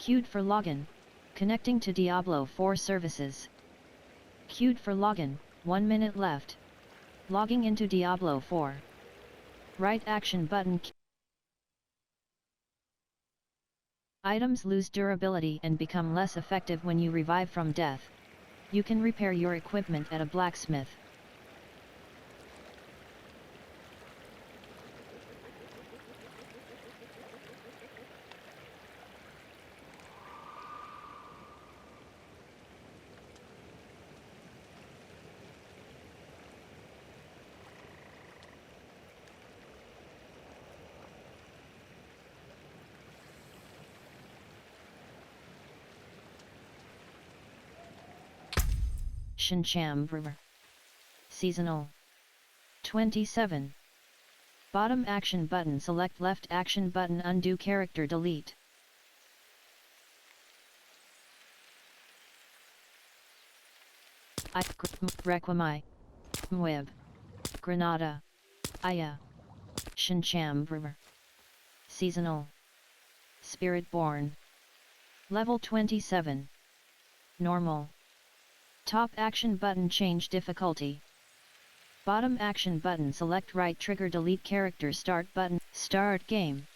Queued for login. Connecting to Diablo 4 services. Queued for login, 1 minute left. Logging into Diablo 4. Right action button. Items lose durability and become less effective when you revive from death. You can repair your equipment at a blacksmith. Shincham River. Seasonal. 27. Bottom action button, select left action button, undo character, delete. Requiem. Mwib. Granada. Aya. Shincham River. Seasonal. Spirit born. Level 27. Normal. Top action button, change difficulty. Bottom action button, select right trigger, delete character, start button, start game.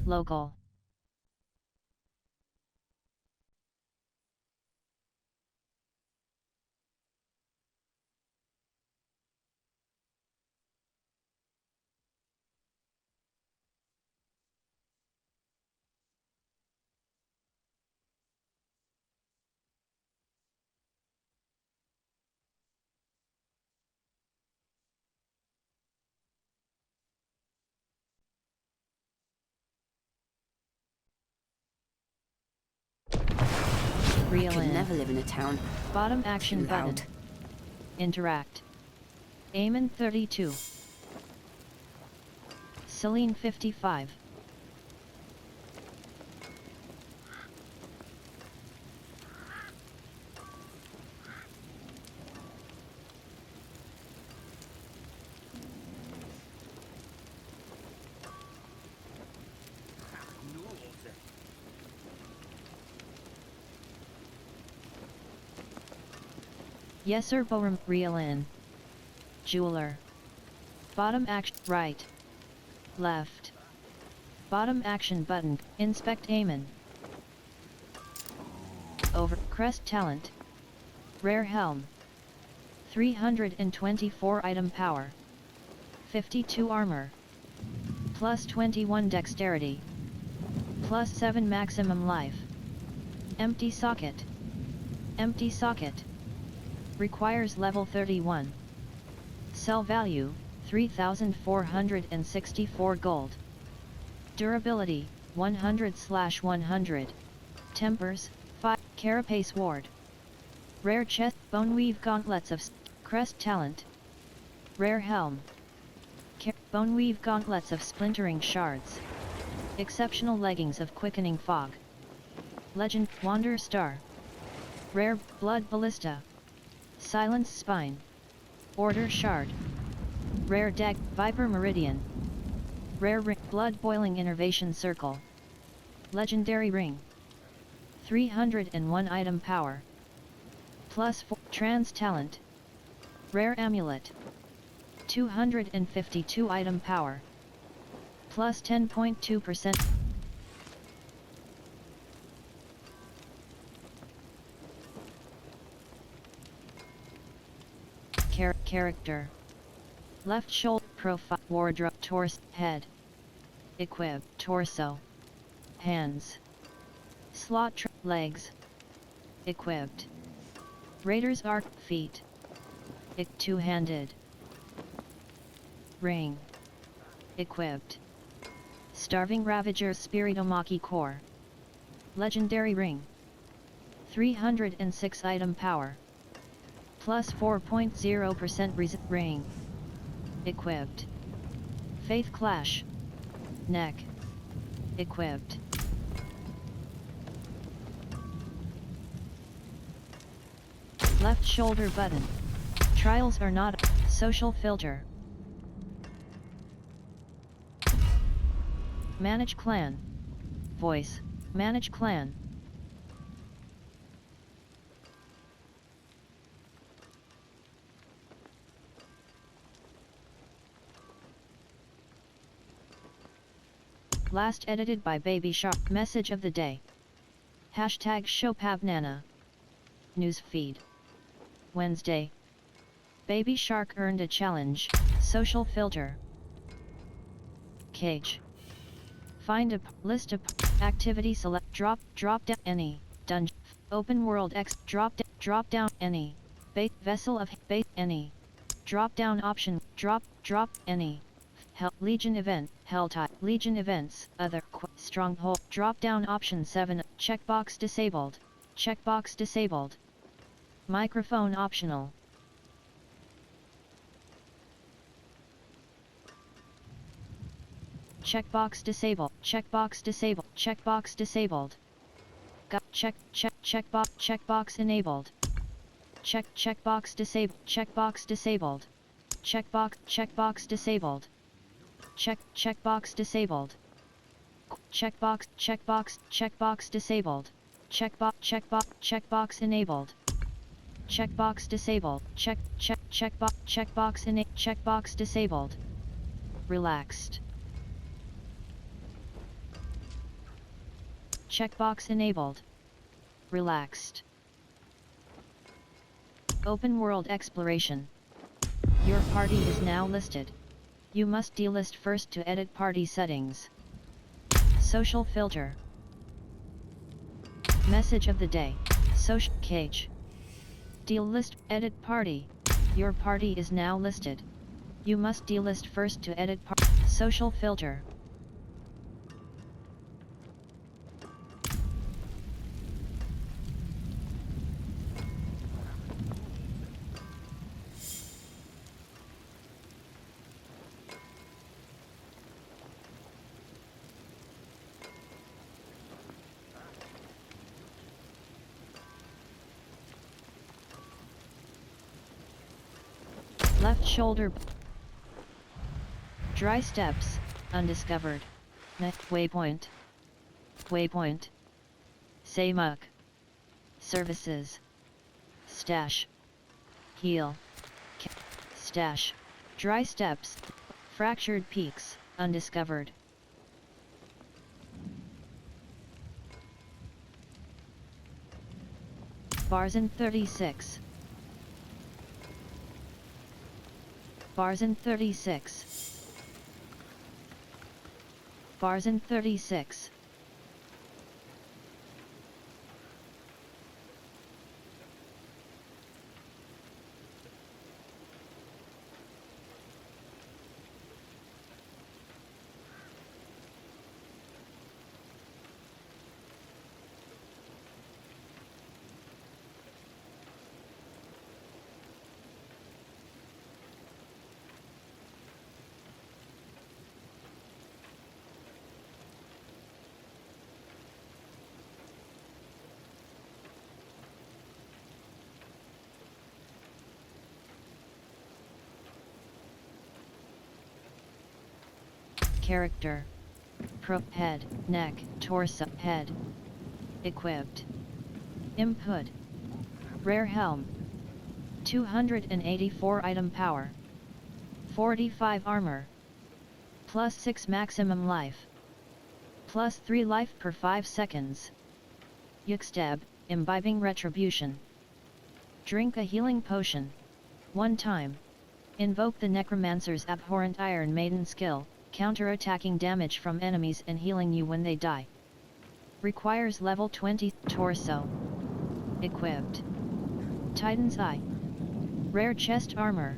Local. Reel Could in. never live in a town. Bottom action Too loud. button. Interact. Eamon 32. Celine 55. Yeser Borum. Reel in. Jeweler. Bottom action. Right. Left. Bottom action button. Inspect Eamon. Over. Crest talent. Rare helm. 324 item power. 52 armor. Plus 21 dexterity. Plus 7 maximum life. Empty socket. Empty socket. Requires level 31. Sell value, 3,464 gold. Durability, 100/100. Tempers, 5. Carapace ward. Rare chest, boneweave gauntlets of crest talent. Rare helm. Boneweave gauntlets of splintering shards. Exceptional leggings of quickening fog. Legend, Wander Star. Rare, blood ballista. Silence spine. Order shard. Rare deck, Viper Meridian. Rare ring, blood boiling innervation circle. Legendary ring. 301 item power. Plus 4, trans talent. Rare amulet. 252 item power. Plus 10.2%. Character. Left shoulder, profile, wardrobe, torso, head. Equip, torso. Hands. Slot, legs. Equipped. Raider's arc, feet. Two-handed. Ring. Equipped. Starving Ravager's Spiritomaki core. Legendary ring. 306 item power. Plus 4.0% ring. Equipped. Faith Clash. Neck. Equipped. Left shoulder button. Trials are not. Social filter. Manage clan. Voice. Manage clan. Last edited by Baby Shark. Message of the day. Hashtag Showpabnana. Newsfeed. Wednesday. Baby Shark earned a challenge. Social filter. Cage. Find a list of activity. Select drop down any dungeon. Open world X drop down any bait vessel of bait any drop down option drop any Hell Legion event Helltide Legion events other stronghold drop down option 7 checkbox disabled microphone optional. Checkbox disabled. Checkbox disabled. Got checkbox enabled. Checkbox disabled. Checkbox disabled. Checkbox disabled. Checkbox disabled. Checkbox disabled. Checkbox enabled. Checkbox disabled. Checkbox disabled. Relaxed. Checkbox enabled. Relaxed. Open world exploration. Your party is now listed. You must delist first to edit party settings. Social filter. Message of the day. Social cage. Delist, edit party. Your party is now listed. You must delist first to edit social filter. Left shoulder. Dry steps, undiscovered. Waypoint. Waypoint. Saymuck. Services. Stash. Heal. Stash. Dry steps. Fractured peaks, undiscovered. Barzan 36. Barzan 36. Barzan 36. Character. Head, neck, torso, head. Equipped. Input. Rare helm. 284 item power. 45 armor. Plus 6 maximum life. Plus 3 life per 5 seconds. Yuxtab, imbibing retribution. Drink a healing potion. 1 time. Invoke the Necromancer's abhorrent Iron Maiden skill, counter-attacking damage from enemies and healing you when they die. Requires level 20 torso. Equipped. Titan's Eye. Rare chest armor.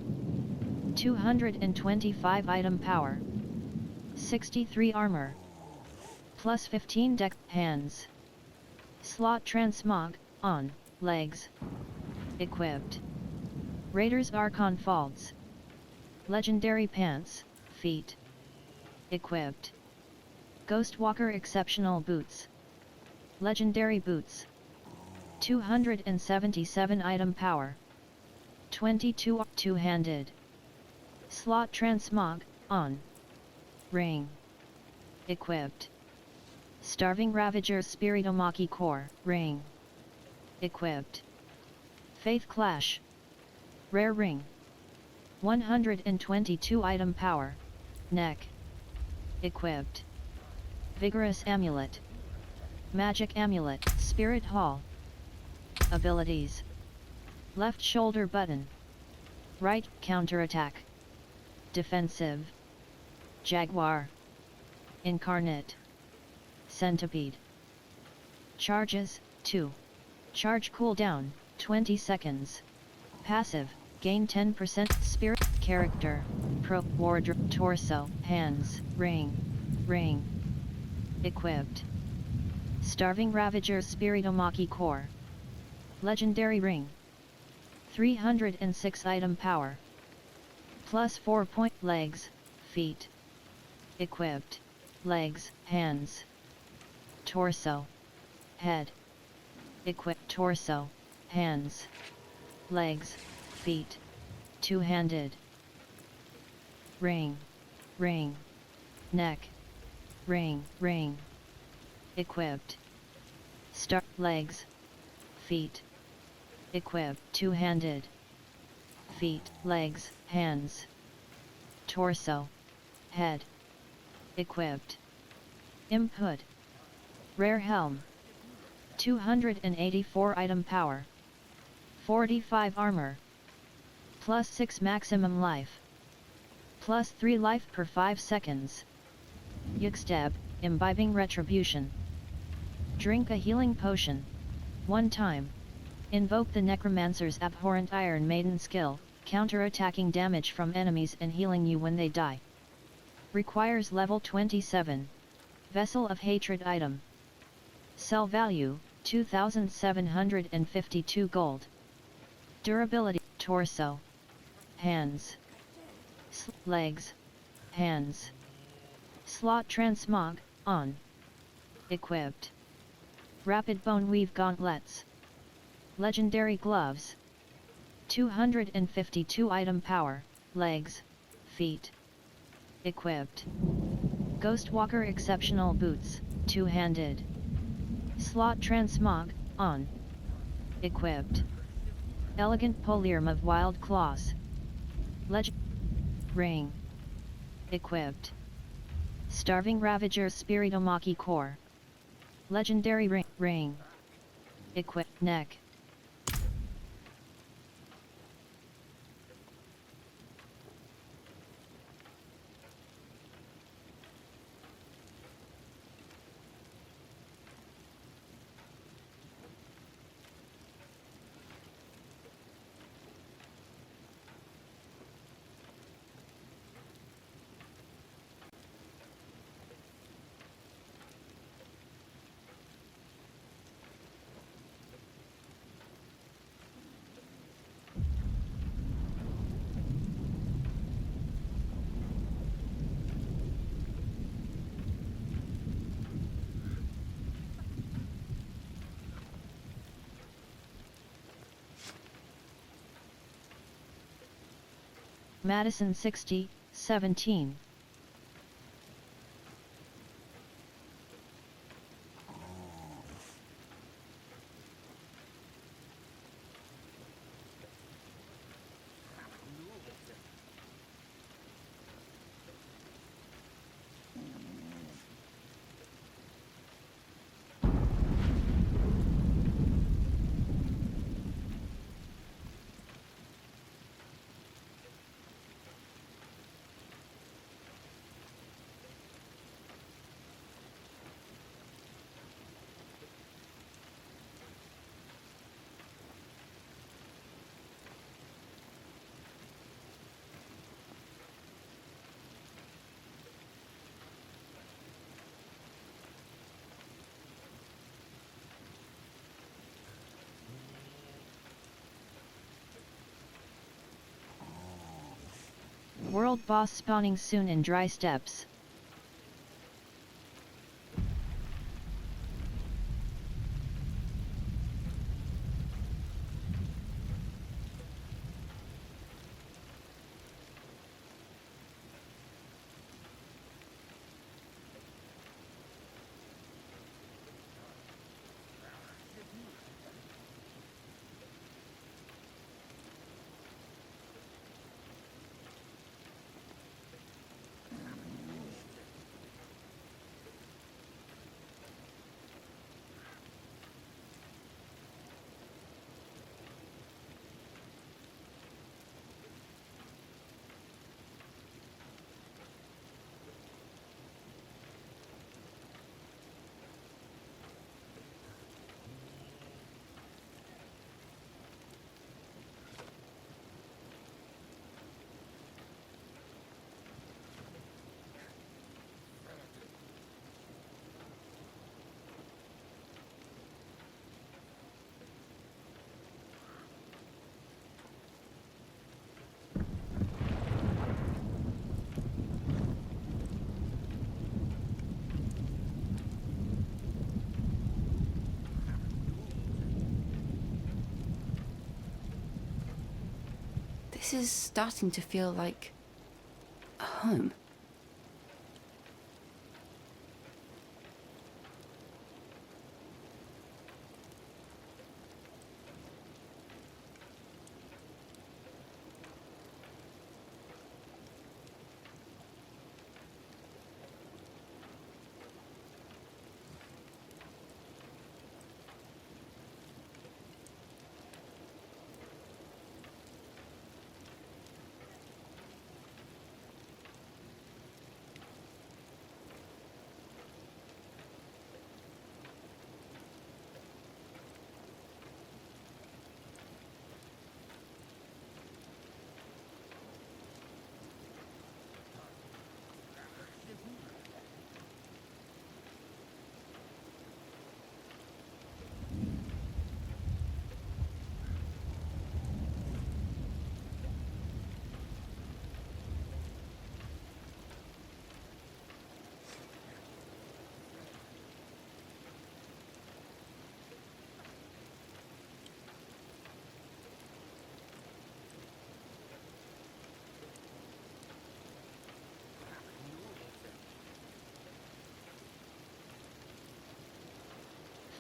225 item power. 63 armor. Plus 15 deck hands. Slot transmog, on, legs. Equipped. Raiders Archon Falds. Legendary pants, feet. Equipped. Ghostwalker Exceptional Boots. Legendary Boots. 277 item power. 22 two-handed. Slot transmog, on. Ring. Equipped. Starving Ravager's Spiritomaki Core, ring. Equipped. Faith Clash. Rare ring. 122 item power. Neck. Equipped. Vigorous Amulet. Magic Amulet, Spirit Hall. Abilities. Left shoulder button. Right, counterattack. Defensive. Jaguar. Incarnate. Centipede. Charges, 2. Charge cooldown, 20 seconds. Passive, gain 10% spirit. Character, pro, wardrobe, torso, hands, ring. Equipped. Starving Ravager's Spiritomaki Core. Legendary ring. 306 item power. Plus 4 point legs, feet. Equipped. Legs, hands. Torso. Head. Equipped. Torso, hands. Legs, feet. Two-handed. Ring. Neck. Ring. Equipped. Start legs. Feet. Equipped. Two-handed. Feet, legs, hands. Torso. Head. Equipped. Input. Rare Helm. 284 item power. 45 armor. Plus 6 maximum life. Plus 3 life per 5 seconds. Yxstab, imbibing retribution. Drink a healing potion. 1 time. Invoke the Necromancer's abhorrent Iron Maiden skill, counter-attacking damage from enemies and healing you when they die. Requires level 27. Vessel of Hatred item. Sell value, 2,752 gold. Durability, torso. Hands. Legs. Hands. Slot transmog, on. Equipped. Rapid bone weave gauntlets. Legendary gloves. 252 item power, legs, feet. Equipped. Ghostwalker exceptional boots, two-handed. Slot transmog, on. Equipped. Elegant polearm of wild claws. Ring. Equipped. Starving Ravager's Spiritomaki core. Legendary ring. Equipped. Neck. Madison 60, 17. World boss spawning soon in dry steppes. This is starting to feel like a home.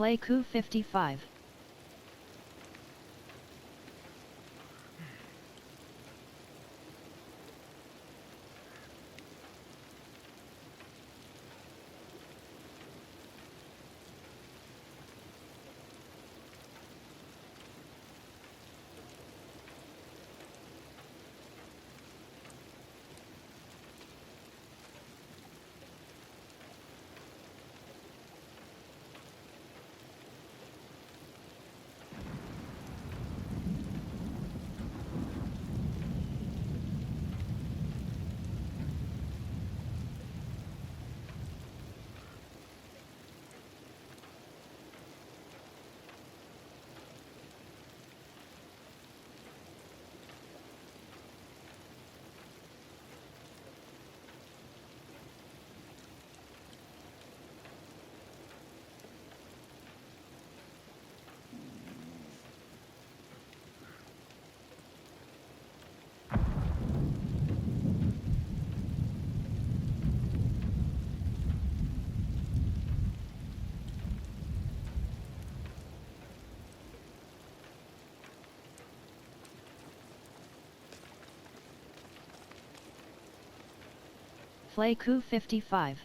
Flaku 55. Flaku 55.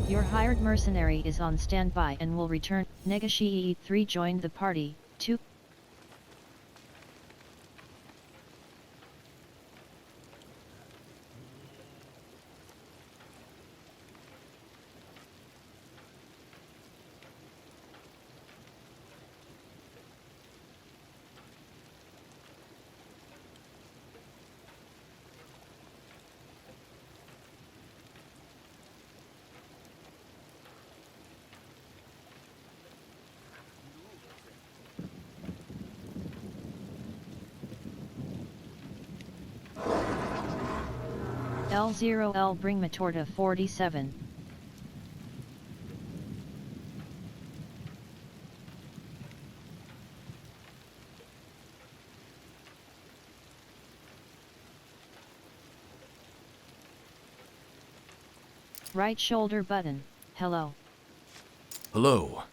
Your hired mercenary is on standby and will return. Negashii 3 joined the party. 2. L0L bring Matorta 47. Right shoulder button, hello. Hello.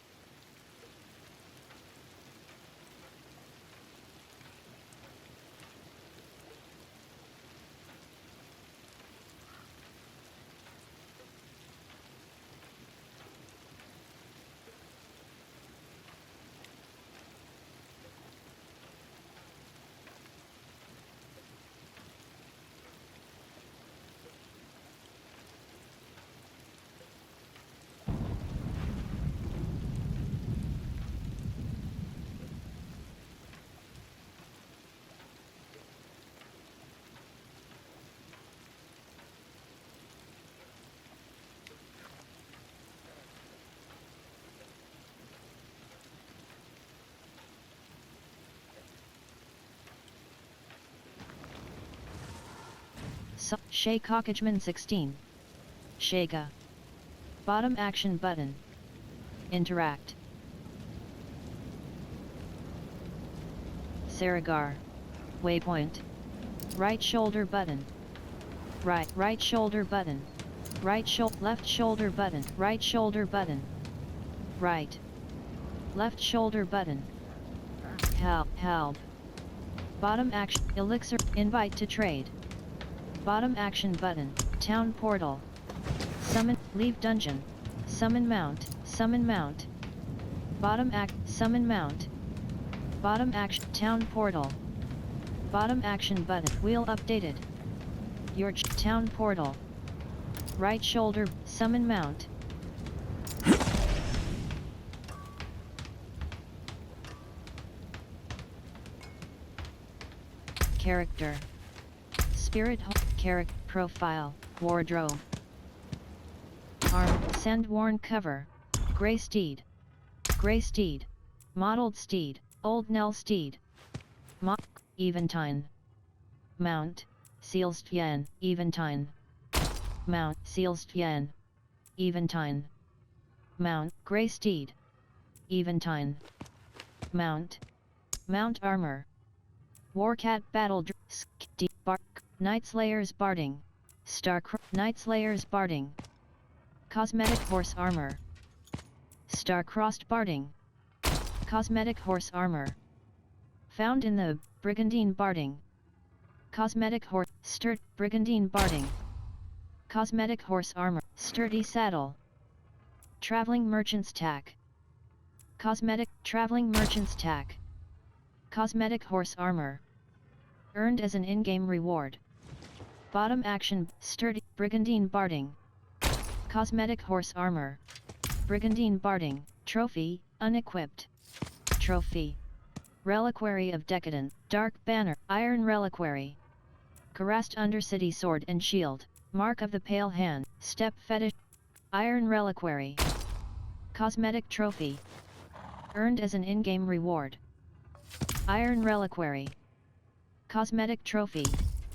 Shay Cockagman 16. Shayga. Bottom action button. Interact. Saragar. Waypoint. Right shoulder button. Right shoulder button. Left shoulder button. Right shoulder button. Right. Left shoulder button. Help. Bottom action. Elixir. Invite to trade. Bottom action button. Town portal. Summon. Leave dungeon. Summon mount. Summon mount. Bottom act. Summon mount. Bottom action. Town portal. Bottom action button. Wheel updated. Your town portal. Right shoulder. Summon mount. Character. Spirit. Character. Profile. Wardrobe. Arm. Sand-worn cover. Grey steed. Grey steed. Mottled steed. Old Nell steed. Eventine. Mount. Sealstjen. Eventine. Mount. Sealstjen. Eventine. Mount. Grey steed. Eventine. Mount. Mount armor. Warcat battle. Bark. Knightslayer's barding. Knightslayer's barding. Cosmetic horse armor. Star-crossed barding. Cosmetic horse armor. Found in the Brigandine barding. Cosmetic horse. Brigandine barding. Cosmetic horse armor. Sturdy saddle. Traveling merchant's tack. Cosmetic. Traveling merchant's tack. Cosmetic horse armor. Earned as an in-game reward. Bottom action. Sturdy. Brigandine barding. Cosmetic horse armor. Brigandine barding. Trophy. Unequipped. Trophy. Reliquary of Decadent. Dark banner. Iron reliquary. Karast Undercity sword and shield. Mark of the Pale Hand. Step fetish. Iron reliquary. Cosmetic trophy. Earned as an in-game reward. Iron reliquary. Cosmetic trophy.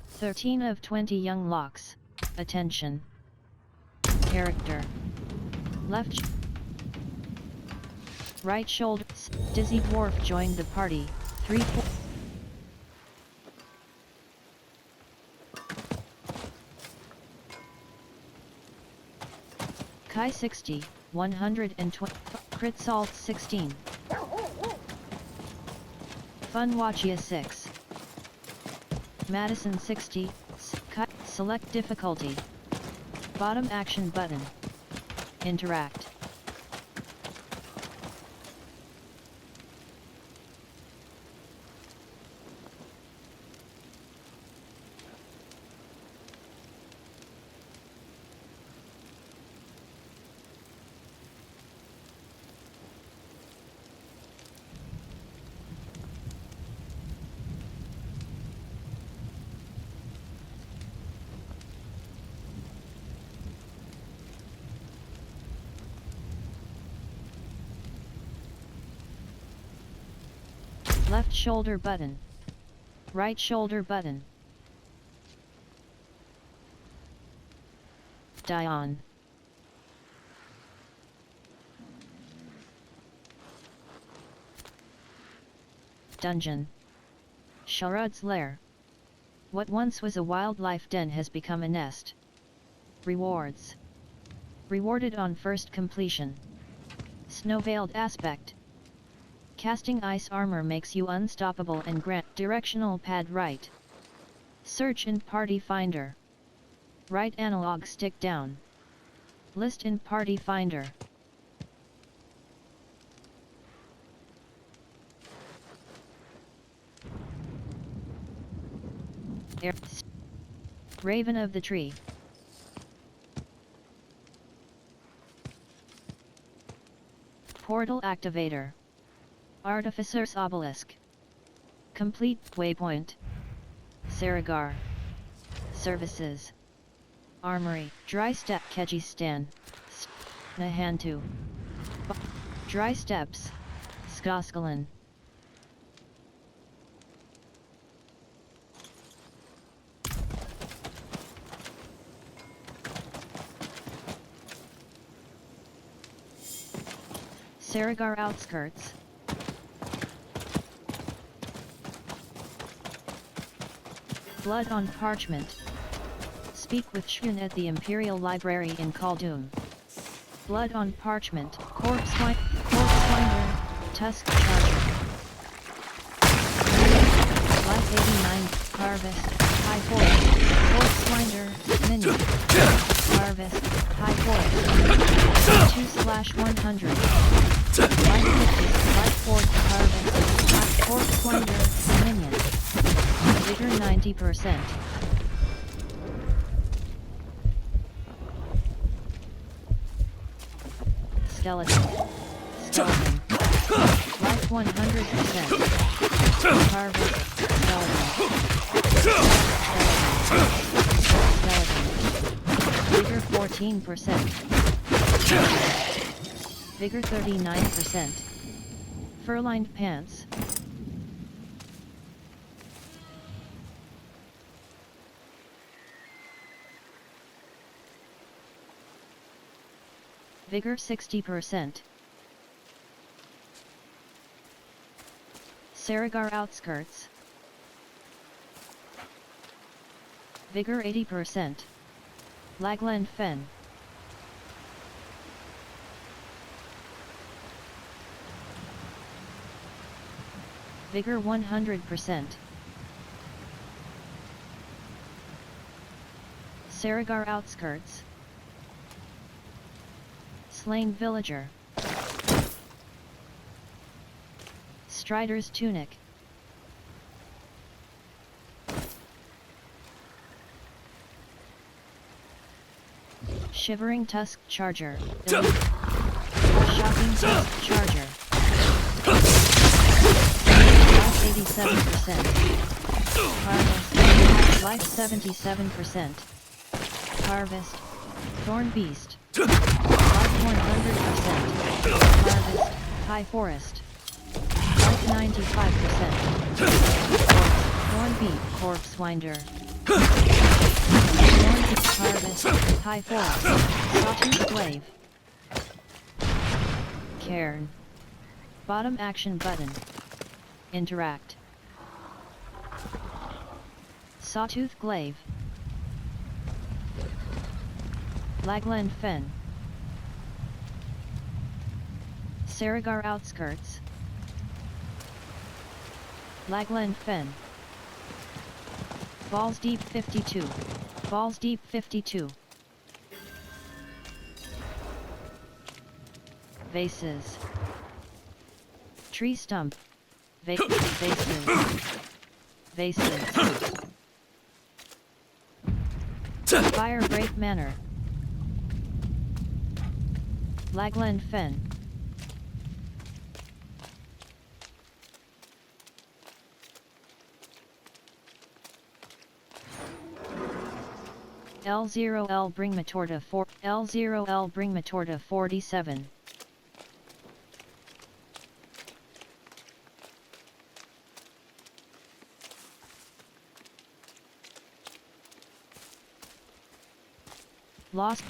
13 of 20 young locks. Attention. Character. Left. Right shoulder. Dizzy dwarf joined the party. 3-4. Kai 60, 120. Crit Salt 16. Funwatchia 6. Madison 60. Select difficulty. Bottom action button. Interact. Left shoulder button. Right shoulder button. Dion. Dungeon. Sharad's lair. What once was a wildlife den has become a nest. Rewards. Rewarded on first completion. Snow-veiled aspect. Casting ice armor makes you unstoppable and grant directional pad right. Search in party finder. Right analog stick down. List in party finder. Raven of the tree. Portal activator. Artificer's obelisk. Complete waypoint. Saragar. Services. Armory. Dry step. Keji Stan. Nahantu. Dry steps. Skoskalan. Saragar outskirts. Blood on parchment. Speak with Shun at the Imperial Library in Khaldun. Blood on parchment. Corpse winder. Tusk charger. Life 89. Harvest. High forest. Corpse winder. Minion. Harvest. High forest. 2/100. Life 50. Life force. Harvest. High corpse winder. Minion. Vigor 90%. Skeleton. Skeleton. Life 100%. Harvest. Skeleton. Skeleton. Vigor 14%. Vigor 39%. Fur-lined pants. Vigor 60%. Saragar outskirts. Vigor 80%. Lagland fen. Vigor 100%. Saragar outskirts. Slain villager. Strider's tunic. Shivering tusk charger. Elite. Shocking tusk charger. Life 87%. Harvest. Life 77%. Harvest. Thorn beast. Life 100%. Harvest. High forest. Life 95%. Thorn beat. Corpse winder. Thorn beat. Harvest. High forest. Sawtooth glaive. Cairn. Bottom action button. Interact. Sawtooth glaive. Lagland fen. Saragar outskirts. Lagland fen. Balls deep 52. Balls deep 52. Vases. Tree stump. Vases. Vases. Fire break manor. Lagland fen. L0L bring Matorta 4. L0L bring Matorta 47. Lost.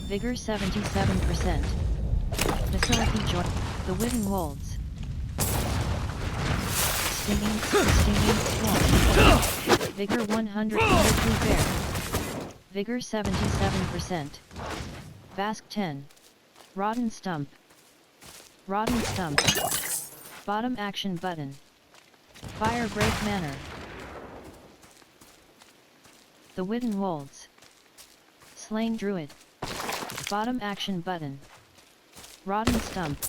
Vigor 77%. Facility joy. The wooden wolves. Stinging swarm. Vigor 100. Bear. Vigor 77%. Vask 10. Rotten stump. Rotten stump. Bottom action button. Fire break manor. The wooden wolves. Slain druid. Bottom action button. Rotten stump.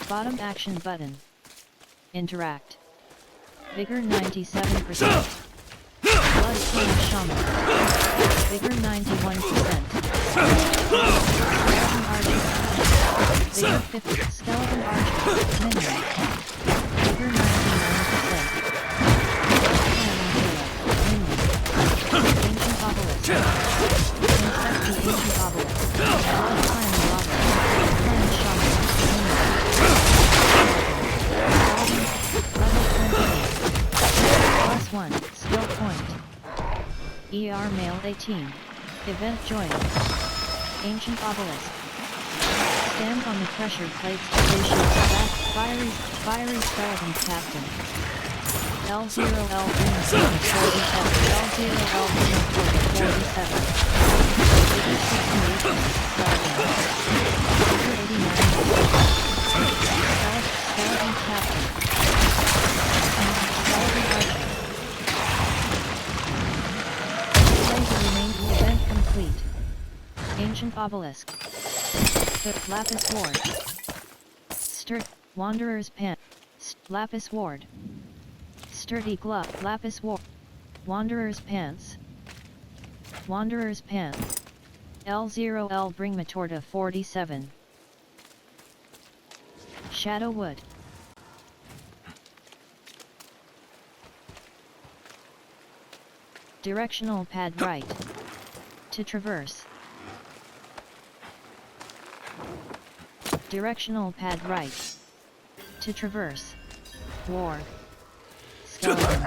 Bottom action button. Interact. Vigor 97%. Blood flame shaman. Vigor 91%. Skeleton archer. Vigor 50. Skeleton archer. Minion. Vigor 99%. Ancient obelisk. Inspect the ancient obelisk. Blood clan lava. Clan shaman. Level 28. +1, skill point. ER male 18. Event joined. Ancient obelisk. Stand on the pressure plates to ratio back. Fiery skeleton captain. L0L bring 47. L0L bring 47. Vigor 68. Vigor 89. Skeleton captain. Skeleton archer. Laser remained. Event complete. Ancient obelisk. The Lapis ward. Wanderer's pan. Lapis ward. Sturdy glove. Lapis war. Wanderer's pants. Wanderer's pants. L0L bring Matorta 47. Shadow wood. Directional pad right. To traverse. Directional pad right. To traverse. War. Skeleton.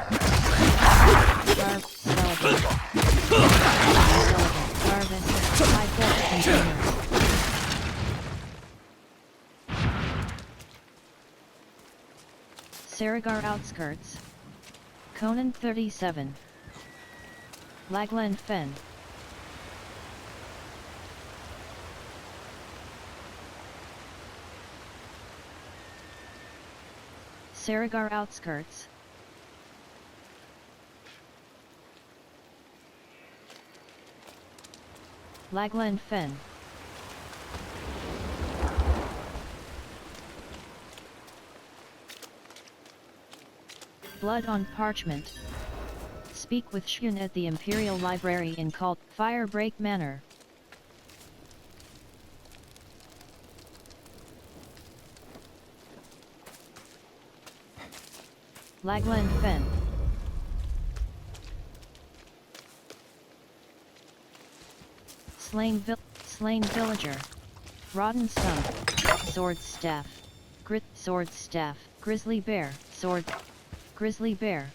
Skeleton. Skeleton. Harvest. High force containers. Saragar outskirts. Conan 37. Laglen Fen. Saragar outskirts. Laglen Fen. Blood on parchment. Speak with Shun at the Imperial Library in called Firebreak Manor. Laglen Fen. Slain villager. Rotten stump. Sword staff. Grit sword staff. Grizzly bear. Sword. Grizzly bear.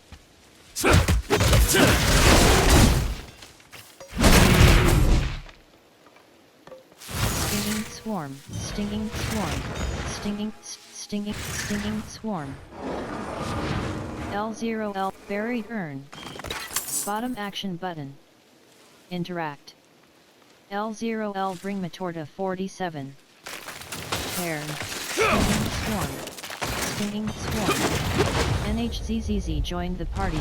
Stinging swarm. Stinging swarm. Stinging swarm. L0L buried urn. Bottom action button. Interact. L0L bring Matorta 47. Cairn. Stinging swarm. Stinging swarm. NHZZZ joined the party.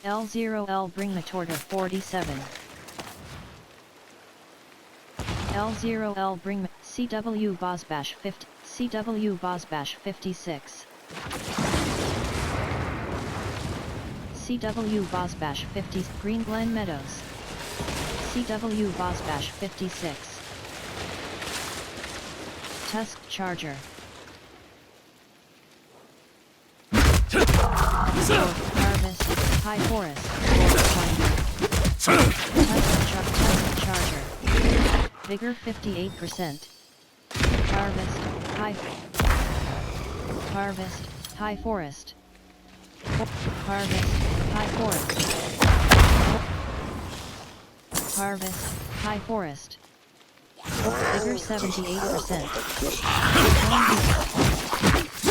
L0L bring Matorta 47. L0L bring CW Bozbash 50. CW Bozbash 56. CW Bozbash 50. Green Glen Meadows. CW Bozbash 56. Tusk Charger. Harvest. High Forest. Tusk Charger. Vigor 58%. Harvest. High Forest. Harvest, High Forest. Harvest, High Forest. Vigor 78%.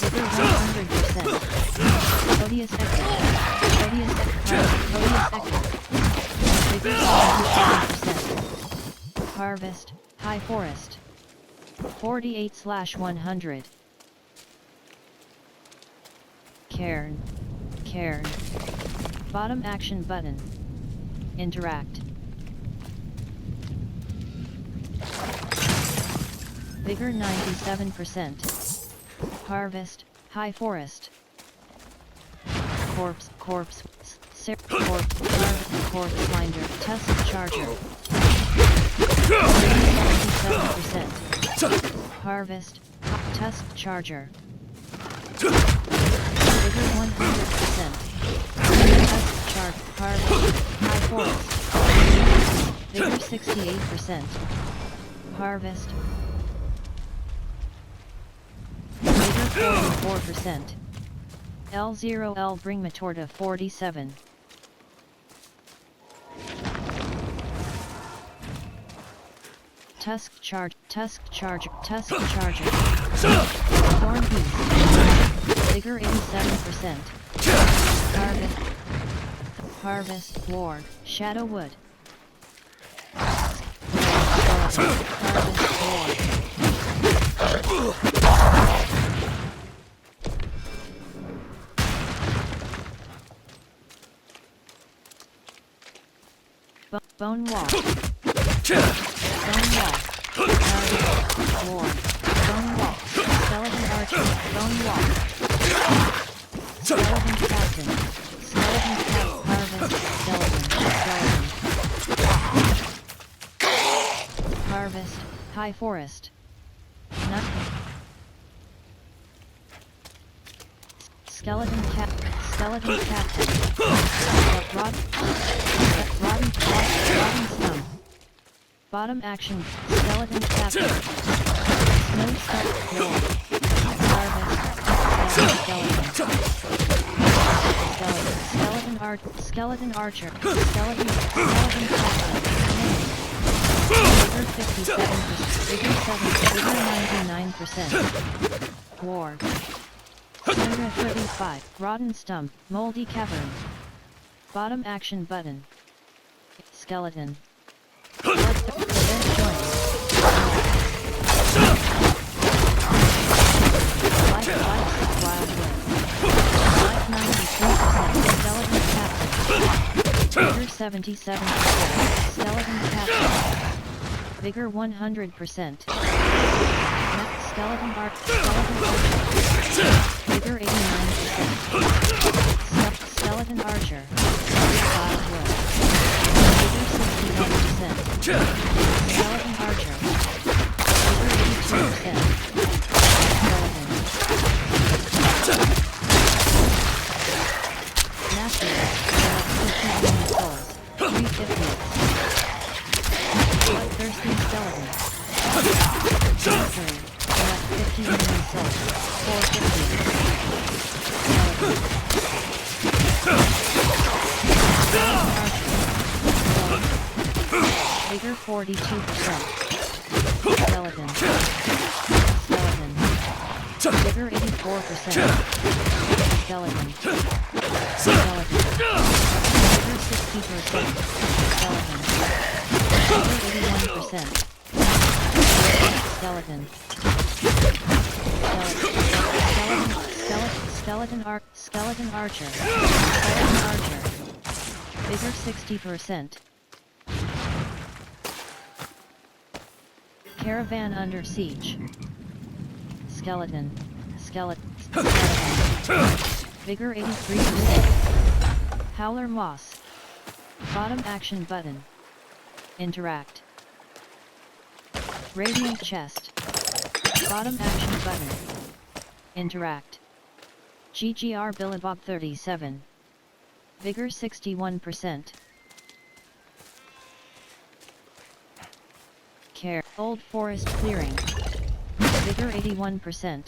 Vigor 100%. Odious Echo. Odious Echo. Vigor 77%. Harvest, High Forest. 48/100. Cairn. Bottom action button. Interact. Vigor 97%. Harvest, High Forest. Corpse, corpse finder, Tusk Charger. 77%. Harvest, Tusk Charger. Vigor 100%. Tusk Charge, Harvest, High Forest. Vigor 68%. Harvest. Vigor 44%. L0L bring Matorta 47. Tusk Charger. Thorn Beast. Vigor 87%. Harvest, Ward, Shadow Wood. Harvest, Ward. Bone Wall. Bone Wall. Harvest, Ward. Bone Wall. Skeleton Archer. Bone Wall. Skeleton Captain. Skeleton Cap. Harvest. Skeleton. Harvest. High Forest. Nut. Skeleton Cap. Skeleton Captain. Rotten Stump. Bottom action. Skeleton Captain. Snow Stump. Harvest. Skeleton. Skeleton Archer. Skeleton Captain. Bigger 57%. Bigger 7. Bigger 99%. War. Center 35. Rotten Stump. Moldy Cavern. Bottom action button. Skeleton. Event joint. Life Wildwood. Life 93%. Skeleton Captain. Bigger 77%. Skeleton Captain. Bigger 100%. Skeleton Archer. Bigger 89%. Skeleton Archer. Wildwood. Bigger 61%. Skeleton Archer. Bigger 82%. Skeleton. Master. Select 50 souls. 350. Bloodthirsty Skeleton. Mastery. Select 50 souls. 450. Bigger 42%. Skeleton. Bigger 84%. Skeleton. Bigger 60%. Skeleton. Bigger 81%. Skeleton. Skeleton Archer. Skeleton Archer. Bigger 60%. Caravan under siege. Skeleton. Bigger 83%. Howler Moss. Bottom action button. Interact. Radiant chest. Bottom action button. Interact. GGR Billabong 37. Bigger 61%. Care. Old Forest Clearing. Bigger 81%.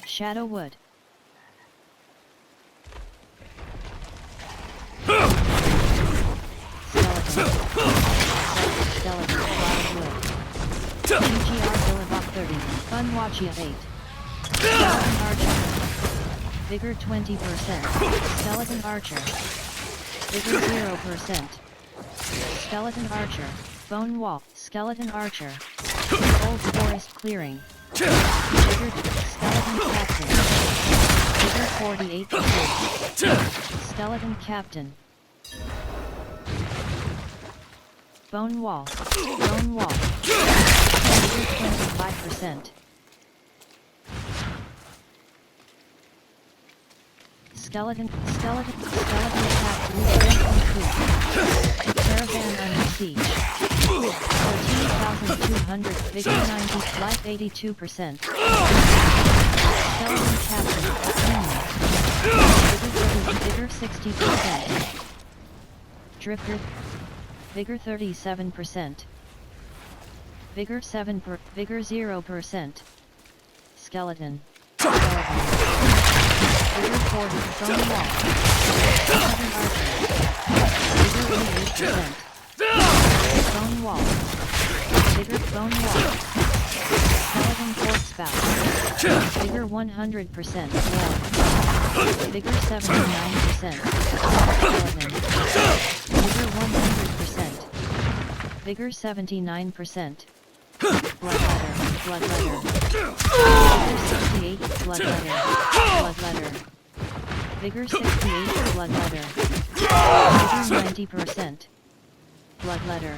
Shadow Wood. Skeleton. Wildwood. GGR Billabong 30. Funwatchia 8. Skeleton Archer. Bigger 20%. Skeleton Archer. Bigger 0%. Skeleton Archer. Bone Wall. Skeleton Archer. Old Forest Clearing. Bigger Skeleton Captain. Bigger 48%. Skeleton Captain. Bone Wall. Bigger 25%. Skeleton Captain. Caravan under siege. 14,200. Bigger 90. Life 82%. Skeleton Captain. Bigger 60%. Drifter. Bigger 37%. Bigger 0%. Skeleton. Bigger 40. Bone Wall. Skeleton Archer. Bigger 88%. Bone Wall. Bigger Bone Wall. Skeleton Fork Spout. Bigger 100%. Wall. Bigger 79%. Skeleton. Bigger 100%. Bigger 79%. Bloodletter. Bigger 68. Bloodletter. Bigger 68. Bloodletter. Bigger 90%. Bloodletter.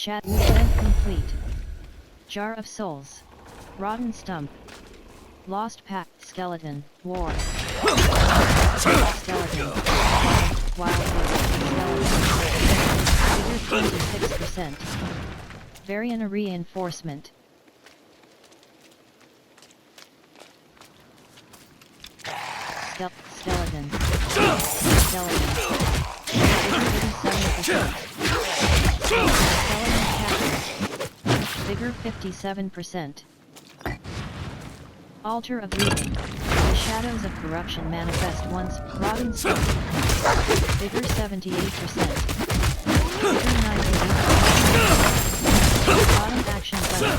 Event complete. Jar of Souls. Rotten Stump. Lost Pack. Skeleton. War. Skeleton. Wildwood. Skeleton. Figure 26%. Variant reinforcement. Skeleton. Skeleton. Figure 57%. Altar of Reading. The shadows of corruption manifest once. Rotten Stump. Figure 78%. Figure 98%. Bottom action button.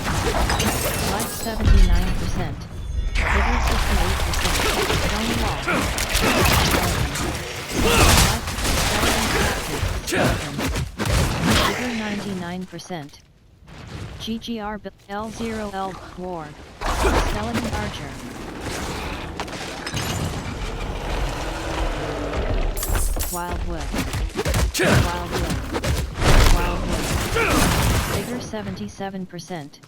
Life 79%. Figure 68%. Stone wall. Figure 99%. GGR L0L War. Skeleton Archer. Wildwood. Wildwood. Wildwood. Figure 77%.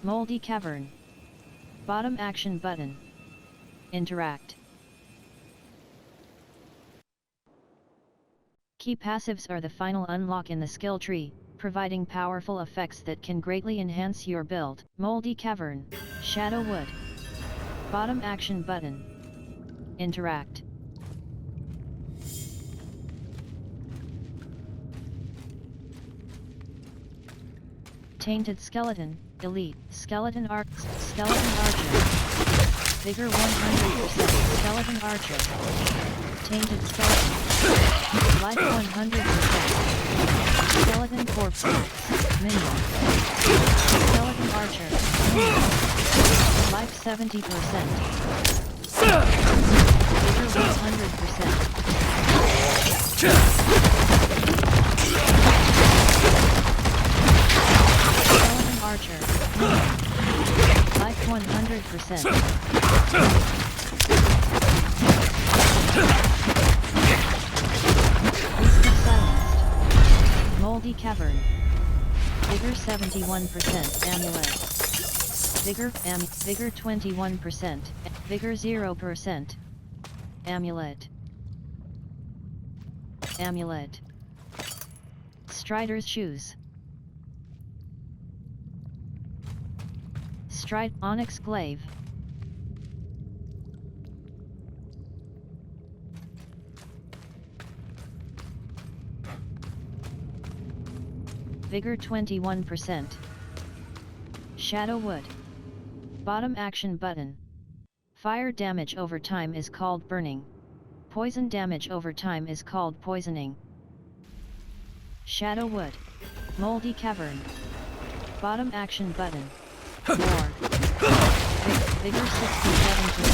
Moldy Cavern. Bottom action button. Interact. Key passives are the final unlock in the skill tree, providing powerful effects that can greatly enhance your build. Moldy Cavern. Shadow Wood. Bottom action button. Interact. Tainted Skeleton. Elite. Skeleton Archer. Vigor 100%. Skeleton Archer. Tainted Skeleton. Life 100%. Skeleton Corpse. Minion. Skeleton Archer. Life 70%. Vigor 100%. Skeleton Archer. Life 100%. Moldy Cavern. Vigor 71%. Amulet. Vigor 21%. Vigor 0%. Amulet. Amulet. Strider's Shoes. Stride Onyx Glaive. Vigor 21%. Shadow Wood. Bottom action button. Fire damage over time is called burning. Poison damage over time is called poisoning. Shadow Wood. Moldy Cavern. Bottom action button. War. Vigor 67%.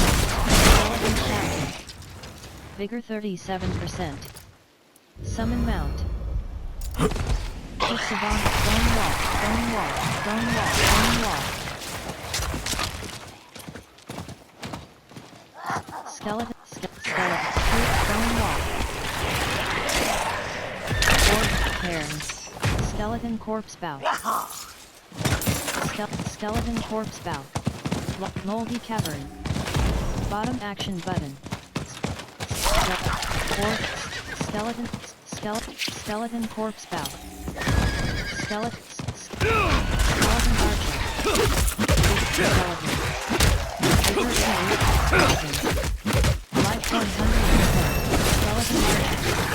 Skeleton Chasm. Vigor 37%. Summon Mount. Savant. Stone Wall. Stone Wall. Stone Wall. Stone Wall. Skeleton. Skeleton. Stone Wall. Orc Cairns. Skeleton Corpse Bow. Skeleton Corpse Bow. Moldy Cavern. Bottom action button. Skeleton Corpse Bow. Skeleton Archer. Skeleton. Life 100%. Skeleton Archer.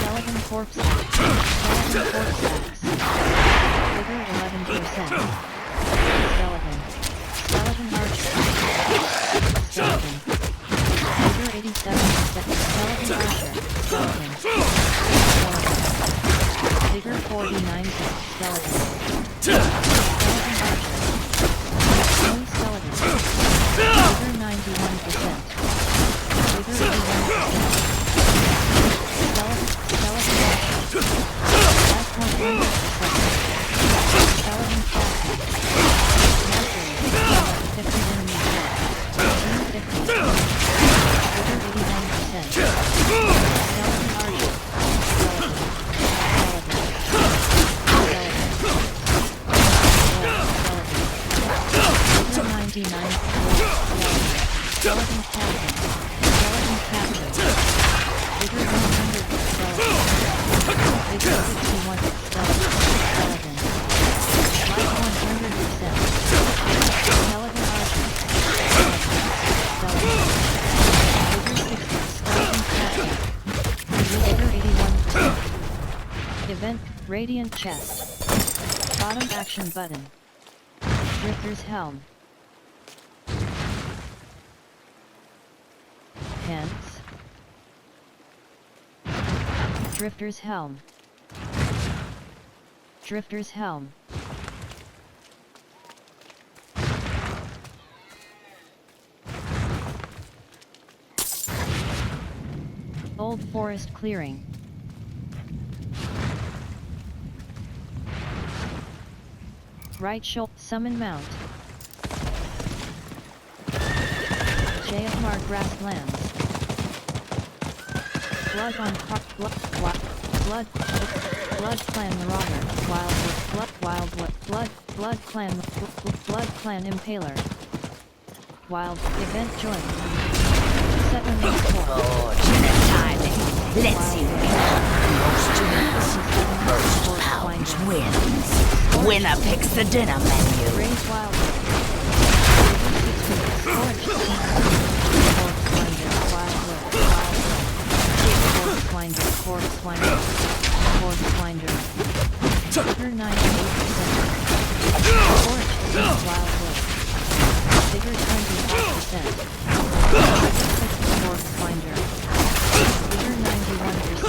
Skeleton Corpse Bow. Skeleton Corpse Axe. Vigor 11%. Skeleton. Skeleton Archer. Skeleton. Vigor 87%. Skeleton Archer. Skeleton. Skeleton. Vigor 49%. Skeleton. Skeleton Archer. Stone Skeleton. Vigor 91%. Vigor 81%. Skeleton Archer. Life 100%. Skeleton Chasm. Mastery. 50 enemies dead. 50. Vigor 81%. Skeleton Archer. Skeleton. 69. Skeleton Captain. Skeleton Captain. Vigor 100 skeleton. Vigor 61 skeleton. Life 100%. Skeleton Archer. Skeleton. Vigor 60 skeleton Captain. Vigor 81%. Event Radiant Chest. Bottom action button. Drifter's Helm. Pants. Drifter's Helm. Drifter's Helm. Old Forest Clearing. Right shoulder. Summon Mount. JFMR Grasslands. Blood on Park. Blood Clan Marauder. Wildwood. Blood Clan Impaler. Wild Event Joint. Settlement Core. Fortunate timing. Let's see what Most pounds wins. Winner picks the dinner menu. Raise Wildwood. Corpse Finder. Vigor 98%. Forge Wildwood. Vigor 25%. Corpse Finder. Vigor 91%.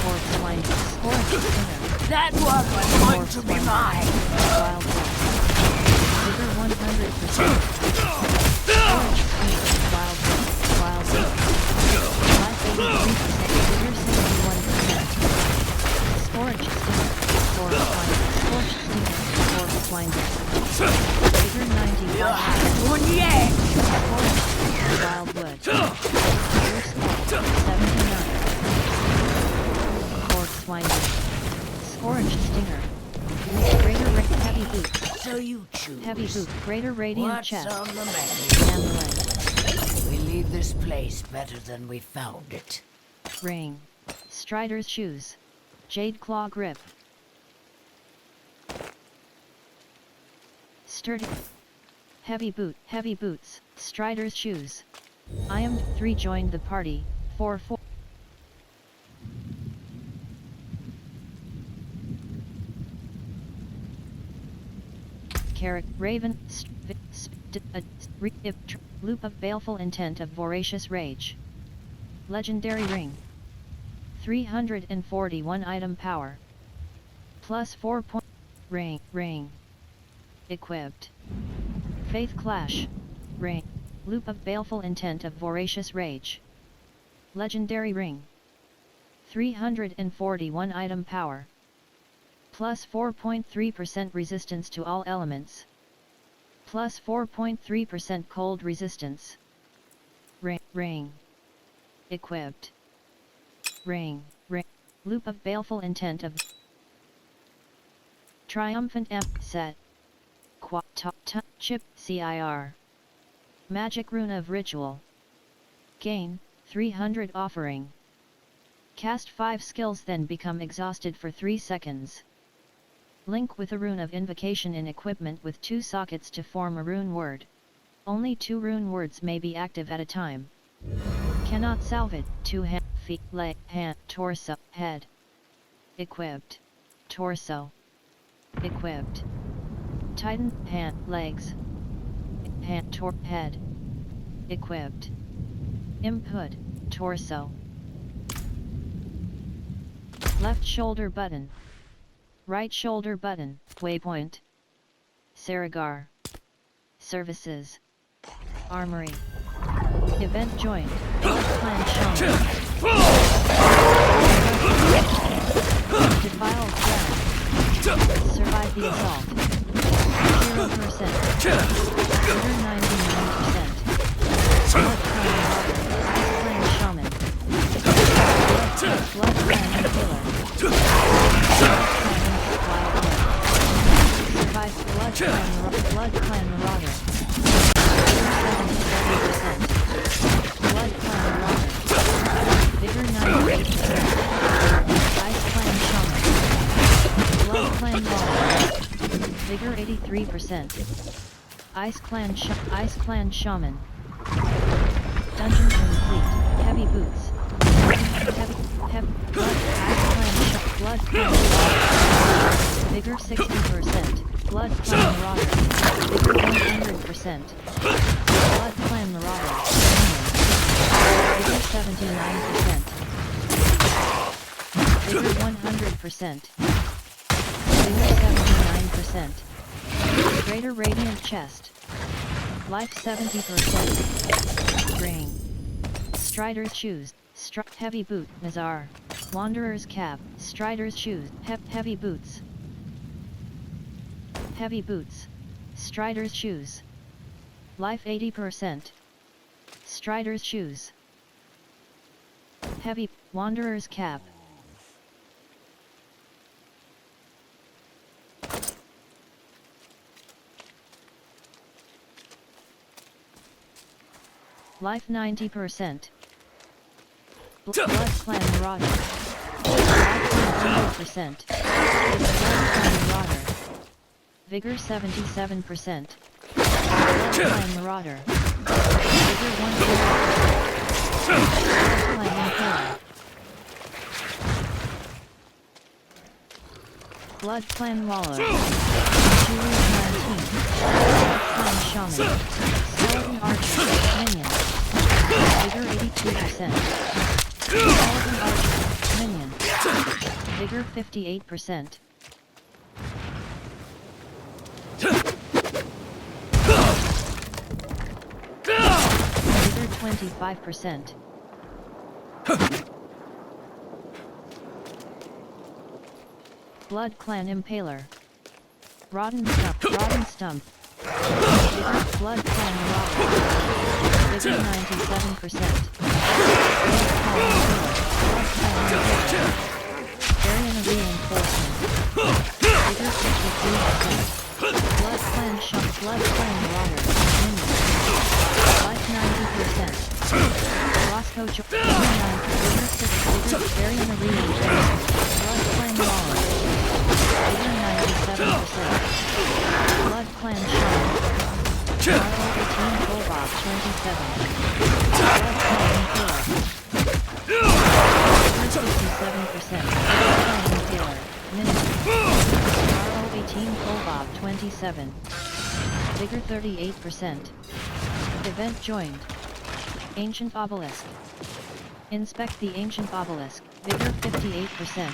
Corpse Finder. Scorch Stinger. That one was going to be mine. Wildwood. Vigor 100%. Scorch Stinger. Wildwood. Life 83%. Vigor 61%. Scorch Stinger. Scorch Stinger. Corpse Finder. Vigor 95%. One yet. Scorch Stinger. Wildwood. Vigor 79. Corpse Finder. Scorch Stinger. Greater Heavy Boot. So you choose. Heavy Boot. Greater Radiant What's Chest. on the menu? Ambulance. We leave this place better than we found it. Ring. Strider's Shoes. Jade Claw Grip. Sturdy. Heavy Boots. Strider's Shoes. I am 3 joined the party. 4. Carrot, Raven, Loop of Baleful Intent of Voracious Rage. Legendary Ring. 341 item power. Plus 4 point. Ring. Equipped. Faith Clash. Ring. Loop of Baleful Intent of Voracious Rage. Legendary Ring. 341 item power. Plus 4.3% resistance to all elements. Plus 4.3% cold resistance. Ring. Equipped. Ring. Loop of Baleful Intent of Triumphant Set. Chip CIR. Magic Rune of Ritual. Gain 300 offering. Cast 5 skills then become exhausted for 3 seconds. Link with a Rune of Invocation in equipment with 2 sockets to form a rune word. Only 2 rune words may be active at a time. Cannot salvage 2 hand, feet, leg, hand, torso, head. Equipped. Torso. Equipped. Titan, hand, legs. Hand, head. Equipped. Input, torso. Left shoulder button. Right shoulder button, waypoint. Saragar. Services. Armory. Event joined. Clan Shaman. Defiled ground. Survive the assault. 0%. Under 99%. Blood Clan Martyr. Ice Clan Shaman. Blood Clan Killer. Survive Blood Clan Marauder. Vigor 78%. Ice Clan Shaman. Blood Clan Warrior. Vigor 83%. Ice Clan Shaman. Dungeon complete. Heavy boots. Blood Clan Vigor 60%. Blood Clan Marauder. Vigor 100%. Blood Clan Marauder. Vigor 79%. Vigor 100%. Vigor 79%. Greater Radiant Chest. Life 70%. Ring. Strider's Shoes. Heavy Boot. Nazar. Wanderer's Cap. Strider's Shoes. Heavy Boots. Heavy Boots. Strider's Shoes. Life 80%. Strider's Shoes. Heavy. Wanderer's Cap. Life 90%. Blood Clan Marauder. Life 100%. Blood Clan Marauder. Vigor 77%. Blood Clan Marauder. Vigor 100%. Blood Clan Impaler. Blood Clan Waller. Julius 19. Blood Clan Shaman. Skeleton Archer. Minion. Vigor 82%. Skeleton Archer. Minion. Vigor 58%. Vigor 25%. Blood Clan Impaler. Rotten Stump. Vigor Blood Clan Marauder. Vigor 97%. Blood Clan Impaler. Variant of Reinforcement. Vigor 53%. Blood Clan Marauder. Minion. Life 90%. Roscoe Vigor 6. Variant of Reinforcement. Blood Clan Waller. Vigor 97%. Blood Clan Shaman. Marvel 18 Golbot 27. Blood Clan Impaler. Vigor 67%. Blood Clan Impaler. Minion. Marvel 18 Golbot 27. Vigor 38%. Event joined. Ancient Obelisk. Inspect the Ancient Obelisk. Vigor 58%.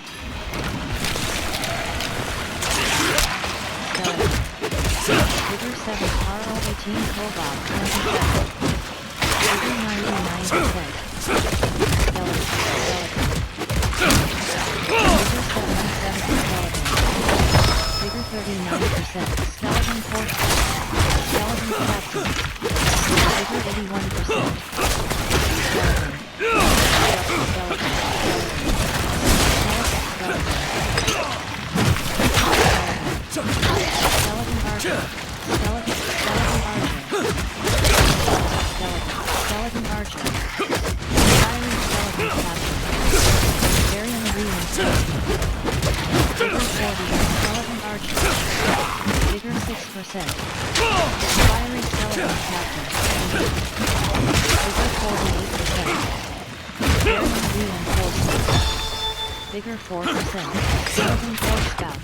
Vigor 7 RL 18 Golbot 27. Vigor 99%. Skeleton. Vigor 39%. Skeleton Force. Skeleton Captain. Vigor 81%. Skeleton. Skeleton Archer. Skeleton Archer. Fiery Skeleton Captain. Variant Reinforcement. Vigor 40. Skeleton Archer. Vigor 6%. Fiery Skeleton Captain. Vigor 48%. Variant Reinforcement. Vigor 4%. Skeleton Force Spout.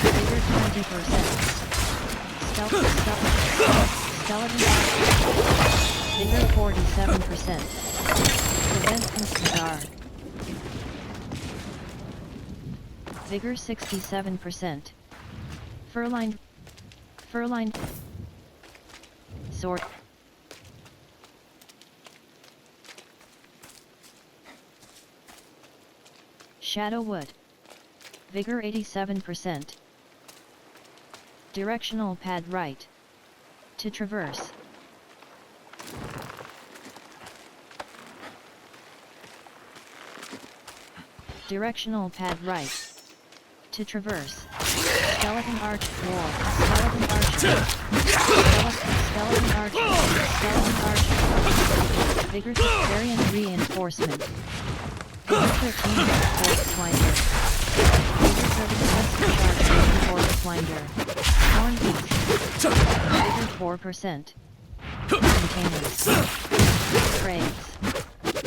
Vigor 20%. Skeleton Vigor 47%. Prevent Constadar. Vigor 67%. Furlined. Sword. Shadow Wood. Vigor 87%. Directional pad right. To traverse. Directional pad right. To traverse. Skeleton Arch War. Skeleton Archer. Skeleton Archer. Skeleton Archer. Vigor Variant Reinforcement. Vigor 13 Force Finder. Vigor 30 Charge Force Finder. Horn Beast. Vigor 4%. Containers. Sprays.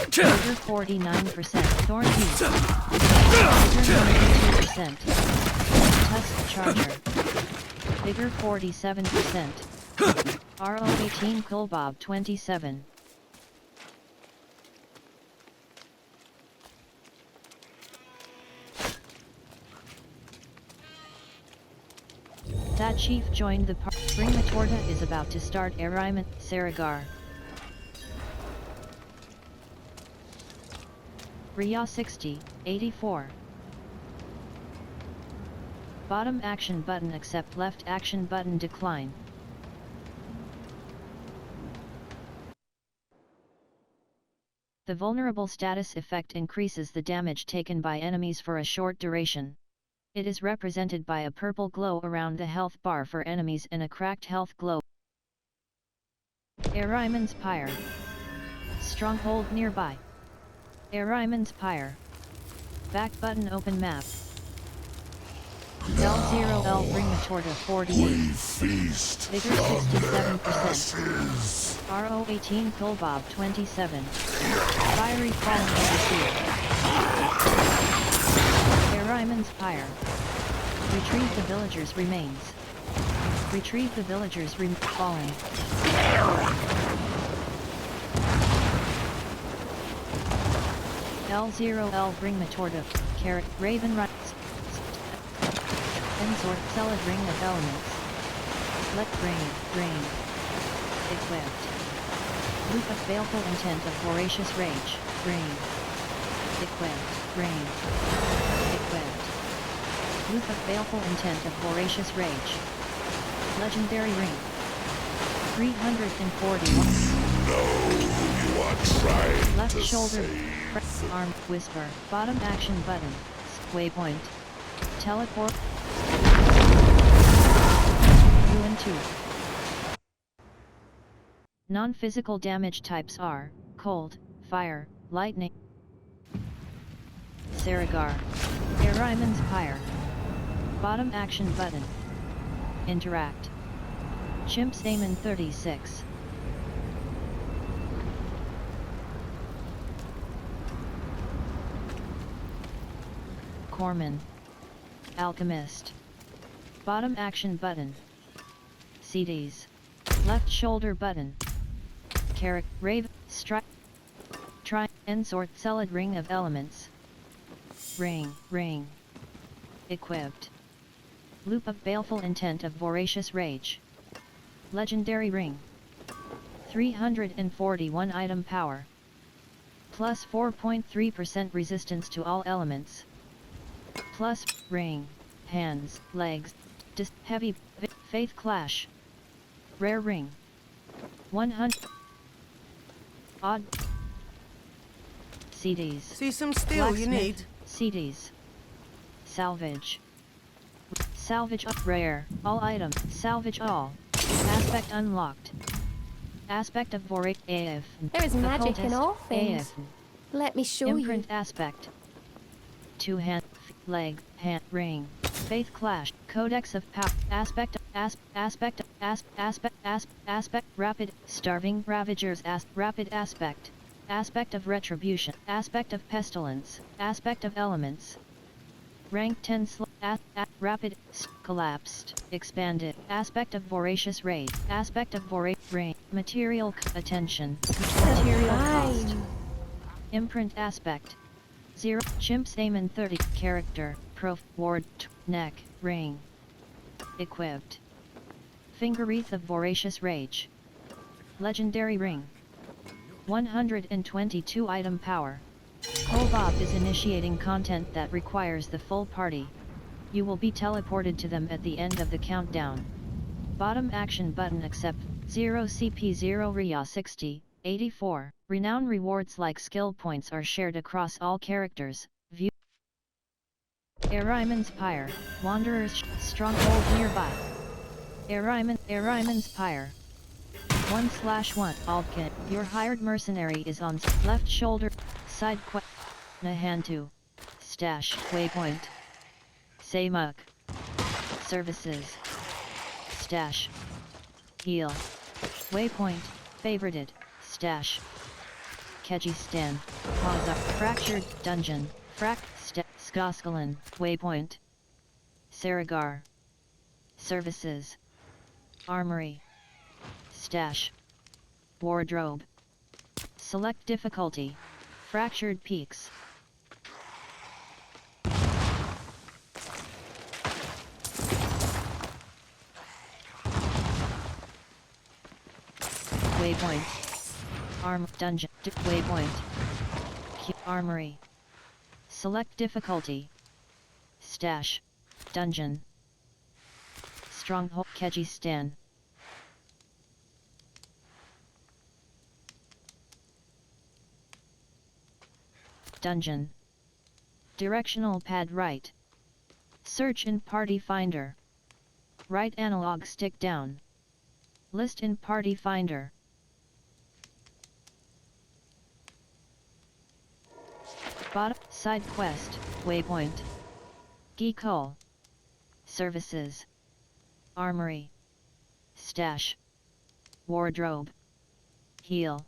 Vigor 49%. Thorn Beast. Vigor 92%. Tusk Charger. Vigor 47%. RO 18 Kulbob 27. That chief joined the party. Bring Matorta is about to start Ariman, Saragar. Rhea 60, 84. Bottom action button accept, left action button decline. The vulnerable status effect increases the damage taken by enemies for a short duration. It is represented by a purple glow around the health bar for enemies and a cracked health glow. Ariman's Pyre. Stronghold nearby. Ariman's Pyre. Back button open map. L0L bring Matorta 48. Vigor 67%. RO 18 Kulbob 27. Fiery Falling of the Sea. Ariman's Pyre. Retrieve the villagers' remains. Retrieve the villagers' fallen. L0L bring Matorta, Carrot, Raven Run. Enzor, Celid Ring of Elements. Let rain. Equipped. Loop of Baleful Intent of Voracious Rage, rain. Equipped, rain. Equipped. Loop of Baleful Intent of Voracious Rage. Legendary Ring. 341. You are trying Left to shoulder, save. arm, whisper, bottom action button, waypoint, teleport, Ruin 2. Non-physical damage types are, cold, fire, lightning. Saragar. Ariman's Pyre. Bottom action button. Interact. Chimps Aemon 36. Corman. Alchemist. Bottom action button. CDs. Left shoulder button. Carrot, Rave, Strike. Try, Ensort Celid Ring of Elements. Ring. Equipped. Loop of Baleful Intent of Voracious Rage. Legendary Ring. 341 item power. Plus 4.3% resistance to all elements. Plus, ring, hands, legs, heavy, faith clash. Rare ring. 100. Odd. CDs. See some steel you need? CDs. Salvage. Salvage up rare, all items, salvage all. Aspect unlocked. Aspect of Voracious AF. There is magic in all things. AF. Let me show Imprint you. aspect. Two hand, leg, hand, ring. Faith clash. Codex of power. Aspect. Aspect. Rapid. Starving ravagers. Rapid aspect. Aspect of retribution. Aspect of pestilence. Aspect of elements. Rank 10 rapid, collapsed, expanded, aspect of voracious rage, aspect of rain, material attention, material cost, imprint aspect, 0, chimps Aemon 30, character, prof, ward, neck, ring, equipped, finger wreath of voracious rage, legendary ring, 122 item power. Kolbob is initiating content that requires the full party. You will be teleported to them at the end of the countdown. Bottom action button accept, 0 CP0 Rhea 60, 84. Renown rewards like skill points are shared across all characters. View Ariman's Pyre, Wanderer's stronghold nearby. Ariman's Pyre. 1/1, Aldkin, your hired mercenary is on left shoulder, side quest, Nahantu. Stash, waypoint. Saymuk. Services. Stash. Heal. Waypoint, favorited, stash. Kyrgyzstan, Kazakh, fractured, dungeon, Skoskalan, waypoint. Saragar. Services. Armory. Stash. Wardrobe. Select difficulty. Fractured Peaks. Waypoint. Dungeon. Waypoint. Armory. Select difficulty. Stash. Dungeon. Stronghold. Kyrgyzstan. Dungeon. Directional pad right. Search in Party Finder. Right analog stick down. List in Party Finder. Bottom side quest, waypoint. Geekol. Services. Armory. Stash. Wardrobe. Heal.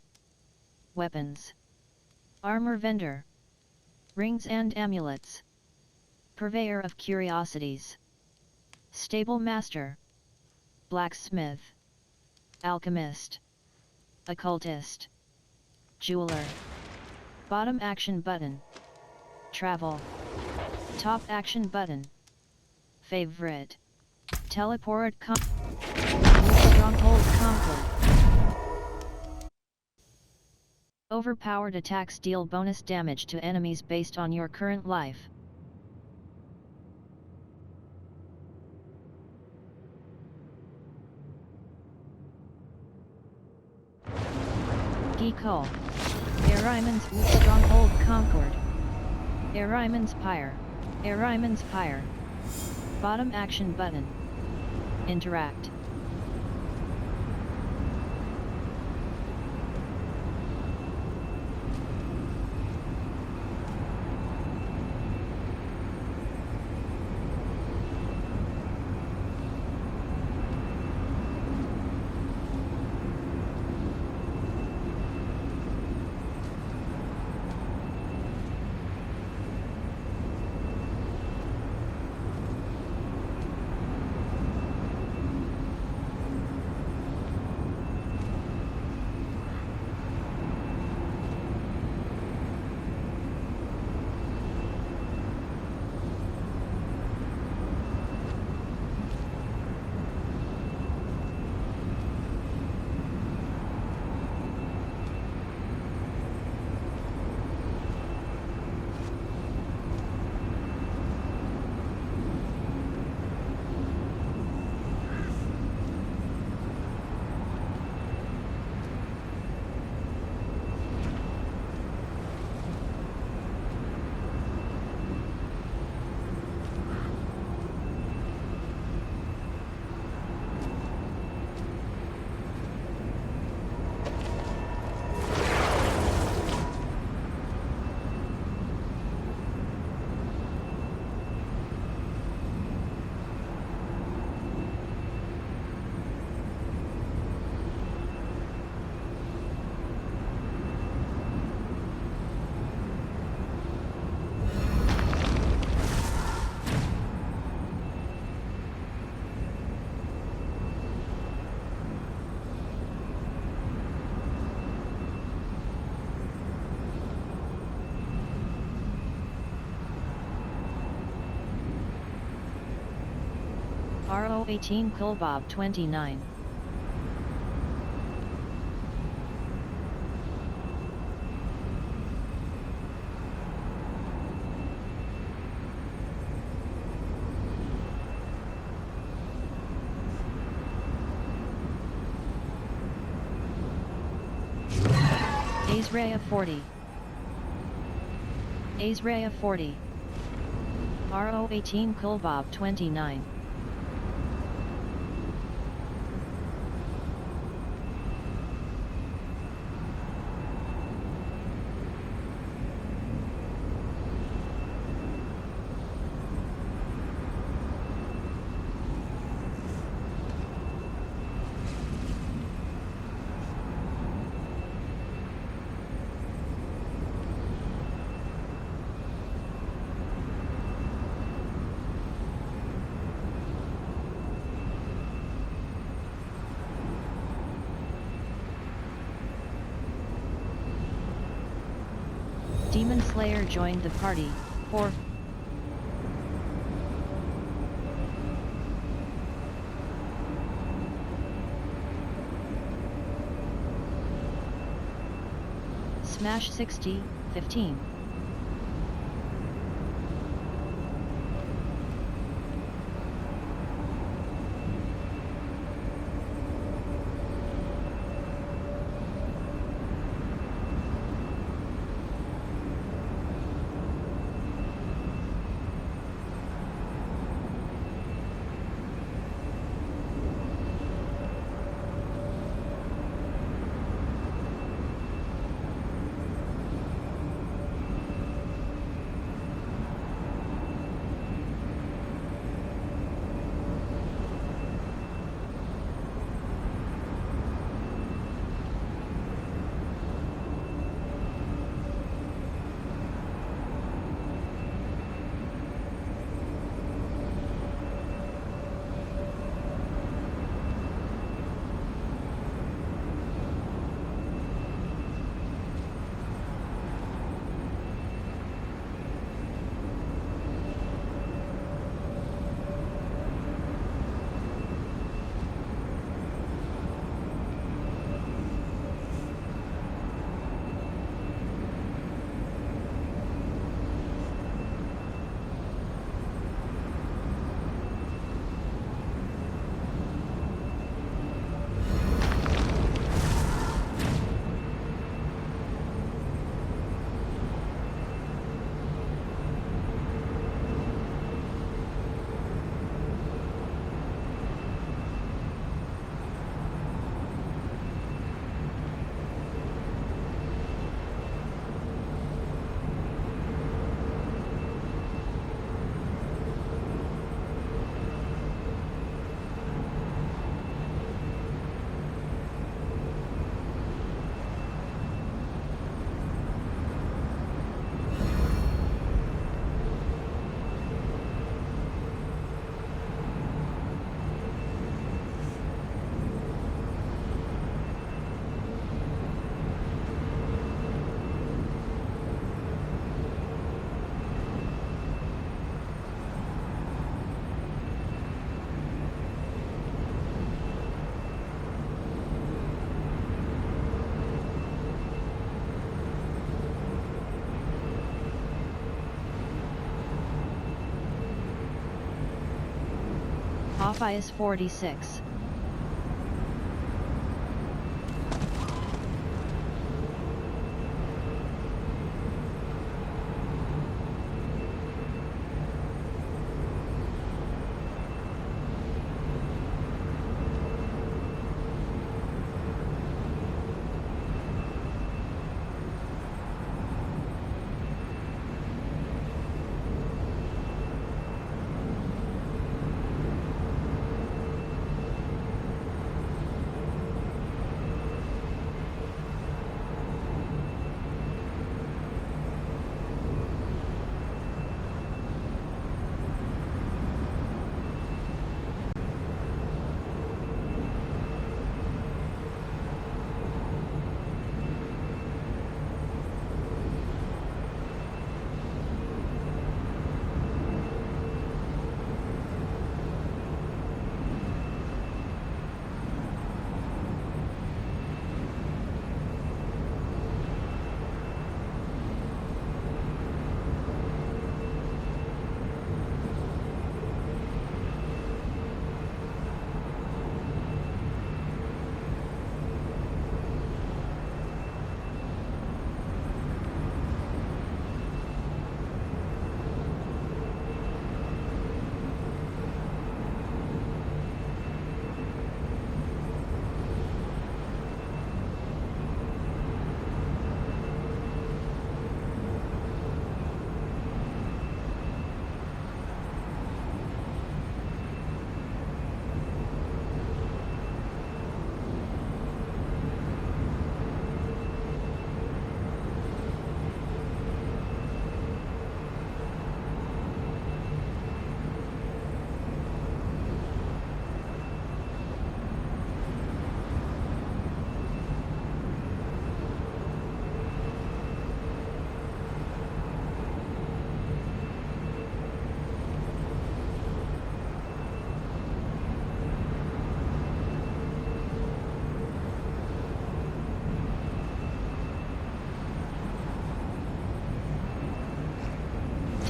Weapons. Armor vendor. Rings and amulets. Purveyor of curiosities. Stable master. Blacksmith. Alchemist. Occultist. Jeweler. Bottom action button. Travel. Top action button. Favorite. Teleport. Stronghold conquered. Overpowered attacks deal bonus damage to enemies based on your current life. Geekol. Ariman's stronghold conquered. Ariman's Pyre. Ariman's Pyre. Bottom action button. Interact. RO18 Kulbob 29. Azraya 40. Azraya 40. RO 18 Kulbob 29. Demon Slayer joined the party, 4. Smash 60, 15. Office 46.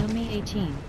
Domi 18.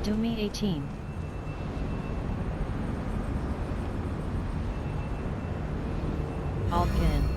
Domi 18. Altkin.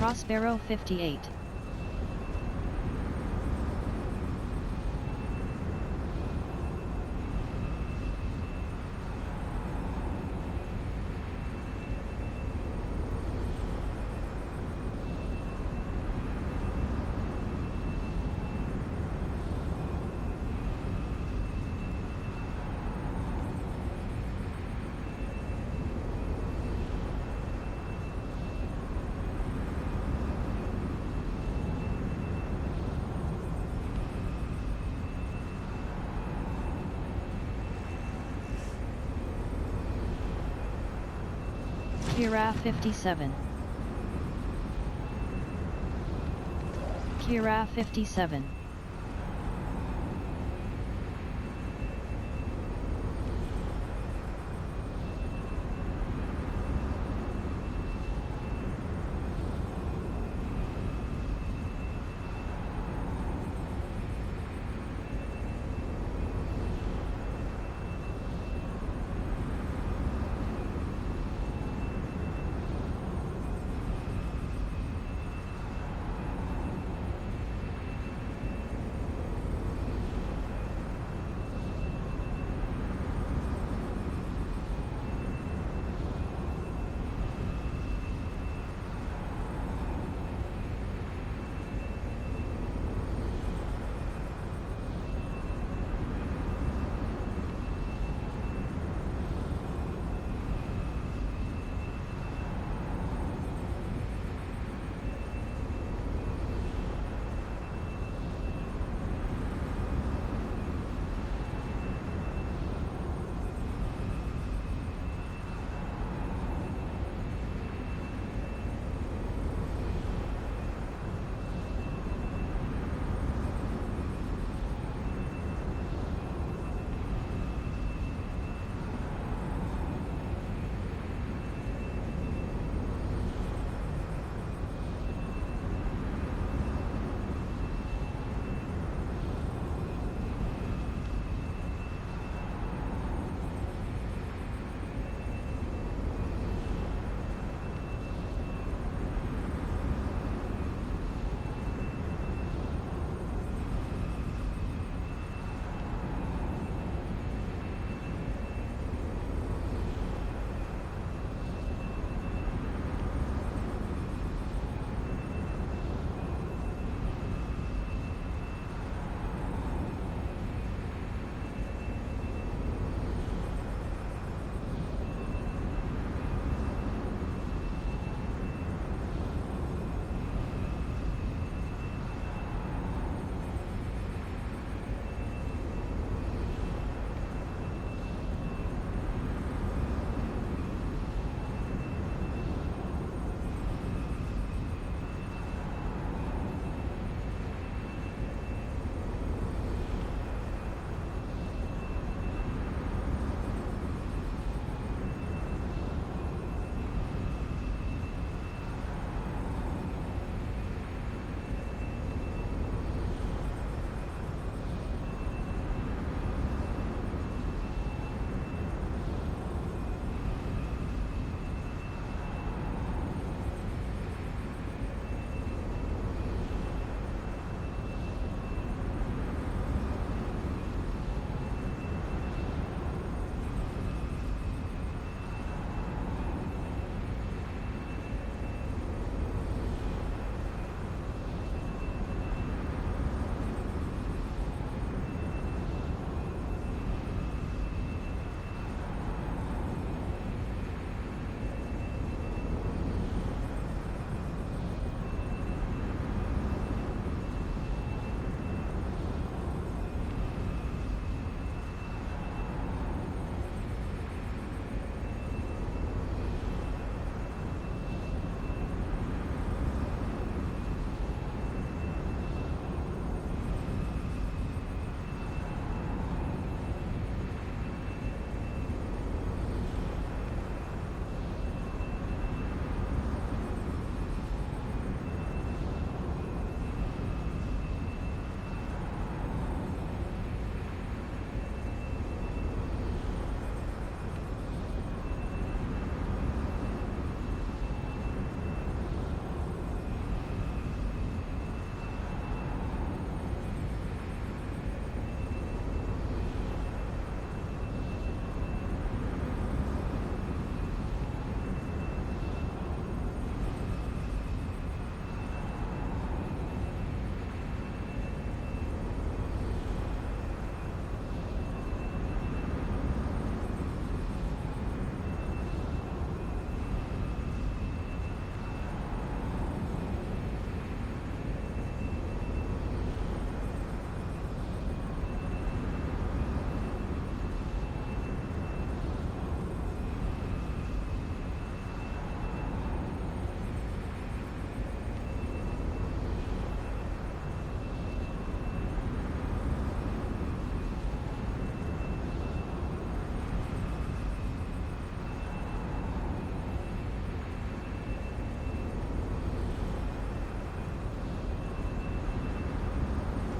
Prospero 58. Kira 57. Kira 57.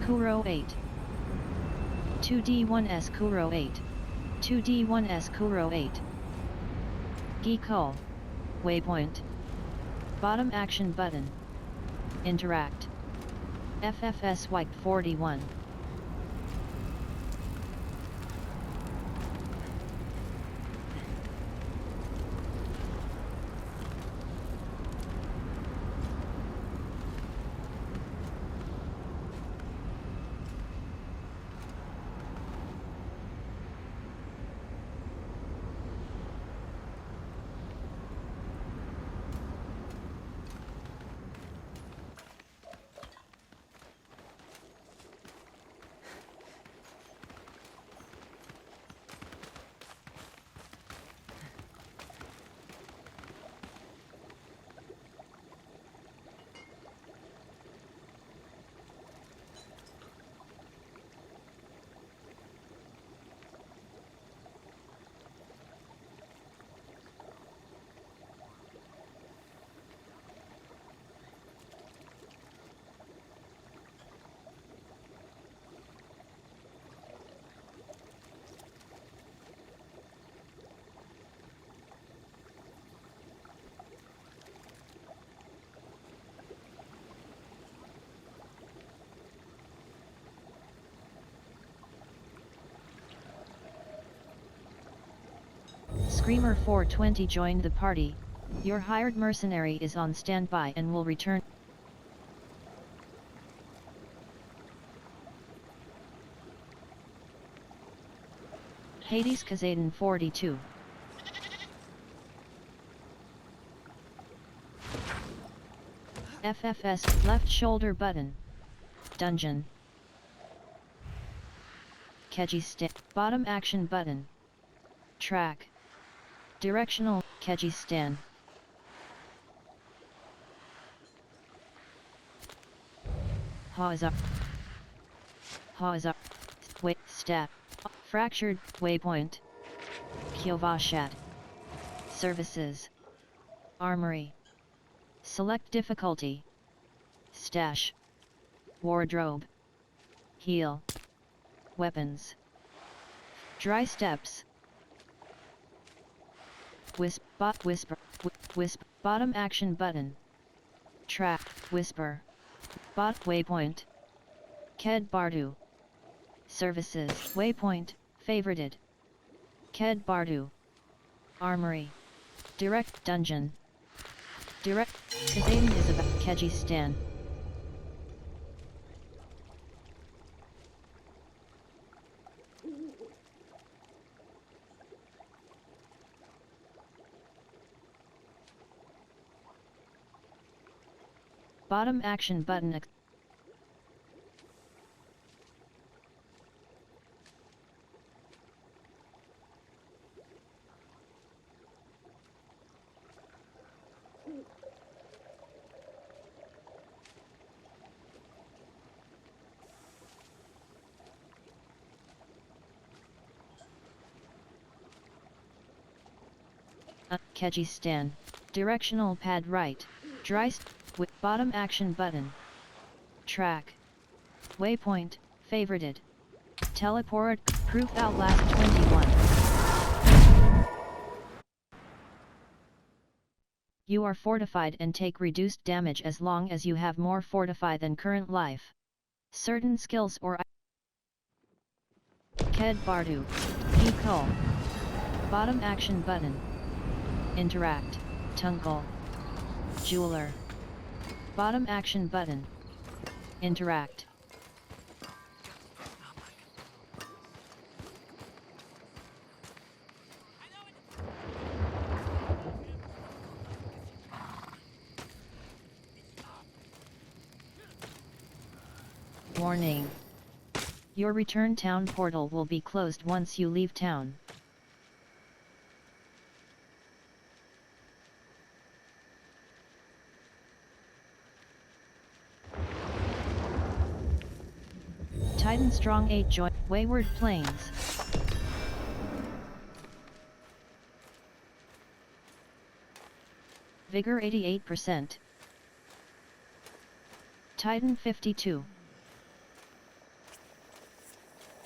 Kuro 8. 2D1S Kuro 8. 2D1S Kuro 8. Geekall. Waypoint. Bottom action button. Interact. FFS White 41. Screamer 420 joined the party. Your hired mercenary is on standby and will return. Hades Kazaden 42. FFS left shoulder button. Dungeon. Keji stick bottom action button. Track. Directional Keji stand. Hawza. Wait step. Fractured waypoint. Kyovashat. Services. Armory. Select difficulty. Stash. Wardrobe. Heal. Weapons. Dry steps. Whisper. Bottom action button. Track. Whisper. Bot waypoint. Ked Bardu. Services. Waypoint. Favorited. Ked Bardu. Armory. Direct dungeon. Direct. Kazaden is about Keji Stan. Bottom action button. Keji Stan. Directional pad right. Dry with bottom action button. Track. Waypoint, favorited. Teleport, proof outlast 21. You are fortified and take reduced damage as long as you have more fortify than current life. Certain skills or Ked Bardu. Geekall. Bottom action button. Interact. Tungle. Jeweler. Bottom action button. Interact. Warning. Your return town portal will be closed once you leave town. Titan Strong 8 join Wayward Plains. Vigor 88%. Titan 52.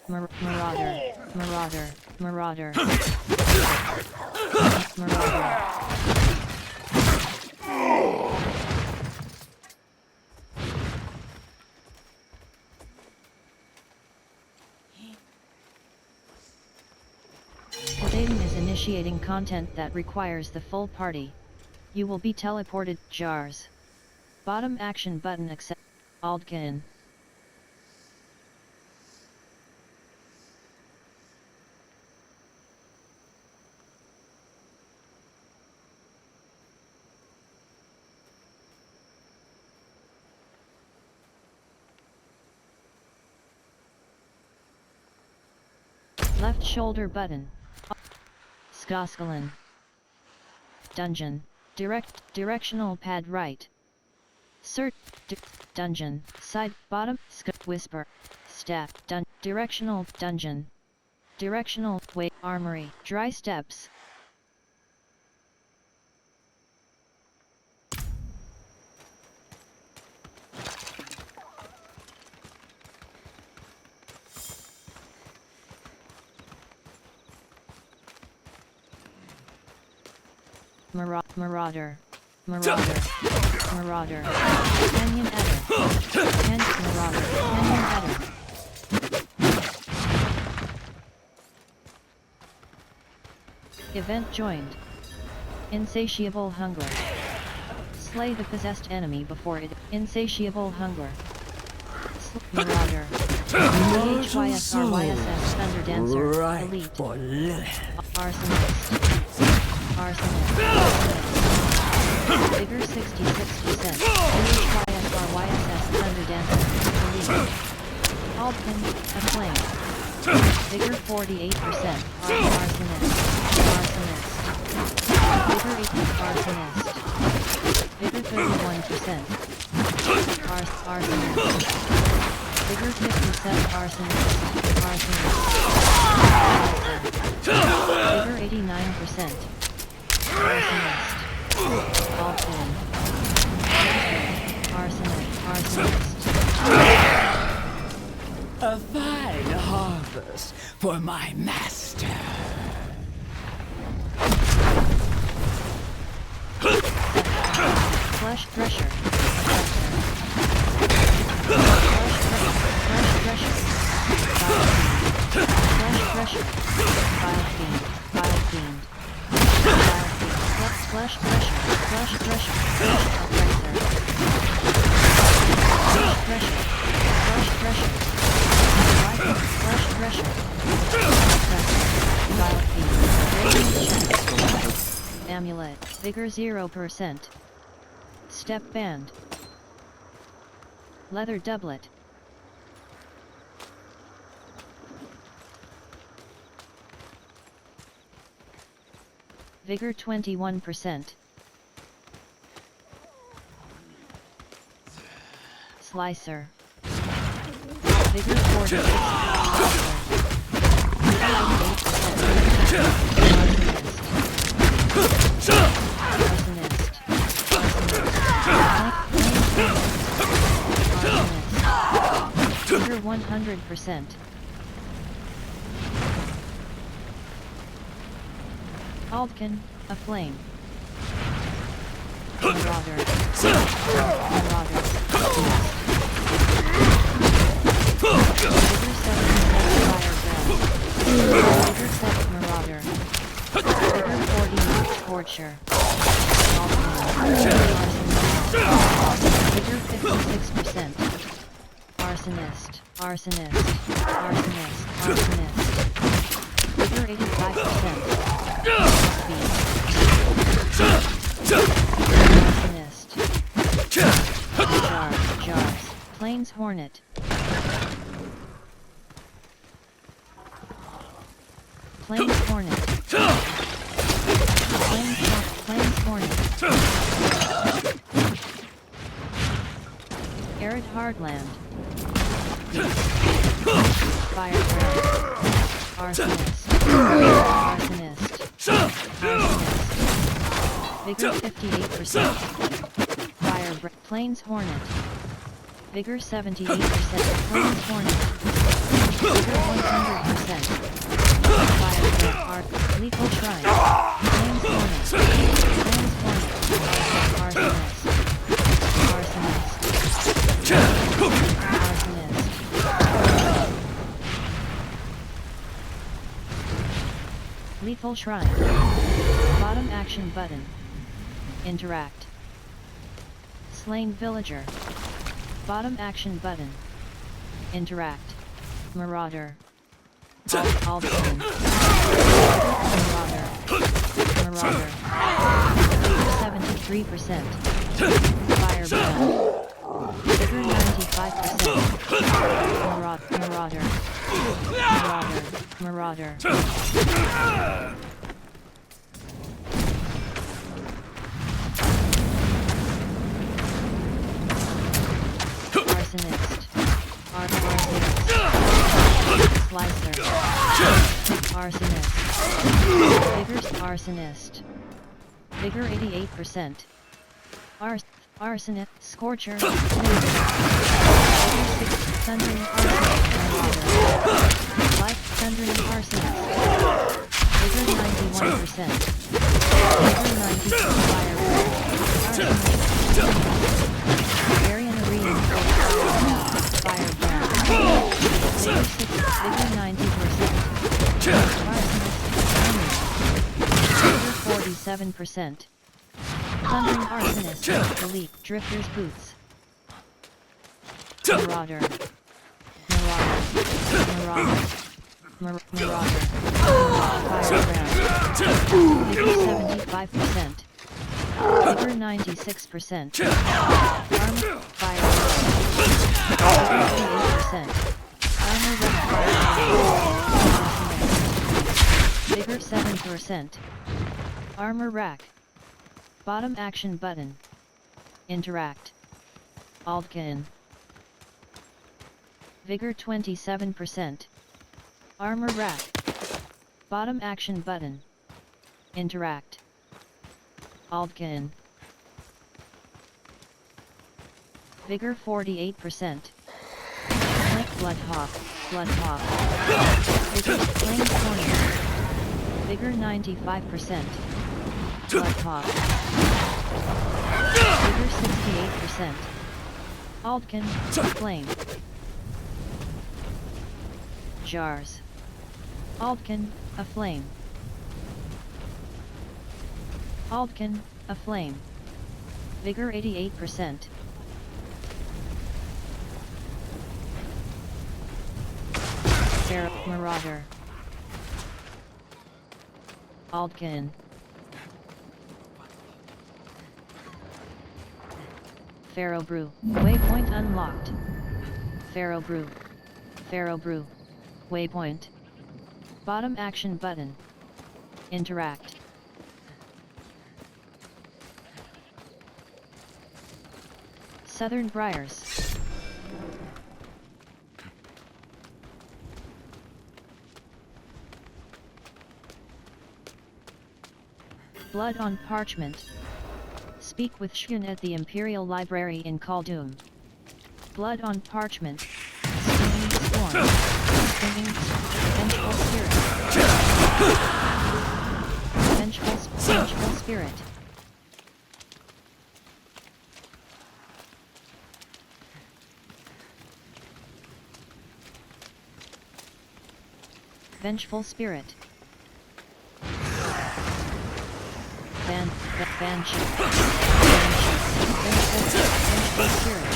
Marauder, Marauder, Marauder. Marauder. Sedating is initiating content that requires the full party. You will be teleported, jars. Bottom action button accept. Alt-K-in. Left shoulder button. Skoskalin. Dungeon. Directional pad right. Search. Dungeon. Side. Bottom. Whisper. Step. Directional. Dungeon. Directional. Way. Armory. Dry steps. Marauder. Marauder. Marauder. Canyon Adder. Marauder. Canyon Adder. Event joined. Insatiable hunger. Slay the possessed enemy before it. Insatiable hunger. Marauder. HYSRYSS Thunder Dancer. Elite. Arsonist. Arsonist. Vigor 66%. HYSRYSS Thunder Dancer. Elite. Altman. Aflame. Vigor 48%. Arsonist. Arsonist. Vigor 18. Arsonist. Vigor 31%. Arsonist. Vigor 57. Arsonist. Arsonist. Vigor 89%. Arsonist. Altman. Arsonist. Arsonist. A fine harvest for my master. Flesh Thresher. Flesh Thresher. Flesh Thresher. Vile Fiend. Vile Fiend. Flesh Thresher. Flesh Thresher. Oppressor. Flesh Thresher. Flesh Thresher. Flesh Thresher. Oppressor. Vile Fiend. Radiant Chest. Amulet. Vigor 0%. Step Band. Leather Doublet. Vigor 21%. Slicer. Vigor 46%. Arsonist. Vigor 100%. Aldkin, Aflame. Marauder. Marauder. Vigor 7 Marauder. Vigor 40 Torture. Vigor 56%. Arsonist. Arsonist. Arsonist. Arsonist. Vigor 85%. Arsonist. Jars. Plains Hornet. Plains Hornet. Plains Hornet. Arid Hardland. Fireground. Arsonist. Arsonist. Arsonist. Vigor 58%. Plains Hornet. Vigor 78%. Plains Hornet. 100%. Fire Red Art. Lethal Shrine. Flames Hornet. Flames Hornet. Arsonist. Arsonist. Arsonist. Lethal Shrine. Bottom action button. Interact. Slain Villager. Bottom action button. Interact. Marauder. Albion. Marauder. Marauder. 73%. Firebrand. Vigor 95%. Marauder. Marauder. Arsonist. Arsonist. Slicer. Arsonist. Vigor's Arsonist. Vigor 88%. Arsonist. Scorcher. Thundering Arsonist. Life. Thundering Arsonist. Vigor 91%. Vigor 92. Firebrand. Arian Arena. Firebrand. Vigor 6. Vigor 90%. Vigor 47%. Thundering Arsonist. Elite. Drifter's Boots. Marauder. Marauder. Firebrand. Vigor 75%. Vigor 96%. Armor. Firebrand. Vigor 58%. Armor rack. Vigor 7%. Armor rack. Bottom action button. Interact. Altkin. Vigor 27%. Armor rack. Bottom action button. Interact. Altkin. Vigor 48%. Bloodhawk. Bloodhawk. Vigor Flames Hornet. Vigor 95%. Bloodhawk. Vigor 68%. Altkin. Flame. Jars. Altkin. Aflame. Altkin. Aflame. Vigor 88%. Marauder. Altkin. Pharaoh Brew. Waypoint unlocked. Pharaoh Brew. Pharaoh Brew. Waypoint. Bottom action button. Interact. Southern Briars. Blood on Parchment. Speak with Shun at the Imperial Library in Khaldun. Blood on Parchment. Stinging Storm. Stinging Vengeful Spirit. Vengeful Spirit. Vengeful Spirit. Banshee. Vengeful Spirit.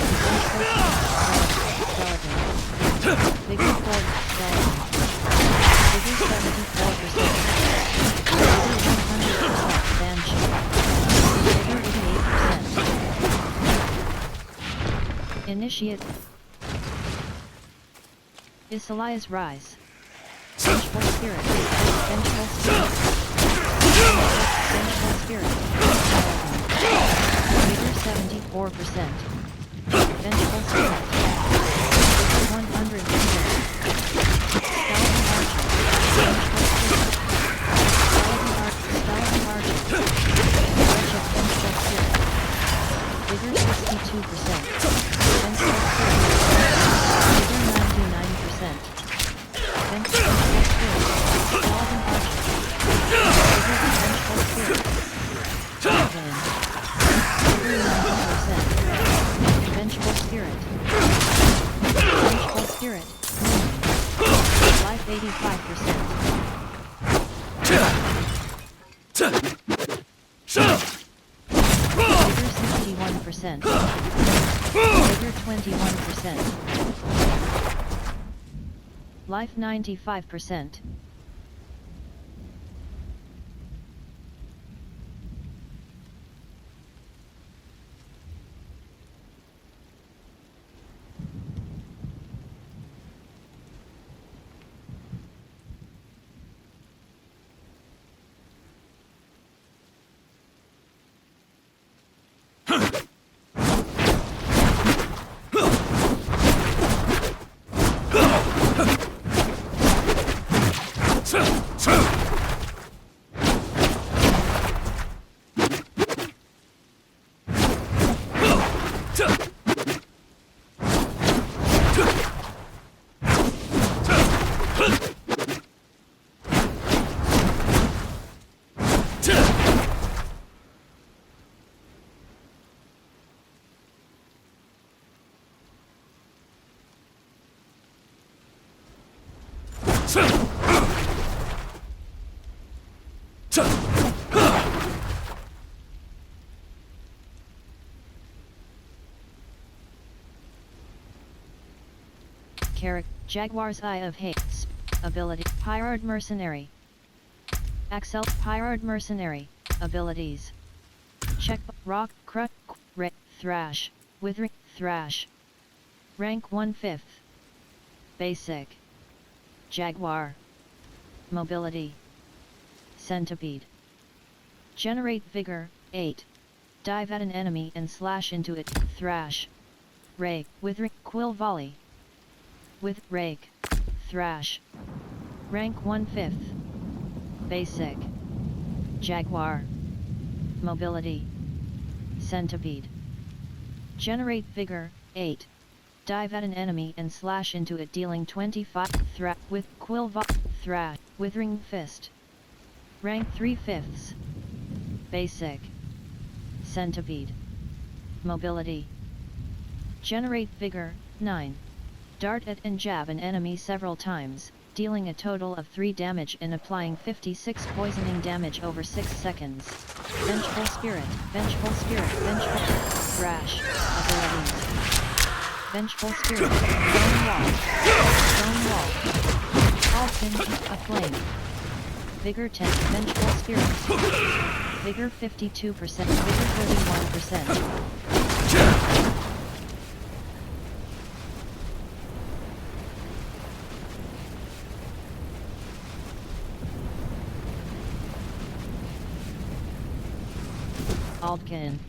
Skeleton. Vigor 4. Skeleton. Vigor 74%. Vigor 100%. Banshee. Vigor 88%. Initiate. Isaliah's Rise. Vengeful Spirit. Vengeful Spirit. Vengeful Spirit. Vigor 74%. Vengeful Spirit. Vigor 100%. Skeleton Archer. Vengeful Spirit. Skeleton Archer. Wretched Vengeful Spirit. Vigor 62%. Vengeful Spirit. Vigor 99%. 85%. Vigor 61%. Vigor 21%. Life 95%. Jaguar's Eye of Hate. Ability. Pirate Mercenary. Axel. Pirate Mercenary. Abilities. Check. Rock. Crut. Thrash. Withering. Thrash. Rank 1/5. Basic. Jaguar. Mobility. Centipede. Generate Vigor. 8. Dive at an enemy and slash into it. Thrash. Rake. Withering. Quill Volley. With Rake. Thrash. Rank 1/5. Basic. Jaguar. Mobility. Centipede. Generate Vigor. 8. Dive at an enemy and slash into it, dealing 25. With Quill Thrash. Withering Fist. Rank 3/5. Basic. Centipede. Mobility. Generate Vigor. 9. Dart at and jab an enemy several times, dealing a total of 3 damage and applying 56 poisoning damage over 6 seconds. Vengeful Spirit. Vengeful Spirit. Vengeful. Thrash. Abilities. Vengeful Spirit. Stone Wall. Stone Wall. Alton. Aflame. Vigor 10. Vengeful Spirit. Vigor 52%. Vigor 31%. Aldkin.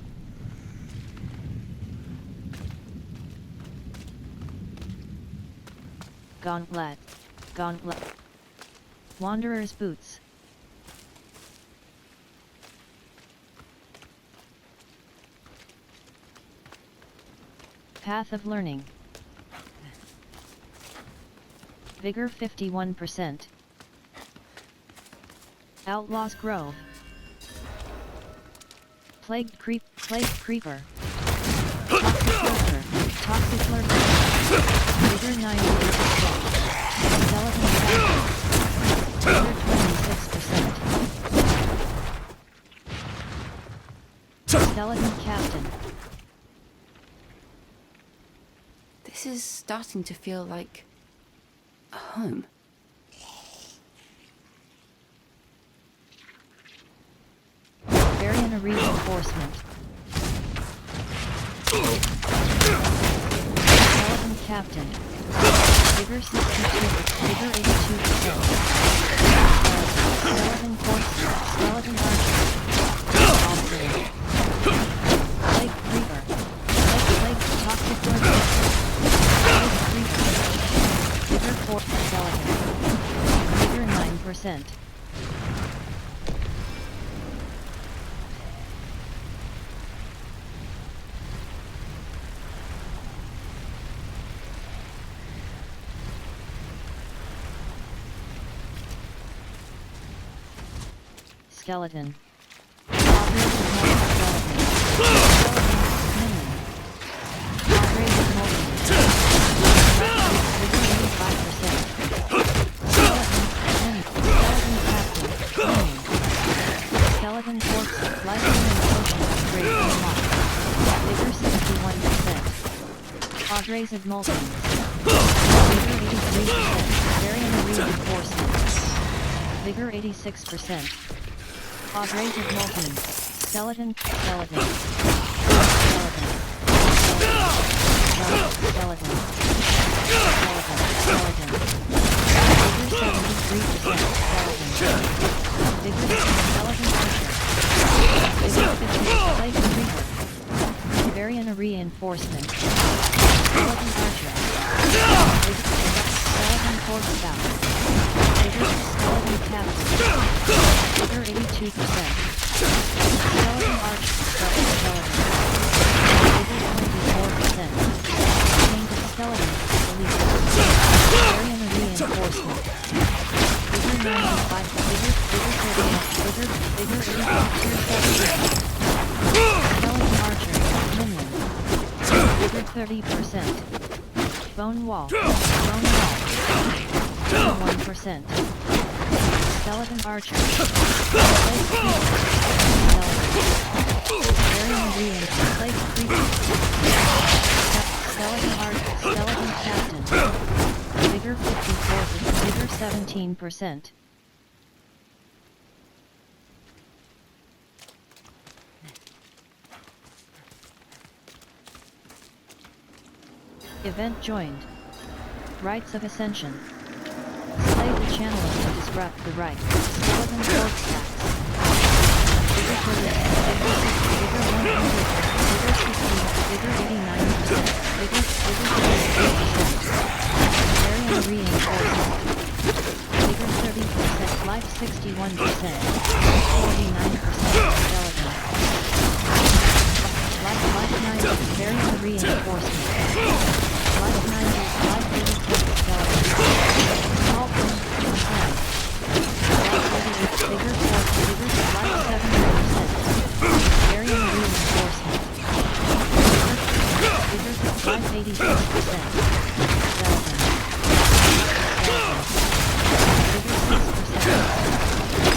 Gauntlet. Gauntlet. Wanderer's Boots. Path of Learning. Vigor 51%. Outlaw's Grove. Plagued Creeper. Toxic Lurker. Toxic Lurker. Vigor 98%. Skeleton Captain. Vigor 26%. Skeleton Captain. This is starting to feel like a home. Variant Reinforcement. Skeleton Captain. Vigor 62. Vigor 82%. Skeleton Force. Skeleton Archer. Alfred. Plague Creeper. Plague Toxic Lurker. Plague Creeper. Vigor 4. Skeleton. Vigor 9%. Skeleton. Skeleton. Abrasive moltens. Vigor 83%. Variant reinforcement. Vigor 86%. Abrasive moltens. Skeleton. Skeleton. Skeleton. Skeleton. Vigor 73%. Skeleton. Vigor skeleton archer. Vigor 50. Slave reaper. Variant reinforcement. Skeleton archer. Skeleton force spout. Vigor skeleton captain. Vigor 82%. Skeleton archer. Skeleton. Vigor 24%. Painted skeleton. Elite. Variant reinforcement. Vigor 95. Vigor 30. Skeleton archer. Minion. Vigor 30%. Bone wall. Bone wall. 1%. Skeleton archer. Skeleton. Variant reinforcement. Skeleton archer. Skeleton captain. Vigor 54%. Vigor 17%. Event joined. Rites of Ascension. Slay the channeler to disrupt the rite. Skeleton force stacks. Vigor 30. Vigor 100. Vigor 60. Vigor 89%. Vigor 33%. Variant reinforcement. Vigor 30%. Life 61%. 49%. Skeleton. Life 90. Variant reinforcement. Life 90. Life 86. Skeleton. Small bone. Life 88. Vigor 4. Vigor life 70%. Variant reinforcement. Vigor life 86%. Skeleton. Vigor 6%.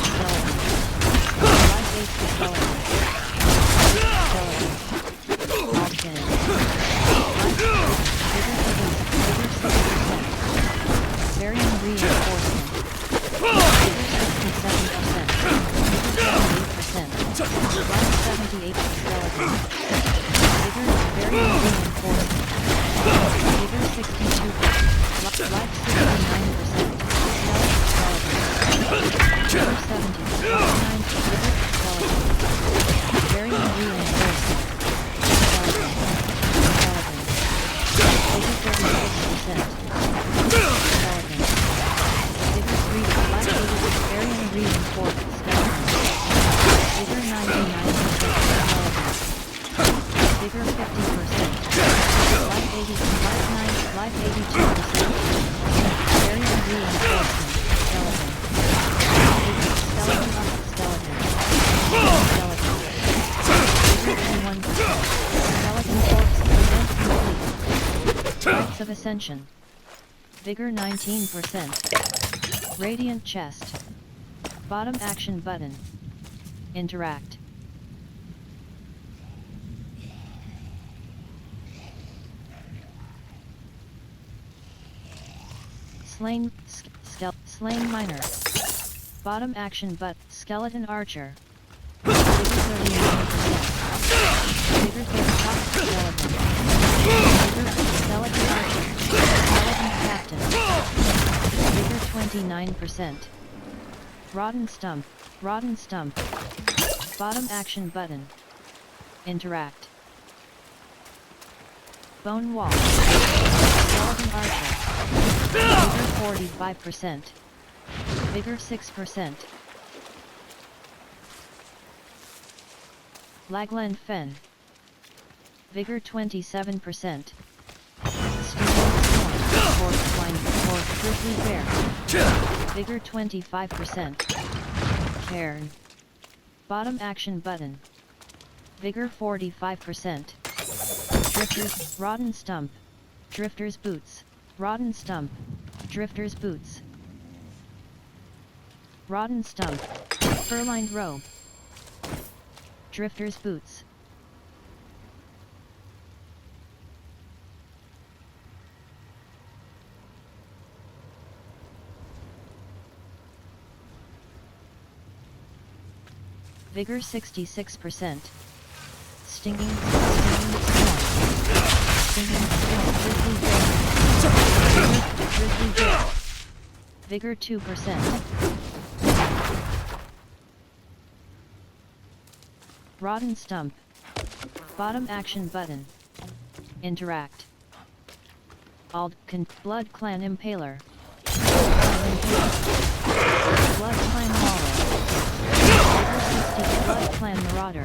Skeleton. Life 8. Skeleton. Skeleton. Altcan. Variant reinforcement. Vigor 67%. Vigor 78%. Life 78. Skeleton. Vigor variant reinforcement. Vigor 62%. Life 69%. Vigor 70. 9. Vigor skeleton. Variant reinforcement. Skeleton. Vigor 36%. Skeleton. Vigor 3. Life 80. Variant reinforcement. Skeleton. Vigor 99%. Skeleton. Vigor 50%. Life 80. Life 9. Life 82%. Variant reinforcement. Skeleton. Vigor skeleton up. Skeleton. Skeleton. Vigor 81%. Skeleton corpse. Event complete. Rites of Ascension. Vigor 19%. Radiant chest. Bottom action button. Interact. Slain miner. Bottom action but skeleton archer. Vigor 39%. Vigor 30 top skeleton. Vigor skeleton archer. Skeleton captain. Vigor 29%. Rotten stump. Rotten stump. Bottom action button. Interact. Bone wall. Skeleton archer. Vigor 45%. Vigor 6%. Lagland fen. Vigor 27%. Grizzly bear. Vigor 25%. Cairn. Bottom action button. Vigor 45%. Drifters, rotten stump. Drifters boots. Rotten stump. Drifters boots. Rotten stump. Fur-lined robe. Drifters boots. Vigor 66%. Stinging storm. Stinging storm. Grizzly bear. Vigor 2%. Rotten stump. Bottom action button. Interact. Alt Blood Clan Impaler. Blood Clan Mauler. Vigor 60 Blood Clan Marauder.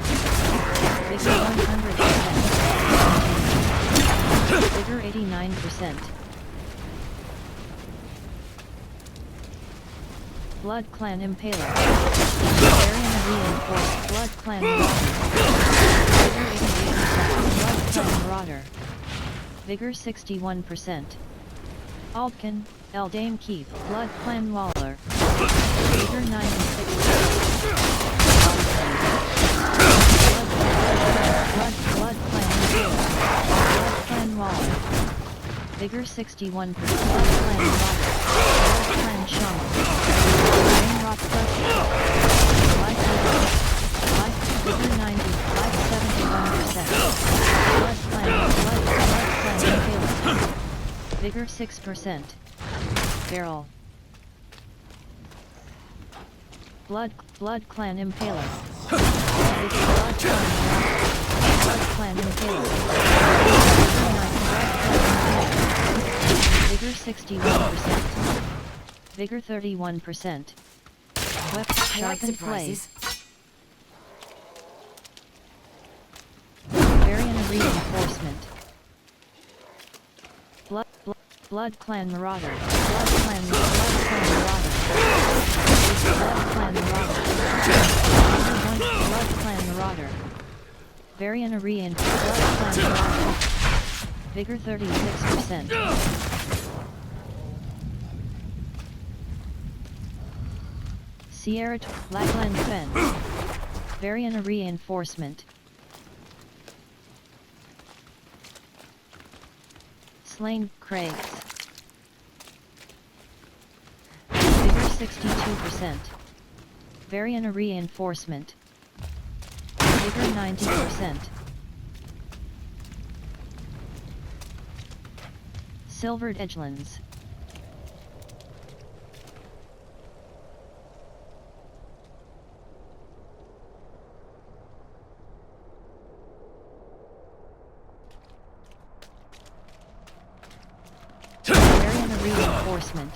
Vigor 100%. Vigor 89%. Blood Clan Impaler. Variant reinforced Blood Clan Marauder. Vigor 88%. Blood Clan Marauder. Vigor 61%. Altkin, Eldame Keep, Blood Clan Waller. Vigor 96%. Blood Clan Waller. Blood Clan Waller. Vigor 61%. Blood Clan Waller. Blood Clan Shaman. Rainrock Cluster. Life Vigor 90. Life 71%. Blood Clan Impaler. Vigor 6%. Barrel. Blood Clan Impaler. Blood Clan Impaler. Vigor 61%. Vigor 31%. Weapon sharpened blade. Variant reinforcement. Blood Clan Marauder. Blood Clan Marauder. Blood Clan Marauder. Blood Clan Marauder. Variant reinforcement. Blood Clan Marauder. Vigor 36%. Sierra Blackland Fence. Variant reinforcement. Slain Craigs. Vigor 62%. Variant reinforcement. Vigor 90%. Silvered Edgelands. Reinforcement.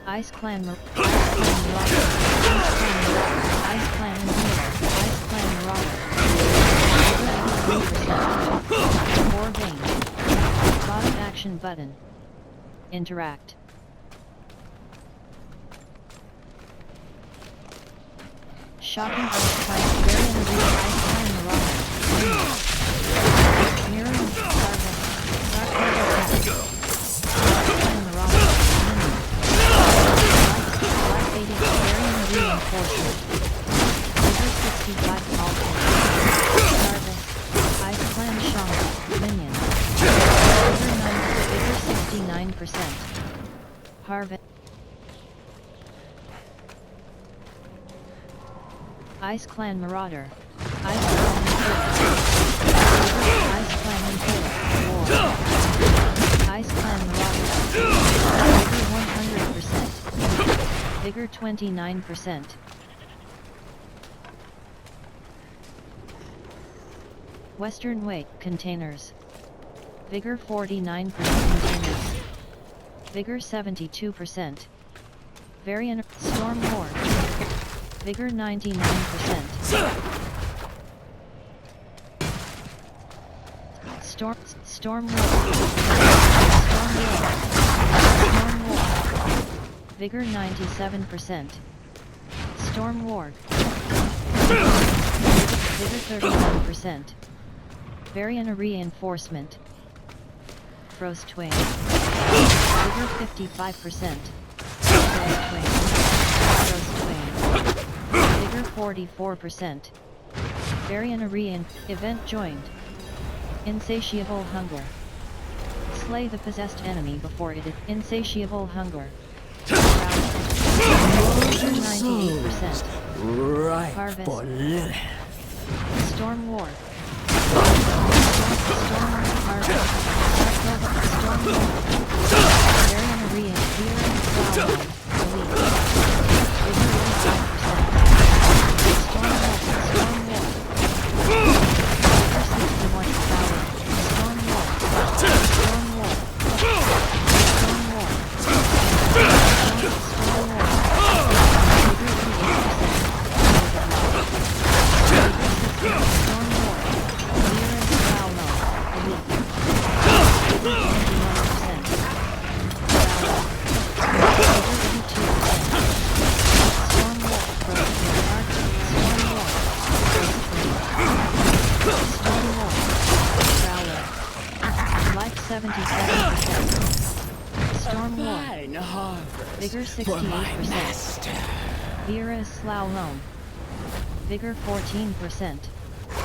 Ice Clan Marauder. Ice Clan Impaler. Ice Clan Marauder. More game. Bottom action button. Interact. Shocking Ice Clan. Variant Ice Clan Marauder. Mirroring Sarva. Clan Marauder. Life 80. Variant reinforcement. Vigor 65. Alton. Sarva. Ice Clan Shaman. Minion. Vigor 69%. Harvest. Ice Clan Marauder. Ice Clan Impaler. War. Ice Clan Marauder. Vigor 100%. Vigor 29%. Western Wake Containers. Vigor 49% containers. Vigor 72%. Variant Storm War. Vigor 99%. Storm War. Vigor 97%. Storm Ward. Vigor 31%. Variant reinforcement. Frostwing. Vigor 55%. Frostwing. Vigor 44%. Variant event joined. Insatiable hunger. Slay the possessed enemy before it is insatiable hunger. 98%. Right Harvest. for Lilith. Storm War. Storm Harvest. Storm War. Varian Arena. Fear and Flower. Elite. Vigor 85%. Storm War. Storm War. Vigor 61. Power. Storm War. Storm War. Storm War. Storm War. Vigor 88%. Storm War. Fear and Flower. Elite. Vigor 21%. Storm War. Storm War. Prowler. Life 77%. Storm War. Fine harvest Vigor for my 68%. master. Vera Slalom. Vigor 14%.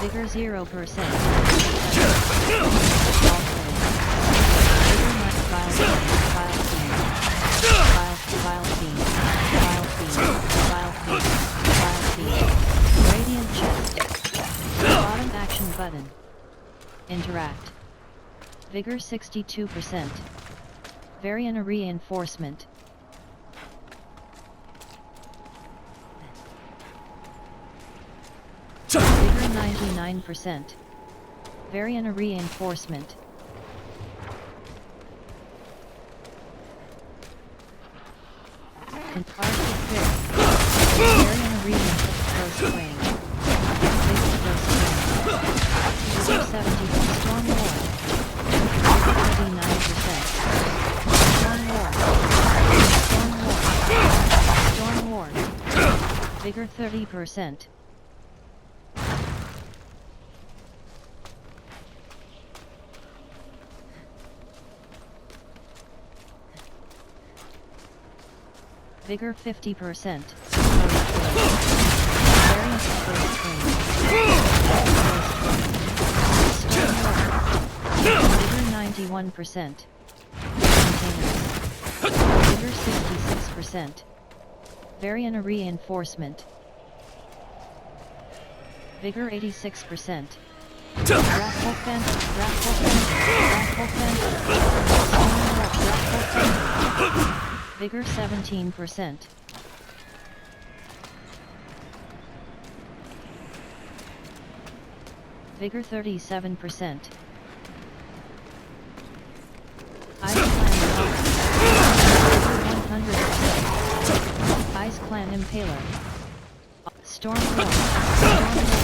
Vigor 0%. Radiant chest. Bottom action button. Interact. Vigor 62%. Varian reinforcement. Vigor 99%. Varian reinforcement. Arctic Bear. Varian reinforcement. Ghost Wing. Vigor Ghost Wing. Vigor 70. Storm War. Vigor 39%. Storm War. Storm War. Storm War. Vigor 30%. Vigor 50%. Variant Ghost Wing. Vigor 91%. Containers. Vigor 66%. Varian reinforcement. Vigor 86%. Wrathful Phantom. Wrathful Phantom. Wrathful Phantom. Vigor 17%. Vigor 37%. Ice Clan Vigor 100%. Ice Clan Impaler. Storm War. Storm War.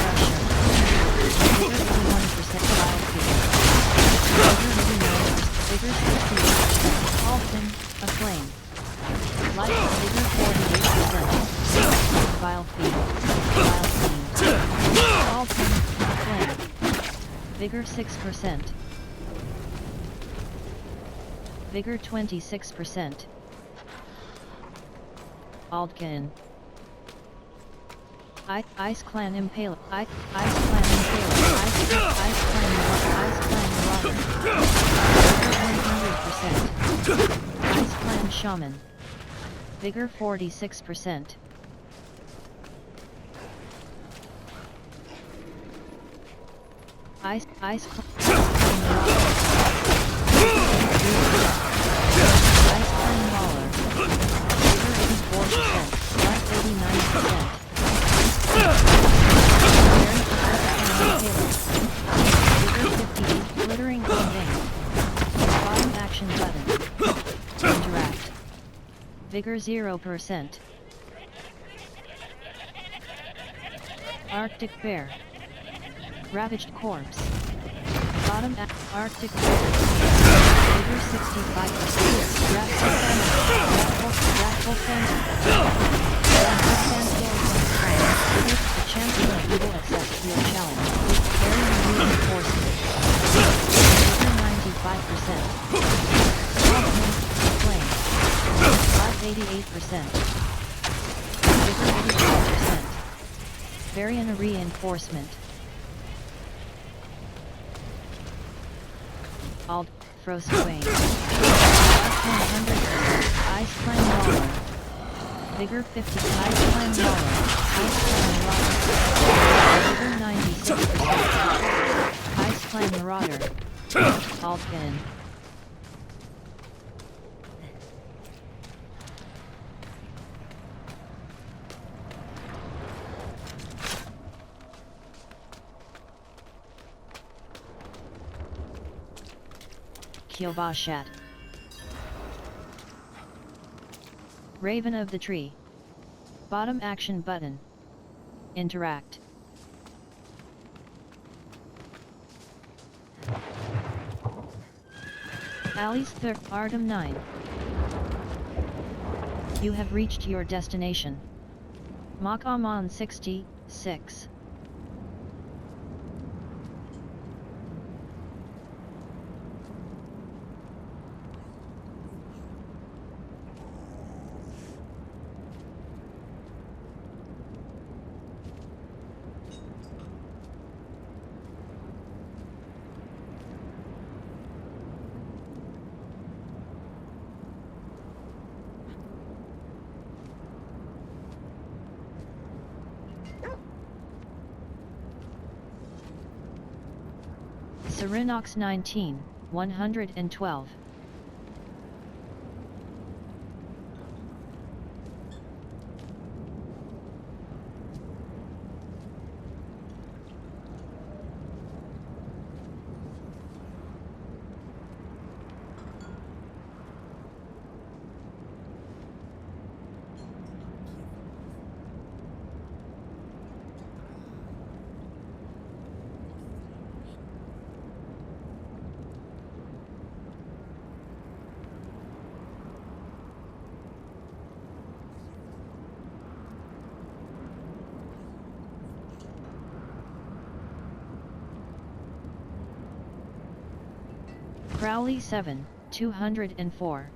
Pressure. Vigor 81%. Wild Vigor 89%. Vigor 68%. Alton, Aflame. Light Vigor 48%. Vile Fiend. Vile Fiend. Alton, Aflame. Vigor 6%. Vigor 26%. Aldkin. Ice Clan Impaler. Ice Clan Impaler. Ice Clan Marauder. 100%. Ice Clan Shaman. Vigor 46%. Ice Clan Ice Clan Mauler. Vigor 84%. Life 89%. Vigor 58. Glittering Condane. Bottom action button. Interact. Vigor 0%. Arctic Bear. Ravaged Corpse. Bottom Arctic Bear. Vigor 65%. Wrathful Phantom. The champion of evil accepts your challenge. Very reinforcement. Vigor 95%. Flame. Life 88%. Vigor 85%. Varian reinforcement. Alt, Frost Wayne. 100%, Ice Climb Waller. Vigor 50, Ice Climb Waller, Ice Climb Rotter. Vigor 96%. Ice Climb Marauder. Alt in. Kyobashat. Raven of the Tree. Bottom action button. Interact. Alice Third Artem 9. You have reached your destination. Makamon 66. Serenox 19, 112. Crowley 7, 204.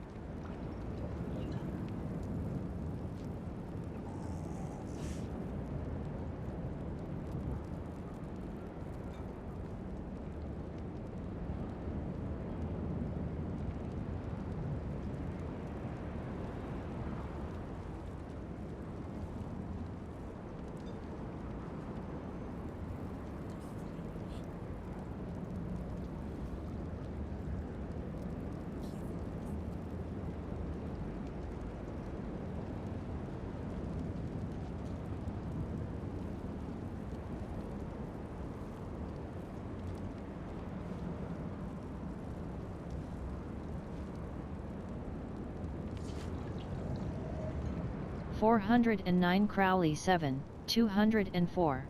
$409 Crowley 7, 204.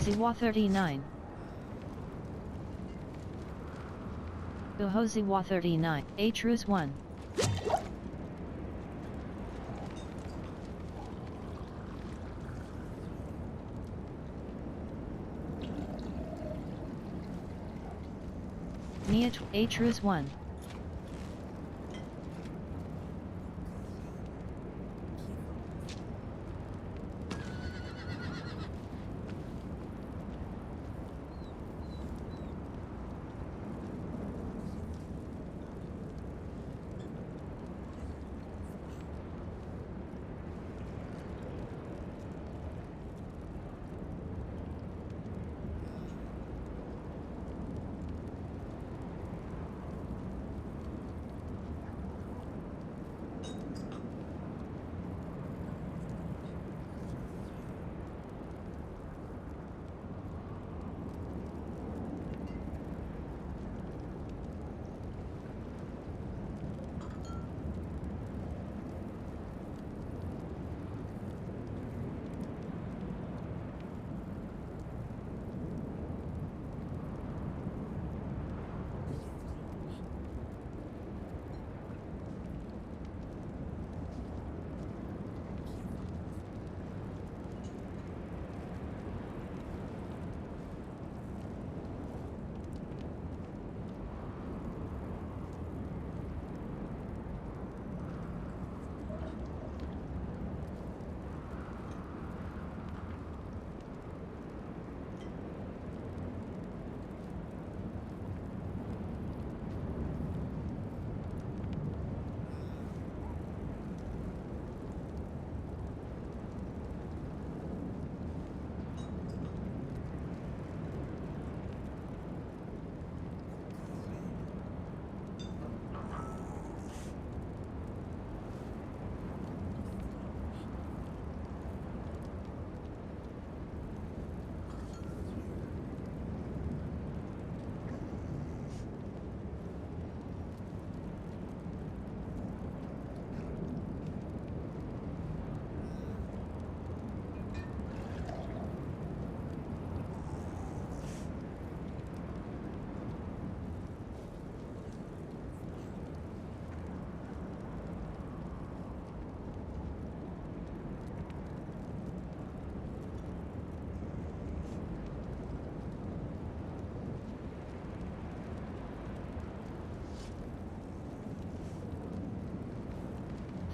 Ziwa 39. Uho Ziwa 39, Atrus 1. Niat Atrus 1.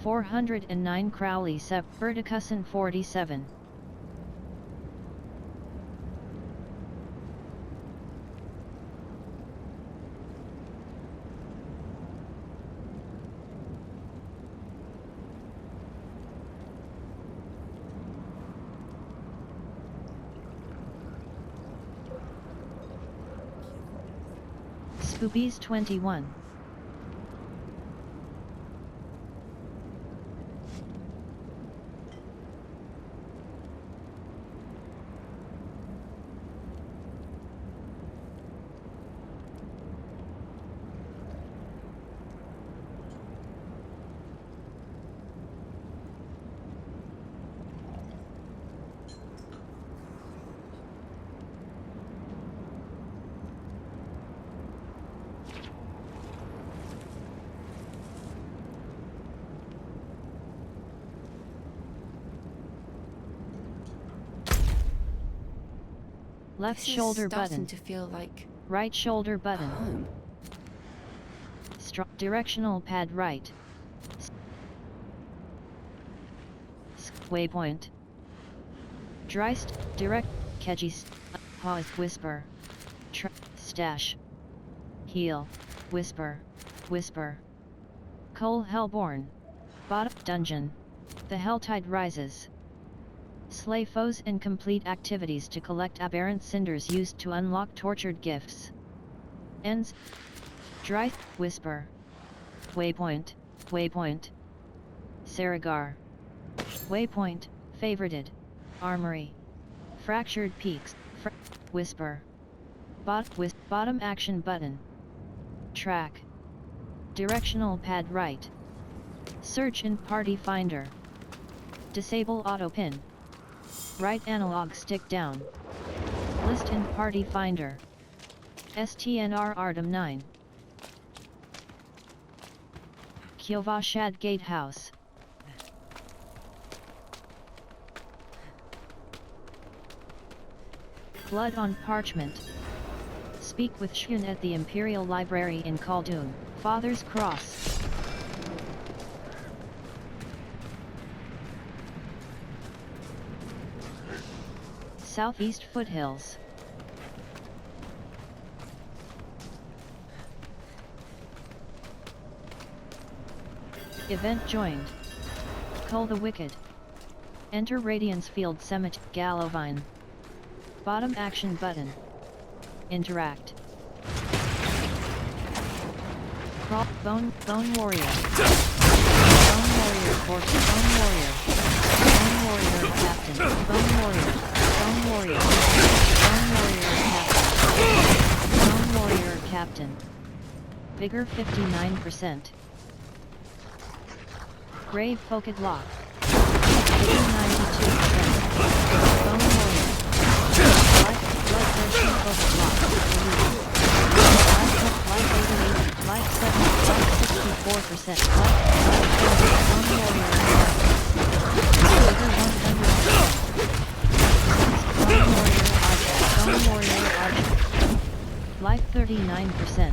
409 Crowley Sep Verticussen 47. Scoobies 21. Left This is shoulder starting button. to feel like Right shoulder button. home. Directional pad right. Waypoint. Dreist, direct, Kedgies, pause, whisper. Stash. Heal, whisper, whisper. Cole Hellborn. Bottom dungeon. The Helltide rises. Slay foes and complete activities to collect aberrant cinders used to unlock tortured gifts. Ends. Dry, whisper. Waypoint, waypoint. Saragar. Waypoint, favorited. Armory. Fractured peaks, whisper. Bottom action button. Track. Directional pad right. Search in party finder. Disable auto pin. Right analog stick down. List in party finder. STNR Artem 9. Kyovashad Gatehouse. Blood on Parchment. Speak with Shun at the Imperial Library in Khaldun, Father's Cross. Southeast Foothills. Event joined. Cull the Wicked. Enter Radiance Field Cemetery, Gallovine. Bottom action button. Interact. Crawl, Bone Warrior. Bone Warrior Corpse, Bone Warrior. Bone Warrior Captain, Bone Warrior. Bone Warrior. Bone Warrior Captain. Bone Warrior Captain. Vigor 59%. Grave Focus Lock. Vigor 92%. Bone Warrior. Life Blood Pressure Focus Lock. Life 88. Life 7. Life 64%. Life Bone Warrior Vigor 100%. Bone Warrior Archer. Life 39%.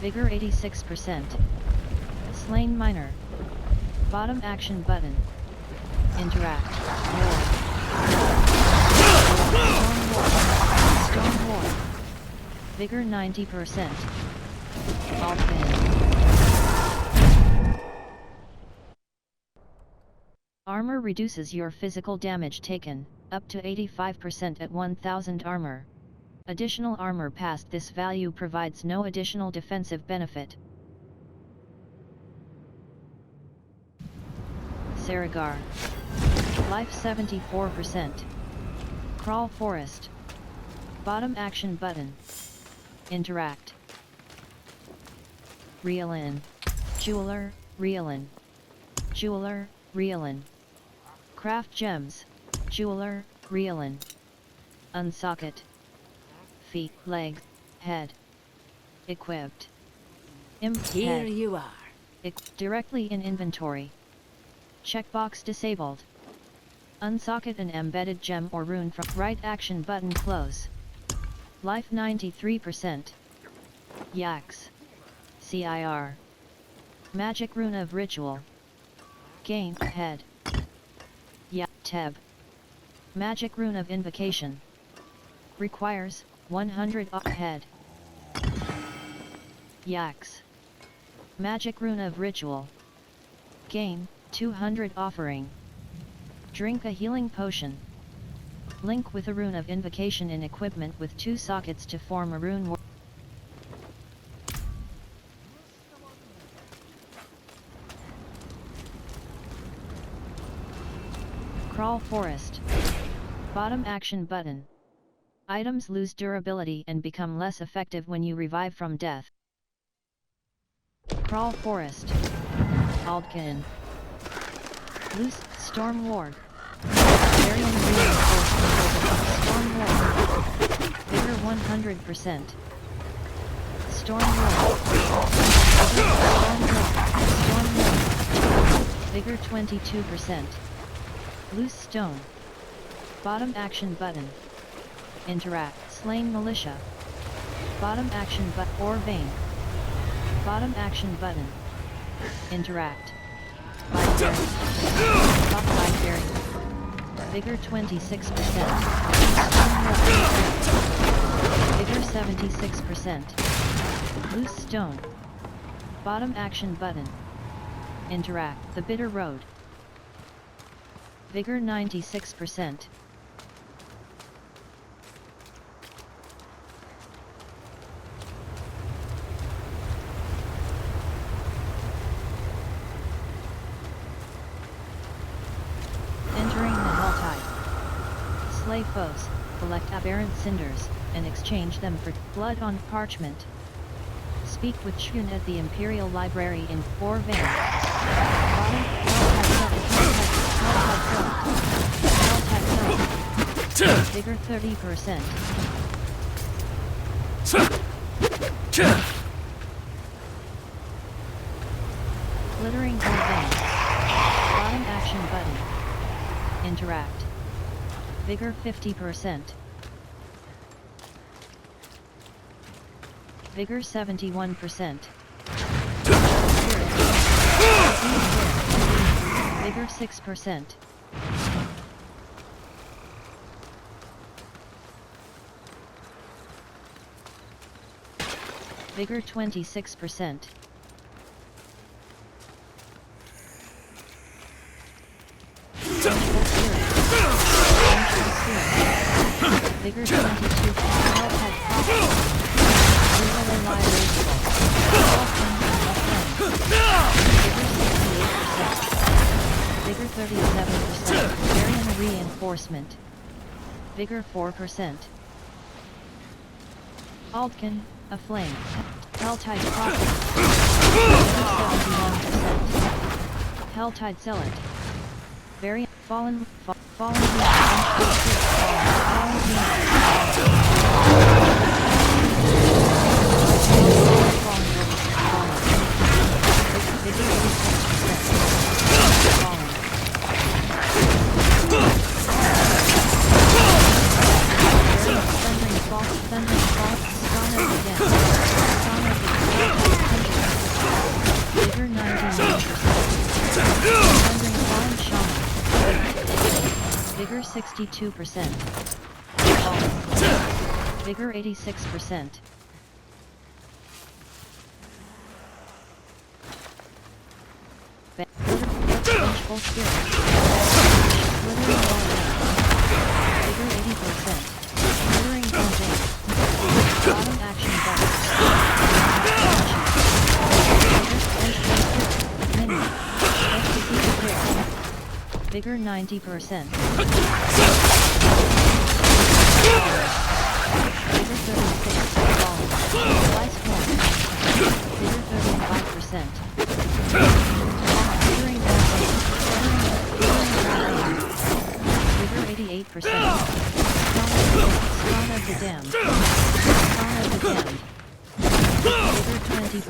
Vigor 86%. Slain Miner. Bottom action button. Interact. Storm War. Vigor 90%. Alt pin. Armor reduces your physical damage taken, up to 85% at 1000 armor. Additional armor past this value provides no additional defensive benefit. Saragar. Life 74%. Crawl Forest. Bottom action button. Interact. Reel in. Jeweler, reel in. Jeweler, reel in. Craft gems. Jeweler, reel in. Unsocket. Feet, legs, head. Equipped. Here Head. you are. Directly in inventory. Checkbox disabled. Unsocket an embedded gem or rune from right action button close. Life 93%. Yaks. CIR. Magic rune of ritual. Gain, head. Ya, Teb. Magic rune of invocation. Requires 100 head. Yaks. Magic rune of ritual. Gain 200 offering. Drink a healing potion. Link with a rune of invocation in equipment with 2 sockets to form a rune word. Crawl Forest. Bottom action button. Items lose durability and become less effective when you revive from death. Crawl Forest. Aldkin. Loose Storm Ward. Variant reinforcement. Storm Ward. Vigor 100%. Storm Ward. Storm Ward. Vigor 22%. Loose Stone. Bottom action button. Interact. Slain Militia. Bottom action button. Or Vein. Bottom action button. Interact. Library. Stop Library. Vigor 26%. Vigor 76%. Loose Stone. Bottom action button. Interact. The Bitter Road. Vigor 96%. Entering the Helltide. Slay foes, collect aberrant cinders, and exchange them for blood on parchment. Speak with Shun at the Imperial Library in Four Vein. Vigor 30%. Glittering Gold Vein. Bottom action button. Interact. Vigor 50%. Vigor 71%. Vigor 6%. Vigor 26%. Vigor 22%. Vigor 37%. Variant reinforcement. Vigor 4%. Aldkin, a flame. Helltide Prophet. Vigor 71%. Helltide Zealot. Variant Fallen Vigor 62%. Vigor 86%. Vengeful Spirit. Glittering Vigor 80%. Glittering Fountain. Bottom action button. Menu. Vigor 90%. Vigor 36. Slice form. Vigor 35%. Vigor 88%. Spawn of the Damned. Spawn of the Damned. Vigor 20%.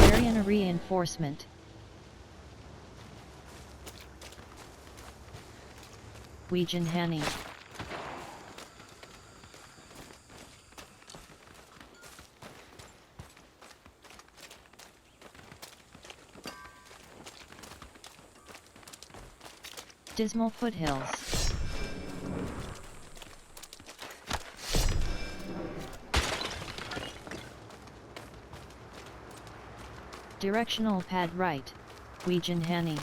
Variant reinforcement. Weejin Hani. Dismal foothills. Directional pad right. Weejanhani.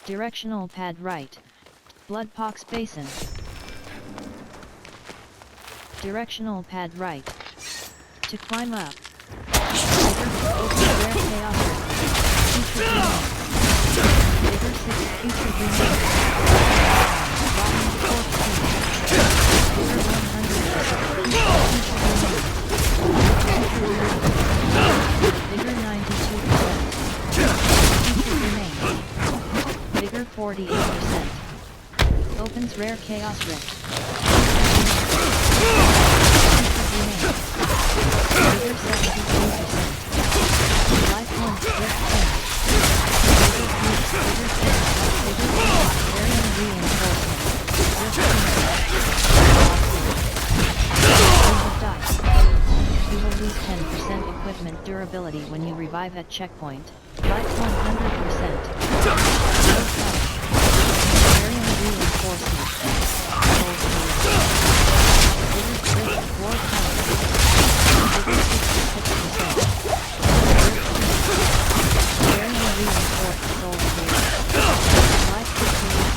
Directional pad right. Bloodpox Basin. Directional pad right. To climb up. Rare chaos. Future remains. Bigger 6 future remains. Volume 14. Bigger 100%. Bigger 92%. Future remains. Bigger 48%. Opens rare chaos rift. Bigger 73%. Life points rift point. Bigger reinforcement. Rift dice. You will lose 10% equipment durability when you revive at checkpoint. Life 100%. Variant reinforcement. War power. Bigger 66%. Variant reinforced soul clear. Life 58%.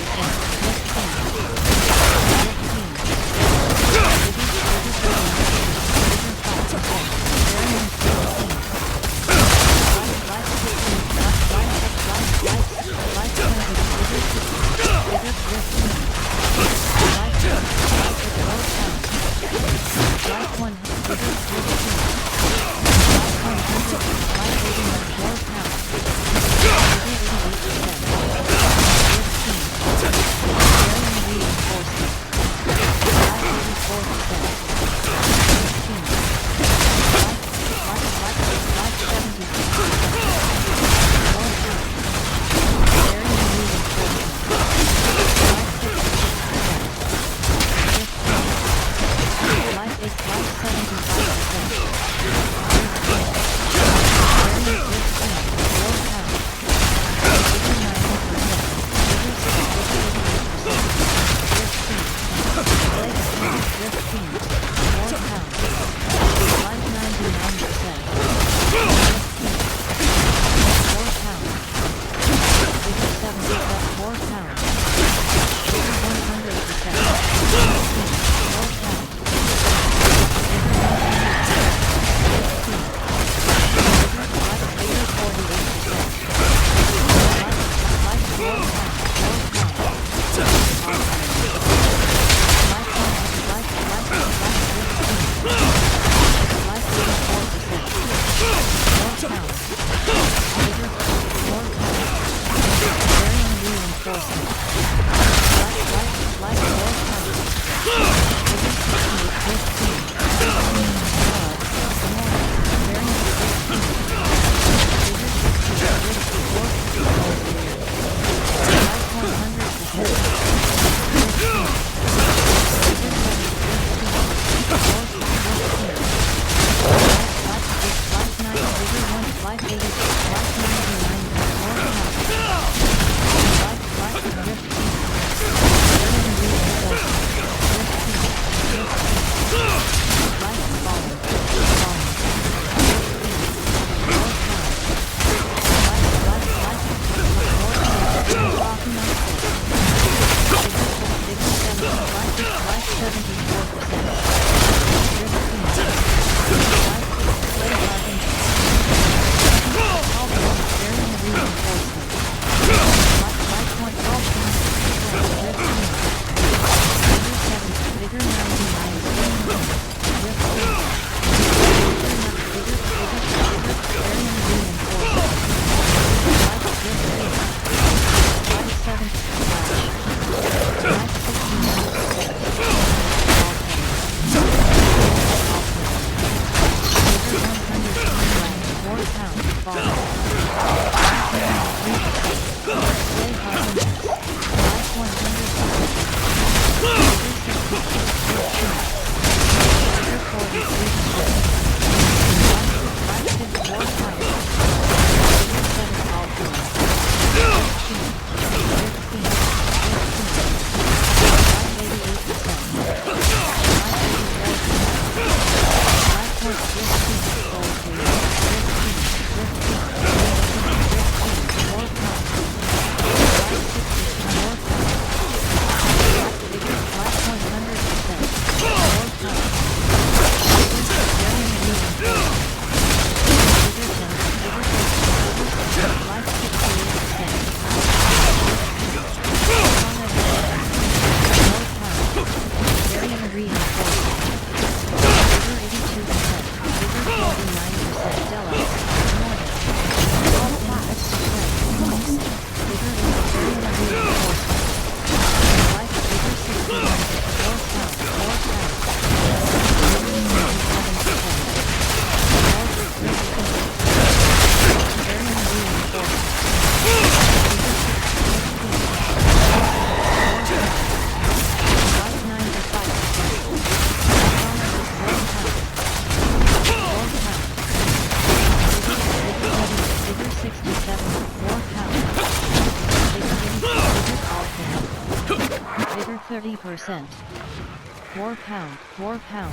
War Pound, War Pound,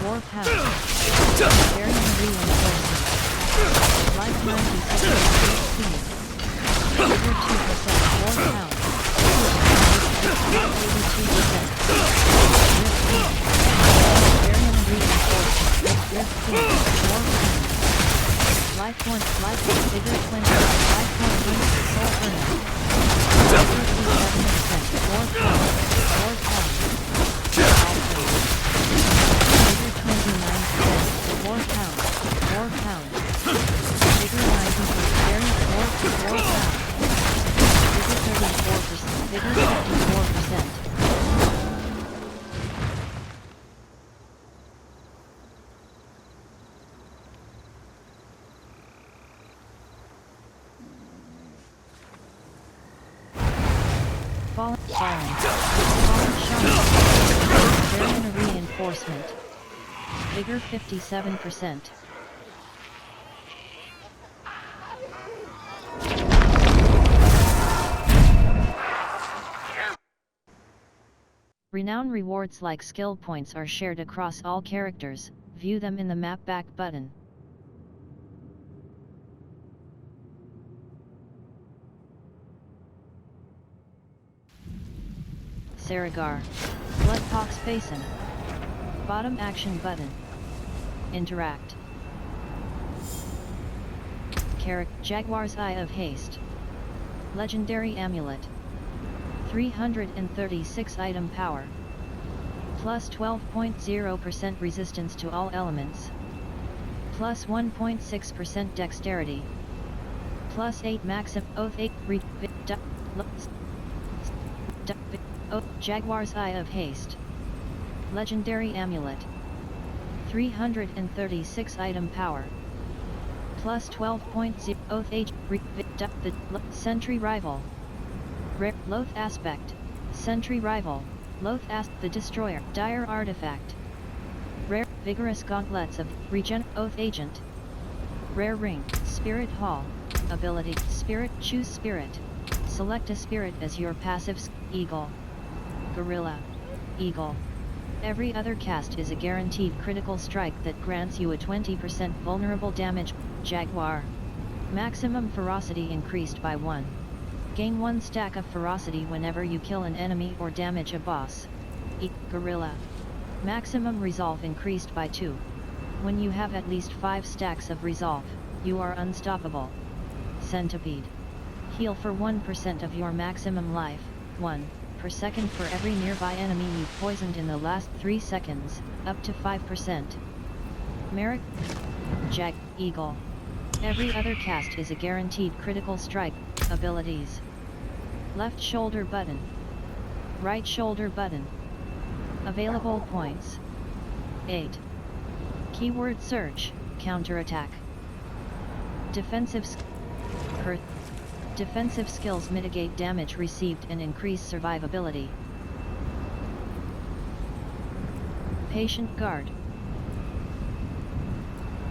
War Pound. Variant reinforcement. Life 96, 16. Vigor 2%, War Pound. 82%. Variant reinforcement. Rift 2, War Pound. Life 1, Life 1, Vigor 20, Life 1, Soul Burnout. 37%, War Pound, War Pound. Vigor 29%, War Pound, War Pound. Vigor 90%, Variant War Pound. Vigor 34%, Vigor 54%. Fallen Shaman. Variant reinforcement. Vigor 57%. Renown rewards like skill points are shared across all characters. View them in the map back button. Saragar. Bloodpox Basin. Bottom action button. Interact. Jaguar's Eye of Haste. Legendary Amulet. 336 item power. Plus 12.0% resistance to all elements. Plus 1.6% dexterity. Plus 8 maximum oath 8 Jaguar's Eye of Haste. Legendary Amulet. 336 item power. Plus 12.0 oath H Sentry Rival. Rare Loath Aspect. Sentry Rival. Loath the Destroyer. Dire Artifact. Rare Vigorous Gauntlets of Regen Oath Agent. Rare Ring. Spirit Hall. Ability Spirit. Choose Spirit. Select a spirit as your passive. Eagle. Gorilla. Eagle. Every other cast is a guaranteed critical strike that grants you a 20% vulnerable damage. Jaguar. Maximum ferocity increased by 1. Gain 1 stack of ferocity whenever you kill an enemy or damage a boss. Gorilla. Maximum resolve increased by 2. When you have at least 5 stacks of resolve, you are unstoppable. Centipede. Heal for 1% of your maximum life, 1 per second for every nearby enemy you've poisoned in the last 3 seconds, up to 5%. Merrick. Eagle. Every other cast is a guaranteed critical strike. Abilities. Left shoulder button. Right shoulder button. Available points. 8. Keyword search, counterattack. Defensive skills mitigate damage received and increase survivability. Patient Guard.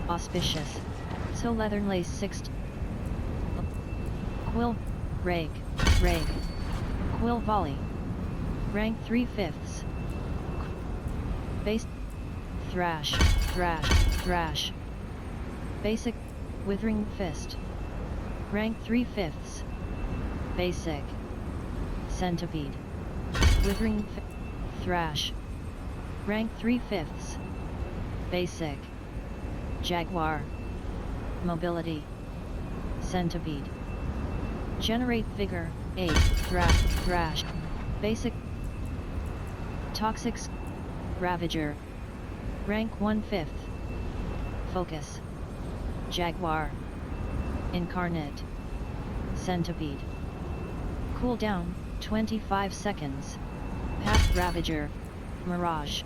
Auspicious. So Leathern Lace 6. Quill. Rake. Quill Volley. Rank 3/5. Base. Thrash. Basic. Withering Fist. Rank 3/5. Basic. Centipede. Withering Thrash. Rank 3/5. Basic. Jaguar. Mobility. Centipede. Generate Vigor, 8, Thrash. Basic. Toxic. Ravager. Rank 1/5. Focus. Jaguar. Incarnate. Centipede. Cooldown, 25 seconds. Path Ravager. Mirage.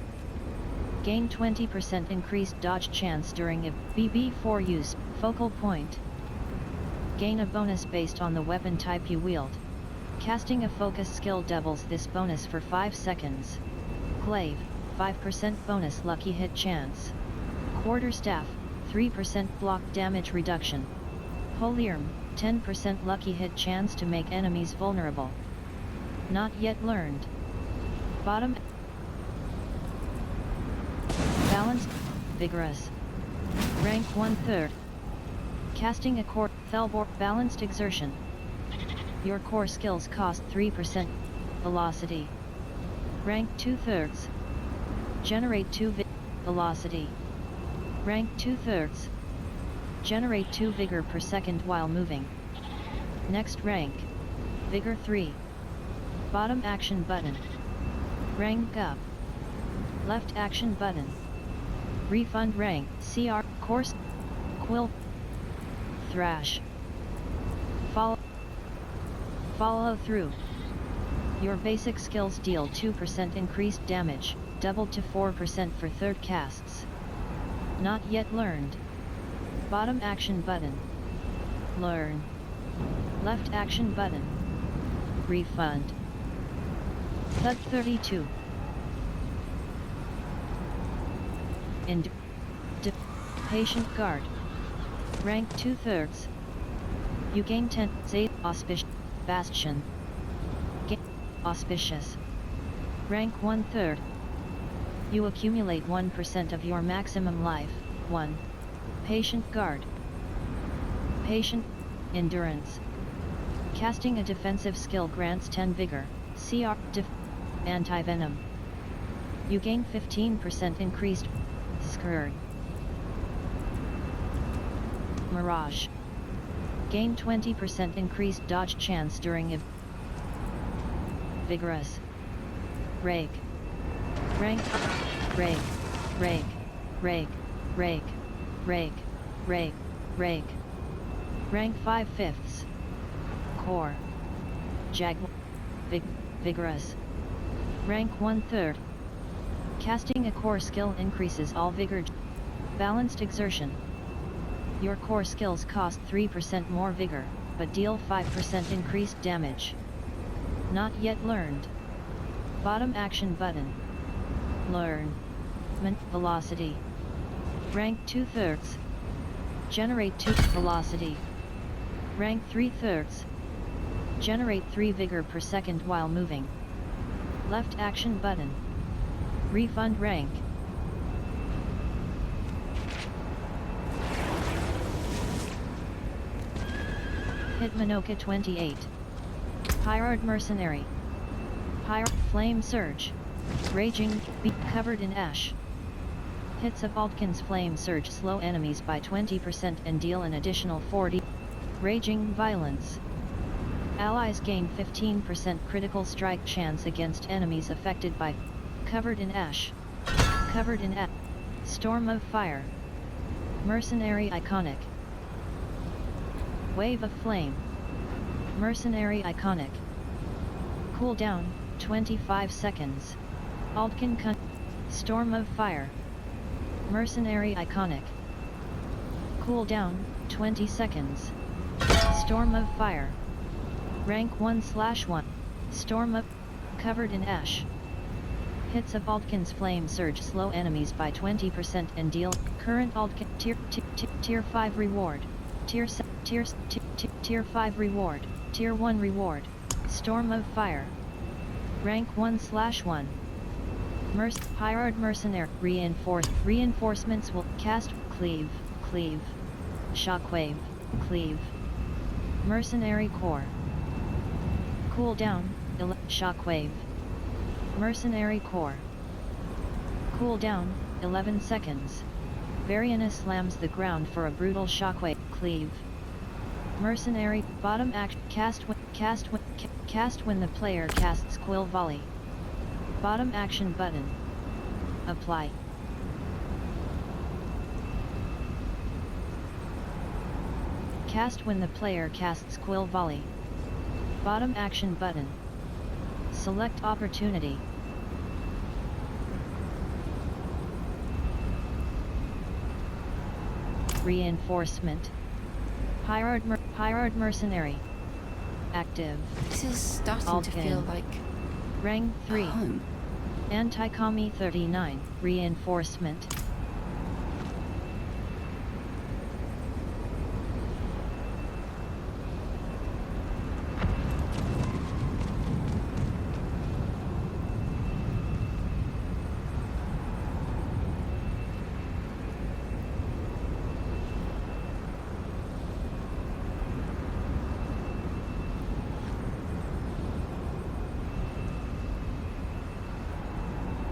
Gain 20% increased dodge chance during a BB4 use. Focal point. Gain a bonus based on the weapon type you wield. Casting a focus skill doubles this bonus for 5 seconds. Glaive, 5% bonus lucky hit chance. Quarterstaff, 3% block damage reduction. Holyarm, 10% lucky hit chance to make enemies vulnerable. Not yet learned. Bottom. Balanced. Vigorous. Rank 1/3. Casting a core. Thelbor. Balanced exertion. Your core skills cost 3%. Velocity. Rank 2/3. Generate 2 velocity. Rank 2/3. Generate 2 vigor per second while moving. Next rank. Vigor 3. Bottom action button. Rank up. Left action button. Refund rank. CR. Course. Quill. Thrash. Follow through. Your basic skills deal 2% increased damage, doubled to 4% for third casts. Not yet learned. Bottom action button. Learn. Left action button. Refund. Thud 32. Patient guard. Rank 2/3. You gain 10. Bastion. Auspicious. Rank 1/3. You accumulate 1% of your maximum life. 1. Patient guard. Patient. Endurance. Casting a defensive skill grants 10 vigor. CR. Anti-venom. You gain 15% increased. Scourge. Mirage. Gain 20% increased dodge chance during Vigorous. Rake. Rank. Rake. Rake. Rake. Rake. Rake. Rake. Rake. Rank 5/5. Core. Jaguar. Vigorous. Rank 1/3. Casting a core skill increases all vigor. Balanced exertion. Your core skills cost 3% more vigor, but deal 5% increased damage. Not yet learned. Bottom action button. Learn. Velocity. Rank 2/3. Generate 2 velocity. Rank 3/3. Generate 3 vigor per second while moving. Left action button. Refund rank. Hitmonoka 28. Hired Mercenary. Hired Flame Surge. Raging, be covered in ash. Hits of Altkin's Flame Surge slow enemies by 20% and deal an additional 40. Raging Violence. Allies gain 15% critical strike chance against enemies affected by covered in ash. Covered in ash. Storm of Fire. Mercenary Iconic. Wave of Flame. Mercenary Iconic. Cooldown, 25 seconds. Altkin Storm of Fire. Mercenary Iconic. Cooldown, 20 seconds. Storm of Fire. Rank 1/1. Storm of Covered in Ash. Hits of Altkin's Flame Surge slow enemies by 20% and deal current Altkin Tier 5 reward. Tier 5 reward. Tier 1 reward. Storm of Fire. Rank 1/1. Hired Mercenary. Reinforcements will cast Cleave. Shockwave. Cleave. Mercenary Core. Cooldown. Shockwave. Mercenary Core. Cooldown, 11 seconds. Variana slams the ground for a brutal shockwave. Cleave. Mercenary. Bottom action. Cast when the player casts Quill Volley. Bottom action button. Apply. Cast when the player casts Quill Volley. Bottom action button. Select opportunity. Reinforcement. Hired Mercenary. Active. This is starting to feel like Rank 3. home. Anti-Commie 39. Reinforcement.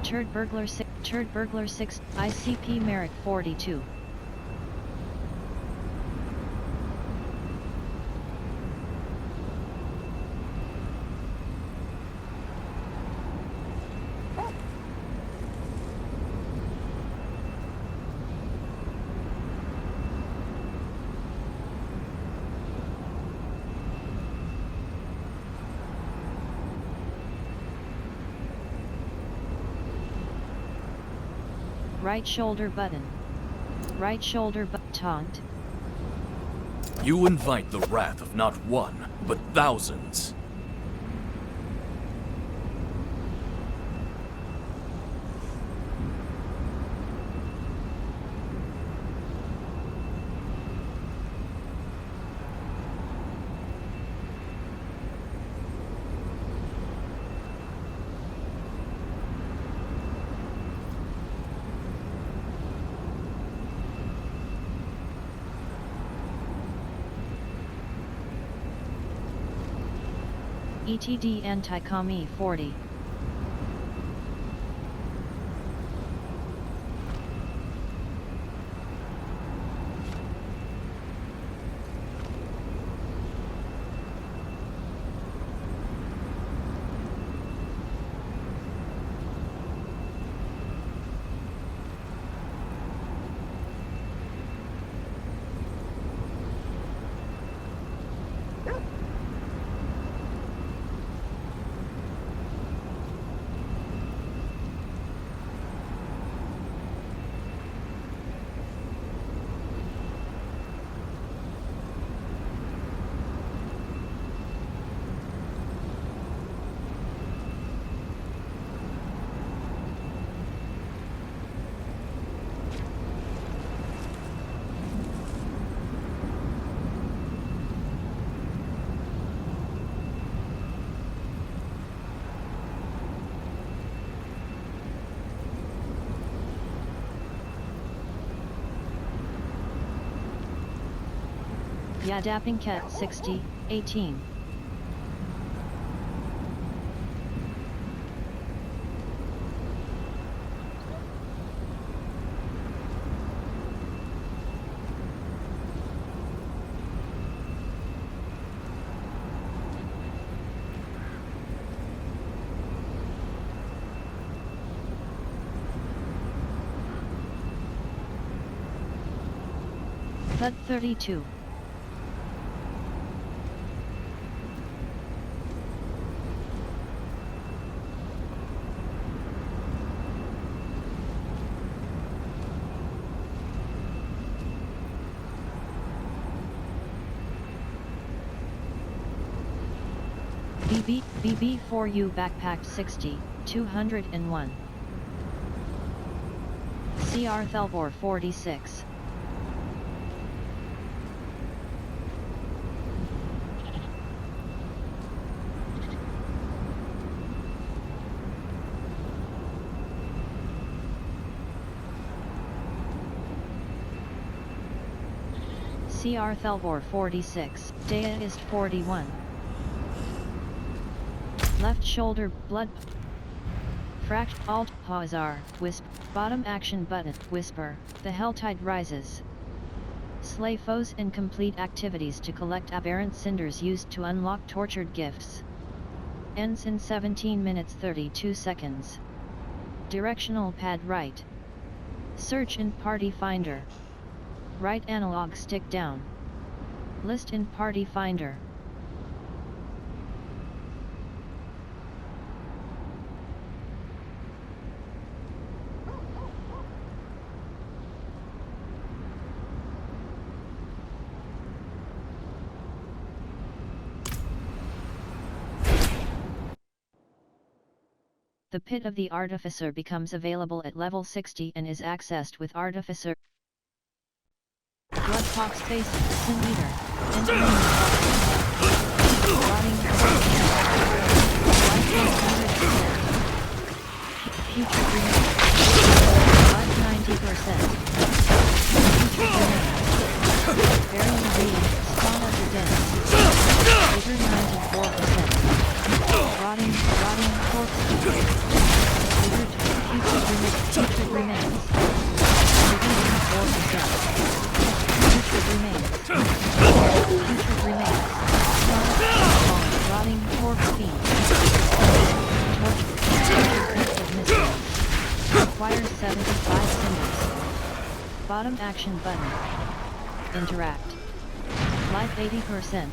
Turd Burglar 6, ICP Merrick 42. Right shoulder button. Right shoulder taunt. You invite the wrath of not one, but thousands. ETD anti-commie 40. Yadapping Cat 60, 18. Thud 32. BB4U backpack 60, 201. CR Thelbor 46. CR Thelbor 46, Deist 41. Left shoulder, blood. Fract, Alt, Pause, Wisp, bottom action button, Whisper, the Helltide rises. Slay foes and complete activities to collect aberrant cinders used to unlock tortured gifts. Ends in 17 minutes 32 seconds. Directional pad right. Search in Party Finder. Right analog stick down. List in Party Finder. The Pit of the Artificer becomes available at level 60 and is accessed with Artificer. Bloodpox face, Sin Eater, Engineering Rotting Future Grenade, Life 90%. Future Grenade, Varying Radiant, Spawn Under Den, Vigor 94%. Rotting Corpse, Vigor 2, Acquires 75 symbols. Bottom action button. Interact. Life 80%.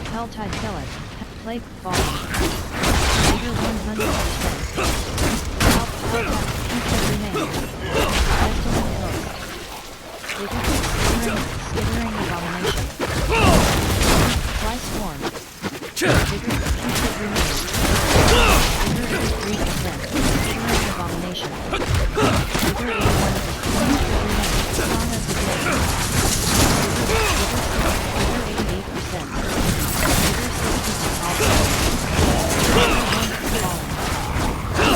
Helltide Pellet. Plague Falling. Vigor 100%. Helltide Future Remains. Pestilent Host. Vigor Skittering Abomination. Fly Swarm. Vigor Future Remains. Vigor 83%. Skittering Abomination. Vigor 81%. Song of the Dead. Vigor 88%. Vigor 62%.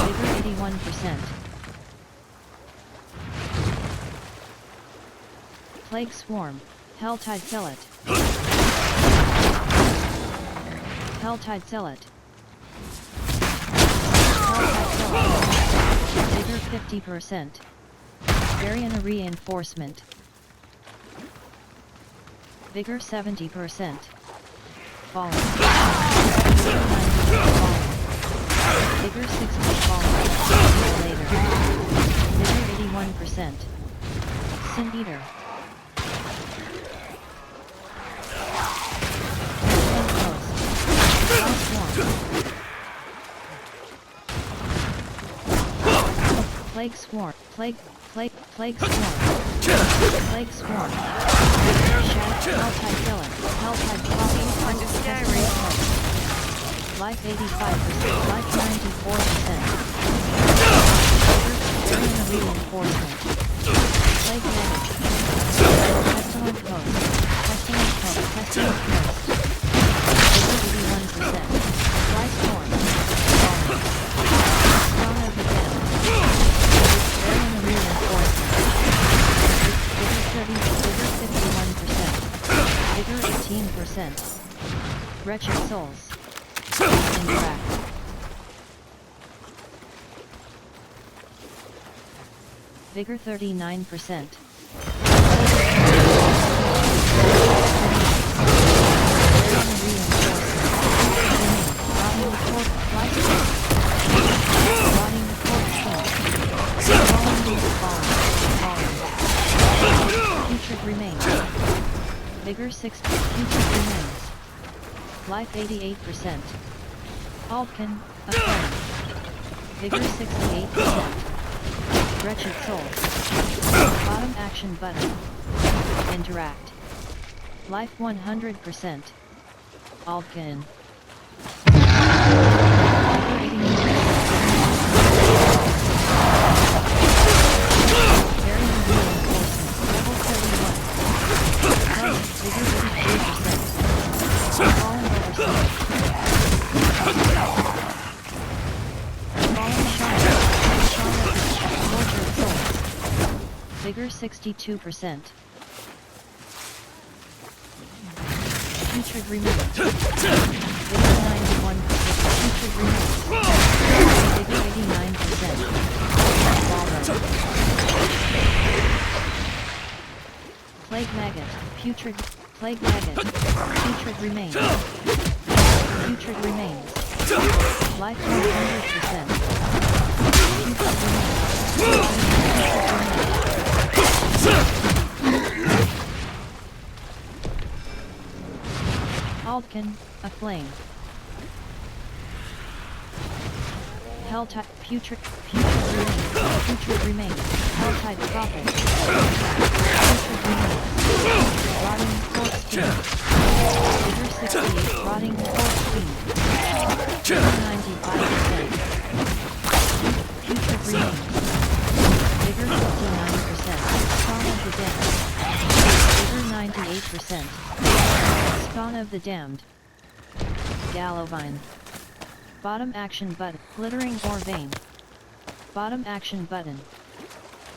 Vigor 81%. Plague Swarm. Helltide Pellet. Helltide Zealot. Helltide Zealot. Vigor 50%. Variant Reinforcement. Vigor 70%. Falling. Vigor 60 falling. Later. Vigor 81%. Sin Eater. Plague Swarm. Plague Swarm. Plague Swarm. Shadow. Helltide Villain. Helltide Coffee. Kind of scary. Life 85%. Life 94%. Variant Reinforcement. Plague Damage. Pestilent Host. Pestilent Host. Pestilent Host. Vigor 81%. Fly Storm. Song of the Dead. Variant Reinforcement. Vigor 51%. Vigor 18%. Wretched Souls. Interact. Vigor 39%. Putrid Remains. Vigor 60. Putrid Remains. Life 88%. Altkin, Affirm. Vigor 68%. Wretched Souls. Bottom action button. Interact. Life 100%. Altkin. Vigor 62%. Putrid Remains. Vigor 91%. Putrid Remains. Vigor 89%. Plague Maggot. Putrid. Plague Maggot. Putrid Remains. Putrid Remains. Life 100%. Putrid Remains. Altkin, Aflame. Helltide, Putrid Remains. Putrid Remains. Helltide Prophet. Putrid Remains. Rotting Corpse Fiend. Vigor 68. Rotting Corpse Fiend. Vigor 95%. Putrid Remains. Vigor 59%. Spawn of the Dead. Vigor 98%. Spawn of the Damned. Gallovine. Bottom action button. Glittering or Vein. Bottom action button.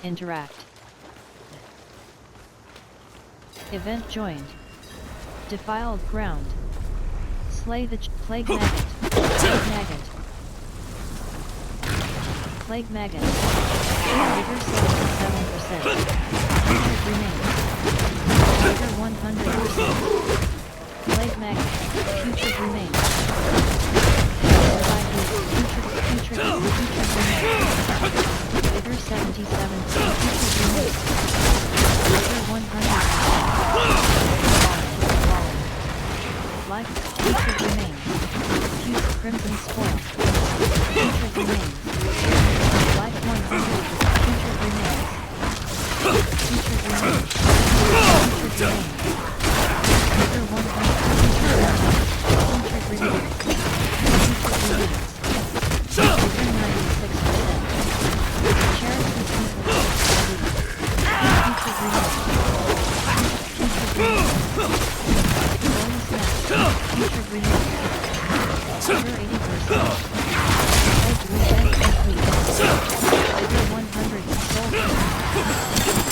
Interact. Event joined. Defiled Ground. Slay the Plague Maggot. Plague Maggot. Plague Maggot. Vigor 77%. Putrid Remains. Vigor 100%. Plague Maggot. Putrid Remains. Putrid Remains. Vigor Vigor 100%. Life, putrid remains. Fuse crimson spoil. Putrid remains. Life 100%. Putrid remains. Putrid remains. Putrid remains. Vigor 100%. Putrid remains. Putrid remains. Vigor 96%. Charity people. Putrid remains. Putrid remains. Golden snap. Putrid remains. Vigor 80%. Egg revenge complete. Vigor 100. Soul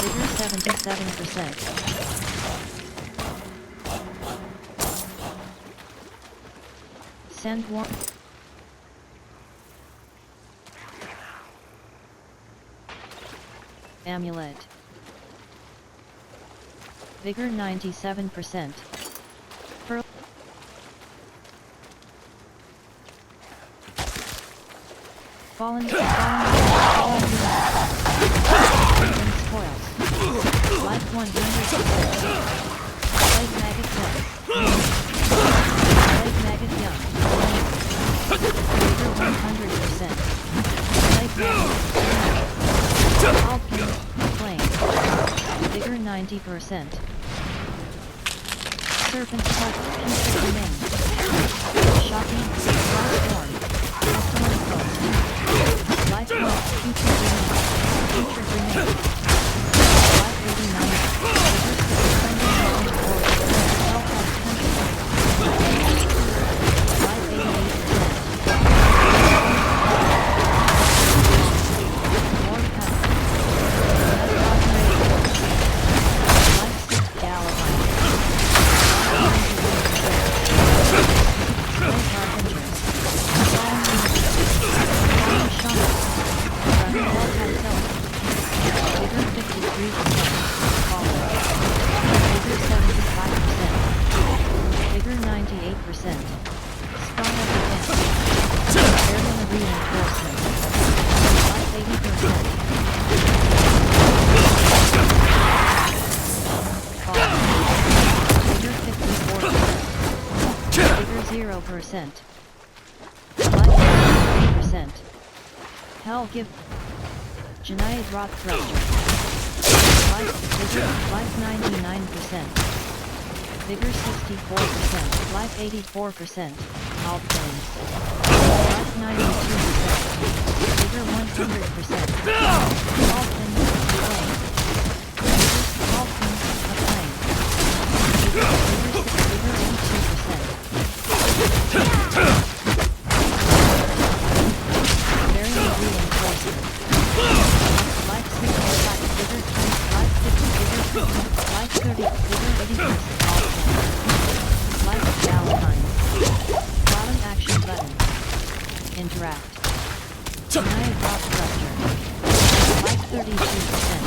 Vigor 77%. Send one. Amulet. Vigor 97%. Pearl. Fallen spoils. Life 100%. Plague maggot death. Plague maggot young. Vigor 100%. Plague maggot. Alpine. Flame. Vigor 90%. Serpent hope. Putrid remains. Shocking. Transform. Pestilent ghost. Life 1. Putrid remains. Putrid remains. Life 89. Vigor 624. Health at 10%. Life 88%. More power. Life 6. Gallivant. Vigor 98%. Spawn of defense. Airman reinforcement. Life 80%. Vigor 54%. Vigor 0%. Life 3%. Hell give. Janaya drop thruster. Life 99%. Vigor 64%. Life 84%. Alpine. Life 92%. Vigor 100%. Alpine. Flame. Alpine. Flame. Vigor 82%. Variant reinforcement. Life 65. Vigor 20. Life 50. Vigor 50. Life 30. Vigor 80%. Life Valentine. Bottom action button. Interact. Janaya drop thruster. Life 32%.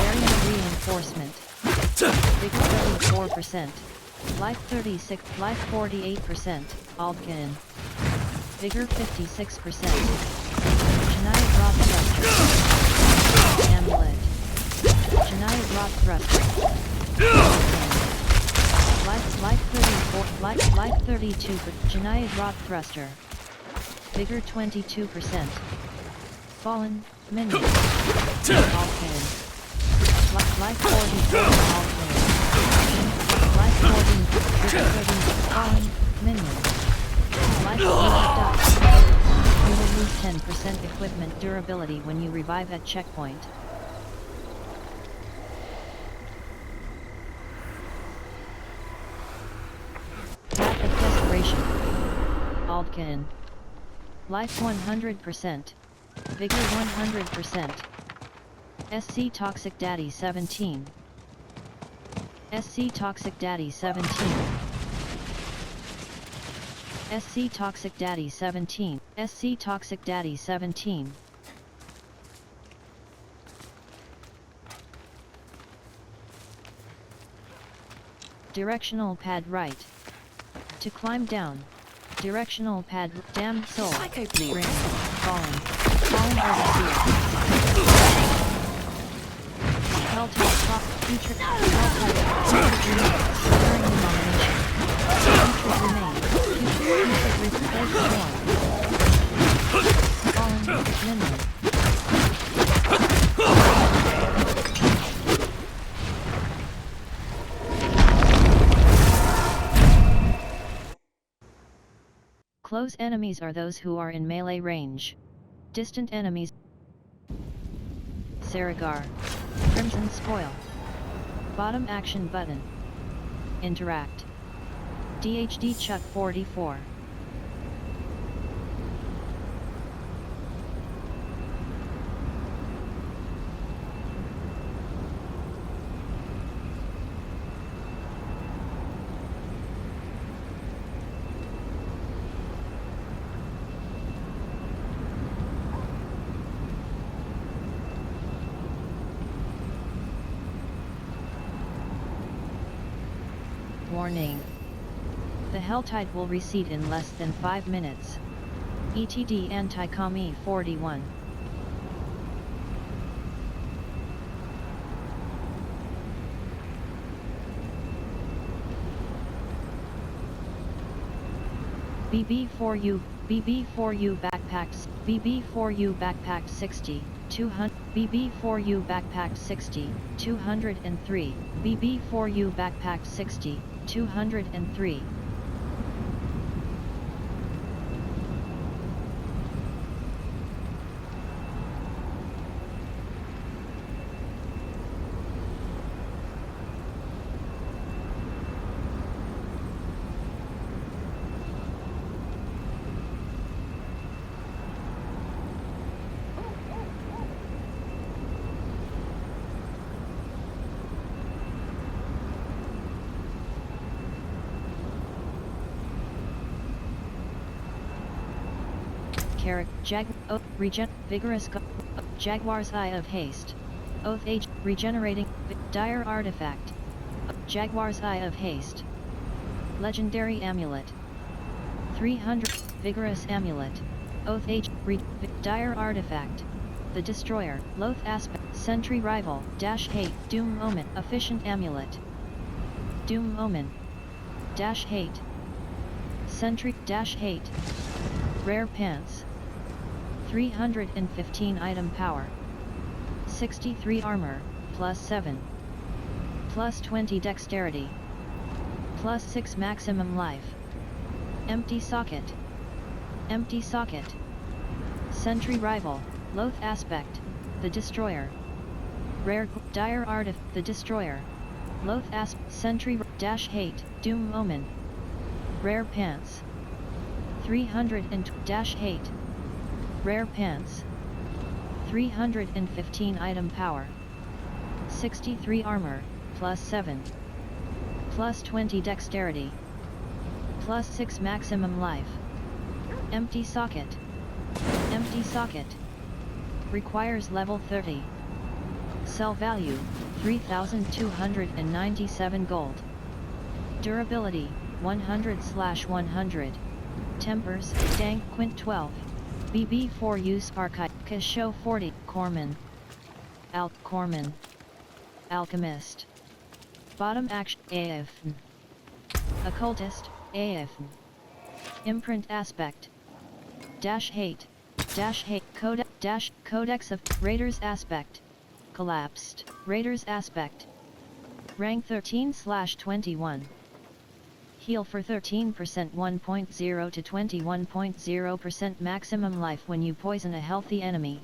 Variant reinforcement. Vigor 34%. Life 36. Life 48%. Aldkin. Vigor 56%. Janaya drop thruster. Amulet. Janaya drop thruster. Life 34. Life 32. Janaya drop thruster. Vigor 22%. Fallen. Minion. Alpine. Life 44. Alpine. Life 14. Vigor 30. Fallen. Minion. Life 40. You will lose 10% equipment durability when you revive at checkpoint. Path of Desperation. Aldkin. Life 100%. Vigor 100%. SC Toxic Daddy 17. SC Toxic Daddy 17. SC Toxic Daddy 17. SC Toxic Daddy 17. Directional pad right. To climb down. Directional pad. Damned soul. Ring. Falling. Falling overseer. Feature Securing the nomination. Features remain. Featured replace form. Fallen Minion. Close enemies are those who are in melee range. Distant enemies. Saragar. Crimson Spoil. Bottom action button. Interact. DHD Chuck 44. Warning. The Helltide will recede in less than 5 minutes. ETD Anti-Commie 41. BB4U backpacks, BB4U backpack 60, 200, BB4U backpack 60, 203, BB4U backpack 60, 203. Vigorous Jaguar's Eye of Haste. Oath Age, regenerating, dire artifact. Jaguar's Eye of Haste. Legendary Amulet. 300, Vigorous Amulet. Oath Age, dire artifact. The Destroyer, Loath Aspect, Sentry Rival, Dash Hate, Doom Omen, Efficient Amulet. Doom Omen. Dash Hate. Sentry, Dash Hate. Rare Pants. 315 item power. 63 armor, plus 7. Plus 20 dexterity. Plus 6 maximum life. Empty socket. Empty socket. Sentry Rival, Loath Aspect, The Destroyer. Rare, Dire Artifact, The Destroyer. Loath Aspect, Sentry, Dash Hate, Doom Omen. Rare Pants. 300 and Dash Hate. Rare Pants. 315 item power. 63 armor, plus 7. Plus 20 dexterity. Plus 6 maximum life. Empty socket. Empty socket. Requires level 30. Sell value, 3,297 gold. Durability, 100/100. Tempers, Dank Quint 12. BB4 Use Archive, Kasho 40, Corman. Corman. Alchemist. Bottom action, AF. Occultist, AF. Imprint Aspect. Dash Hate. Dash Hate. Codex of Raiders Aspect. Collapsed. Raiders Aspect. Rank 13/21. Heal for 13% 1.0 to 21.0% maximum life when you poison a healthy enemy.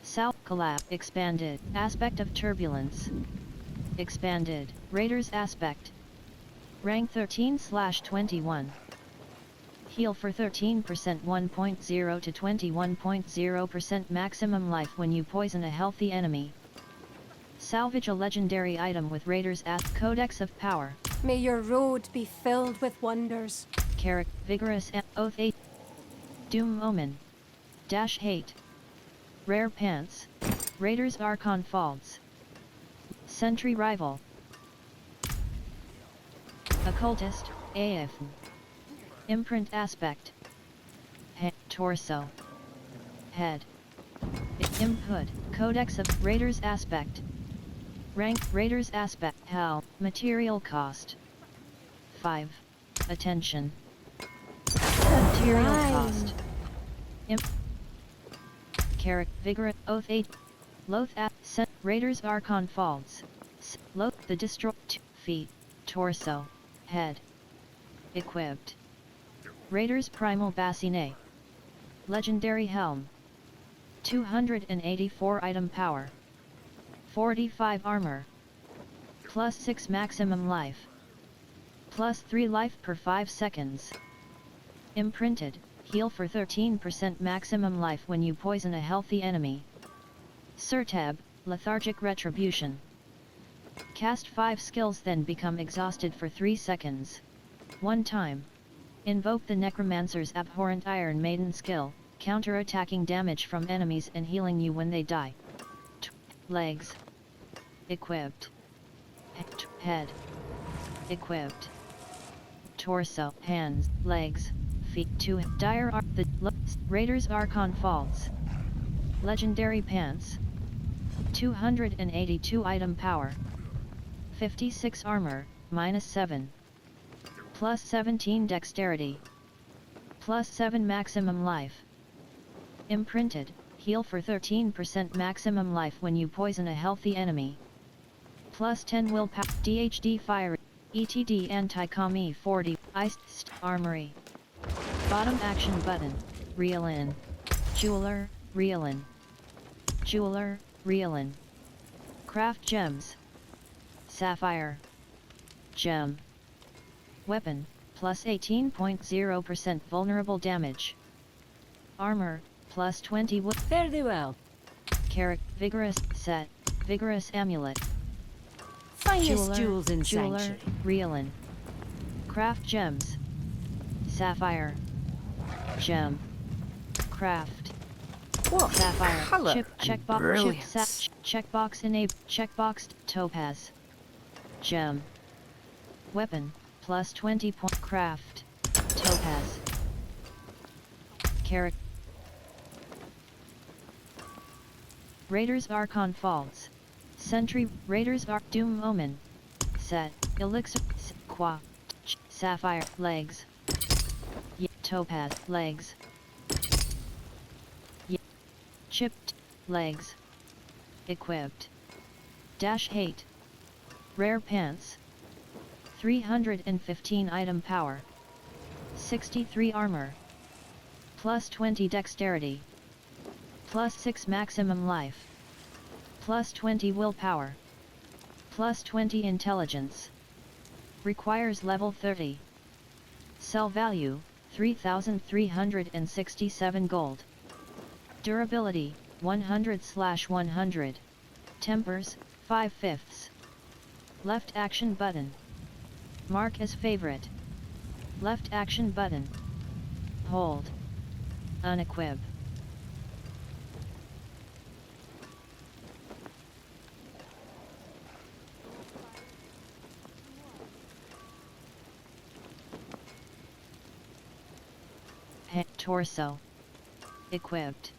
Sal Collapse Expanded. Aspect of Turbulence. Expanded. Raiders Aspect. Rank 13/21. Heal for 13% 1.0 to 21.0% maximum life when you poison a healthy enemy. Salvage a legendary item with Raiders Codex of Power. May your road be filled with wonders. Vigorous Oath 8. Doom Omen. Dash Hate. Rare Pants. Raiders Archon Falls. Sentry Rival. Occultist, AF. Imprint Aspect. Torso. Head. Hood. Codex of Raiders Aspect. Rank Raiders aspect. How material cost. 5. Attention. Material cost. Carrick Vigorous Oath 8. Loth at Set Raiders Archon Falls. Loth the Destroy Feet, Torso, Head. Equipped. Raiders Primal Bassinet. Legendary Helm. 284 item power. 45 armor. Plus 6 maximum life. Plus 3 life per 5 seconds. Imprinted, heal for 13% maximum life when you poison a healthy enemy. Surtab, Lethargic Retribution. Cast 5 skills then become exhausted for 3 seconds. One time. Invoke the Necromancer's Abhorrent Iron Maiden skill, counter-attacking damage from enemies and healing you when they die. Legs. Equipped. Head. Equipped. Torso, hands, legs, feet. 2 Dire the Raiders Archon Falls. Legendary Pants. 282 item power. 56 armor, minus 7. Plus 17 dexterity. Plus 7 maximum life. Imprinted, heal for 13% maximum life when you poison a healthy enemy. Plus 10 willpower. DHD Fire. ETD Anti-Commie 40. Iced Armory. Bottom action button. Reel in. Jeweler, reel in. Jeweler, reel in. Craft gems. Sapphire. Gem. Weapon, plus 18.0% vulnerable damage. Armor, plus 20 wood. Fare thee well. Carrick, Vigorous, Set, Vigorous Amulet. Finest jewels in Jeweler, Sanctuary. Reelin. Craft gems. Sapphire. Gem. Craft. What Sapphire. colour Chip. and Checkbox. brilliance. Checkbox enable. Checkboxed. Topaz. Gem. Weapon. Plus 20 point. Craft. Topaz. Carrick. Raiders Archon Falls. Sentry. Raiders Doom Omen. Set. Elixir. Qua. Sapphire. Legs. Topaz. Legs. Chipped. Legs. Equipped. Dash Hate. Rare Pants. 315 item power. 63 armor. Plus 20 dexterity. Plus 6 maximum life. Plus 20 willpower. Plus 20 intelligence. Requires level 30. Sell value, 3,367 gold. Durability, 100/100. Tempers, 5/5. Left action button. Mark as favorite. Left action button. Hold. Unequip. Torso. Equipped.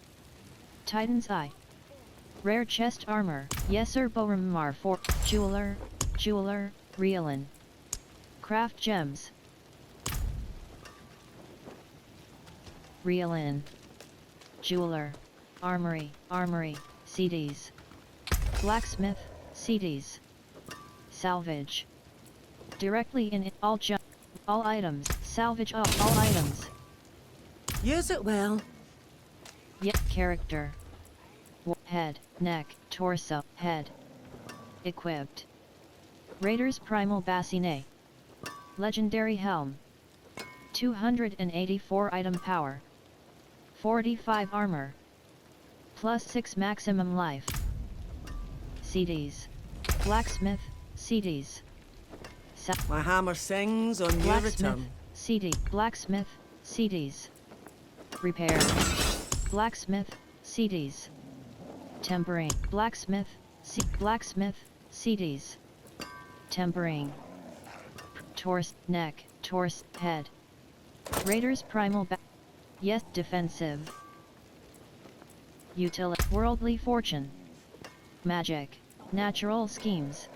Titan's Eye. Rare chest armor. Yeser Boramar 4. Jeweler. Jeweler. Reelin. Craft gems. Reelin. Jeweler. Armory. Armory. CDs. Blacksmith. CDs. Salvage. Directly in all items. Salvage all items. Use it well. Character. Head, neck, torso, head. Equipped. Raiders Primal Bassinet. Legendary Helm. 284 item power. 45 armor. Plus 6 maximum life. CDs. Blacksmith, CDs. My hammer sings on your return. CD. Blacksmith, CDs. Repair. Blacksmith, CDs. Tempering. Blacksmith, Blacksmith, CDs. Tempering. Torso, neck, torso, head. Raiders Primal Yes, defensive. Utility. Worldly Fortune. Magic. Natural schemes.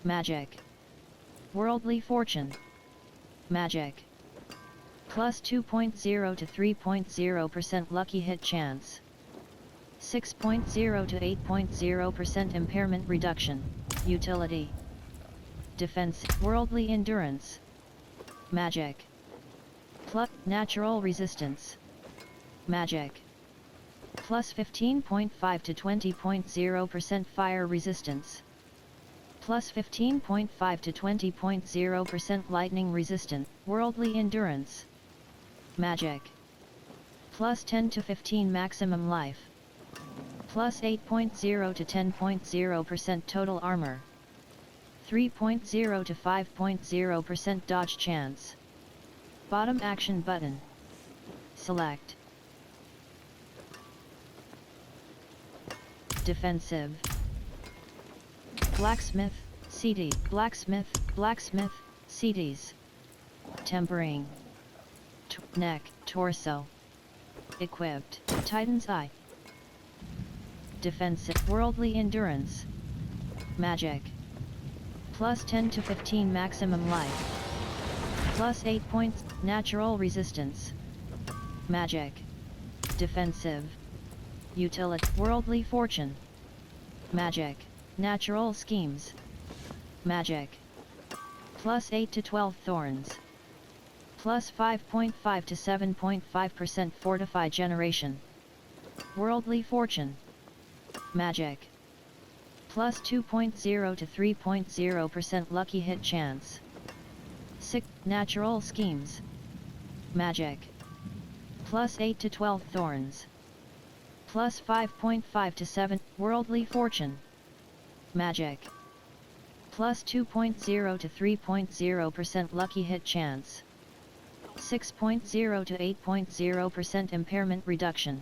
Magic. Worldly fortune. Magic. Plus 2.0 to 3.0% lucky hit chance. 6.0 to 8.0% impairment reduction. Utility. Defense. Worldly endurance. Magic. Plus natural resistance. Magic. Plus 15.5 to 20.0% fire resistance. Plus 15.5 to 20.0% lightning resistant. Worldly endurance. Magic. Plus 10 to 15 maximum life. Plus 8.0 to 10.0% total armor. 3.0 to 5.0% dodge chance. Bottom action button. Select. Defensive. Blacksmith, CD, blacksmith, blacksmith, CDs. Tempering. Neck, torso. Equipped, Titan's Eye. Defensive, worldly endurance. Magic. Plus 10 to 15 maximum life. Plus 8 points, natural resistance. Magic. Defensive. Utility, worldly fortune. Magic. Natural schemes. Magic. Plus 8 to 12 thorns. Plus 5.5 to 7.5% fortify generation. Worldly fortune. Magic. Plus 2.0 to 3.0% lucky hit chance. 6. Natural schemes. Magic. Plus 8 to 12 thorns. Plus 5.5 to 7. Worldly fortune. Magic. Plus 2.0 to 3.0% lucky hit chance. 6.0 to 8.0% impairment reduction.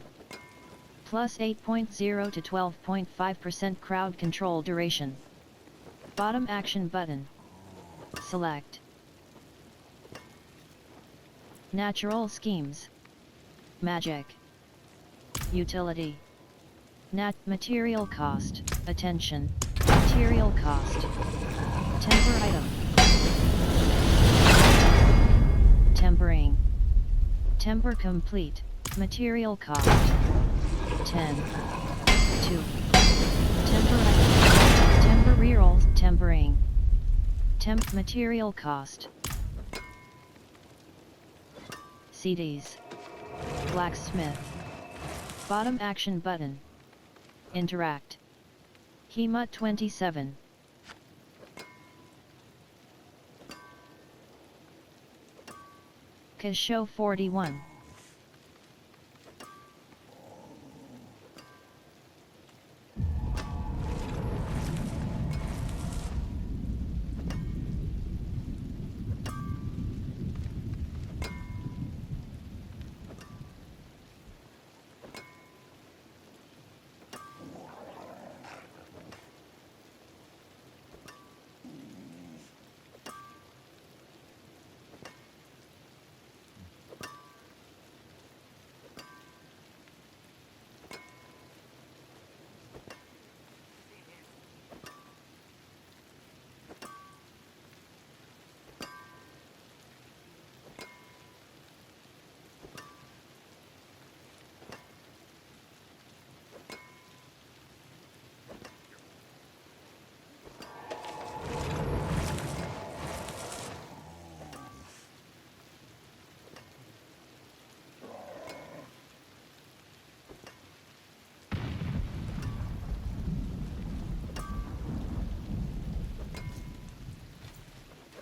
Plus 8.0 to 12.5% crowd control duration. Bottom action button. Select. Natural schemes. Magic. Utility. Material cost. Attention. Material cost. Temper item. Tempering. Temper complete. Material cost. 10. 2. Temper item. Temper rerolls. Tempering. Material cost. CDs. Blacksmith. Bottom action button. Interact. HEMA 27. Show 41.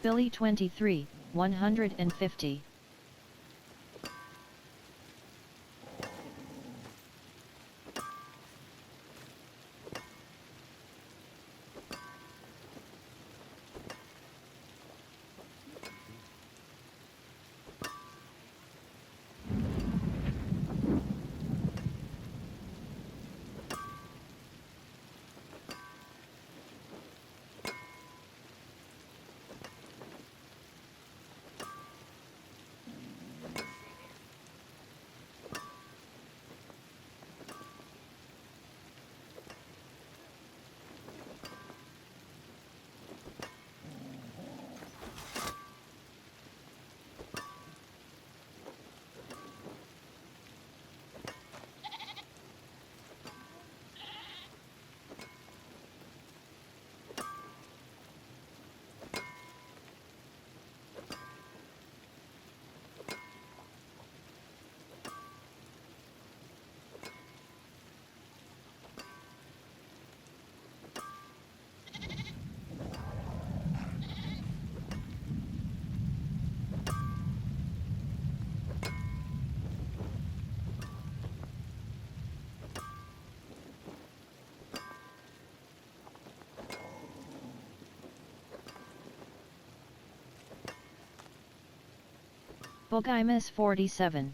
Billy 23, 150. Bictoryescapmes 47.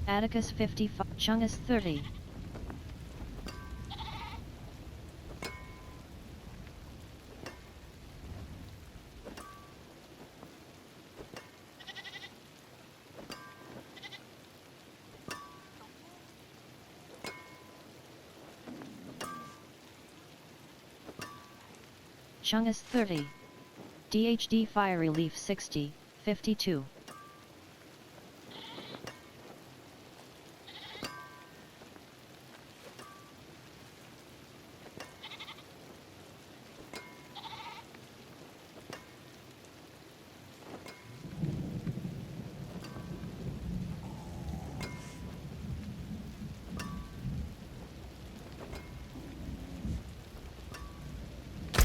Atticus 55, Chungus 30. Chungus 30. DHD Fiery Leaf 60, 52.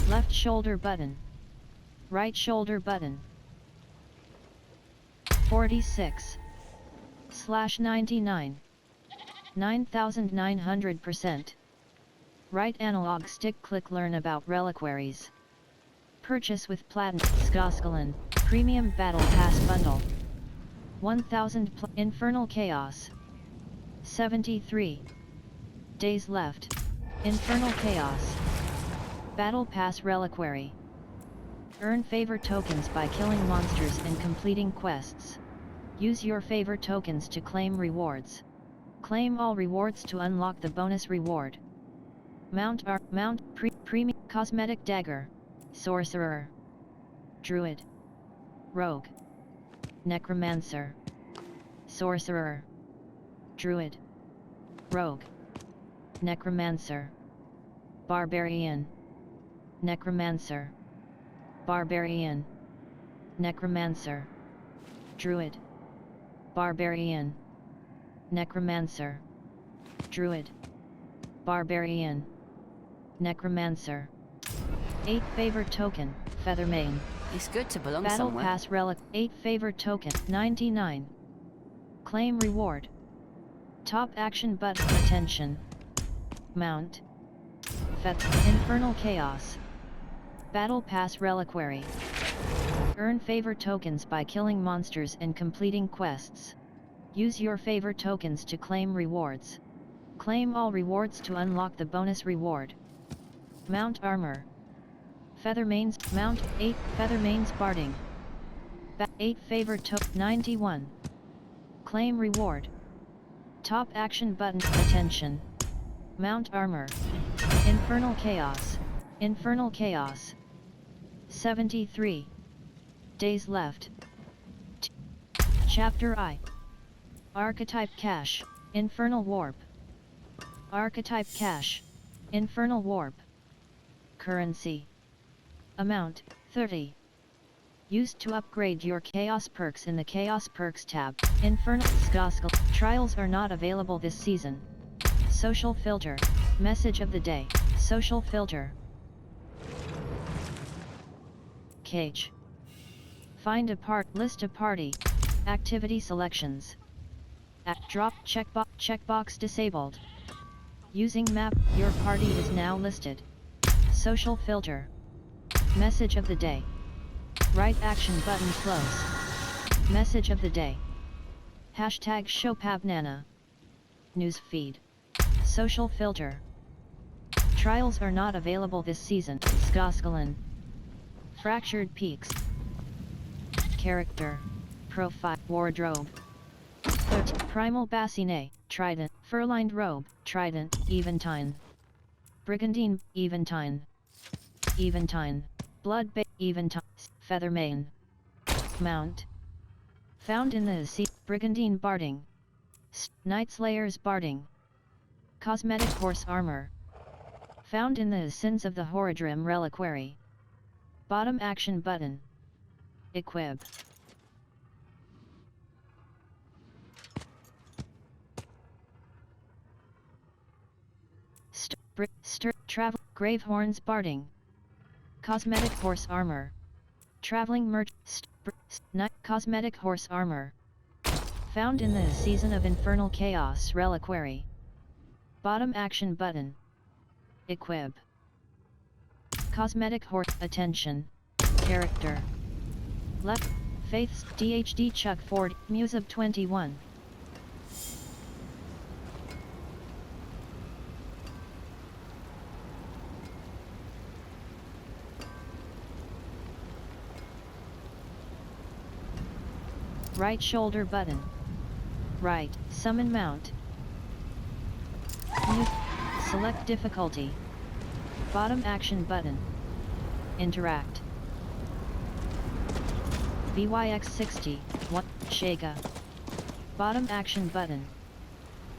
Left shoulder button. Right shoulder button. 46. /99. 9900%. Right analog stick click learn about reliquaries. Purchase with Platinum Skoskalin, Premium Battle Pass Bundle. 1000 Infernal Chaos. 73 days left. Infernal Chaos. Battle Pass Reliquary. Earn favor tokens by killing monsters and completing quests. Use your favor tokens to claim rewards. Claim all rewards to unlock the bonus reward. Premium Cosmetic Dagger. Sorcerer. Druid. Rogue. Necromancer. Sorcerer. Druid. Rogue. Necromancer. Barbarian. Necromancer. Barbarian. Necromancer. Druid. Barbarian. Necromancer. Druid. Barbarian. Necromancer. 8 favor token, Feathermane. It's good to belong Battle somewhere. Pass Relic, 8 favor token, 99. Claim reward. Top action button, attention. Mount. Infernal Chaos. Battle Pass Reliquary. Earn favor tokens by killing monsters and completing quests. Use your favor tokens to claim rewards. Claim all rewards to unlock the bonus reward. Mount Armor. Feathermane's Mount 8 Feathermane's Barding. 8 favor token 91. Claim reward. Top action button, attention. Mount Armor. Infernal Chaos. Infernal Chaos. 73 days left. Chapter I. Archetype Cache, Infernal Warp. Archetype Cache, Infernal Warp. Currency. Amount, 30. Used to upgrade your Chaos perks in the Chaos Perks tab. Infernal Skoskal. Trials are not available this season. Social Filter. Message of the day. Social Filter. Cage. Find a list a party. Activity selections. Drop checkbox disabled. Using map, your party is now listed. Social filter. Message of the day. Right action button close. Message of the day. Hashtag #ShowPabNana. News feed. Social filter. Trials are not available this season. Skoskalin. Fractured Peaks. Character. Profile. Wardrobe. Primal Bassinet. Trident. Furlined Robe. Trident. Eventine. Brigandine. Eventine. Eventine. Blood Bay. Eventine. Feathermane. Mount. Found in the sea. Brigandine Barding. Night Slayer's Barding. Cosmetic Horse Armor. Found in the Sins of the Horadrim Reliquary. Bottom action button. Equip. Travel. Gravehorns Barding. Cosmetic Horse Armor. Traveling Merch. Cosmetic Horse Armor. Found in the Season of Infernal Chaos Reliquary. Bottom action button. Equip. Cosmetic Horse. Attention. Character. Left. Faiths. DHD Chuck Ford. Musab 21. Right shoulder button. Right. Summon mount. New. Select difficulty. Bottom action button. Interact. BYX60, 1, Shega. Bottom action button.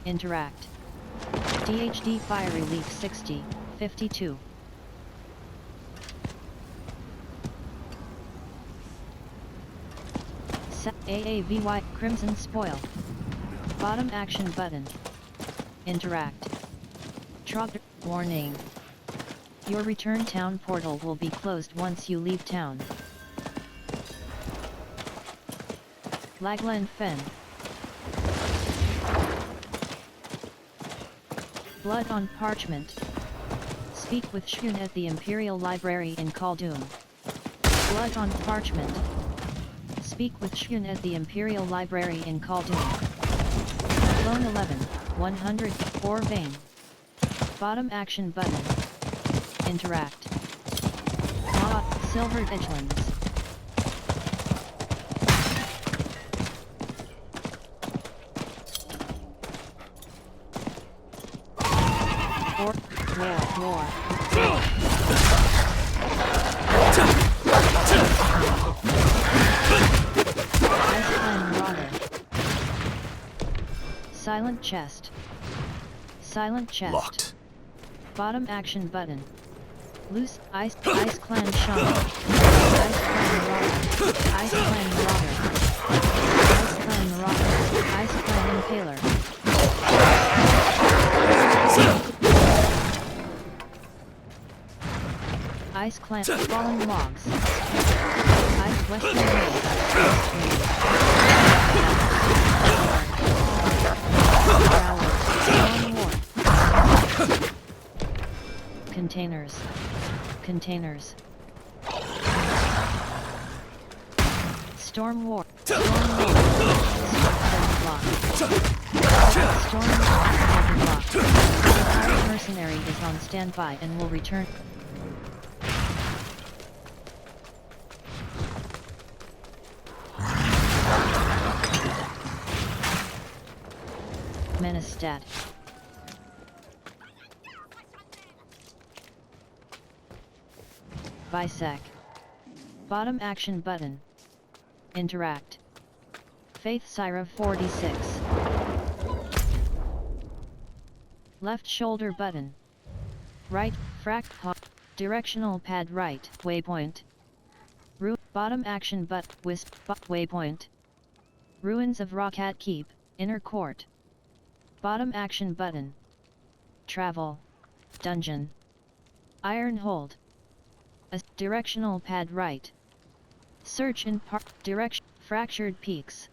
Interact. DHD Fiery Leaf 60, 52. AAVY Crimson Spoil. Bottom action button. Interact. Trogger. Warning. Your return town portal will be closed once you leave town. Laglen Fen. Blood on Parchment. Speak with Shun at the Imperial Library in Khaldun. Blood on Parchment. Speak with Shun at the Imperial Library in Khaldun. Clone 11, 104 Vein. Bottom action button. Interact. Silver Edgelands. War. Silent Chest. Silent Chest. Locked. Bottom action button. Loose. Ice Clan Shaman. Ice Clan Marauder. Ice Clan Marauder. Ice Clan Marauder. Ice Clan Impaler. Ice Clan Falling Logs. Ice Western Race. Containers. Storm War. Storm Block. The pirate mercenary is on standby and will return. Menestat. Bisect. Bottom action button. Interact. Faith Syra 46. Left shoulder button. Right, frac pop. Directional pad right, waypoint. Bottom action wisp, waypoint. Ruins of Rockhat Keep, inner court. Bottom action button. Travel. Dungeon. Iron hold. Directional pad right. Search in direction. Fractured Peaks.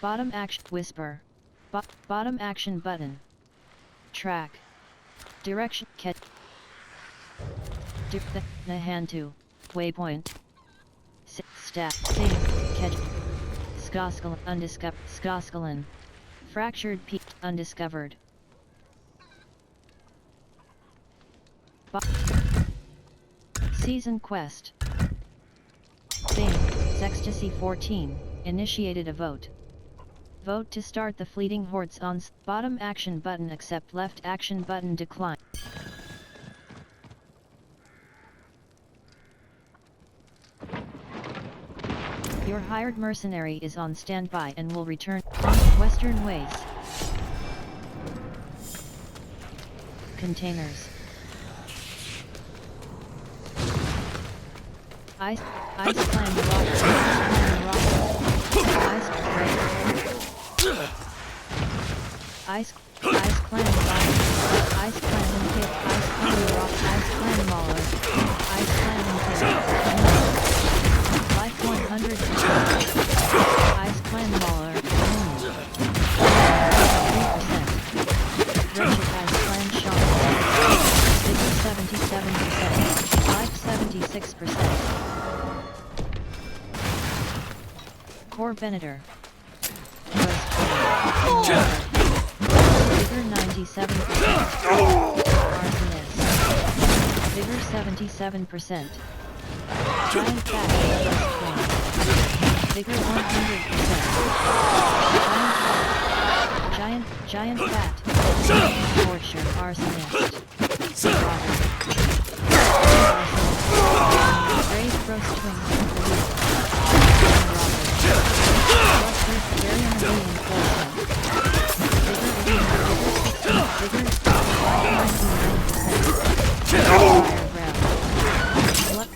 Bottom action whisper. Bottom action button. Track. Direction Nahantu, waypoint. Stat, thing, catch. Skoskalin. Fractured peak, undiscovered. Season quest. Thing, Sextasy 14, initiated a vote. Vote to start the fleeting hordes on bottom action button accept left action button decline. Your hired mercenary is on standby and will return on Western ways. Containers. Ice clan rock. Ice clan rock. Ice clan pit. Ice clan rock. Ice clan mauler. Ice clan pit. Life 100%. Ice clan mauler. 3%. Richard Ice clan shot. Vigor 77%. Life 76%. Core Venator. Vigor 97%. Arsonist. Vigor 77%. Giant Fat. Vigor 100%. Giant Fat. Torture. Arsonist. Brave Roast Twins.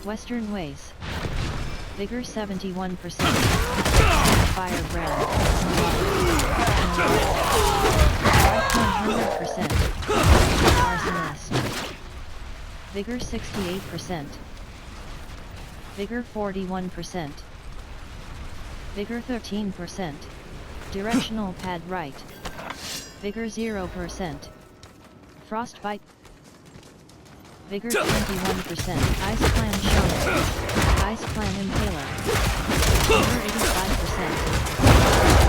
Western ways. Vigor 71%. Fire Brown. 100%. Arsonist. Vigor 68%. Vigor 41%. Vigor 13%. Directional pad right. Vigor 0%. Frostbite. Vigor 21%. Ice clan shaman. Ice clan impaler. Vigor 85%.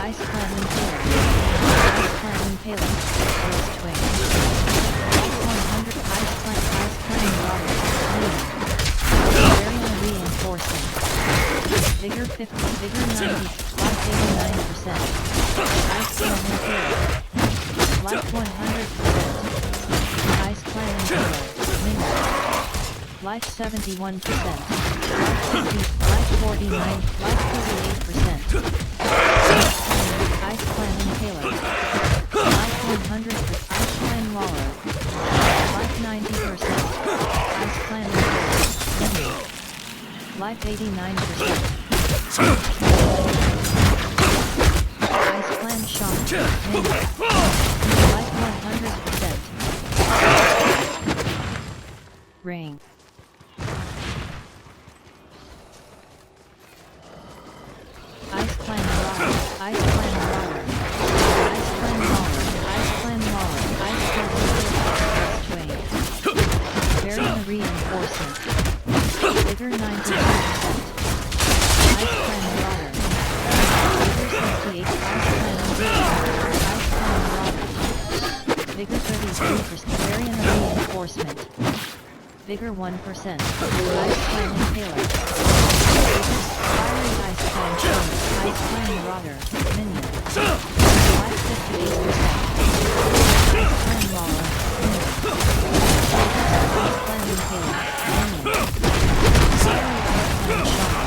Ice clan impaler. Ice clan impaler. Ghost twin. Life 100. Ice clan water. Variant reinforcing. Vigor 50. Vigor 90. Life 89%. Ice clan impaler. Life 100%. Ice clan impaler. Life 71%. Life 49. Life 38%. Ice clan impaler. Life 100%. Ice clan waller. Life 90%. Ice clan impaler. Life 89%. Ice clan shaman. Life 100%. Ring. Ice clan water. Ice clan water. Ice clan water. Ice clan water. Ice clan water. Variant reinforcement. Vigor 92%. Ice clan water. Vigor 68. Ice clan water. Ice clan water. Vigor 33%. Variant reinforcement. Vigor 1%. Ice clan impaler. Fiery ice clan shaman. Ice clan marauder. Minion. Life 58%. Ice clan waller. Minion. Ice clan impaler. Minion. Fiery ice clan shaman.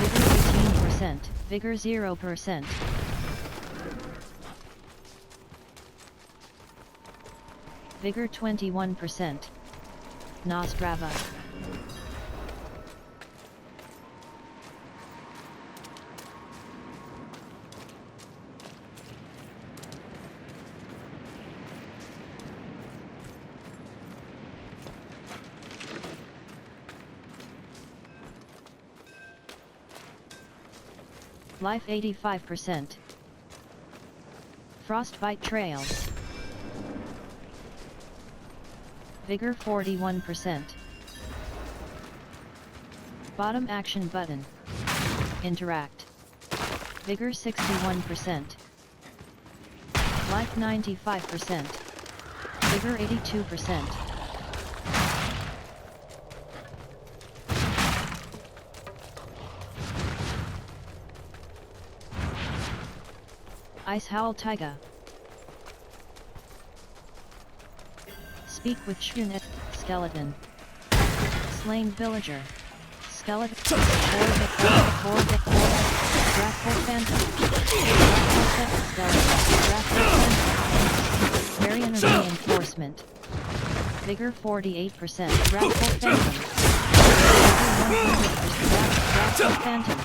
Vigor 18%. Vigor 0%. Vigor 21%. Nostrava. Life 85%. Frostbite trails. Vigor 41%. Bottom action button. Interact. Vigor 61%. Life 95%. Vigor 82%. Ice Howl Taiga. Speak with Shunet, Skeleton. Slain Villager. Skeleton. Wrathful Phantom. Skeleton. Wrathful Phantom. Variant Reinforcement. Vigor 48%. Wrathful Phantom. Wrathful Phantom.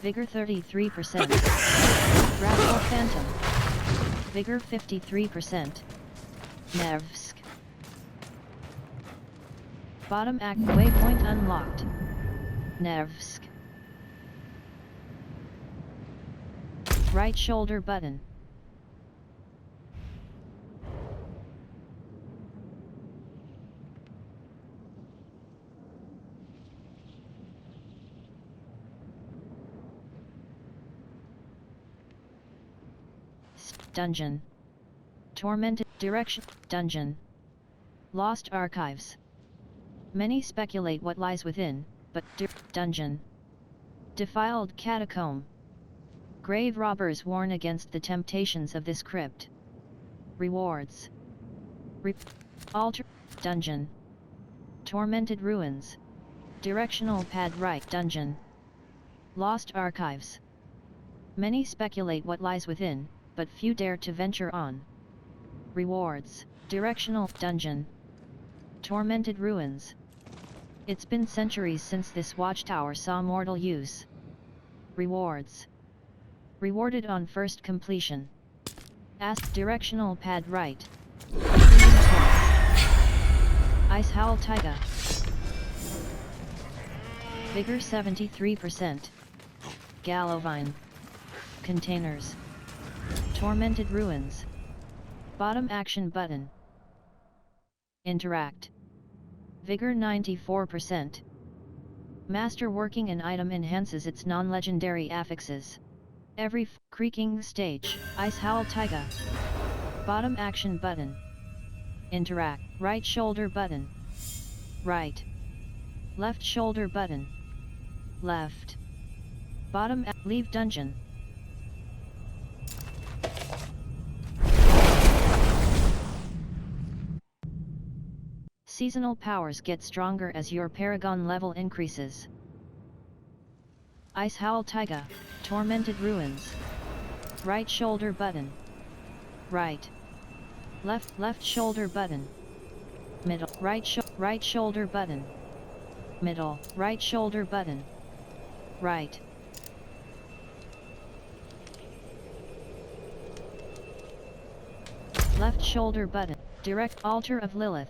Vigor 33%. Wrathful Phantom. Vigor 53%. Nevsk. Bottom act waypoint unlocked. Nevsk. Right shoulder button. Dungeon. Tormented direction. Dungeon. Lost archives. Many speculate what lies within, but dungeon. Defiled catacomb. Grave robbers warn against the temptations of this crypt. Rewards. Altar. Dungeon. Tormented ruins. Directional pad right. Dungeon. Lost archives. Many speculate what lies within, but few dare to venture on. Rewards. Directional dungeon. Tormented ruins. It's been centuries since this watchtower saw mortal use. Rewards. Rewarded on first completion. Ask directional pad right. Ice Howl Taiga. Vigor 73%. Gallovine. Containers. Tormented ruins. Bottom action button. Interact. Vigor 94%. Master working an item enhances its non-legendary affixes. Every creaking stage. Ice Howl Taiga. Bottom action button. Interact. Right shoulder button. Right. Left shoulder button. Left. Bottom leave dungeon. Seasonal powers get stronger as your Paragon level increases. Ice Howl Taiga, Tormented Ruins. Right shoulder button. Right. Left shoulder button. Middle. Right shoulder button. Middle. Right shoulder button. Right. Left shoulder button. Direct Altar of Lilith.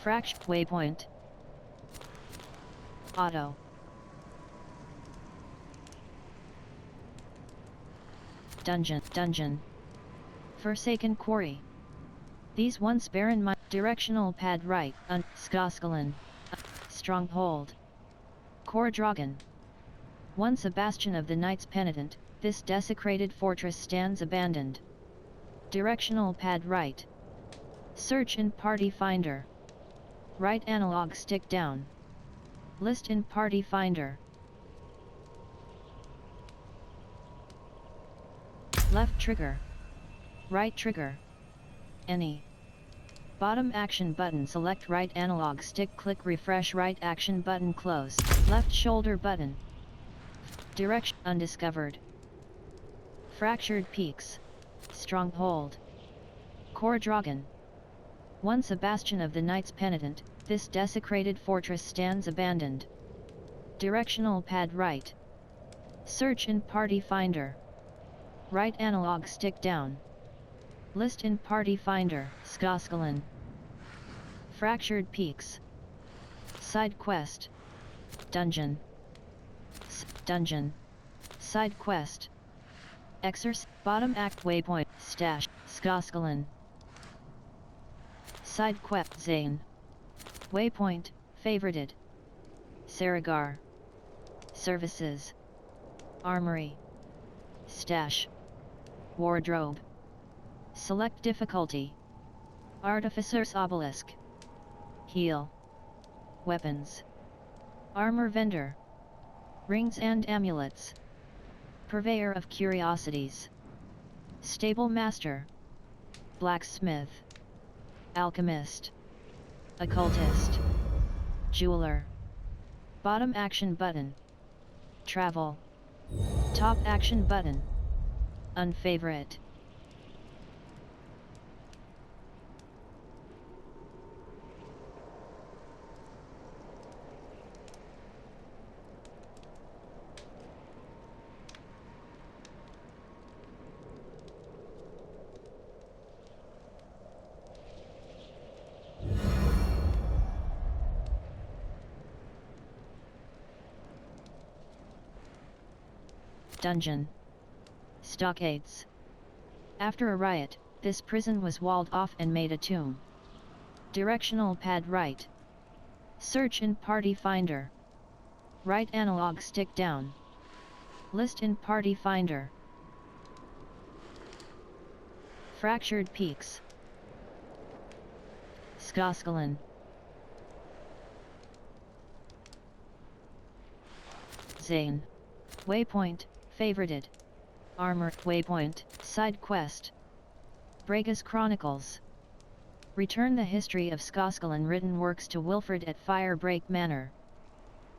Fraction waypoint. Auto. Dungeon. Forsaken Quarry. These once barren mine. Directional pad right. Skoskalin. Stronghold. Core Dragon. Once a bastion of the Knights Penitent, this desecrated fortress stands abandoned. Directional pad right. Search in Party Finder. Right analog stick down. List in Party Finder. Left trigger. Right trigger. Any. Bottom action button select right analog stick click refresh right action button close. Left shoulder button. Direction undiscovered. Fractured Peaks. Stronghold. Core Dragon. Once a bastion of the Knights Penitent, this desecrated fortress stands abandoned. Directional pad right. Search in Party Finder. Right analog stick down. List in Party Finder. Skoskalin. Fractured Peaks. Side quest. Dungeon. Dungeon. Side quest. Bottom act waypoint. Stash. Skoskalin. Side quest. Zane. Waypoint. Favorited. Saragar. Services. Armory. Stash. Wardrobe. Select difficulty. Artificer's Obelisk. Heal. Weapons. Armor Vendor. Rings and Amulets. Purveyor of Curiosities. Stable Master. Blacksmith. Alchemist. Occultist. Jeweler. Bottom action button. Travel. Top action button. Unfavorite. Dungeon. Stockades. After a riot, this prison was walled off and made a tomb. Directional pad right. Search in Party Finder. Right analog stick down. List in Party Finder. Fractured Peaks. Skoskalan. Zane. Waypoint, favorited. Armor, waypoint, side quest. Brega's Chronicles. Return the history of Skoskalan written works to Wilfred at Firebreak Manor.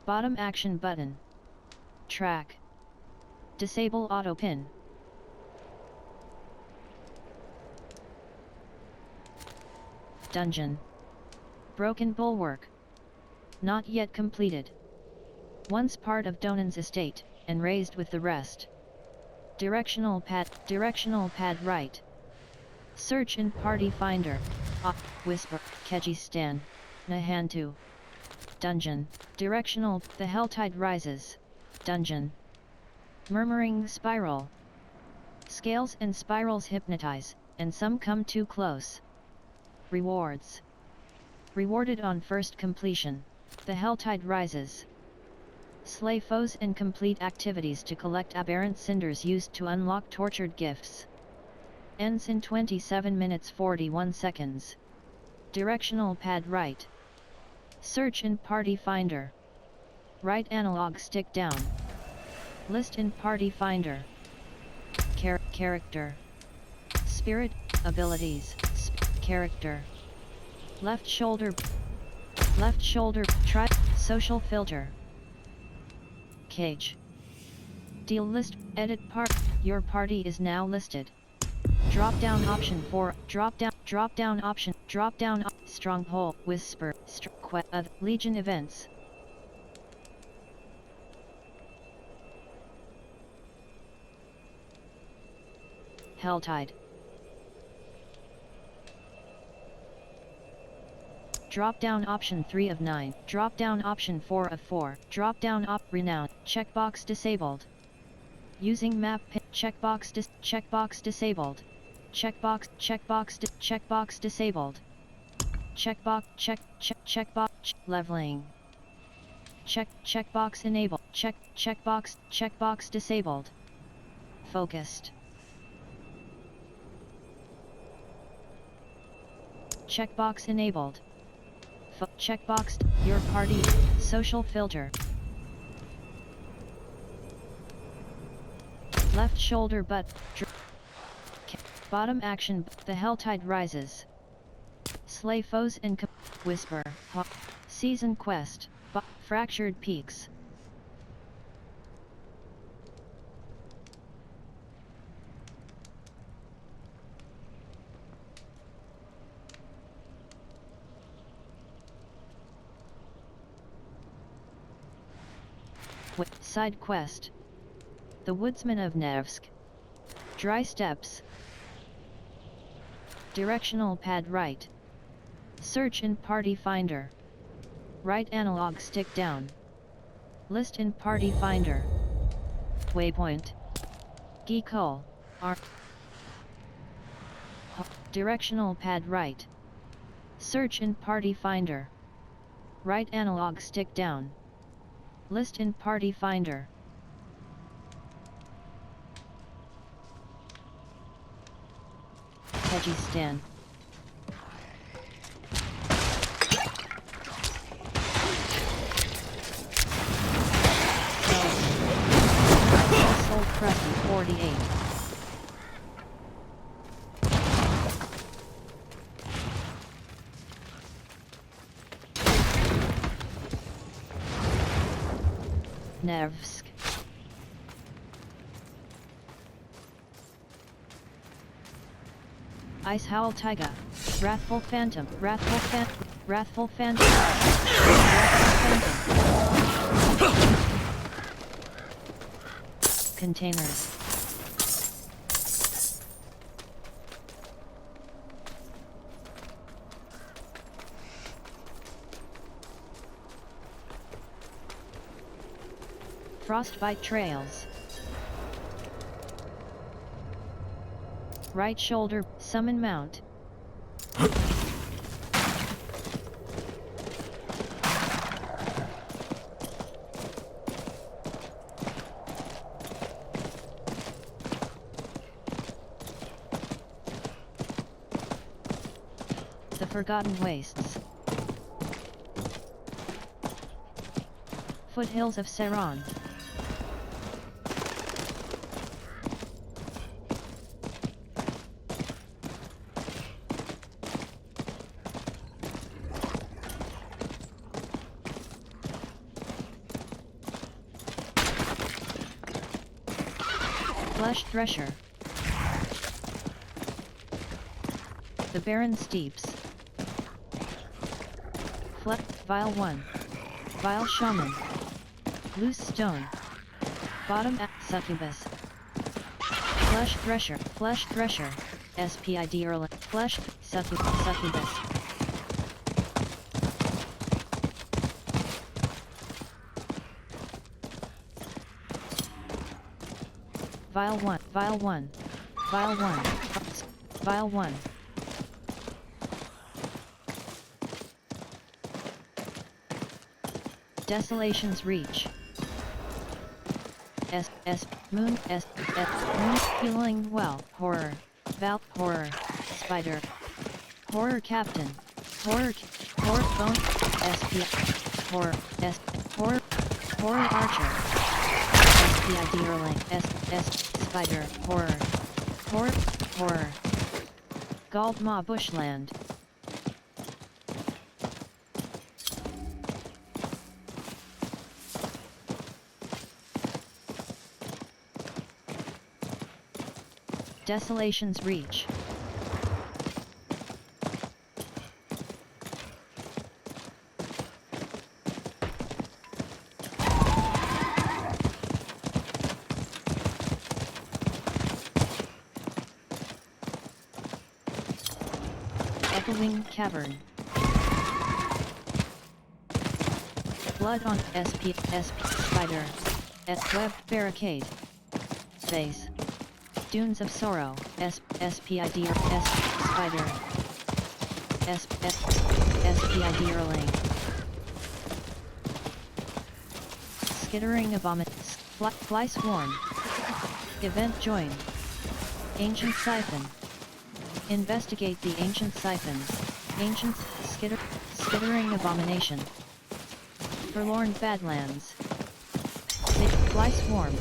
Bottom action button. Track. Disable auto pin. Dungeon. Broken Bulwark. Not yet completed. Once part of Donan's estate, and raised with the rest. Directional pad right. Search in Party Finder. Whisper, Kejistan, Nahantu. Dungeon. Directional, the Helltide Rises. Dungeon. Murmuring Spiral. Scales and spirals hypnotize, and some come too close. Rewards. Rewarded on first completion. The Helltide Rises. Slay foes and complete activities to collect aberrant cinders used to unlock tortured gifts. Ends in 27 minutes 41 seconds. Directional pad right. Search in Party Finder. Right analog stick down. List in Party Finder. Character. Spirit, abilities, character. Left shoulder, try, social filter. Cage. Deal list, edit part, your party is now listed. Drop down option 4, drop down option, stronghold, whisper, Legion events. Helltide. Drop down option 3 of 9, drop down option 4 of 4, drop down renown, checkbox disabled. Using map pin, checkbox disabled. Checkbox disabled. Checkbox leveling. Checkbox enabled. Checkbox disabled. Focused. Checkbox enabled. Checkbox, your party, social filter. Left shoulder bottom action, the Helltide Rises. Slay foes and whisper, season quest, fractured peaks. Side quest. The Woodsman of Nevsk. Dry steps. Directional pad right. Search in Party Finder. Right analog stick down. List in Party Finder. Waypoint. Geekol. Directional pad right. Search in Party Finder. Right analog stick down. List in Party Finder. Vegistan. Sold Crusty 48. Nevsk. Ice Howl Taiga. Wrathful Phantom. Wrathful Phantom. Wrathful Phantom. Containers. Frostbite Trails. Right shoulder, summon mount. The Forgotten Wastes. Foothills of Saron. Flesh Thresher. The Barren Steeps. Vile 1. Vile Shaman. Loose Stone. Bottom Succubus. Flesh Thresher. Flesh Thresher. SPID Erlen. Flesh Succubus. Vile 1. Vile 1. Vile 1. Vile 1. Desolation's Reach. Moon Healing Well. Horror. Val. Horror. Spider. Horror Captain. Horror Bone. SP. Horror. Horror. Horror Archer. SPID Erling. Spider. Horror. Horror. Galdma Bushland. Desolation's Reach. Echoing Cavern. Blood on SP Spider. Web Barricade. Face. Dunes of Sorrow. SPID Spider. SPID Erling. Skittering Abomin. Fly Swarm. Event Join. Ancient Siphon. Investigate the Ancient Siphons. Ancient Skittering Abomination. Forlorn Badlands. Fly Swarm.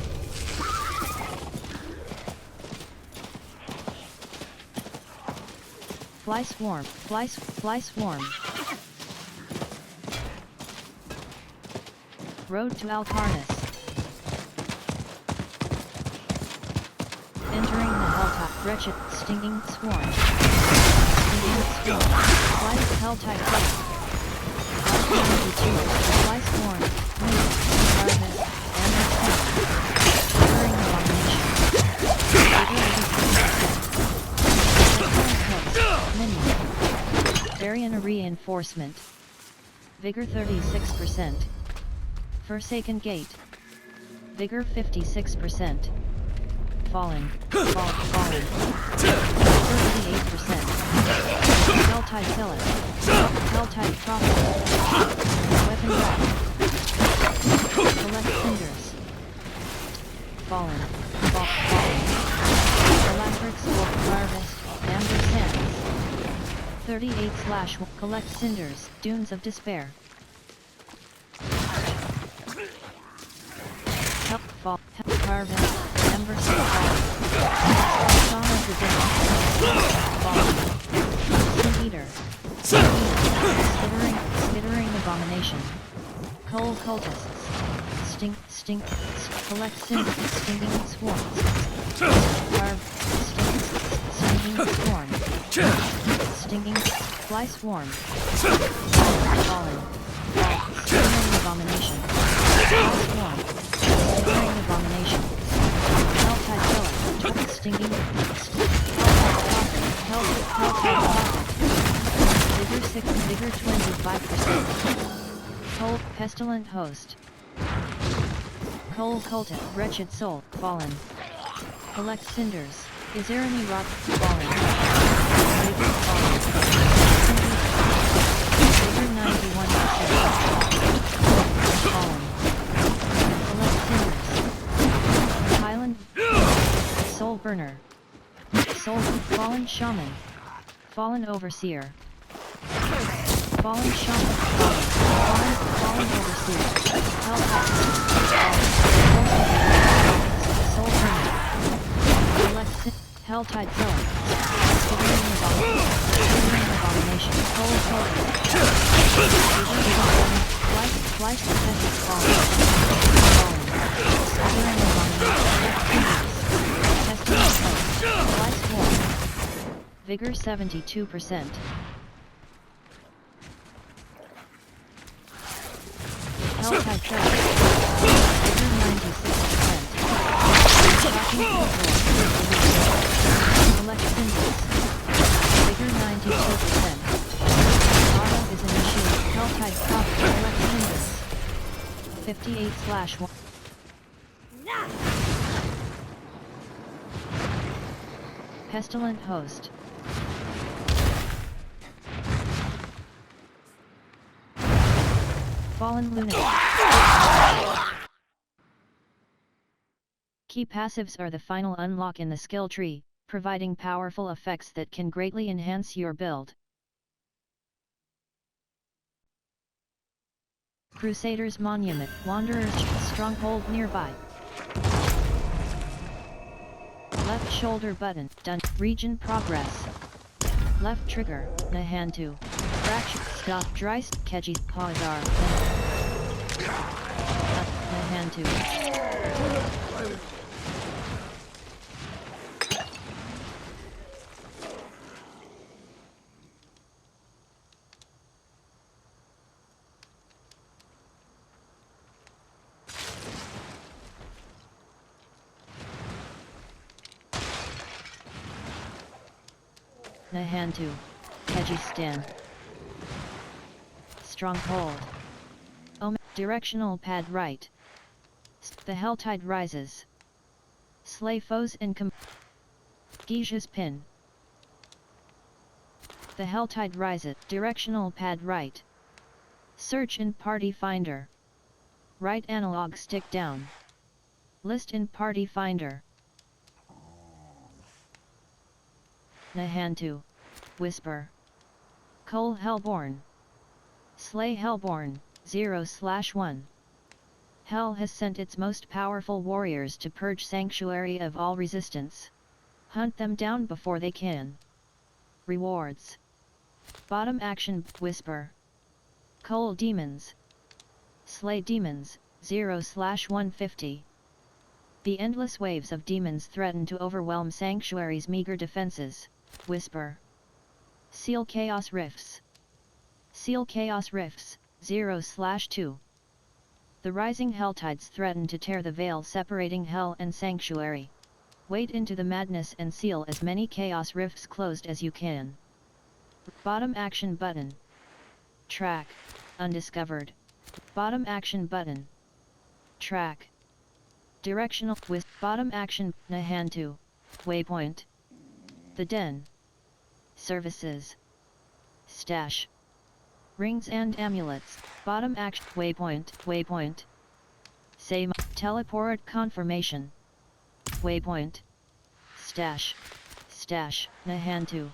Fly Swarm. Fly Swarm. Road to Alcarnus. Entering the Helltide. Wretched, Stinging Swarm. Stinging Swarm. Fly Helltide Flight. Fly Swarm. Move. Harvest. Entering Abomination. Minion. Varian Reinforcement. Vigor 36%. Forsaken Gate. Vigor 56%. Fallen. Fallen. 38%. Helltide Zealot. Helltide Prophet. Weapon Rack. Collect cinders. Fallen. Fallen. Electric Sword Harvest. Amber Sands. 38/1. Collect cinders. Dunes of Despair. Help. Fall. Help. Harvest. Amber Sands. Song of the Dead. Fallen. Sin Eater. Skittering Abomination. Coal Cultists. Collect cinders. Stinging Swarms. Stinging Swarm. Stinging Fly Swarm. Fallen. Skittering Abomination. Fly Swarm. Skittering Abomination. Helltide Killer. Stinging. Helltide Prophet. Vigor 6, Vigor 25%. Cold, Pestilent Host. Coal Cultist, Wretched Soul, Fallen. Collect cinders. Is there any rock? Fallen. Vigor Fallen. Vigor 91%. Fallen. Collect cinders. Highland. Soul Burner. Soul, Fallen Shaman. Fallen Overseer. Fallen Shaman. Fallen Overseer. Soul Burner. Helltide Killer. Skittering Abomination. Cold Cultist. Slice Defensive Fallen. Skittering Abomination. Pestilent Host. Slice War. Vigor 72%. Helltide Killer. Vigor 96%. Shocking Control. Collect cinders. Vigor 92%. Auto is initiated. Helltide Prophet. Collect cinders. 58/1. Pestilent Host. Fallen Lunatic. Key passives are the final unlock in the skill tree, providing powerful effects that can greatly enhance your build. Crusader's Monument, Wanderer's Stronghold nearby. Left shoulder button, done. Region progress. Left trigger, Nahantu. Fracture, stop, Dreist, Keji, Pawazar, Nahantu. Nahantu. Kyrgyzstan. Stronghold. Directional pad right. The Helltide rises. Slay foes and Gija's pin. The Helltide rises. Directional pad right. Search in party finder. Right analog stick down. List in party finder. Nahantu. Whisper. Cole Hellborn. Slay Hellborn, 0/1. Hell has sent its most powerful warriors to purge Sanctuary of all resistance. Hunt them down before they can. Rewards. Bottom action, Whisper. Cole Demons. Slay Demons, 0/150. The endless waves of demons threaten to overwhelm Sanctuary's meager defenses. Whisper. Seal Chaos Rifts. Seal Chaos Rifts, 0/2. The rising Helltides threaten to tear the veil separating Hell and Sanctuary. Wade into the madness and seal as many Chaos Rifts closed as you can. Bottom action button. Track, undiscovered. Bottom action button. Track. Directional with bottom action, Nahantu. Waypoint. The Den. Services. Stash. Rings and amulets, bottom action, waypoint, Say teleport confirmation. Waypoint. Stash. Stash. Nahantu.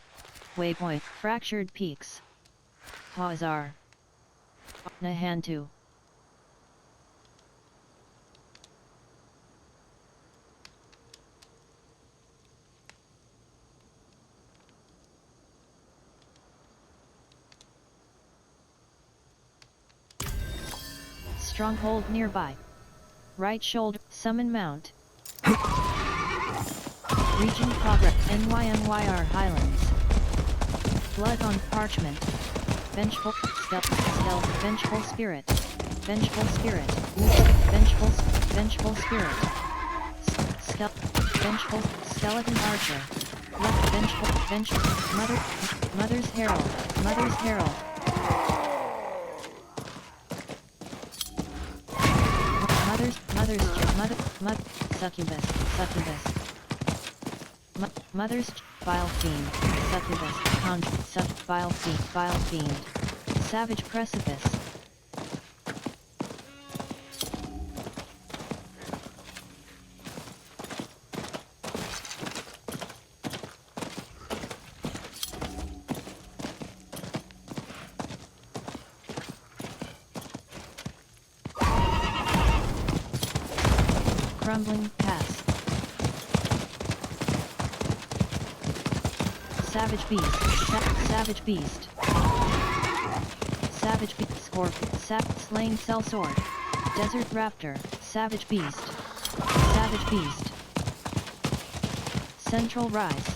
Waypoint. Fractured peaks. Hazar. Nahantu. Stronghold nearby. Right shoulder. Summon mount. Region progress. NYNYR Highlands. Blood on parchment. Vengeful. Stealth. Vengeful spirit. Vengeful spirit. Vengeful spirit. Vengeful skeleton archer. Vengeful. Mother's herald. Mother's herald. Succubus. Mother's vile fiend. Succubus. Vile fiend. Savage precipice. Crumbling pass. Savage beast. Savage beast. Savage beast. Scorpion. Slain cell sword. Desert raptor. Savage beast. Savage beast. Central rise.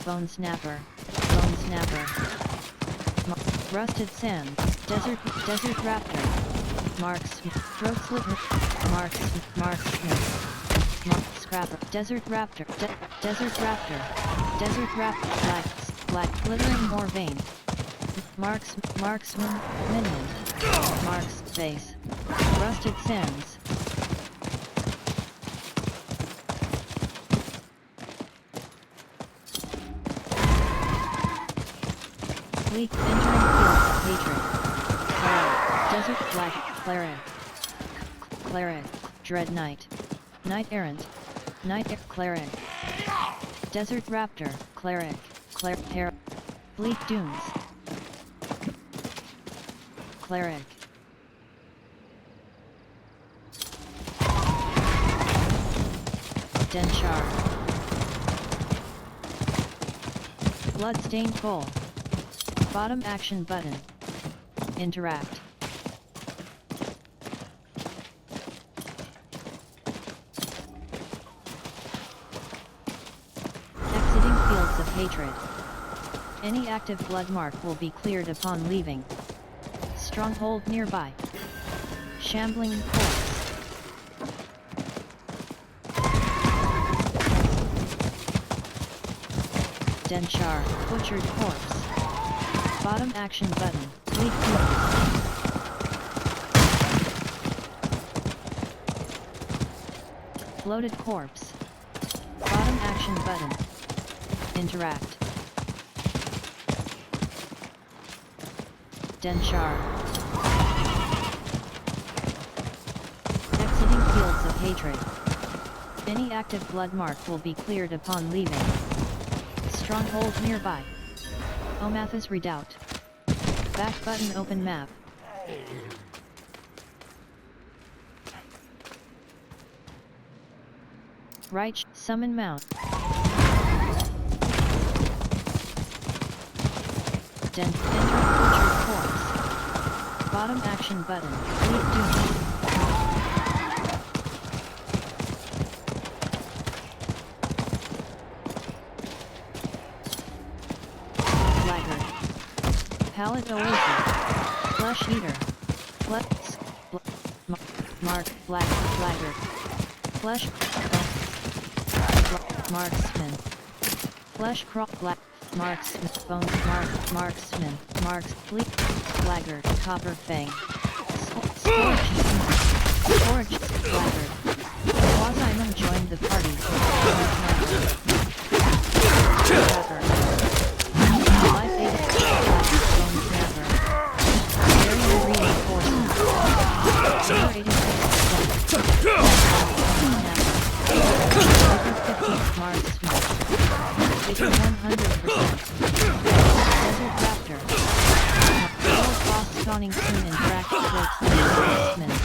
Bone snapper. Bone snapper. Rusted sand. Desert raptor. Throat slit. Marksman. Scrapper. Desert raptor. Desert raptor. Black glittering more vein. Marksman. Minion. Marks base. Rusted sands. Bleak entering field of hatred. Desert black cleric. Dread knight. Knight errant. Cleric. Desert raptor. Cleric. Bleak dunes. Cleric. Denchar. Bloodstained coal. Bottom action button. Interact. Exiting fields of hatred. Any active blood mark will be cleared upon leaving. Stronghold nearby. Shambling corpse. Denchar. Butchered corpse. Bottom action button. Bleak dunes. Bloated corpse. Bottom action button. Interact. Denchar. Exiting fields of hatred. Any active blood mark will be cleared upon leaving. Stronghold nearby. Omathis Redoubt. Back button open map. Right summon mount. Enter butchered corpse. Bottom action button. Bleak dunes. Pallet Oasis. Flesh Eater. Mark Black Blackguard. Flesh Marksman. Flesh Crop Black Marksman. Bone Marksman. Bleak Blackguard. Copper Fang. Scorch Blackguard. Quasimum joined the party. Life 8. Vigor 100%. Desert Raptor. World boss spawning soon in track slopes in the next minute.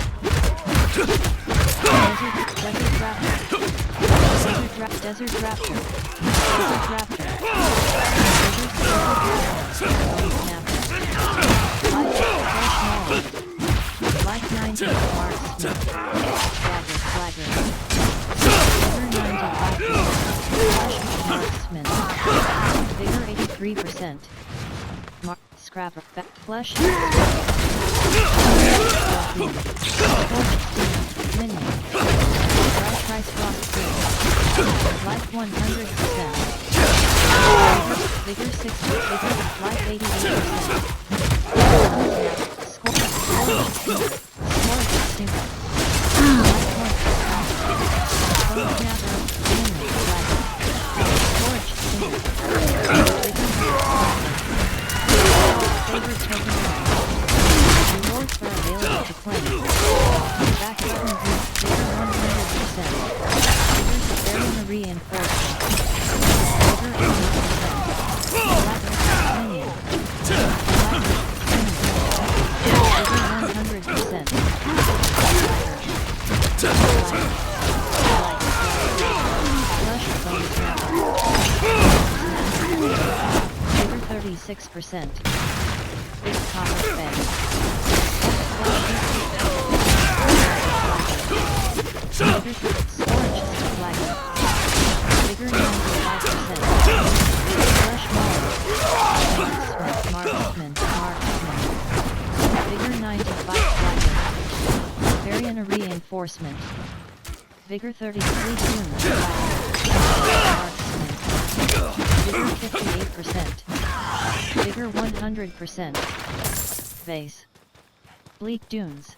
Desert Raptor. Desert Raptor. Desert Raptor. Life 90 marksman. Flagger. Vigor 95%. Marksman. Vigor 83%. Scrapper. Flesh. Minion. Price Frost. Life 100%. Vigor 60. Vigor. Life 88%. Rewards are available to claim. Back button group, Vigor 100%. Vigor reinforcement. Vigor 80%. Minion. Vigor 100%. Vigor 36%. Big copper fed. Vigor storage flagger. Vigor 95%. Flesh marksman. Vigor 95 flagger. Variant reinforcement. Vigor 33 tunes. Marksman. Vigor 58%. Vigor 100%. Vase. Bleak Dunes.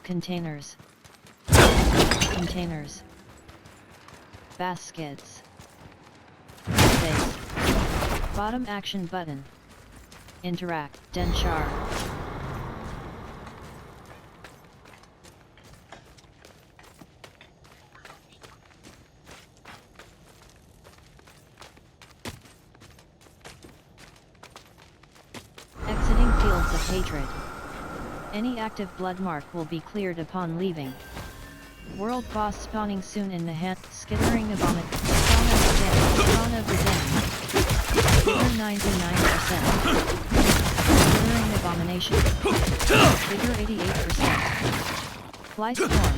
Containers. Baskets. Vase. Bottom action button. Interact. Denchar. Exiting Fields of Hatred. Any active blood mark will be cleared upon leaving. World boss spawning soon in the hand. Skittering Abomin. Spawn of the Den. Vigor 99%. Skittering Abomination. Vigor 88%. Fly Storm.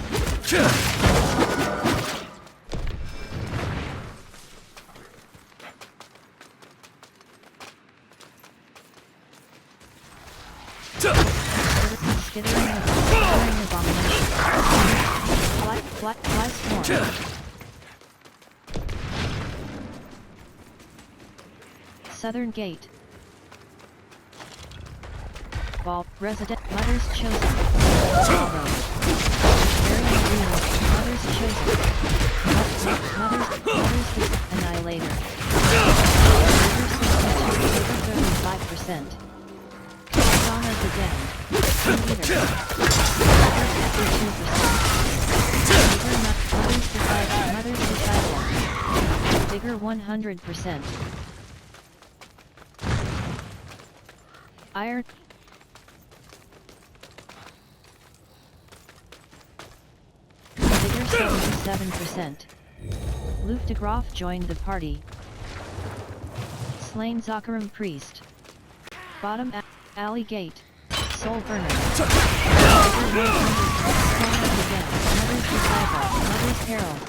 Skittering Abomination. Fly Storm. Southern Gate. Ball. Resident. Mothers Chosen. Mothers Chosen. Mothers Annihilator. Vigor 35%. Song of the Dead. Vigor 52%. Mothers Disciple. Vigor 100%. Iron. Vigor 77%. Luke de Groff joined the party. Slain Zakaram Priest. Bottom Alley Gate. Soul Burner. Mother's Disciple. Mother's Herald.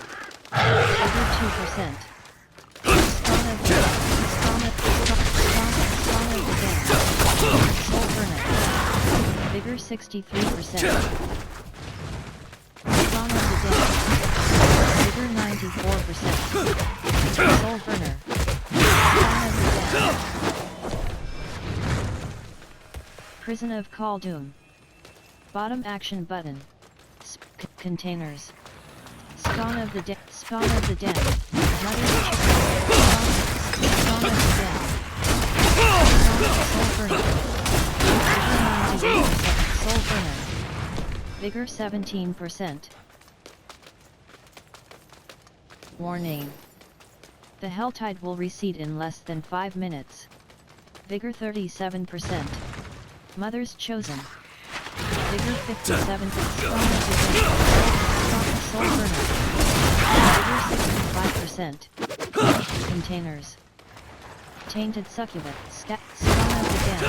Vigor 2%. Spawn of the Dead. Soul Burner. Vigor 63%. Spawn of the Dead. Vigor 94%. Soul Burner. Spawn of the Dead. Prison of Khaldun. Bottom action button. Containers. Spawn of the Dead. Spawn of the Dead. Mother's Spawn of the Dead. Soul Burner. Soul Burner. Vigor 17%. Warning. The hell tide will recede in less than 5 minutes. Vigor 37%. Mothers chosen. Vigor 57%. Soul burner. Vigor 65%. Containers. Tainted succubus. Spawn of the damned.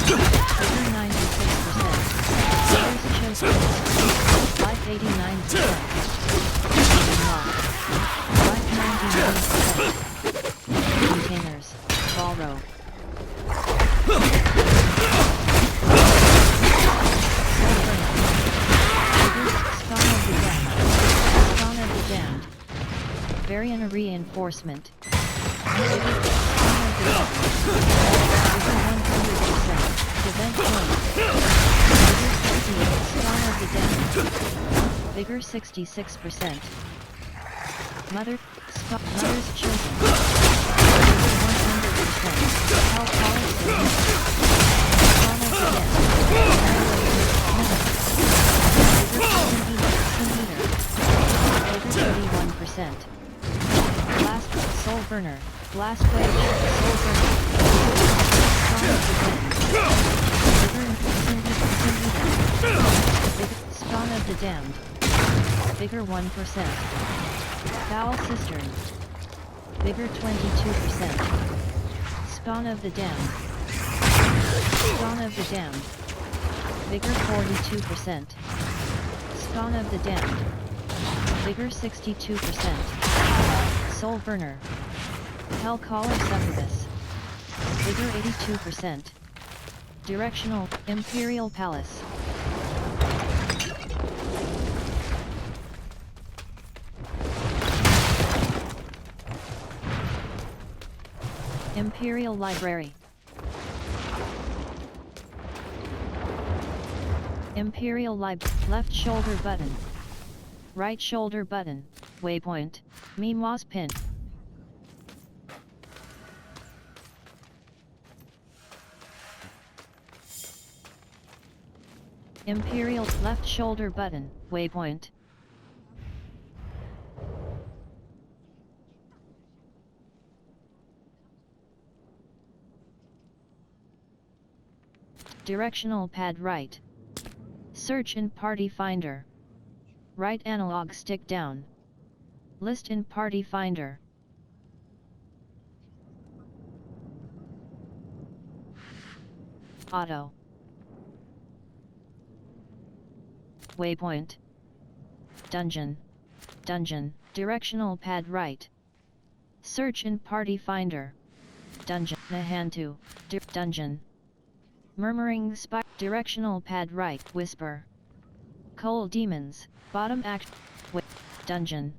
Vigor 96%. Mothers chosen. Life 89%. Unlocked. Life 99%. Containers. Balro. Spawn of the damned. Variant reinforcement. Spawn of the damned. 100%. Prevent point. Vigor 68. Spawn of the damned. Vigor 66%. Mother's children. Vigor 100%. Health policy. Spawn of the damned. Vigor 31%. Blast soul burner. Blast wave soul burner. Spawn of the damned. Vigor 1%. Foul cistern. Vigor 22%. Spawn of the damned. Spawn of the damned. Vigor 42%. Spawn of the damned. Vigor 62%. Soul burner. Hell caller succubus. Vigor 82%. Directional Imperial Palace. Imperial Library. Imperial left shoulder button. Right shoulder button, waypoint, Memoirs pin. Imperial left shoulder button, waypoint. Directional pad right. Search in Party Finder. Right analog stick down. List in Party Finder. Auto. Waypoint. Dungeon. Dungeon. Directional pad right. Search in Party Finder. Dungeon. Nahantu. Dungeon. Murmuring Spire. Directional pad right. Whisper. Coal Demons. Bottom act. Dungeon.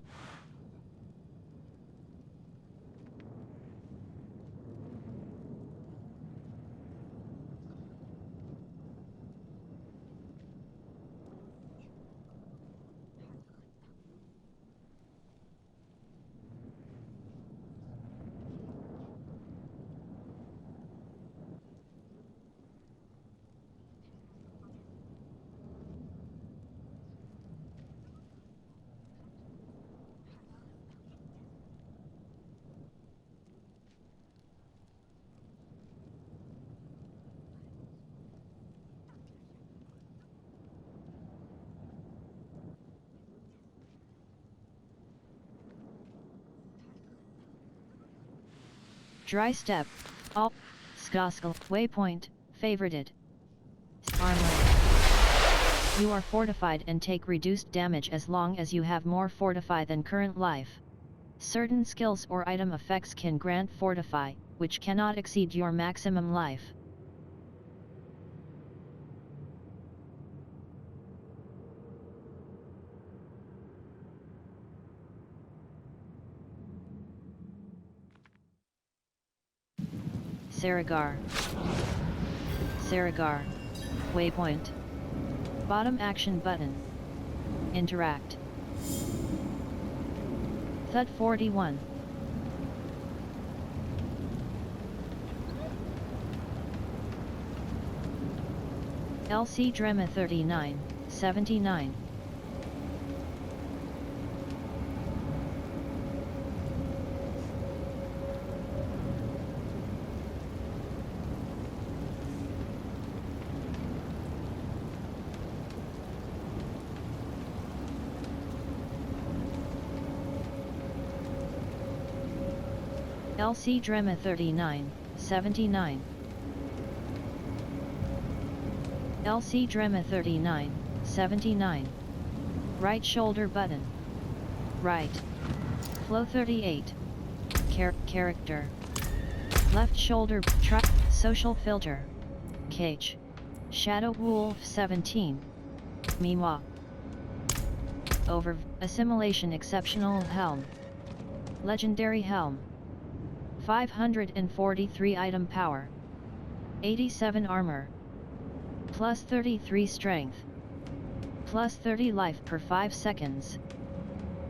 Dry step. All. Skoskal. Waypoint. Favorited. Armor. You are fortified and take reduced damage as long as you have more fortify than current life. Certain skills or item effects can grant fortify, which cannot exceed your maximum life. Saragar. Saragar. Waypoint. Bottom action button. Interact. Thud 41. LC Drema 39, 79. LC Drema 39, 79. LC Drema 39, 79. Right shoulder button. Right. Flow 38. Character. Left shoulder, social filter. Cage. Shadow Wolf 17. Miwa. Over, assimilation exceptional helm. Legendary helm. 543 item power. 87 armor. Plus 33 strength. Plus 30 life per 5 seconds.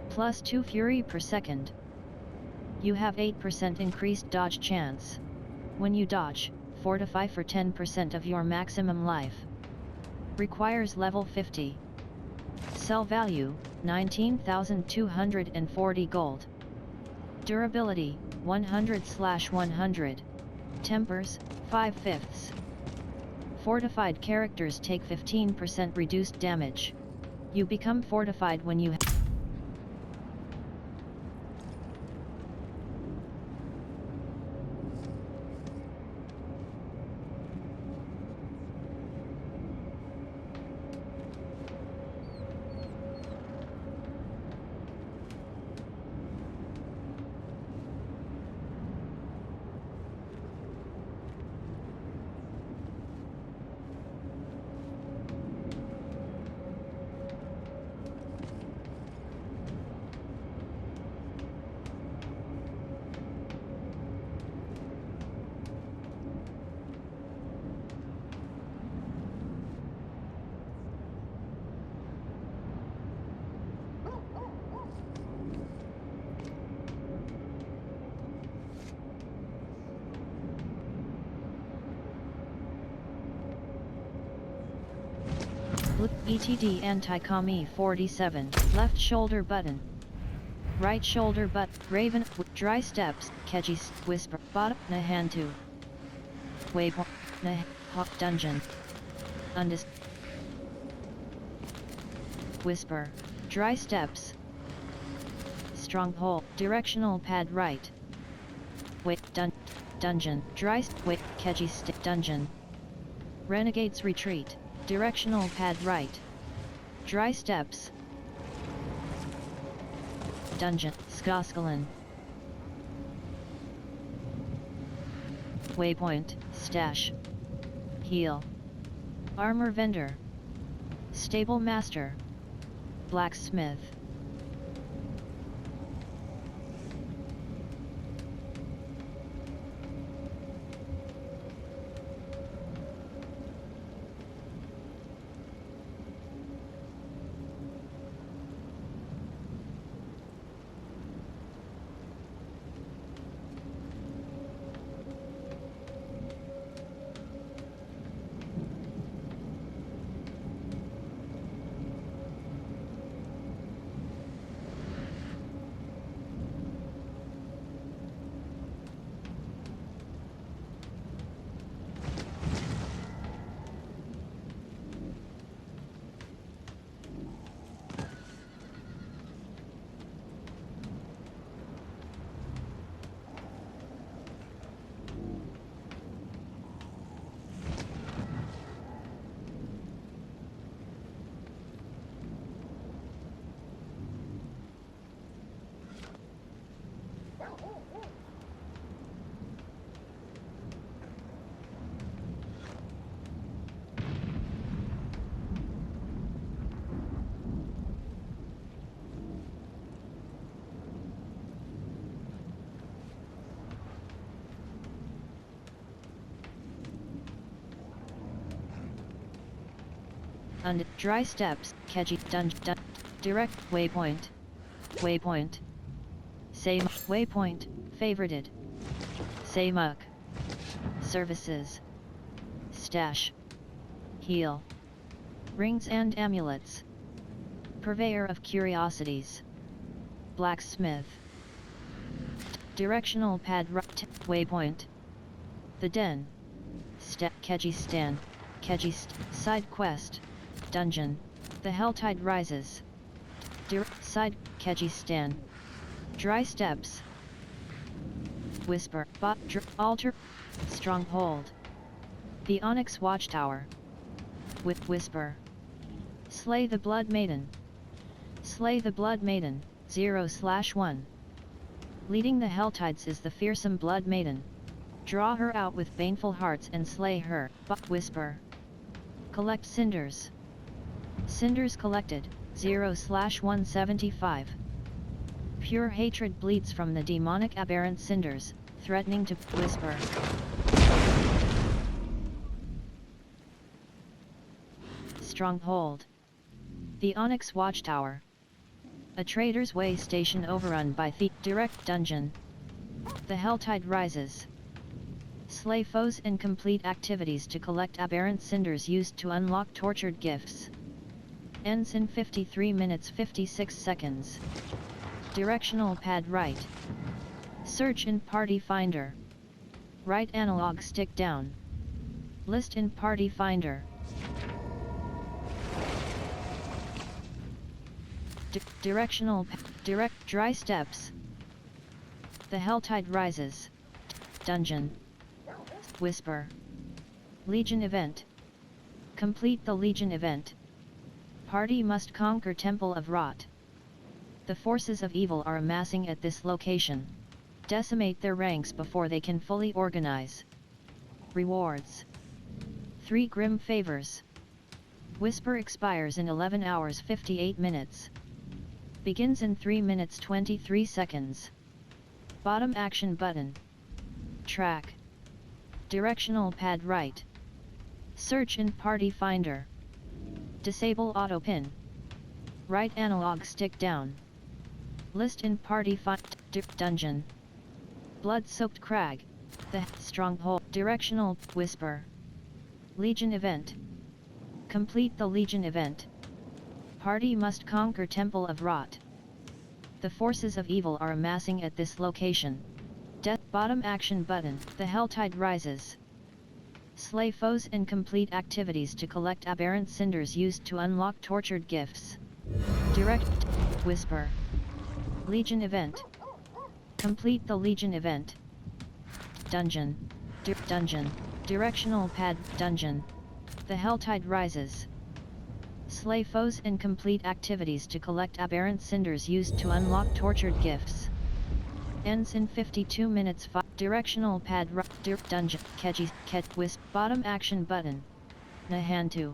Plus 2 fury per second. You have 8% increased dodge chance. When you dodge, fortify for 10% of your maximum life. Requires level 50. Sell value, 19,240 gold. Durability, 100/100. Tempers, 5/5. Fortified characters take 15% reduced damage. You become fortified when you ETD Anti-Commie 47, left shoulder button. Right shoulder button, Raven, dry steps, Keji, whisper, bottom, Nahantu. Waypoint, Hawk dungeon. Undis. Whisper, dry steps. Stronghold, directional pad right. Wait, dungeon, dry, wait, Keji, dungeon. Renegade's retreat. Directional pad right. Dry steps. Dungeon, Skoskalan. Waypoint, stash. Heal. Armor vendor. Stable master. Blacksmith. Dry steps, Keji, direct, waypoint. Waypoint. Same, waypoint, favorited. Samuk. Services. Stash. Heal. Rings and amulets. Purveyor of curiosities. Blacksmith. Directional pad right, waypoint. The den. Keji Stan. Keji side quest. Dungeon. The Helltide rises. Side, Keji Stan. Dry steps. Whisper. Altar. Stronghold. The Onyx Watchtower. With Whisper. Slay the Blood Maiden. Slay the Blood Maiden, 0/1. Leading the Helltides is the fearsome Blood Maiden. Draw her out with baneful hearts and slay her. Whisper. Collect cinders. Cinders collected, 0/175. Pure hatred bleeds from the demonic aberrant cinders, threatening to Whisper. Stronghold. The Onyx Watchtower. A Trader's Way station overrun by direct dungeon. The Helltide rises. Slay foes and complete activities to collect aberrant cinders used to unlock tortured gifts. Ends in 53 minutes 56 seconds. Directional pad right. Search in Party Finder. Right analog stick down. List in Party Finder. Directional direct dry steps. The Helltide rises. Dungeon. Whisper. Legion event. Complete the Legion event. Party must conquer Temple of Rot. The forces of evil are amassing at this location. Decimate their ranks before they can fully organize. Rewards. 3 Grim Favors. Whisper expires in 11 hours 58 minutes. Begins in 3 minutes 23 seconds. Bottom action button. Track. Directional pad right. Search in Party Finder. Disable auto pin. Right analog stick down. List in Party Dungeon. Blood-soaked crag. The Stronghold. Directional Whisper. Legion event. Complete the Legion event. Party must conquer Temple of Rot. The forces of evil are amassing at this location. Death bottom action button. The Helltide rises. Slay foes and complete activities to collect aberrant cinders used to unlock tortured gifts. Direct Whisper. Legion event. Complete the Legion event. Dungeon. Dungeon. Directional pad. Dungeon. The Helltide rises. Slay foes and complete activities to collect aberrant cinders used to unlock tortured gifts. Ends in 52 minutes 5. Directional pad. Dungeon. Wisp. Bottom action button. Nahantu.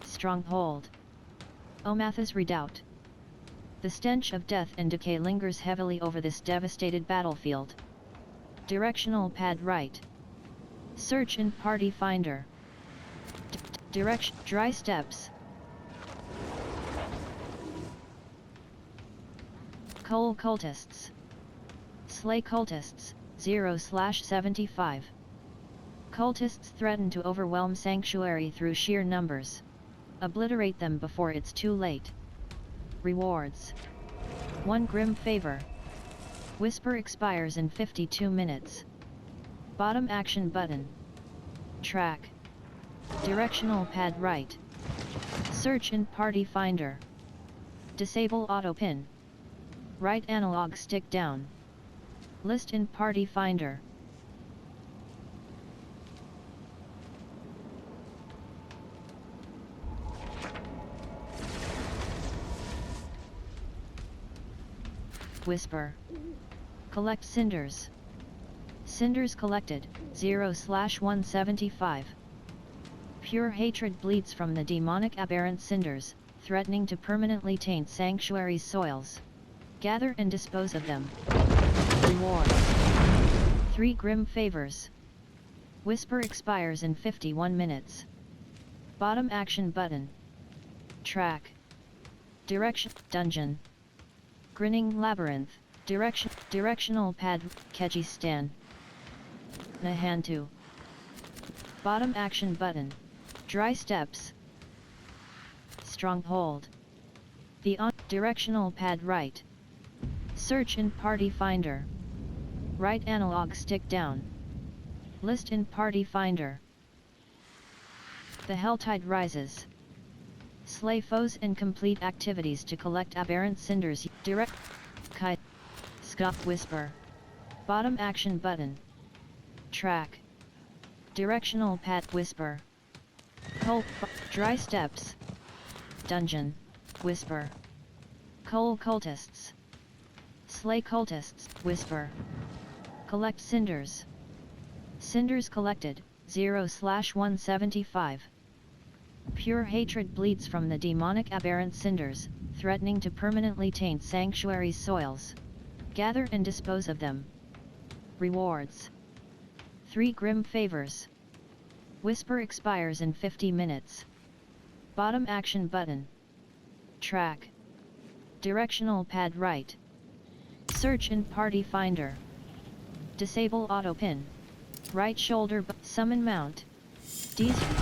Stronghold. Omatha's Redoubt. The stench of death and decay lingers heavily over this devastated battlefield. Directional pad right. Search in Party Finder. Dry steps. Coal cultists. Slay cultists, 0/75. Cultists threaten to overwhelm Sanctuary through sheer numbers. Obliterate them before it's too late. Rewards. 1 Grim Favor. Whisper expires in 52 minutes. Bottom action button. Track. Directional pad right. Search in Party Finder. Disable auto pin. Right analog stick down. List in Party Finder. Whisper. Collect cinders. Cinders collected, 0/175. Pure hatred bleeds from the demonic aberrant cinders, threatening to permanently taint Sanctuary's soils. Gather and dispose of them. Reward. 3 Grim Favors. Whisper expires in 51 minutes. Bottom action button. Track. Direction. Dungeon. Grinning Labyrinth. Directional pad. Kyrgyzstan. Nahantu. Bottom action button. Dry steps. Stronghold. The directional pad right. Search in Party Finder. Right analog stick down. List in Party Finder. The Helltide rises. Slay foes and complete activities to collect aberrant cinders. Direct. Scott Whisper. Bottom action button. Track. Directional pad whisper. Dry steps. Dungeon. Whisper. Coal cultists. Slay cultists. Whisper. Collect cinders. Cinders collected, 0/175. Pure hatred bleeds from the demonic aberrant cinders, threatening to permanently taint sanctuary's soils. Gather and dispose of them. Rewards. 3 grim favors. Whisper expires in 50 minutes. Bottom action button. Track. Directional pad right. Search in party finder. Disable auto pin. Right shoulder summon mount.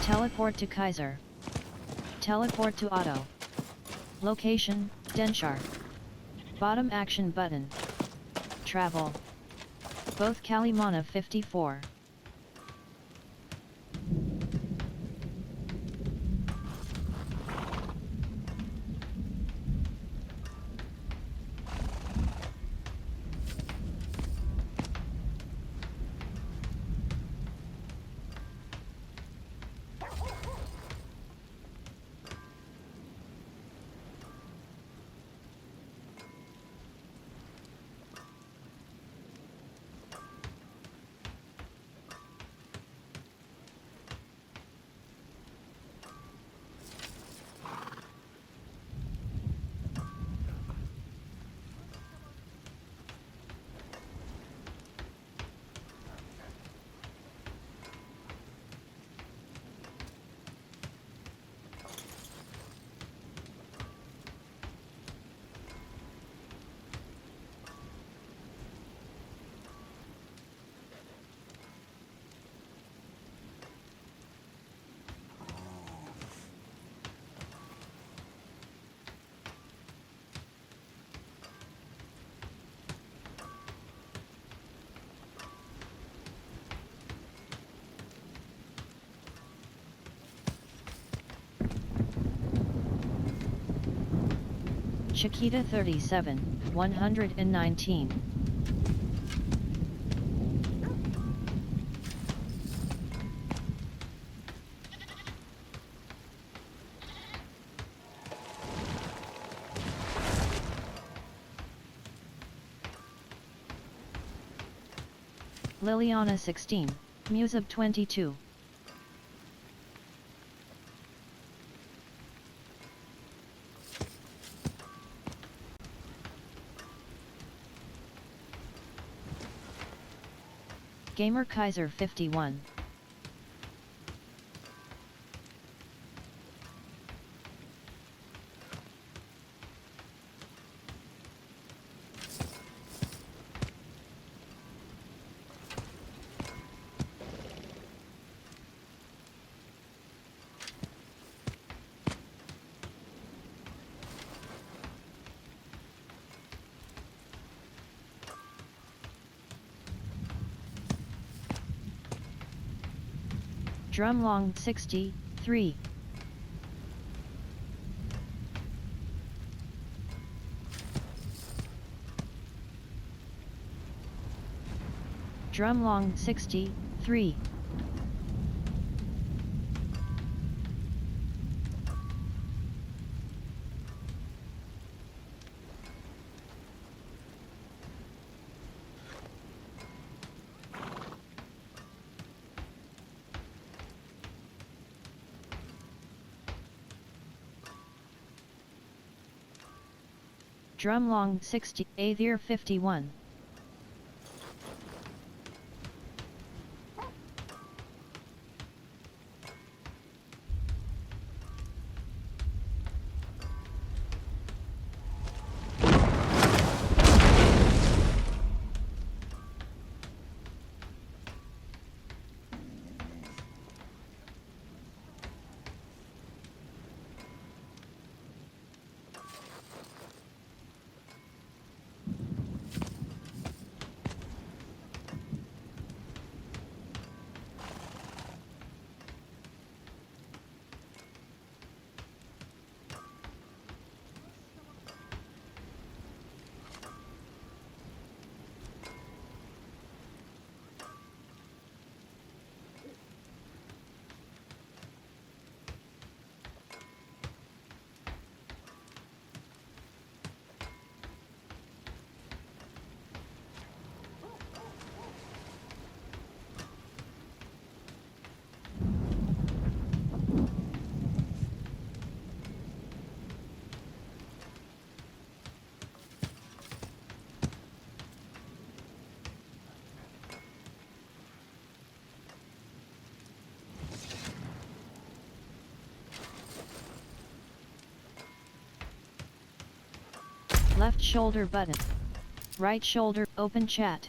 Teleport to Kaiser. Teleport to auto. Location, Denshar. Bottom action button. Travel. Both Kalimana 54. Chiquita 37, 119. Liliana 16, Musab 22. Gamer Kaiser 51. Drumlong 63. Drumlong 63. Drumlong 60, Aether 51. Left shoulder button. Right shoulder, open chat.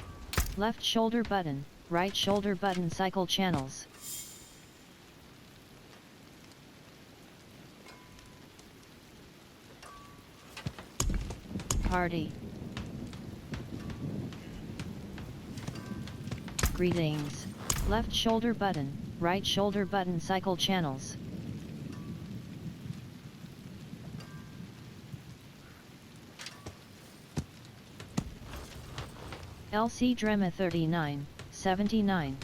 Left shoulder button, right shoulder button, cycle channels. Party. Greetings. Left shoulder button, right shoulder button, cycle channels. LC Drema 39, 79.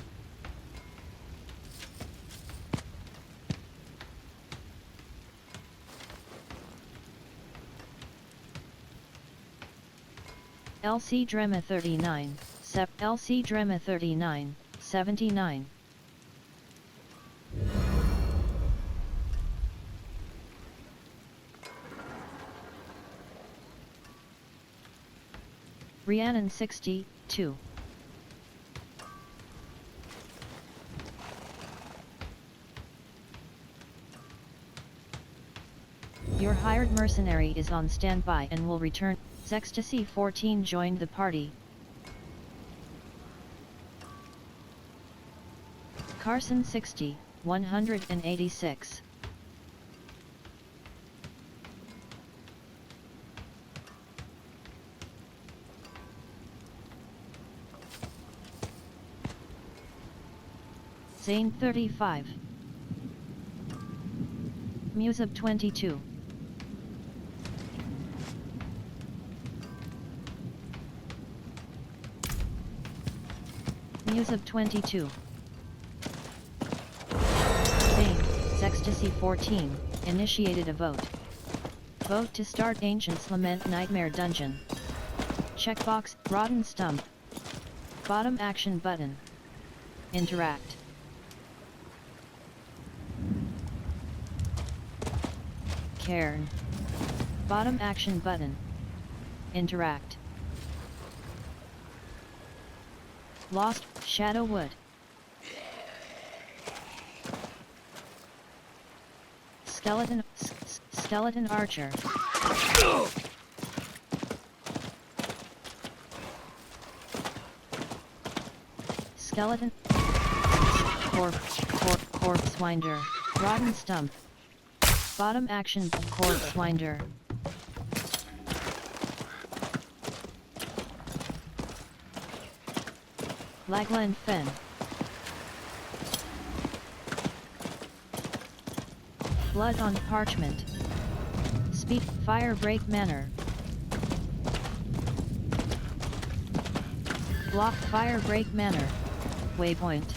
LC Drema 39, LC Drema 39, 79. Rhiannon 60, 2. Your hired mercenary is on standby and will return. Ecstasy 14 joined the party. Carson 60, 186. Zane 35. Musab 22. Musab 22. Zane, Ecstasy 14, initiated a vote. Vote to start Ancient's Lament Nightmare Dungeon. Checkbox, Rotten Stump. Bottom action button. Interact. Cairn. Bottom action button. Interact. Lost, Shadowwood. Skeleton Archer. Skeleton. Corpse Winder. Rotten Stump. Bottom action, Corpse Winder. Lagland Fen. Blood on Parchment. Speed, Fire Break Manor. Block Fire Break Manor. Waypoint.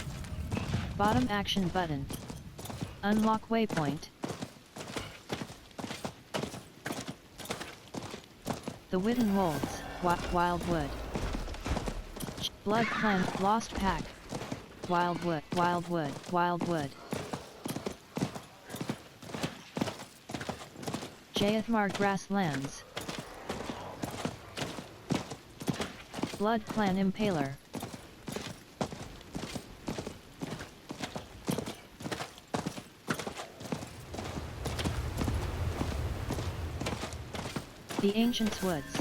Bottom action button. Unlock waypoint. The Witten Wolves, Wildwood. Blood Clan, Lost Pack. Wildwood. Jayathmar Grasslands. Blood Clan Impaler. The Ancients Woods.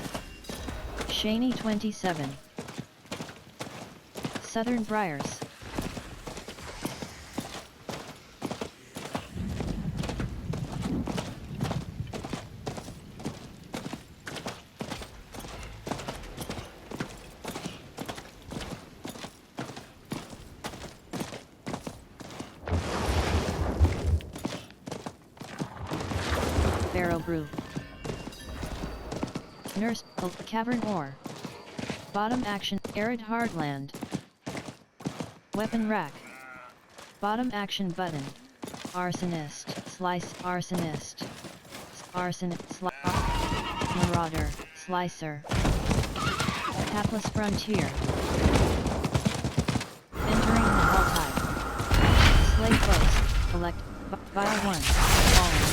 Shaney 27. Southern Briars. Barrow Brew. Nurse, Cavern Ore. Bottom action, Arid Hardland. Weapon Rack. Bottom action button. Arsonist, Slice, Arsonist. Marauder, Slicer. Hapless Frontier. Entering the Hall Type. Slave Boast, Collect, Vile 1, Fallen.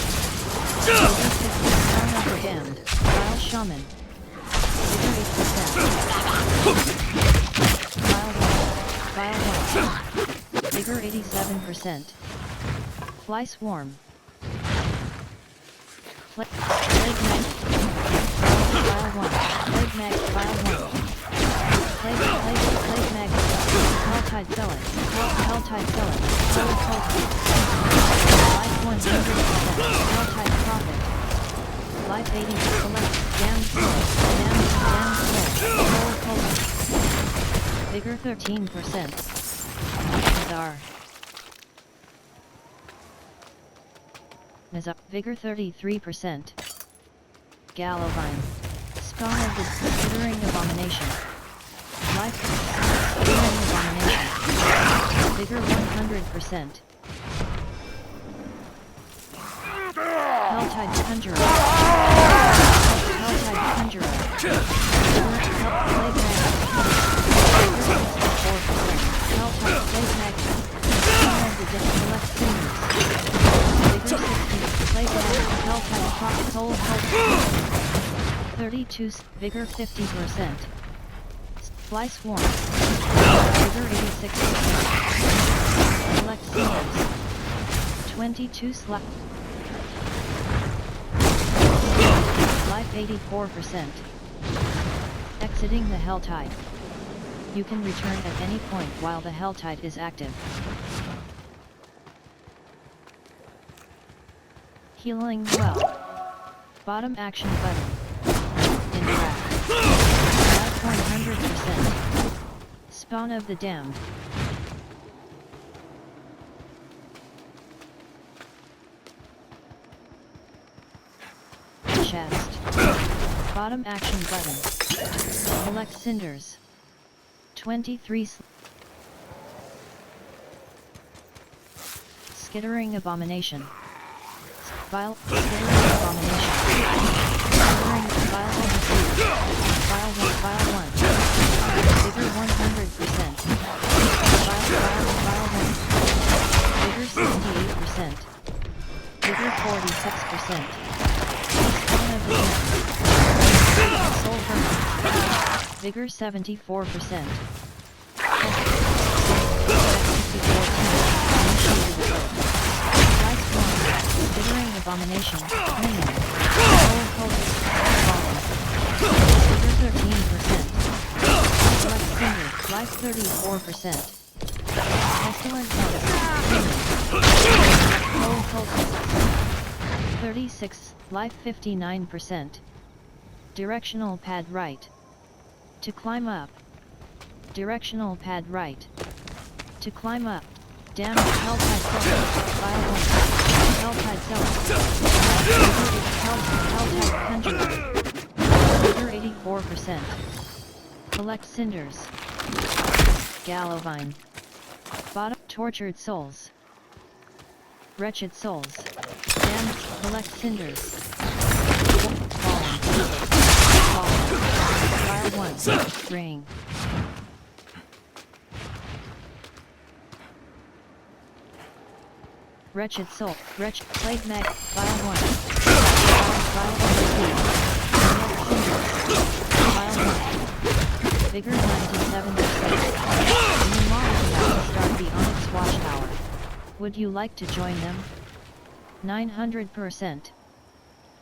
Crown of the Damned, Vile Shaman. Vigor 87%. Fly Swarm. Plague Knight. Vile 1. Plague mag, file 1. Plague mag, Helltide Zealot. Helltide Zealot. Life 100%. Helltide Prophet. Life 80. Select. Damned Soul. Damned Soul. Vigor 13%. Nazar. Vigor 33%. Gallovine. Spawn of the Skittering Abomination. Life Skittering Abomination. Vigor 100%. Helltide Conjurer. Helltide Conjurer. Plague Mag. Helltide Plague Mag. Spawn of the Dead. Select Sinners. Vigor 60. Plague Mag. Helltide Prophet. Soul Helltide. 32. Vigor 50%. Fly Swarm. Vigor 86%. Select Sinners. 22. Life 84%. Exiting the Helltide. You can return at any point while the Helltide is active. Healing well. Bottom action button. Interact. Life 100%. Spawn of the Damned. Chest. Bottom action button. Collect cinders. 23. Skittering Abomination. Vile Skittering Abomination. Skittering Vile 1. Vigor 100%. Vile 1. Vigor 68%. Vigor 46%. Soul Burn. Vigor 74%. Skittering Abomination. Minion. Soul Focus. Vigor 13%. Select Cinder. Life 34%. Pestilent Health. Soul Focus. 36. Life 59%. Directional pad right. To climb up. Directional pad right. To climb up. Damage Helltide Cellar. File 1. Helltide Cellar. Helltide Conjurer. Vigor 84%. Collect cinders. Gallovine. Bottom Tortured Souls. Wretched Souls. Damned. Collect cinders. Fallen. File 1. Ring. Wretched Soul. Wretched. Plague Mag. File 1. File 1. Vigor 97%. New models about to start the Onyx Watchtower. Would you like to join them? 900%.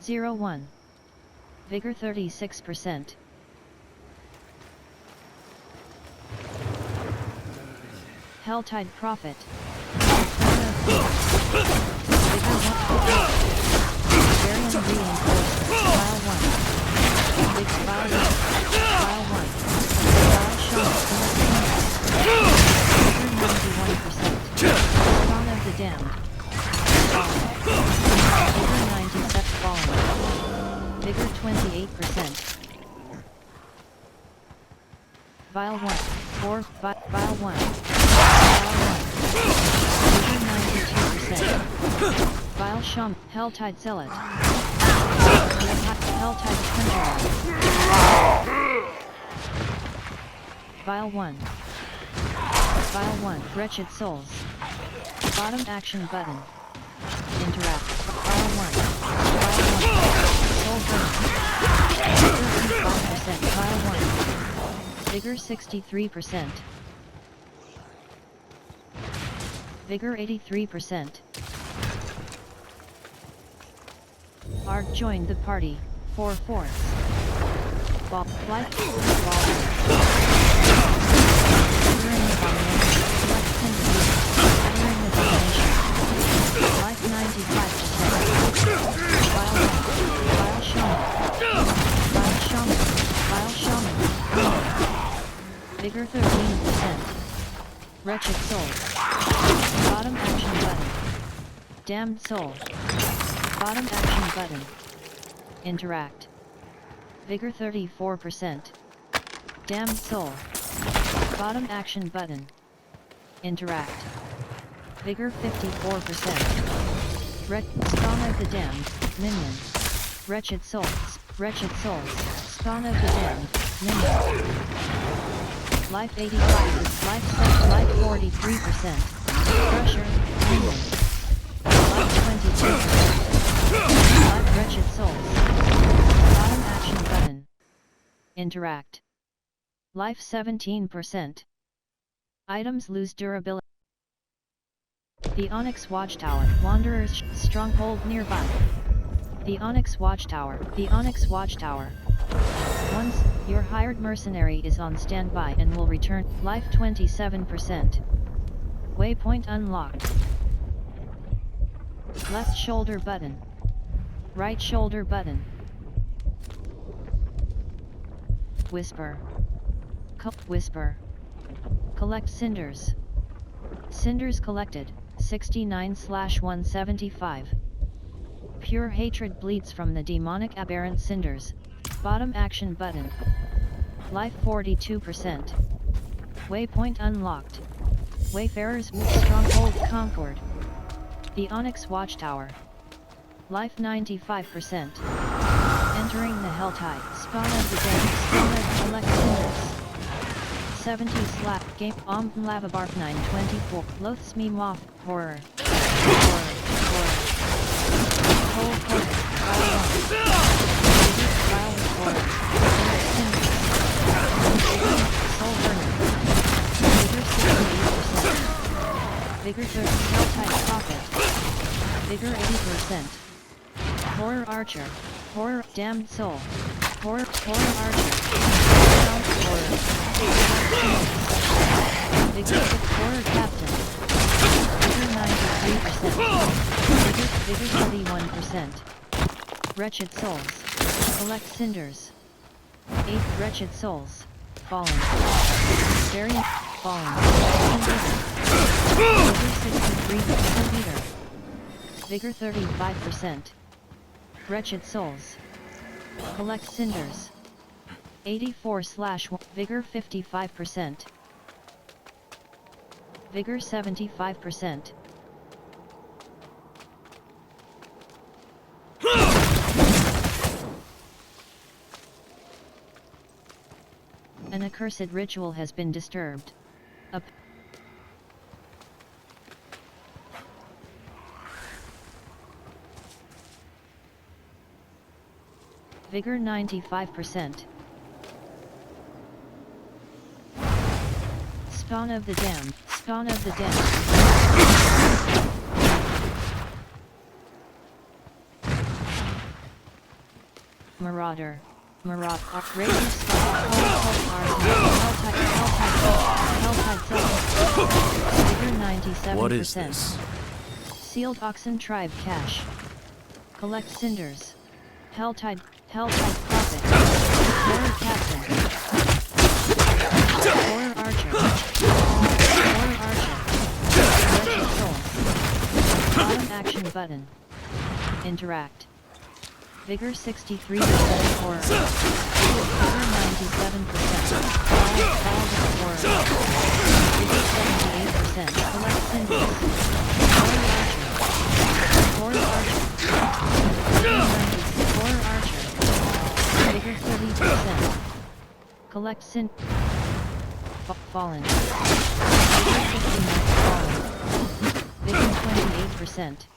01. Vigor 36%. Helltide Prophet. Vigor 1. Varian Reinforcement. File 1. Big File 1. File 1. File Shaman. Vigor 91%. Spawn of the Damned. Vigor 97. Fallen. Vigor 28%. Vile 1. 4. Vile 1. Vigor 92%. Vile Shaman. Helltide Zealot. Helltide Conjurer. Vile 1. Vile 1. Wretched Souls. Bottom action button. Interact. Vile 1. Soul Burn. Vigor 5%. Vile 1. Vigor 63%. Vigor 83%. Art joined the party, 4/4. Ball. Life. Ball. Entering the abomination. Select sympathy. Entering the abomination. Life 95%. Vile shaman. Vile shaman. Vile shaman. Vigor 13%. Wretched soul. Bottom action button. Damned soul. Bottom action button. Interact. Vigor 34%. Damned soul. Bottom action button. Interact. Vigor 54%. Spawn of the damned, minion. Wretched souls. Wretched souls. Spawn of the damned, minion. Life 85. Life 7. Life 43%. Crusher, minion. Life 22%. Life wretched souls. Bottom action button. Interact. Life 17%. Items lose durability. The Onyx Watchtower. Wanderer's stronghold nearby. The Onyx Watchtower. The Onyx Watchtower. Once, your hired mercenary is on standby and will return. Life 27%. Waypoint unlocked. Left shoulder button. Right shoulder button. Whisper. Whisper. Collect cinders. Cinders collected, 69/175. Pure hatred bleeds from the demonic aberrant cinders. Bottom action button. Life 42%. Waypoint unlocked. Wayfarer's stronghold conquered. The Onyx Watchtower. Life 95%. Entering the Helltide. Spawn of the dead. Spawn of collect cinders. 70 slap. Game Om Lava Bark 924. Loaths me moth. Horror. Horror. Horror. Cold Horror. Vile Horror. Soul Burner. Vigor 68%. Vigor 30. Helltide Prophet. Vigor 80%. Horror Archer. Horror Damned Soul. Horror Archer. Horror. Vigor Horror Captain. Vigor 93%. Vigor 31%. Wretched Souls. Collect cinders. 8 Wretched Souls. Fallen. Variant. Fallen. Vigor 63%. Meter. Vigor 35%. Wretched Souls. Collect cinders. 84/1. Vigor 55%. Vigor 75%. An accursed ritual has been disturbed. Up. Vigor 95%. Spawn of the Damned. Spawn of the Damned. Marauder. Marauder. Raging Star. Vigor 97%. What is this? Sealed Oxen Tribe Cache. Collect cinders. Helltide Prophet. Horror Captain. Horror Archer. Horror Archer. Wretched Soul. Bottom action button. Interact. Vigor 63%. Horror. Vigor 97%. Horror. Vigor 78%. Collect cinders. Horror Archer. Horror Archer. Horror Archer. Vigor 30%. Collect Fallen. Vigor 59. Fallen. Vigor 28%.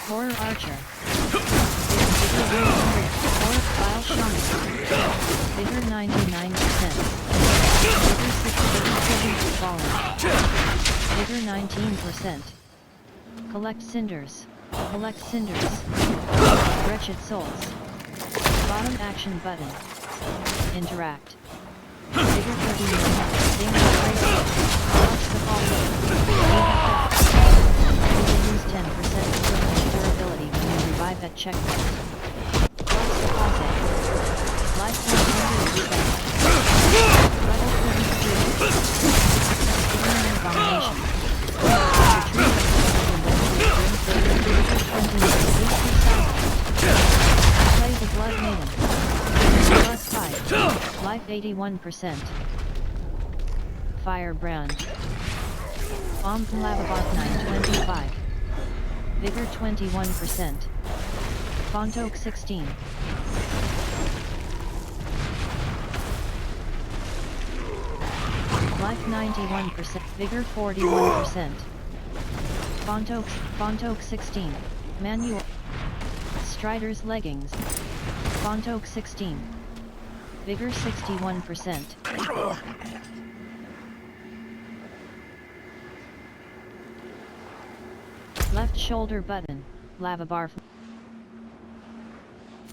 Horror Archer. Horror Vile Shaman. Vigor 99%. Vigor 68% fallen. Vigor 19%. Collect Cinders. Collect Cinders. Wretched Souls. Bottom action button. Interact. Vigor 39. Danger Tracer. Lots of also. You will lose 10% equivalent durability when you revive at checkpoint. Lots of also. Life 100%. Level 33. Experiment Abomination. Play the Blood Maiden. Plus 5. Life 81%. Firebrand. Bomb Lavabot 925. Vigor 21%. Fontoke 16. Life 91%. Vigor 41%. Fontoke 16. Manual. Strider's Leggings. Fontoke 16. Vigor 61%. Left shoulder button, lava bar.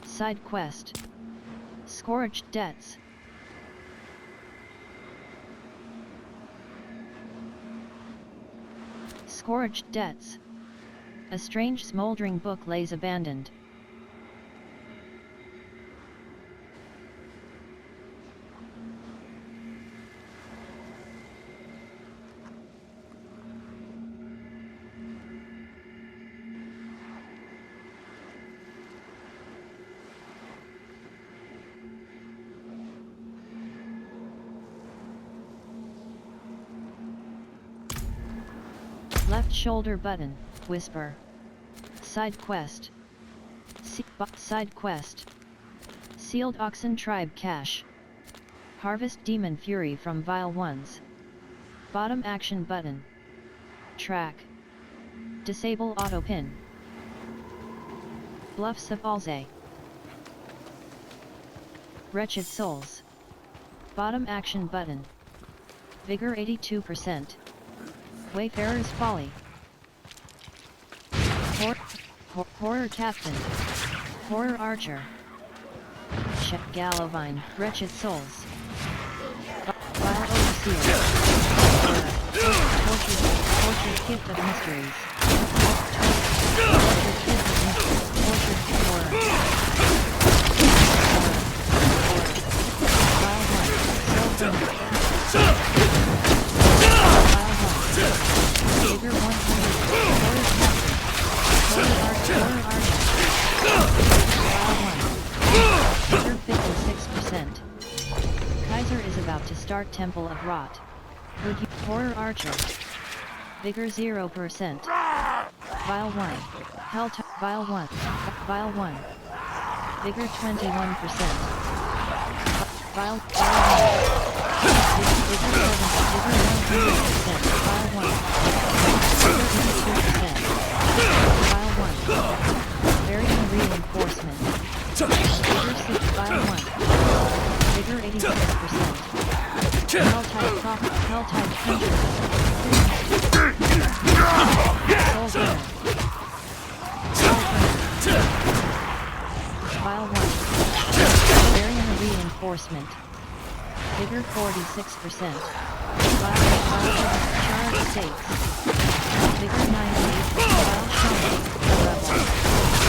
Side quest. Scorched Debts. Scorched Debts. A strange smoldering book lays abandoned. Left shoulder button, whisper. Side quest. Side quest. Sealed Oxen Tribe Cache. Harvest Demon Fury from Vile Ones. Bottom action button. Track. Disable auto pin. Bluffs of Alze. Wretched Souls. Bottom action button. Vigor 82%. Wayfarer's Folly. Horror Captain. Horror Archer. Check Gallovine. Wretched Souls. Vile Overseer. Tortured Gift of Mysteries. Tortured Gift of Mysteries. Tortured Horror. Vile One. Vigor 100. Horror Captain. Horror Archer. Vigor 56%. Kaiser is about to start Temple of Rot. Would you? Horror Archer. Vigor 0%. Vile 1. Hell Vile 1. Vile 1. Vigor 21%. Vile 1. Vigor 7. Vigor 100%. Vile 1. Vigor 82%. Vile 1. Variant reinforcement. Vigor 6. Vile 1. Vigor 86%. Hell-type profit. Hell-type country. Soul Burner. Vile 1. Variant reinforcement. Vigor 46%. Vile Charred States. Vigor 98%. Vile Shaman. Rebel.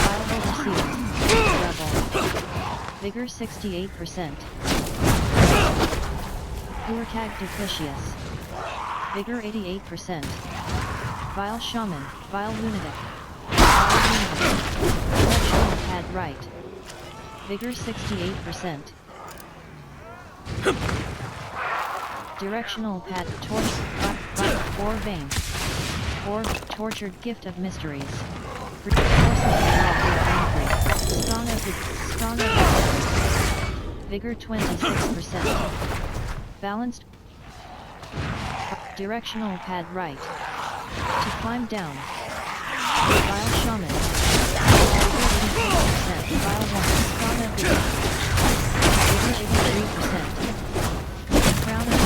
Vile Overseer. Rebel. Vigor 68%. Urkag Duplicious. Vigor 88%. Vile Shaman. Vile Lunatic. Vile Lunatic. Directional Pad Right. Vigor 68%. Directional Pad Or Vein. Or Tortured Gift of Mysteries. Strong as Vigor 26%. Balanced. Directional Pad Right. To climb down. Vile Shaman. File 1. Trauma Vigor. Vigor 83%. Crown of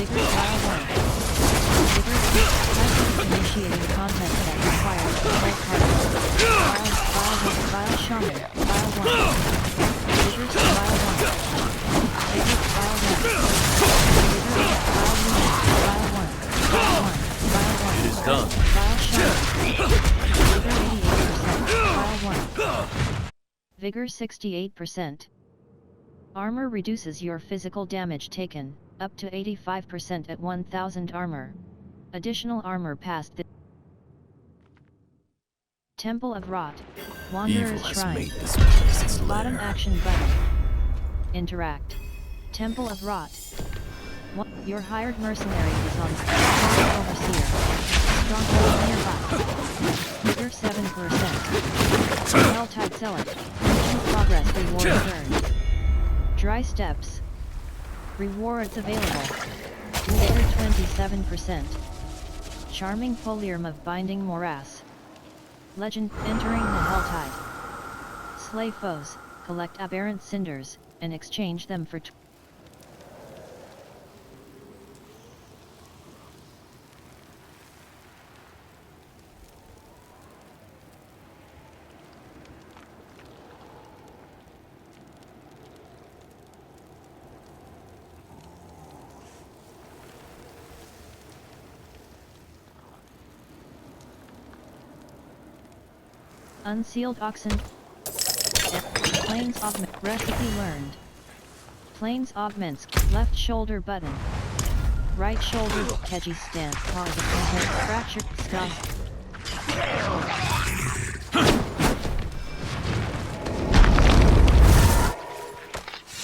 Vigor File 1. Vigor passive initiating content that requires full card. File Shaman. File 1. Vigor File 1. Vigor File 1. Vigor File 1. File 1. File 1. It is done. File Shaman. Vigor 88%. File 1. Vigor 68%. Armor reduces your physical damage taken, up to 85% at 1000 armor. Additional armor past the Temple of Rot, Wanderer's Evil has Shrine. made this place its Bottom lair. action button. Interact. Temple of Rot. Your hired mercenary is on Stronghold Overseer. Stronghold nearby. Vigor 7%. Helltide Zealot. Mission progress reward earned. Dry Steps. Rewards available. Vigor 27%. Charming Polium of Binding Morass. Legend entering the Helltide. Slay foes, collect aberrant cinders, and exchange them for Unsealed Oxen. Planes Augment. Recipe learned. Planes augments. Left shoulder button. Right shoulder. Keji stance. Pause. Fractured. Stop.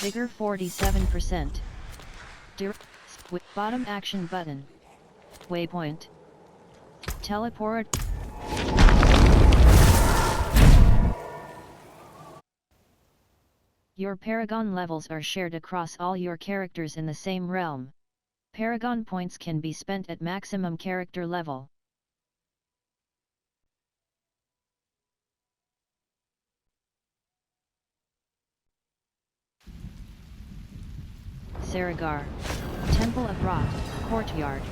Vigor 47%. Bottom action button. Waypoint. Teleport. Your Paragon levels are shared across all your characters in the same realm. Paragon points can be spent at maximum character level. Saragar. Temple of Rot, Courtyard.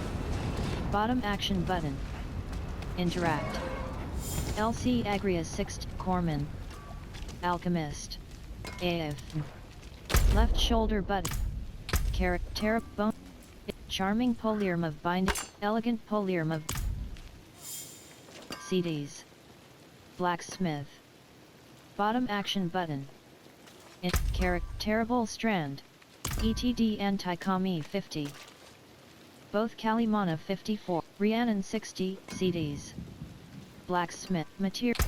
Bottom action button. Interact. LC Agria's 6th Corpsman. Alchemist. AF. Left shoulder button. Character bone. Charming Polium of Binding. Elegant Polium of CDs. Blacksmith. Bottom action button. Terrible Strand. ETD Anti-Kami 50. Both Kalimana 54. Rhiannon 60 CDs. Blacksmith.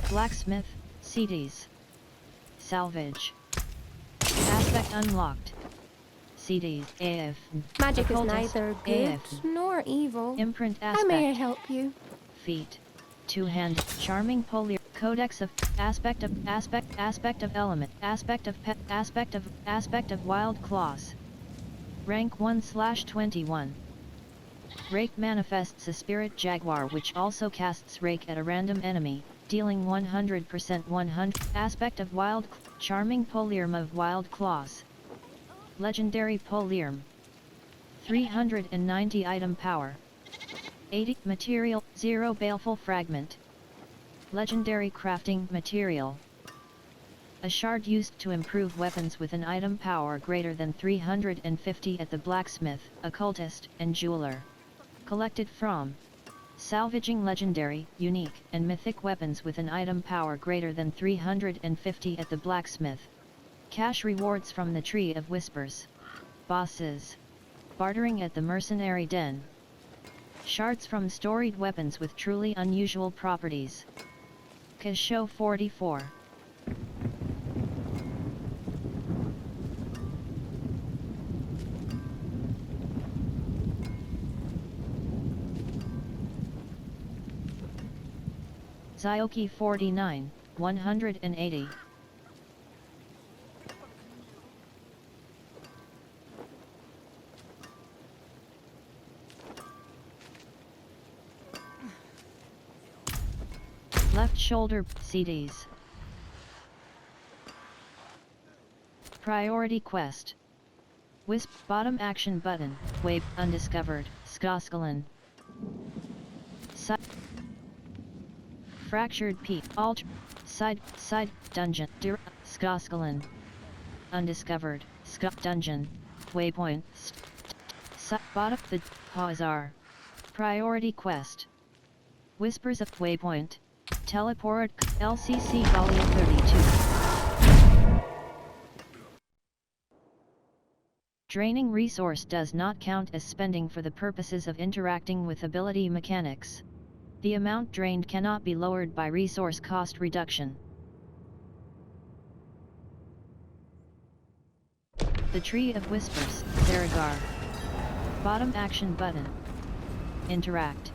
Blacksmith CDs. Salvage. Aspect unlocked. CDs. AF. Magic is Occultist, neither good AF. nor evil. Imprint How may I aspect. help you? Feet. Two-hand. Charming Polier. Codex of aspect of element. Aspect of wild claws. Rank 1/21. Rake manifests a spirit jaguar which also casts Rake at a random enemy, dealing 100% 100. Aspect of wild Charming Polium of wild claws. Legendary Polium. 390 item power. 80 material, 0 baleful fragment. Legendary crafting material. A shard used to improve weapons with an item power greater than 350 at the blacksmith, occultist, and jeweler. Collected from salvaging legendary, unique, and mythic weapons with an item power greater than 350 at the blacksmith. Cash rewards from the Tree of Whispers. Bosses. Bartering at the Mercenary Den. Shards from storied weapons with truly unusual properties. Kasho 44. Zyoki 49, 180. Left shoulder, CDs. Priority quest. Wisp bottom action button. Wave undiscovered. Skoskalan. Fractured peak. Alt. Side dungeon. Skoskalan. Undiscovered. Dungeon. Waypoint. Bottom the Hazar. Priority quest. Whispers of Waypoint. Teleport. LCC Volume 32. Draining resource does not count as spending for the purposes of interacting with ability mechanics. The amount drained cannot be lowered by resource cost reduction. The Tree of Whispers, Theragar. Bottom action button. Interact.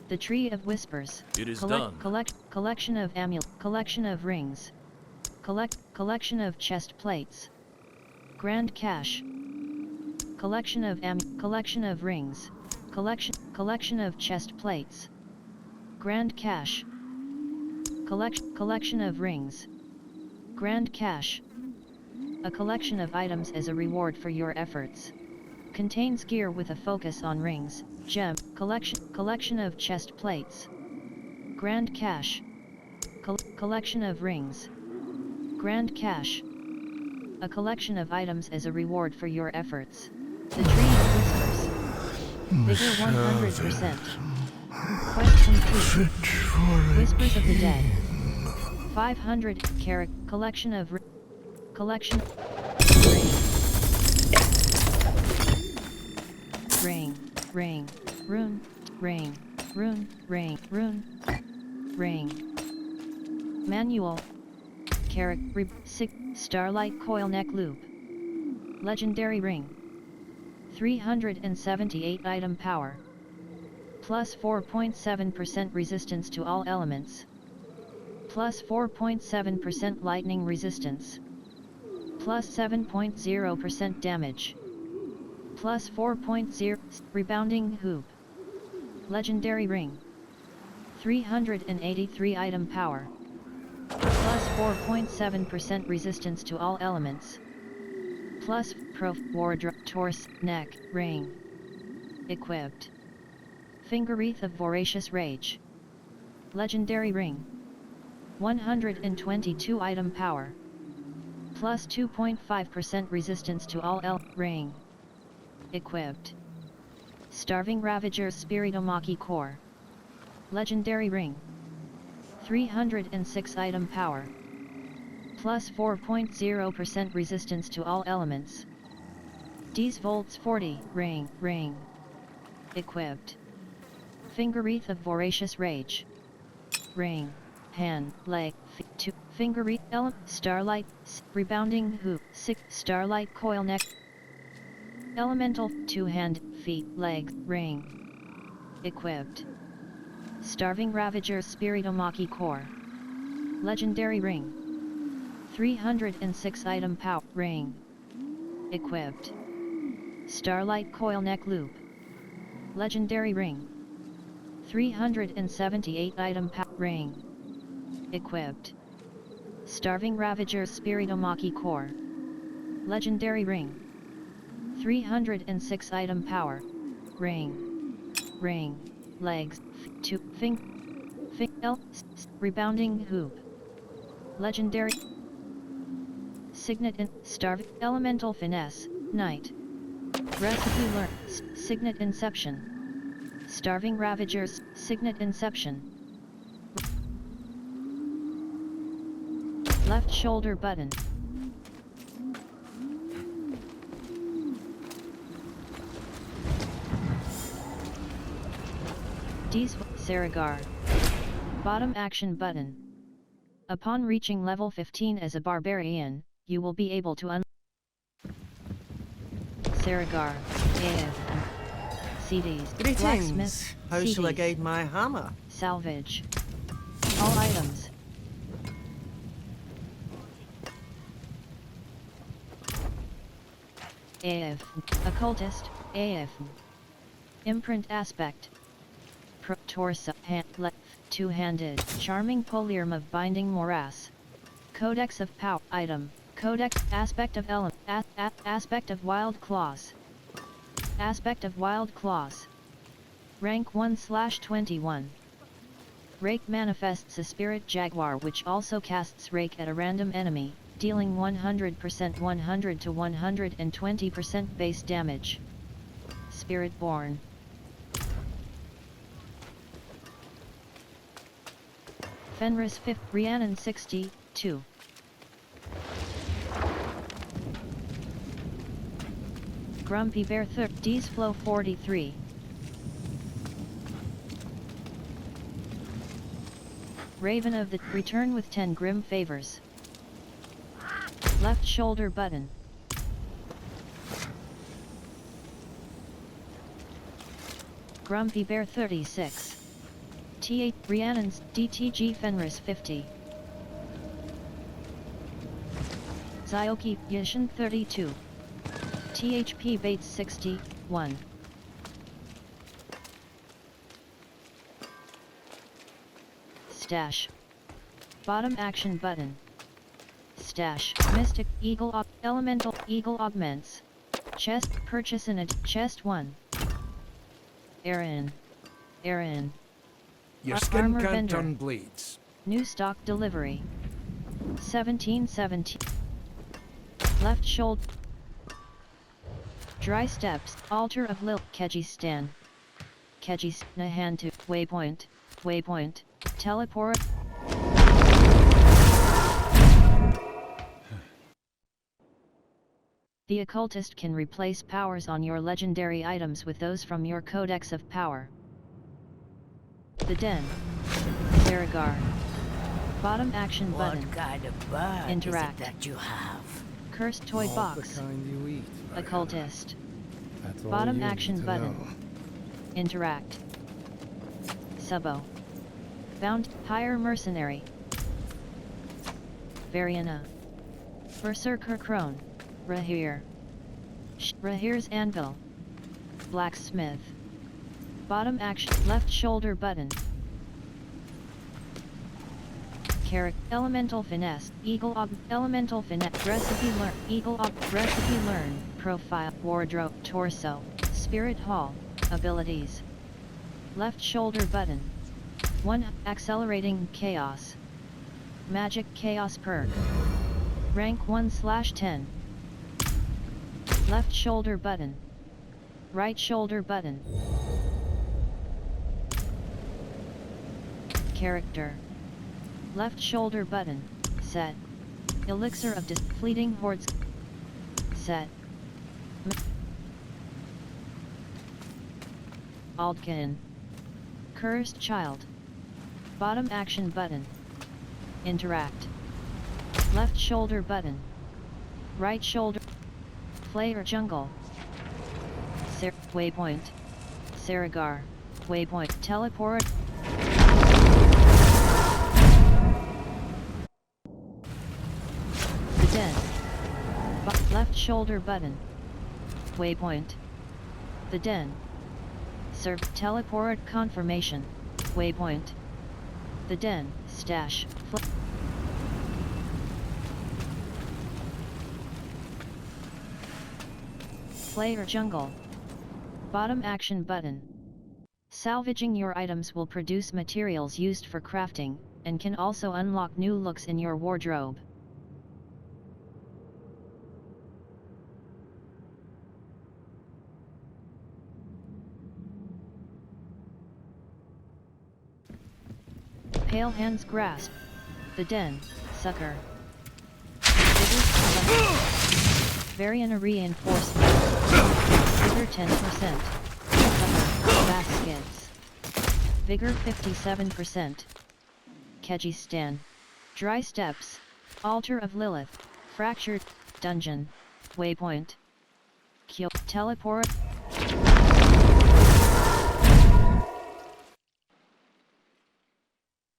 The Tree of Whispers. It is done. Collection of collection of rings. Collection of chest plates. Grand cache. Collection of rings. Collection of chest plates. Grand cache. Collection of rings. Grand cache. A collection of items as a reward for your efforts. Contains gear with a focus on rings, gem, collection of chest plates. Grand cache. Collection of rings. Grand cache. A collection of items as a reward for your efforts. The Tree of Whispers. Vigor 100%. Quest complete. Whispers of the Dead. 500 carat collection of collection ring rune manual carat starlight coil neck loop legendary ring 378 item power plus 4.7% resistance to all elements plus 4.7% lightning resistance plus 7.0% damage plus 4.0 rebounding hoop legendary ring 383 item power plus 4.7% resistance to all elements plus pro wardrobe torso neck ring equipped finger wreath of voracious rage legendary ring 122 item power plus 2.5% resistance to all ring equipped starving ravager spiritomaki core legendary ring 306 item power plus 4.0% resistance to all elements D's volts 40 ring equipped finger wreath of voracious rage ring hand leg two finger wreath starlight rebounding hoop 6 starlight coil neck elemental 2 hand feet legs ring equipped starving ravager spiritomaki core legendary ring 306 item power ring equipped starlight coil neck loop legendary ring 378 item power ring equipped starving ravager spiritomaki core legendary ring 306 item power ring legs 2 rebounding hoop legendary signet in starve elemental finesse night recipe learn signet inception starving ravagers signet inception left shoulder button D's Saragar. Bottom action button. Upon reaching level 15 as a barbarian, you will be able to Saragar. CDs. Greetings. Blacksmith. How CDs. shall I guide my hammer? Salvage. All items. AF. Occultist. AF. Imprint aspect. Torso, hand, left, Two-handed, charming polyarm of binding morass. Codex of power, item, codex, aspect of element, aspect of wild claws. Aspect of wild claws. Rank 1/21. Rake manifests a spirit jaguar which also casts Rake at a random enemy, dealing 100% 100 to 120% base damage. Spirit born. Fenris 5th, Rhiannon 62. Grumpy Bear 3rd, D's Flow 43. Raven of the return with 10 grim favors. Left shoulder button. Grumpy Bear 36. T8 Rhiannon's DTG Fenris 50. Zyoki Yishin 32. THP Bates 61. Stash. Bottom action button. Stash. Mystic Eagle Elemental Eagle Augments. Chest purchase in a chest 1. Aaron. Your skin Armor can't vendor. turn blades. New stock delivery. 1717. Left shoulder. Dry steps. Altar of Lil. Kejistan. Nahan to waypoint. Teleport. The occultist can replace powers on your legendary items with those from your Codex of Power. The Den. Theragar. Bottom action button. What kind of bird Interact. is it that you have? Cursed toy Not box. the kind you eat, Rhiannon. Occultist. That's all Bottom you need action to button. know. Interact. Subo. Bound Higher Mercenary. Variana. Berserker Crone. Rahir. Rahir's Anvil. Blacksmith. Bottom action left shoulder button. Elemental Finesse, Elemental Finesse, Recipe Learn, Recipe Learn, Profile, Wardrobe, Torso, Spirit Hall, Abilities. Left shoulder button. 1. Accelerating Chaos. Magic Chaos perk. Rank 1/10. Left shoulder button. Right shoulder button. Character. Left shoulder button, set. Elixir of Fleeting Hordes. Set. Aldkin. Cursed Child. Bottom action button. Interact. Left shoulder button. Right shoulder. Flare Jungle. Waypoint. Saragar. Waypoint. Teleport. Den. Left shoulder button. Waypoint. The Den. Serve teleport confirmation. Waypoint. The Den. Stash. Player Jungle. Bottom action button. Salvaging your items will produce materials used for crafting, and can also unlock new looks in your wardrobe. Pale Hands Grasp. The Den. Sucker. Variana Reinforcement. Vigor 10%. Sucker. Baskets. Vigor 57%. Kejistan. Dry Steps. Altar of Lilith. Fractured. Dungeon. Waypoint. Kyo. Teleport.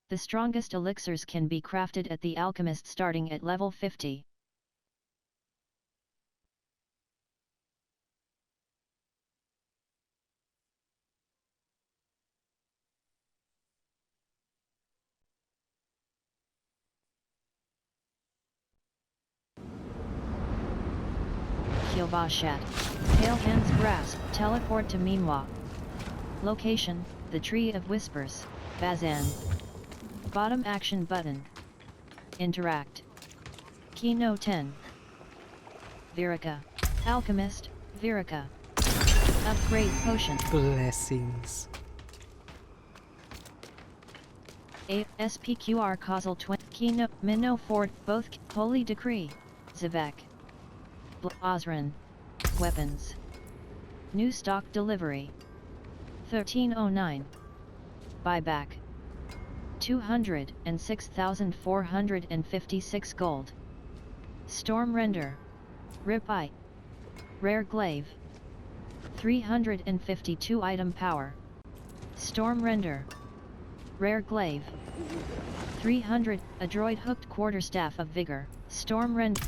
The strongest elixirs can be crafted at the alchemist starting at level 50. Hyobashat. Pale Hands Grasp. Teleport to Minwa. Location, the Tree of Whispers, Bazan. Bottom action button. Interact. Kino 10. Virika. Alchemist, Virika. Upgrade potion. Blessings. SPQR causal 20. Kino, Minnow Ford, both. Holy Decree. Zivek. Ozran. Weapons. New stock delivery. 1309. Buyback. 206,456 gold. Storm Render. Ripeye. Rare Glaive. 352 item power. Storm Render. Rare Glaive. 300, a droid hooked quarterstaff of vigor. Storm Render.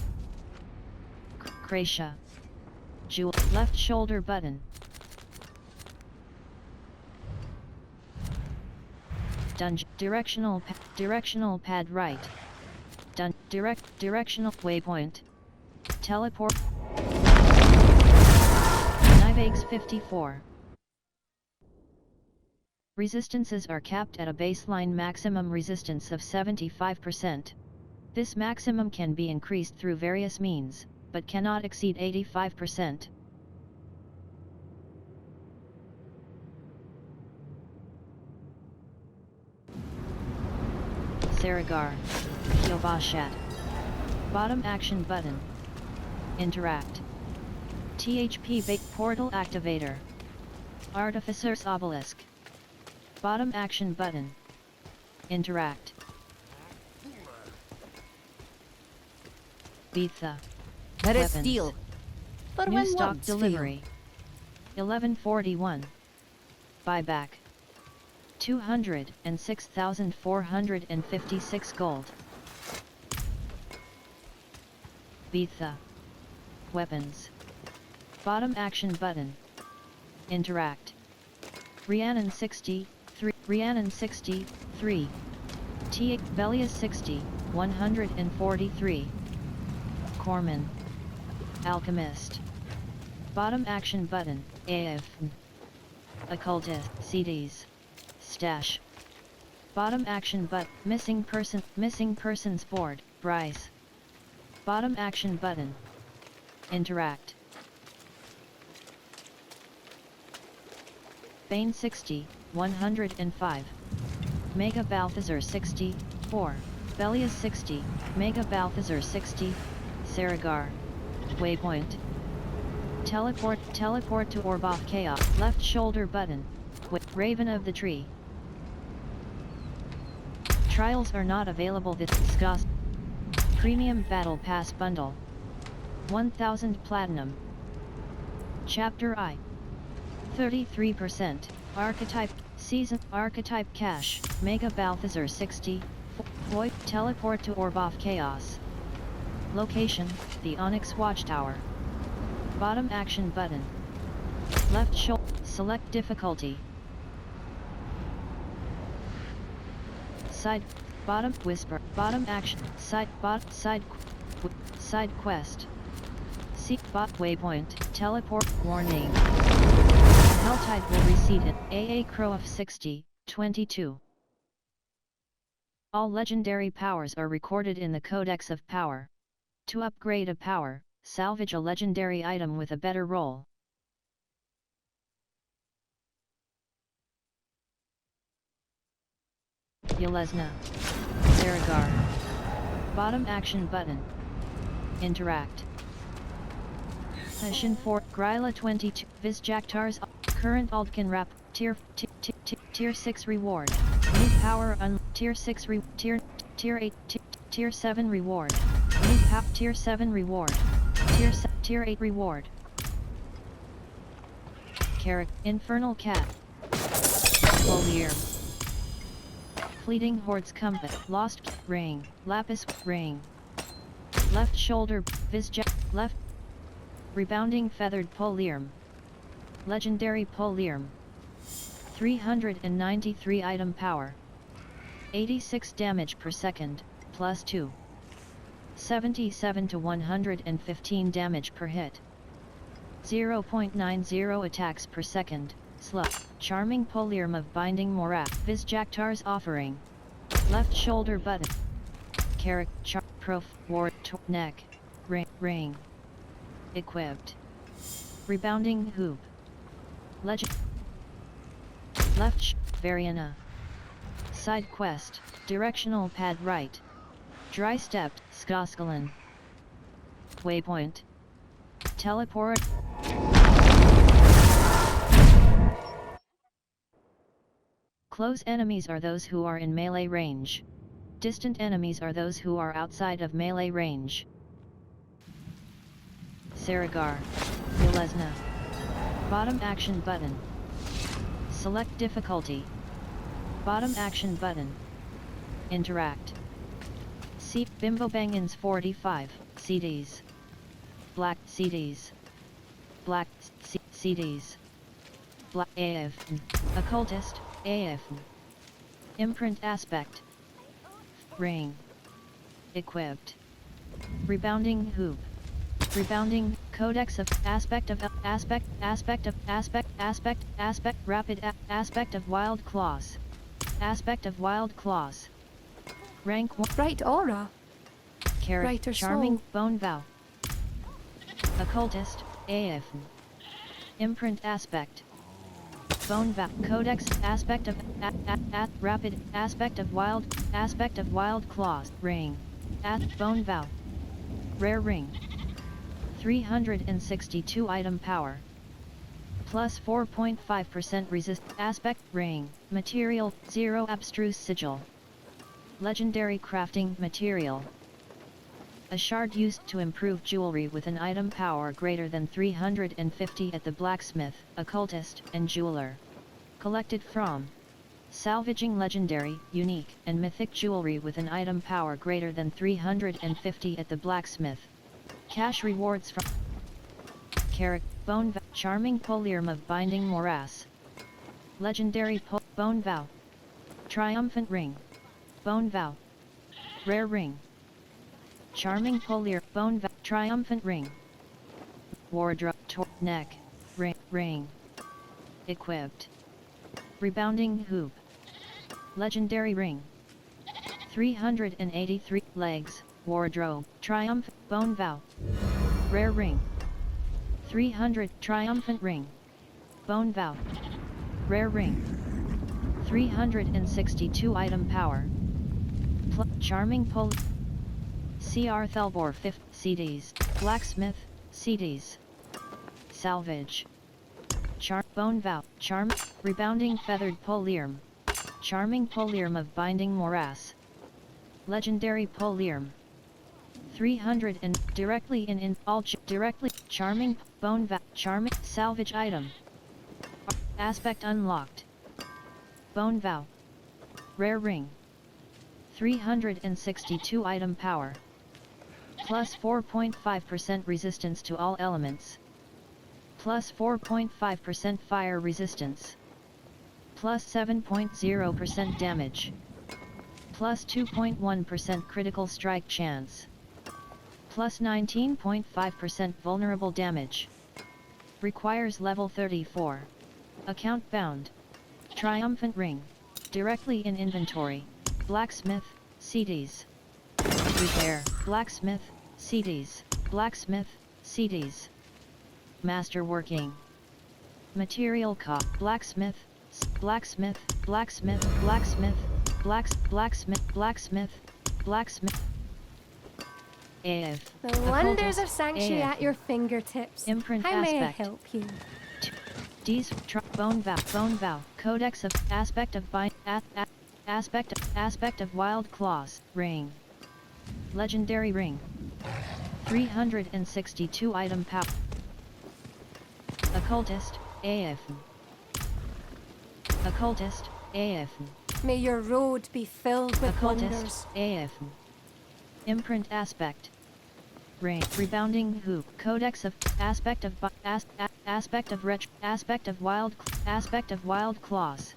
Kracia. Jewel, left shoulder button. Dungeon, directional pad right. Directional waypoint. Teleport. Nivex 54. Resistances are capped at a baseline maximum resistance of 75%. This maximum can be increased through various means, but cannot exceed 85%. Saragar. Hyobashat. Bottom action button. Interact. THP Bait Portal Activator. Artificer's Obelisk. Bottom action button. Interact. Beatha. Let us Weapons. steal. But New when stock wants delivery. 1141. Buyback. 206,456 gold. Beatha. Weapons. Bottom action button. Interact. Rhiannon 63. Rhiannon 63. T. Velius 60. 143. Corman. Alchemist. Bottom action button. AF. Occultist. CDs. Stash. Bottom action missing persons board. Bryce. Bottom action button. Interact. Bane 60, 105. Mega Balthazar 60, 4. Belius 60, Mega Balthazar 60. Saragar. Waypoint. Teleport to Orboth Chaos. Left shoulder button. Raven of the Tree. Trials are not available this discussed. Premium Battle Pass Bundle. 1000 Platinum. Chapter I. 33%. Archetype. Season. Archetype Cash. Mega Balthazar 60. Void. Teleport to Orboth Chaos. Location. The Onyx Watchtower. Bottom action button. Left shoulder. Select difficulty. Side. Bottom. Whisper. Bottom action. Side. Side quest. Seek bot waypoint. Teleport. Warning. Helltide will recede at AA Crow of 60, 22. All legendary powers are recorded in the Codex of Power. To upgrade a power, salvage a legendary item with a better roll. Yelesna. Saragar. Bottom action button. Interact. Mission 4. Gryla 22. Vizjaktar's current Aldkin Rap. Tier 6 reward. New power Tier 6 Tier 8 Tier 7 reward. New Tier 7 reward. Tier 8 reward. Infernal Cat. Foliar. Fleeting Horde's Compass. Lost Ring. Lapis Ring. Left shoulder. Vizjak. Left. Rebounding Feathered Poliarm. Legendary Poliarm. 393 item power. 86 damage per second, plus 2. 77 to 115 damage per hit. 0.90 attacks per second, slow. Charming Polyarm of Binding Morass. Visjaktar's offering. Left shoulder button. Prof. Ward. Neck. Ring. Equipped. Rebounding Hoop. Legend. Left Variana. Side quest. Directional pad right. Dry stepped. Skoskalan. Waypoint. Teleport. Close enemies are those who are in melee range. Distant enemies are those who are outside of melee range. Saragar. Yelesna. Bottom action button. Select difficulty. Bottom action button. Interact. See Bimbo Bangins 45 CDs. Black CDs. Black CDs. Black AF. Occultist AF. Imprint aspect. Ring. Equipped. Rebounding hoop. Rebounding codex of aspect of rapid aspect of wild claws. Aspect of wild claws. Rank 1. Bright aura. Brighter Charming soul. bone vow. Occultist AF. Imprint aspect. Bone vow. Codex aspect of rapid aspect of wild claws. Ring. Bone vow. Rare ring. 362 item power. Plus 4.5% resist. Aspect ring. Material 0 abstruse sigil. Legendary crafting material. A shard used to improve jewelry with an item power greater than 350 at the blacksmith, occultist, and jeweler. Collected from salvaging legendary, unique, and mythic jewelry with an item power greater than 350 at the blacksmith. Cash rewards from Bone Vow. Charming Polyarm of Binding Morass. Legendary Bone Vow. Triumphant Ring. Bone Vow. Rare Ring. Charming Polyarm. Bone Vow. Triumphant Ring. Wardrobe. Neck. Ring. Equipped. Rebounding Hoop. Legendary Ring. 383 legs. Wardrobe. Triumphant. Bone Vow. Rare Ring. 300 Triumphant Ring. Bone Vow. Rare Ring. 362 item power. Charming Pol. CR Thelbor 5 CDs. Blacksmith CDs. Salvage. Bone Vow. Rebounding Feathered Polyarm. Charming Polyarm of Binding Morass. Legendary Polyarm. 300 and directly in all directly. Charming Bone Vow. Charming salvage item. Aspect unlocked. Bone Vow. Rare ring. 362 item power. Plus 4.5% resistance to all elements. Plus 4.5% fire resistance. Plus 7.0% damage. Plus 2.1% critical strike chance. Plus 19.5% vulnerable damage. Requires level 34. Account bound. Triumphant ring. Directly in inventory. Blacksmith, CDs. Repair, blacksmith, CDs. Blacksmith, CDs. Masterworking. Material cost. Blacksmith, blacksmith, blacksmith, blacksmith, blacksmith. AF. The wonders Occultist, of Sanctuary AF. at your fingertips. Imprint How may I aspect. help you? D's bone vow. Codex of aspect of aspect of wild claws. Ring. Legendary ring. 362 item power. Occultist AF. Occultist AF. May your road be filled with Occultist wonders. AF. Imprint aspect. Ring. Rebounding hoop. Codex of aspect of aspect of wild claws.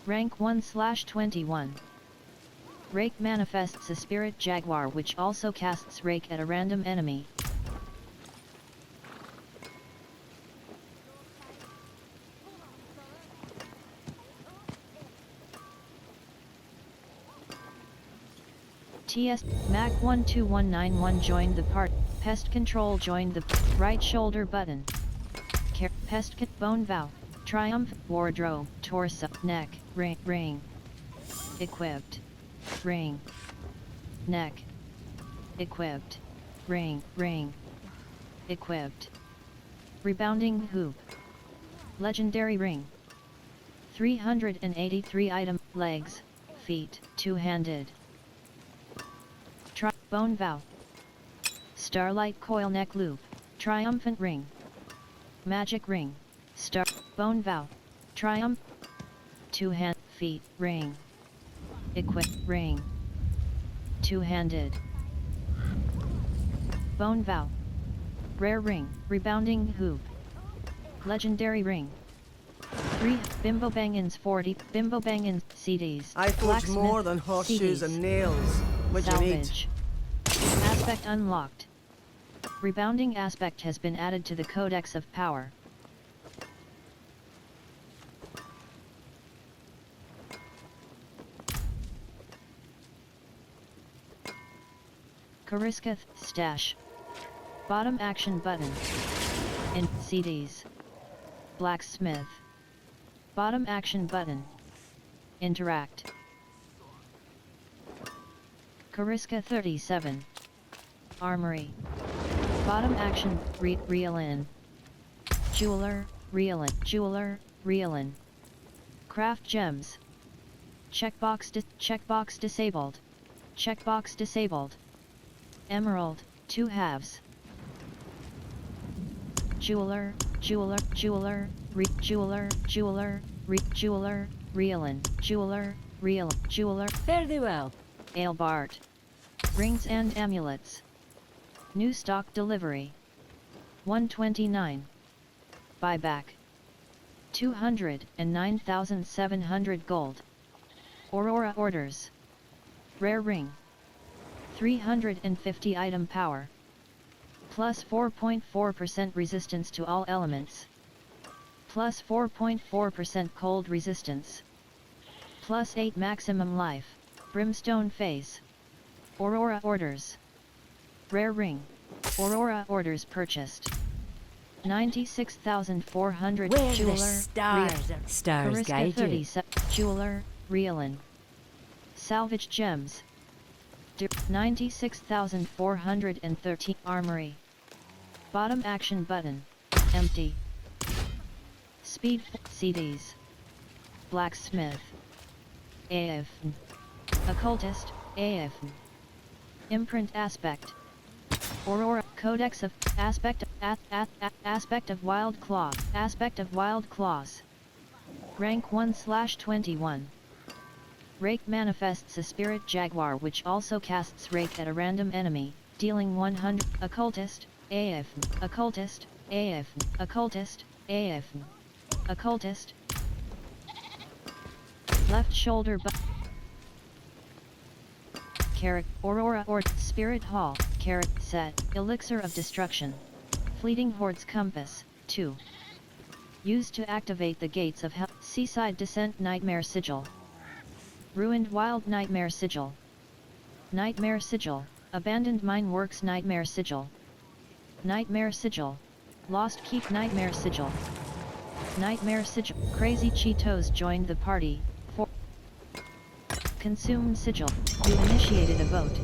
Rank 1/21. Rake manifests a spirit jaguar which also casts rake at a random enemy. TS Mac 121991 joined the part. Pest control joined the right shoulder button. Bone valve. Triumph. Wardrobe. Torso. Neck. Ring. Equipped. Ring. Neck. Equipped. Ring. Equipped. Rebounding hoop. Legendary ring. 383 item. Legs. Feet. Two-handed. Bone valve. Starlight coil neck loop. Triumphant ring. Magic ring. Bone valve. Triumph. Two-hand. Feet. Ring. Equip. Ring. Two-handed. Bone valve. Rare ring. Rebounding hoop. Legendary ring. 3. Bimbo Bangins 40. Bimbo Bangins CDs. I forge more than horseshoes and nails. What do you need? Salvage. Aspect unlocked. Rebounding aspect has been added to the Codex of Power. Kariska stash. Bottom action button. In CDs. Blacksmith. Bottom action button. Interact. Kariska 37. Armory. Bottom action, reel in. Jeweler, reel in. Jeweler, reel in. Craft gems. Checkbox disabled. Checkbox disabled. Emerald, 2 halves. Jeweler, jeweler, reel in. Jeweler, reel, jeweler. Fare thee well. Ailbart. Rings and amulets. New stock delivery. 129. Buyback. 209,700 gold. Aurora orders. Rare ring. 350 item power. Plus 4.4% resistance to all elements. Plus 4.4% cold resistance. Plus 8 maximum life. Brimstone phase. Aurora orders. Rare ring. Aurora orders purchased. 96,400. Where Jeweler. the stars and stars Kariska guide you. 37. Jeweler. Reelin. Salvage gems. 96,413. Armory. Bottom action button. Empty. Speed. CDs. Blacksmith. AF. Occultist. AF. Imprint aspect. Aurora. Codex of aspect. Aspect of wild claw. Aspect of wild claws. Rank 1/21. Rake manifests a spirit jaguar which also casts Rake at a random enemy, dealing 100. Occultist. AF. Occultist. AF. Occultist. AF. Occultist. Left shoulder Aurora or Spirit Hall. Set. Elixir of Destruction. Fleeting Horde's Compass. 2. Used to activate the gates of Hell. Seaside Descent Nightmare Sigil. Ruined Wild Nightmare Sigil. Nightmare Sigil. Abandoned Mine Works Nightmare Sigil. Nightmare Sigil. Lost Keep Nightmare Sigil. Nightmare Sigil. Crazy Cheetos joined the party. 4. Consume Sigil. You initiated a vote.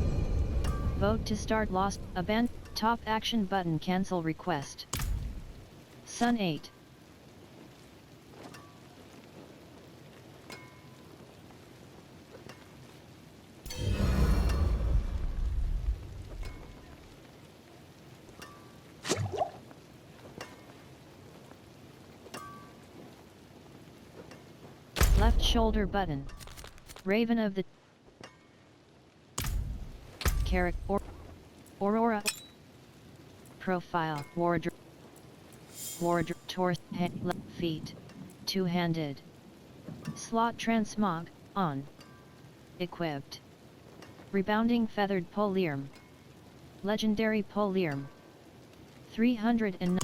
Vote to start Lost. Abandon. Top action button. Cancel request. Sun 8. Left shoulder button. Raven of the Aurora. Profile. Wardrobe. Torso. Feet. Two-handed. Slot transmog. On. Equipped. Rebounding feathered polearm. Legendary polearm. 309.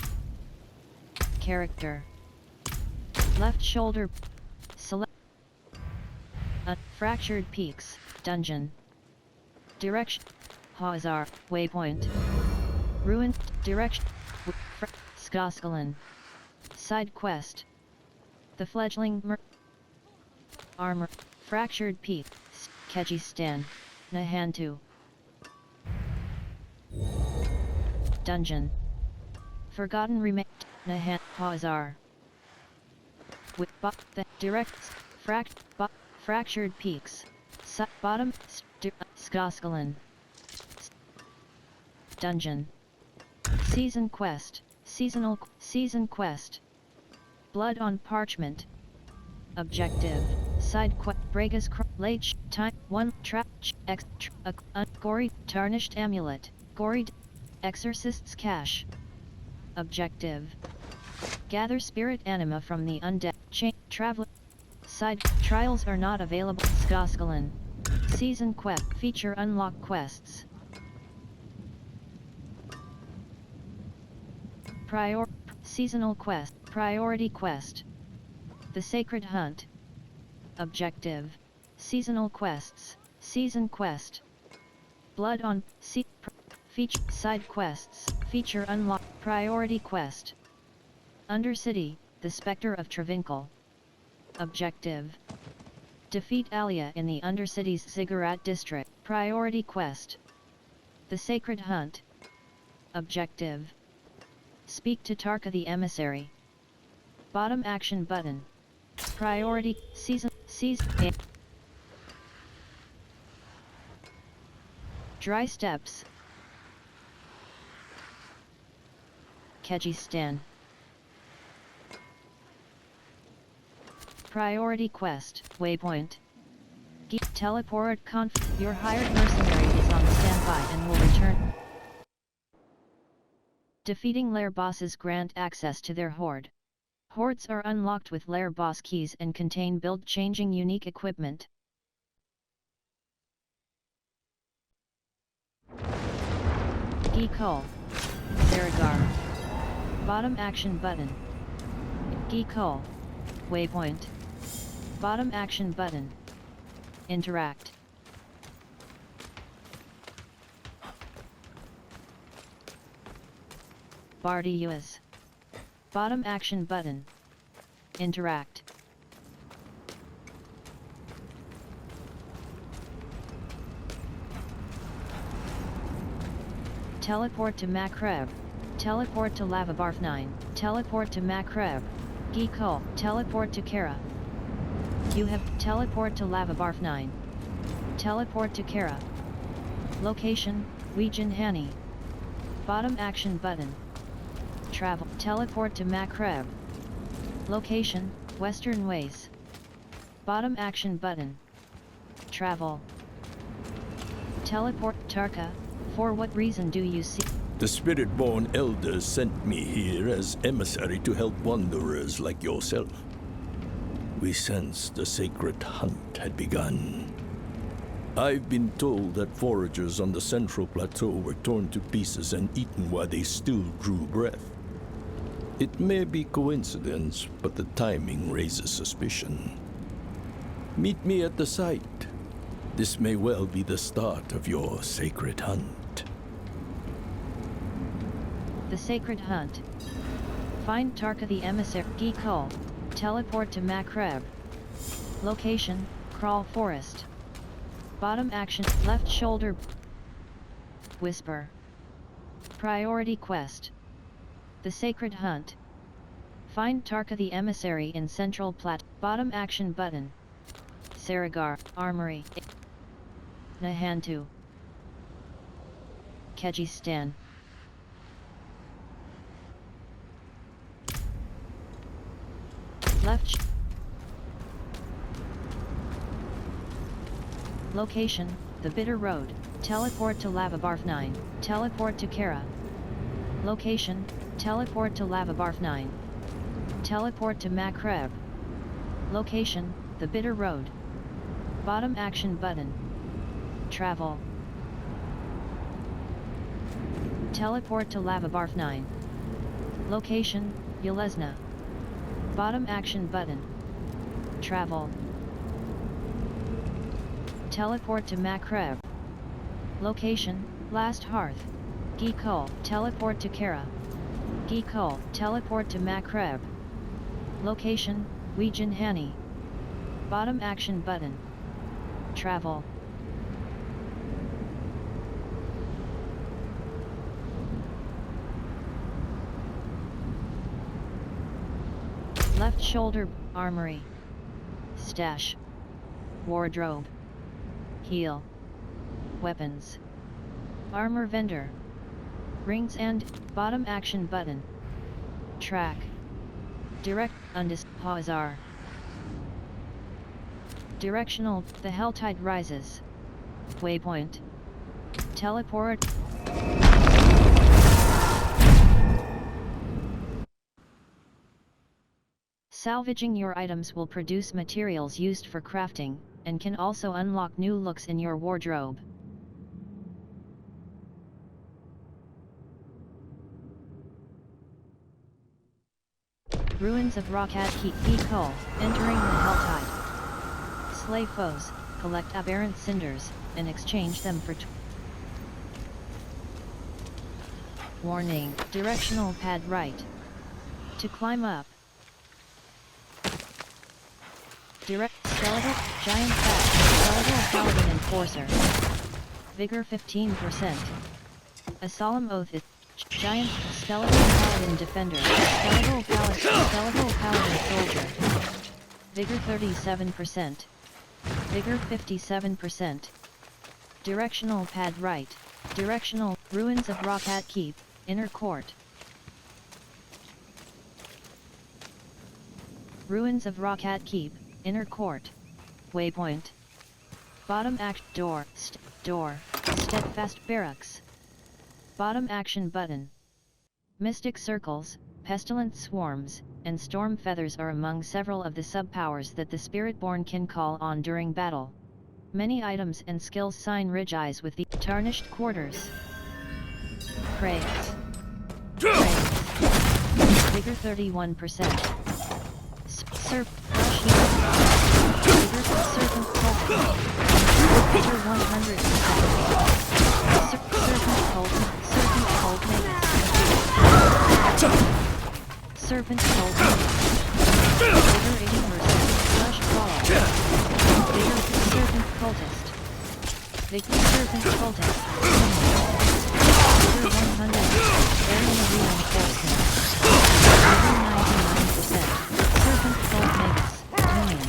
Character. Left shoulder. Select. Fractured Peaks, Dungeon. Direction. Hazar. Waypoint. Ruin. Direction. Skoskalan. Side quest. The fledgling armor. Fractured Peak. Kyrgyzstan. Nahantu. Dungeon. Forgotten Remake. Nahan. Hazar. With the directs. Fractured Peaks. Bottom. Skoskalan. Dungeon. Season quest. Season quest. Blood on Parchment. Objective. Side quest. Bregas late time 1 trap gory tarnished amulet. Gory exorcist's cache. Objective. Gather spirit anima from the undead. Travel. Side trials are not available. Skoskalan. Season quest. Feature unlock quests. Seasonal quest. Priority quest. The Sacred Hunt. Objective. Seasonal quests. Season quest. Blood on feature side quests. Feature unlock. Priority quest. Undercity. The Spectre of Travincal. Objective. Defeat Alia in the Undercity's Ziggurat district. Priority quest. The Sacred Hunt. Objective. Speak to Tarka the Emissary. Bottom action button. Priority. Season. Dry steps. Kyrgyzstan. Priority quest. Waypoint. Teleport your hired mercenary is on standby and will return. Defeating lair bosses grant access to their horde. Hordes are unlocked with lair boss keys and contain build-changing unique equipment. Geekol. Zaragar. Bottom action button. Geekol. Waypoint. Bottom action button. Interact. Bictoryescapmes. Bottom action button. Interact. Teleport to Makreb. Teleport to Lavabarf 9. Teleport to Makreb. Geekol. Teleport to Kara. You have teleport to Lavabarf 9. Teleport to Kara. Location, Region Hani. Bottom action button. Travel. Teleport to Makreb. Location, Western Ways. Bottom action button. Travel. Teleport. Tarka, for what reason do you seek? The Spirit-born elders sent me here as emissary to help wanderers like yourself. We sensed the sacred hunt had begun. I've been told that foragers on the central plateau were torn to pieces and eaten while they still drew breath. It may be coincidence, but the timing raises suspicion. Meet me at the site. This may well be the start of your sacred hunt. The Sacred Hunt. Find Tarka the Emissary. Geekol. Teleport to Makreb. Location, Crawl Forest. Bottom action, left shoulder. Whisper. Priority quest. The Sacred Hunt. Find Tarka the Emissary in Central Plat. Bottom action button. Zaragar, Armory. Nahantu. Kyrgyzstan. Left. Location, the Bitter Road. Teleport to Lavabarf 9. Teleport to Kara. Location, teleport to Lavabarf 9. Teleport to Makreb. Location, the Bitter Road. Bottom action button. Travel. Teleport to Lavabarf 9. Location, Yelezna. Bottom action button. Travel. Teleport to Makreb. Location, Last Hearth. Geekol, teleport to Kara. Geekol, teleport to Makreb. Location, Weejin Hani. Bottom action button. Travel. Left shoulder, armory. Stash. Wardrobe. Heal. Weapons. Armor vendor. Rings and, bottom action button. Track. Direct, undis, Hazar. Directional, the Helltide rises. Waypoint. Teleport. Salvaging your items will produce materials used for crafting, and can also unlock new looks in your wardrobe. Ruins of Rockhat Keep Geekol, entering the Helltide. Slay foes, collect aberrant cinders, and exchange them for Warning, directional pad right. To climb up. Direct skeletal, giant fat, skeletal paladin enforcer. Vigor 15%. A solemn oath is giant skeletal paladin defender, skeletal paladin soldier. Vigor 37%. Vigor 57%. Directional pad right. Directional, ruins of Rockhat Keep, inner court. Ruins of Rockhat Keep, inner court. Waypoint. Bottom act door, steadfast barracks. Bottom action button. Mystic circles, pestilent swarms, and storm feathers are among several of the subpowers that the Spiritborn can call on during battle. Many items and skills sign Ridge-Eyes with the tarnished quarters. Crates. Vigor 31%. Serpent Cultist. Vigor 100%. Serpent Cult Magus. Vigor 80%. Flesh Claw. Vigor Serpent Cultist. Vigor Serpent Cultist. Vigor 100%. Area Reinforcement. Vigor 99%. Serpent Cult Magus. Minion.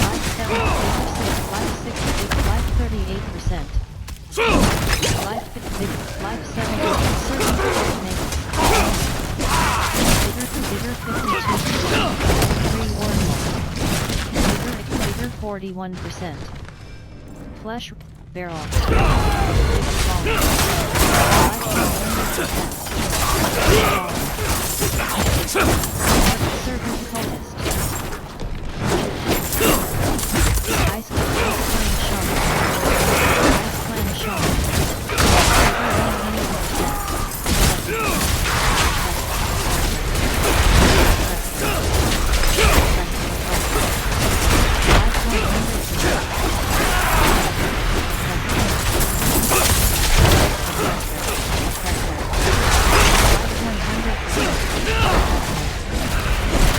Life 7%. Life 6%. Life 38%. Life 50%. Life 70%. Serpent Cult Magus. Vigor 52%. 3 warning. Vigor 41%. Flesh barrel. Serpent cultist. Ice clan shaman.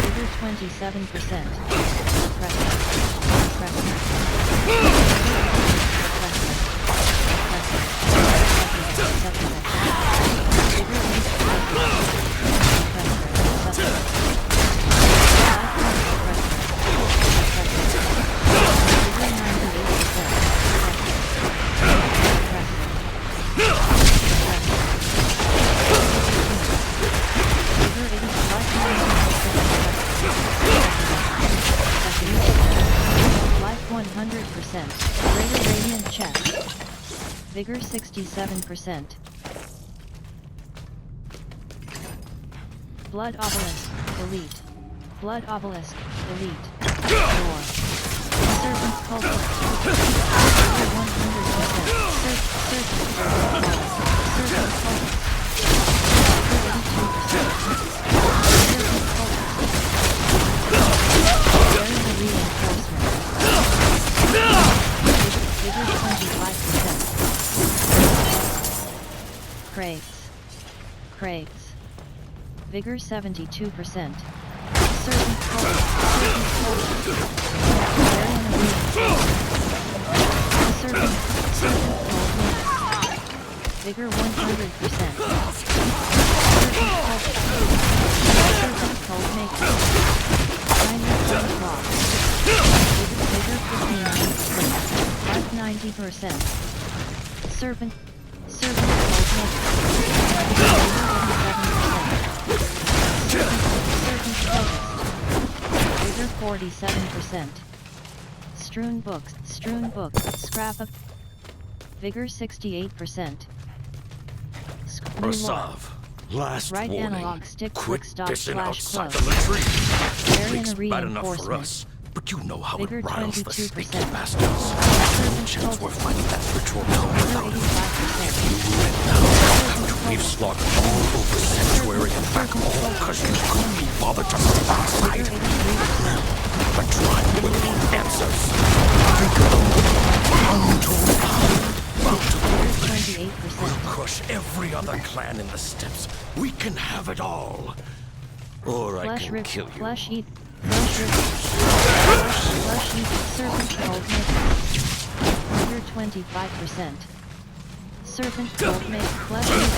Vigor 27%. Life 100%. Greater radiant chest. Vigor 67%. Blood obelisk, elite. Blood obelisk, elite. Door. Serpent cultist. Vigor 100%. Serpent cultist. Vigor 25%. Crags. Vigor 72%. Serpent Cultist. Serpent Cold Mage. Vigor 100%. Serpent Cold Mage. Minor Cold Claw. Vigor 59%. 90%. Serpent Cold Mage. Serpent Cultist. Vigor 47%. Strewn Books. Scrap of Vigor 68%. Rasav, last Right warning. analog stick Quit quick stop pissing slash outside close. the latrine. Variant It's bad enough for reinforcement. us, but you know how Vigor it riles the 22%. sneaky bastards. Serpent Chance we're Cultist. fighting that ritual code Vigor without him. 85%. We've slaughtered all over Sanctuary and back all because you couldn't be bothered to step outside. Vigor 83%. But try with your answers. We go pound to pound. Vigor 28%. Crush every other clan in the steppes. We can have it all. Or I Flesh can rip, kill you. flesh eat, flesh rip, flesh eat, serpent cold mix. Vigor 25%. Serpent cold mix, flesh eat,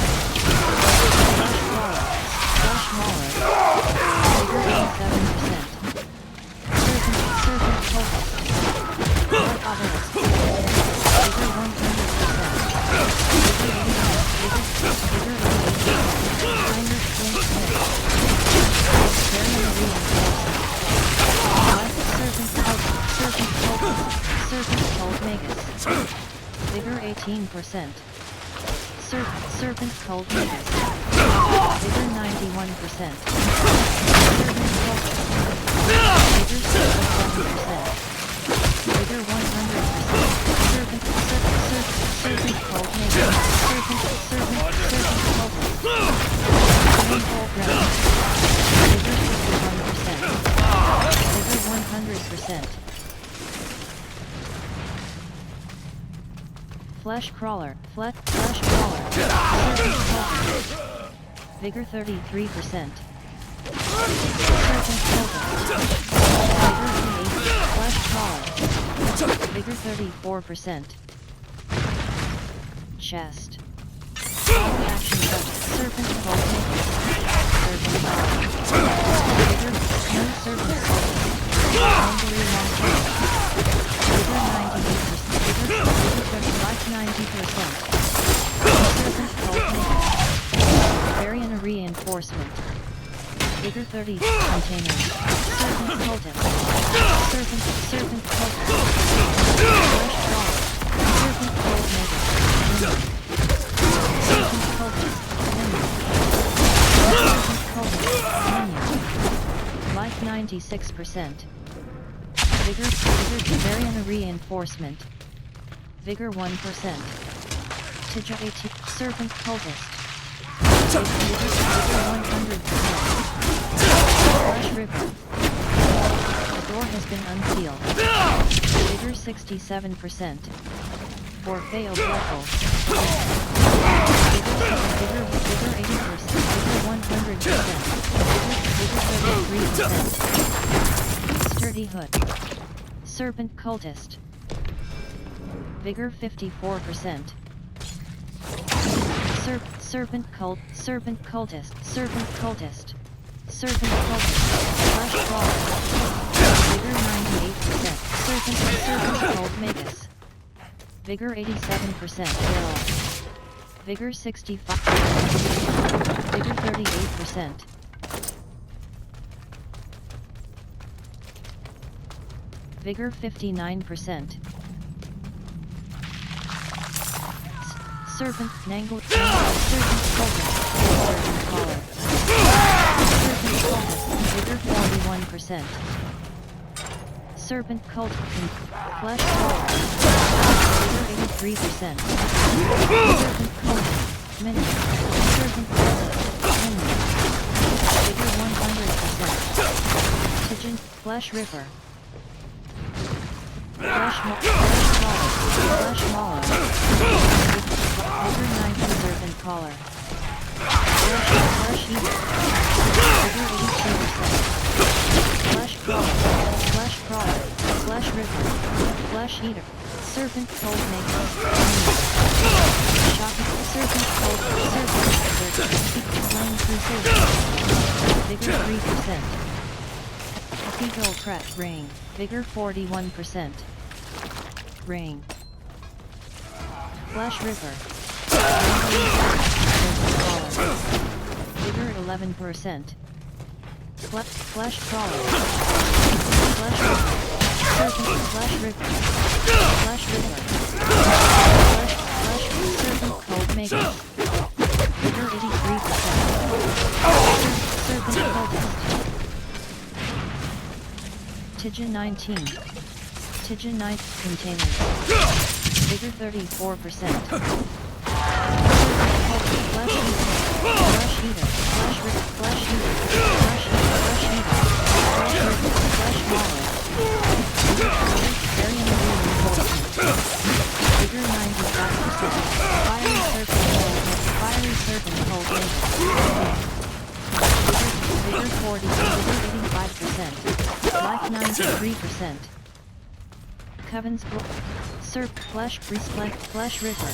flesh mauler, Vigor 87%. Serpent cold mix. Blood obelisk. Vigor 100%. Vigor 88%. Minor flint smith. Serpent Cold Magus. Vigor 18%. Serpent Cold Magus. Vigor 91%. Vigor 77%. Vigor 100%. Serpent Cold Magus. Serpent Cold Ground. Vigor 51%. Vigor 100%. Flesh Crawler. Flesh Crawler. Vigor 33%. Serpent Cultist. Flesh Crawler. Vigor 34%. Chest. Action budget. Serpent Cultist. Serpent Vigor. No Serpent Cultist. Angry Long Vigor 98%. Vigor 90%. Serpent Cultist. Variant Reinforcement. Vigor 30. Containers. Serpent Cultist. Serpent Cultist. Flesh Crawler. Serpent Cold Mega. Serpent Cultist. Serpent Cultist. Life 96%. Vigor Variant Reinforcement. Vigor 1%. Tija 80. Serpent Cultist. Vigor 100%. Flesh River. The door has been unsealed. Vigor 67%. Orfeo Buckle. Vigor 80%. Vigor 100%. Vigor 33%. Sturdy Hood. Serpent Cultist. Vigor 54%. Serpent Cultist. Serpent Cultist. Flesh Crawler. Vigor 98%. Serpent Cold Magus. Vigor 87%. Bill. Vigor 65. Vigor 38%. Vigor 59%. Serpent Nangle. Serpent Cultist. Serpent Collar. Serpent Cultist. Vigor 41%. Serpent Cultist. Flesh Collar. Vigor 83%. Serpent Cultist. Minion. Serpent Cultist. Minion. Vigor 100%. Pigeon. Flesh Ripper. Flesh Mauler. Vigor 90. Serpent Collar. Flesh Eater. Vigor 82%. Flesh Crawler. Flesh Crawler. Flesh River. Flesh Eater. Serpent Cold Maker. Shocking Serpent Cold. Serpent. Flame Crusader. Vigor 3%. Cathedral Crest Rain. Vigor 41%. Rain. Flesh River. Vigor 11%. Flesh Crawler. Flesh River. Serpent Flesh River. Flesh River. Flesh Serpent Cold Maker. Vigor 83%. Serpent Coldest. Tigin 19. Tigin 9 Containers. Vigor 34%. Flesh Eater. Flesh Eater. Flesh River. Flesh Eater. Flesh Eater. Flesh Eater. Flesh River. Flesh Mauler. Variant Reinforcement. Vigor 95%. Fiery Serpent Cold. Fiery Serpent Cold Maker. Vigor 40. Vigor 85%. Life 93%. Coven's Serp Flesh Resplend Flesh River.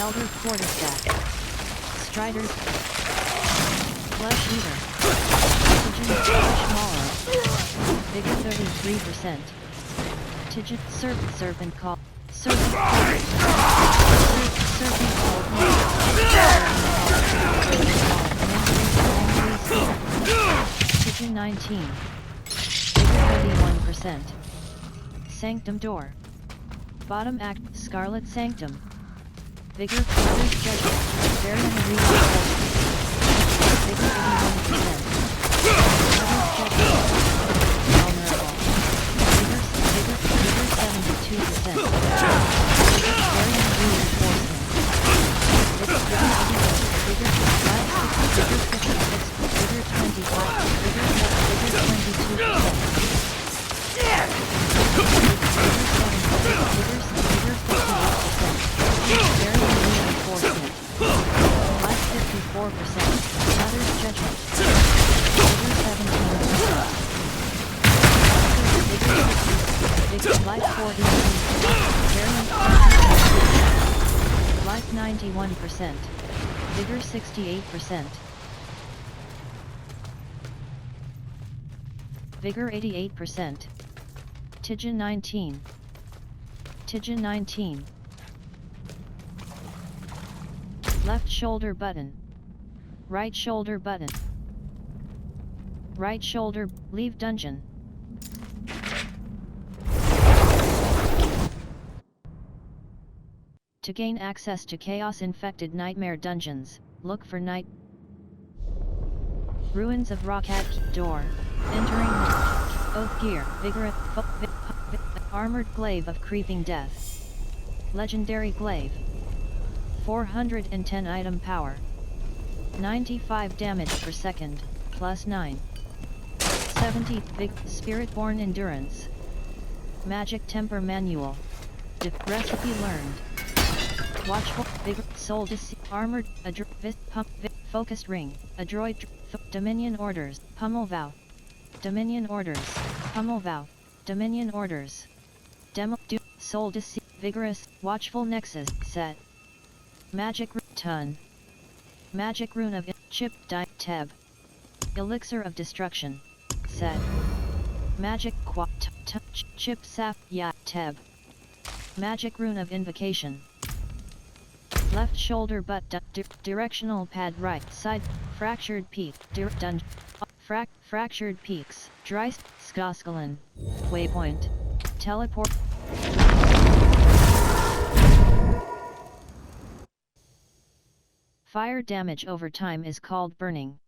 Elder Quarterstaff. Striders. Flesh Eater. Tigin Flesh Mauler. Vigor 33%. Tigin Serpent Call. Serpent Call. Serpent Call. Tigin 19. Vigor 31%. Sanctum Door. Bottom Act Scarlet Sanctum. Vigor Father's Judgment. Variant Reinforcement. Vigor 81%. Father's Judgment. Vulnerable. Vigor 72%. Variant Reinforcement. Vigor 56. Vigor 25. Vigor 22%. Life 54%. Mother's Judgment. Vigor 17%. Vigor Life 40%. Life 91%. Vigor 68%. Vigor 88%. Tigin 19. Tigin 19. Left shoulder button. Right shoulder button. Right shoulder, leave dungeon. To gain access to chaos-infected nightmare dungeons, look for Ruins of Rockhat Door. Entering Oath Gear, Vigor, Armored Glaive of Creeping Death. Legendary Glaive. 410 item power. 95 damage per second, plus 9. 70 big Spiritborn Endurance. Magic Temper Manual. Recipe learned. Watchful, Vigor, Soul Armored, Focused Ring, Adroit, Dominion Orders, Pummel Vow. Dominion Orders, Pummel Vow, Dominion Orders. Soul Vigorous, Watchful Nexus, Set. Magic Ton. Magic Rune of Chip Die Teb. Elixir of Destruction. Set. Magic Chip Sap Ya Teb. Magic Rune of Invocation. Left shoulder butt directional pad right side fractured peak fractured peaks dry Skoskalin waypoint teleport. Fire damage over time is called burning.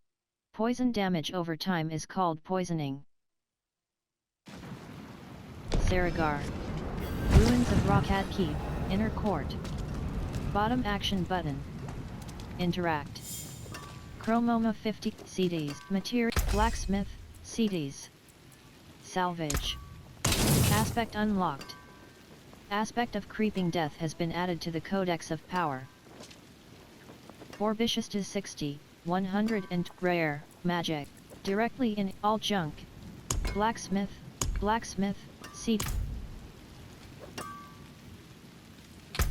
Poison damage over time is called poisoning. Saragar. Ruins of Rockhat Keep, Inner Court. Bottom action button. Interact. Chromoma 50 CDs. Material Blacksmith CDs. Salvage. Aspect unlocked. Aspect of Creeping Death has been added to the Codex of Power. Forbicious to 60, 100 and rare, magic. Directly in all junk. Blacksmith, blacksmith, seed.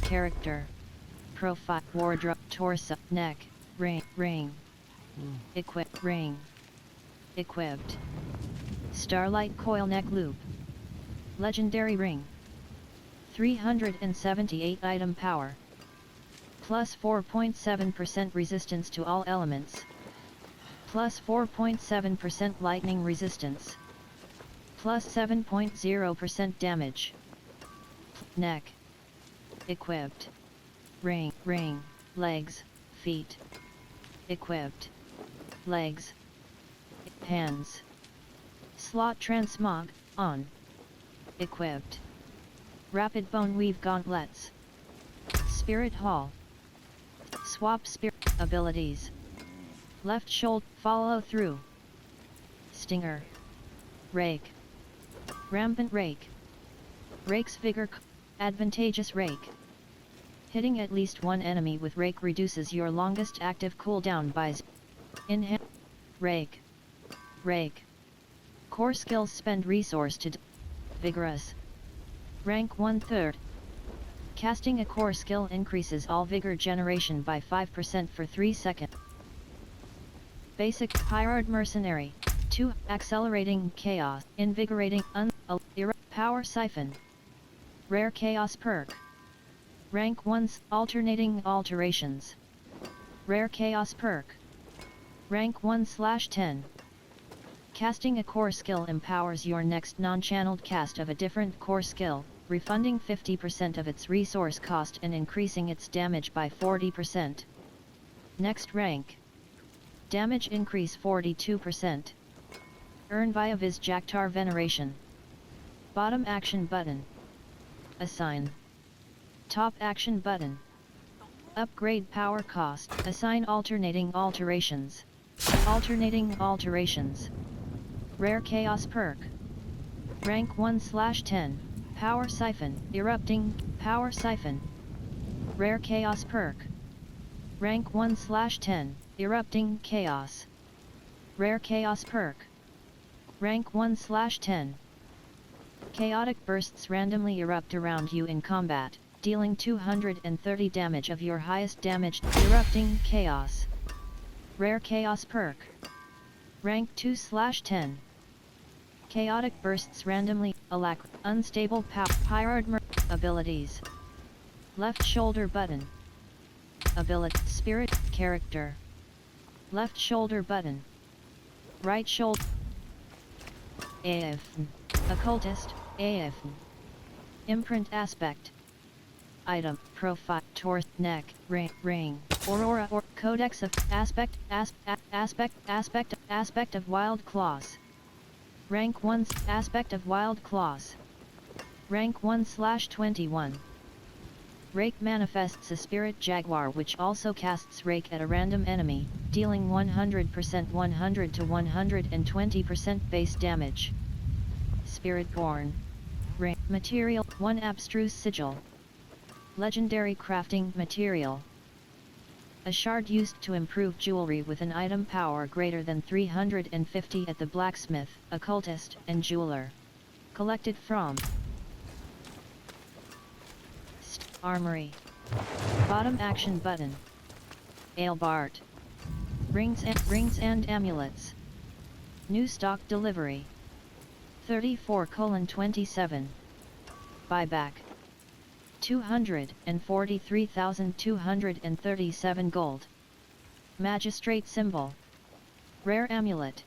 Character. Profile, wardrobe, torso, neck, ring. Equip, ring. Equipped. Starlight coil neck loop. Legendary ring. 378 item power. Plus 4.7% resistance to all elements. Plus 4.7% lightning resistance. Plus 7.0% damage. Neck. Equipped. Ring, legs, feet. Equipped. Legs. Hands. Slot transmog, on. Equipped. Rapid bone weave gauntlets. Spirit hall. Swap spirit abilities. Left shoulder, follow through. Stinger. Rake. Rampant rake. Rake's vigor, advantageous rake. Hitting at least one enemy with rake reduces your longest active cooldown by Inhale. Rake. Core skills spend resource to vigorous. Rank 1/3. Casting a core skill increases all vigor generation by 5% for 3 seconds. Basic Hired Mercenary. 2. Accelerating Chaos. Invigorating Power Siphon. Rare Chaos perk. Rank 1's Alternating Alterations. Rare Chaos perk. Rank 1/10. Casting a core skill empowers your next non-channeled cast of a different core skill, refunding 50% of its resource cost and increasing its damage by 40%. Next rank. Damage increase 42%. Earn via Viz Jaktar Veneration. Bottom action button. Assign. Top action button. Upgrade power cost. Assign alternating alterations. Alternating alterations. Rare Chaos perk. Rank 1/10. Power Siphon. Erupting Power Siphon. Rare Chaos perk. Rank 1/10. Erupting Chaos. Rare Chaos perk. Rank 1/10. Chaotic bursts randomly erupt around you in combat, dealing 230 damage of your highest damaged erupting chaos. Rare Chaos perk. Rank 2/10. Chaotic bursts randomly, unstable power abilities. Left shoulder button. Ability Spirit character. Left shoulder button. Right shoulder. AF. Occultist, AF. Imprint aspect. Item, profile, torso, neck, ring, aurora or codex of aspect of wild claws. Rank 1 aspect of wild claws. Rank 1/21. Rake manifests a spirit jaguar which also casts rake at a random enemy, dealing 100% 100 to 120% base damage. Spiritborn. Ring. Material 1 abstruse sigil. Legendary crafting material. A shard used to improve jewelry with an item power greater than 350 at the blacksmith, occultist, and jeweler. Collected from Armory. Bottom action button. Ailbart. Rings and amulets. New stock delivery. 34:27. Buyback. 243,237 gold. Magistrate symbol. Rare amulet.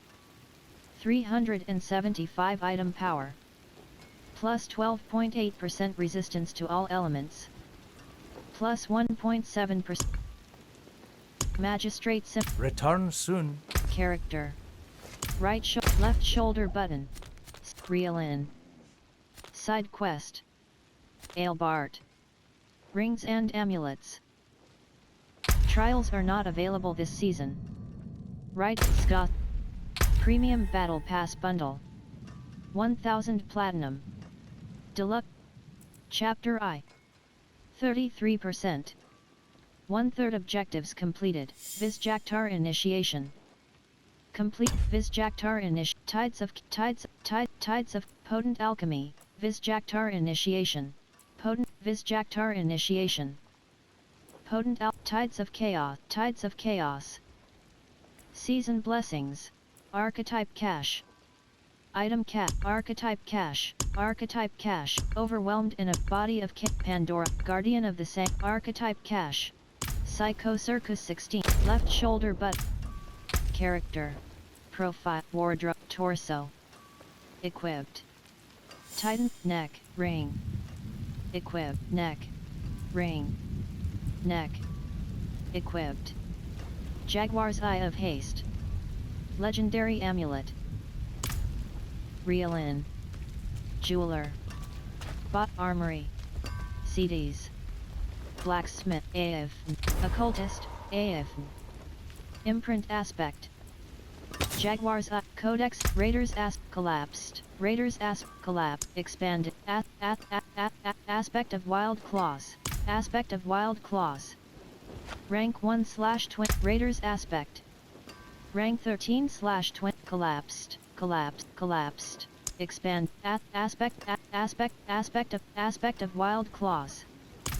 375 item power. Plus 12.8% resistance to all elements. Plus 1.7%. Magistrate symbol. Return soon. Character. Left shoulder button. Reel in. Side quest. Ailbart. Rings and amulets. Trials are not available this season. Right, Scott. Premium Battle Pass Bundle. 1000 Platinum. Deluxe. Chapter I. 33%. 1/3 objectives completed. Visjaktar initiation. Complete Visjaktar Tides of potent alchemy. Visjaktar initiation. Potent Visjaktar initiation. Potent Tides of chaos. Tides of chaos. Season blessings. Archetype cache. Item cat. Archetype cache. Archetype cache. Overwhelmed in a body of Pandora. Guardian of the same. Archetype cache. Psycho Circus 16. Left shoulder but. Character. Profile. Wardrobe. Torso. Equipped. Titan. Neck. Ring. Equipped. Neck. Ring. Neck. Equipped. Jaguar's Eye of Haste. Legendary Amulet. Reel-in. Jeweler. Bot Armory. CDs. Blacksmith. AF. Occultist. AF. Imprint Aspect. Jaguar's Eye. Codex. Raiders collapsed. Raiders collapsed. Expanded. Aspect of Wild Claws. Aspect of Wild Claws. Rank 1/20. Raiders Aspect. Rank 13/20. Collapsed. Collapsed. Expand. Aspect of Wild Claws.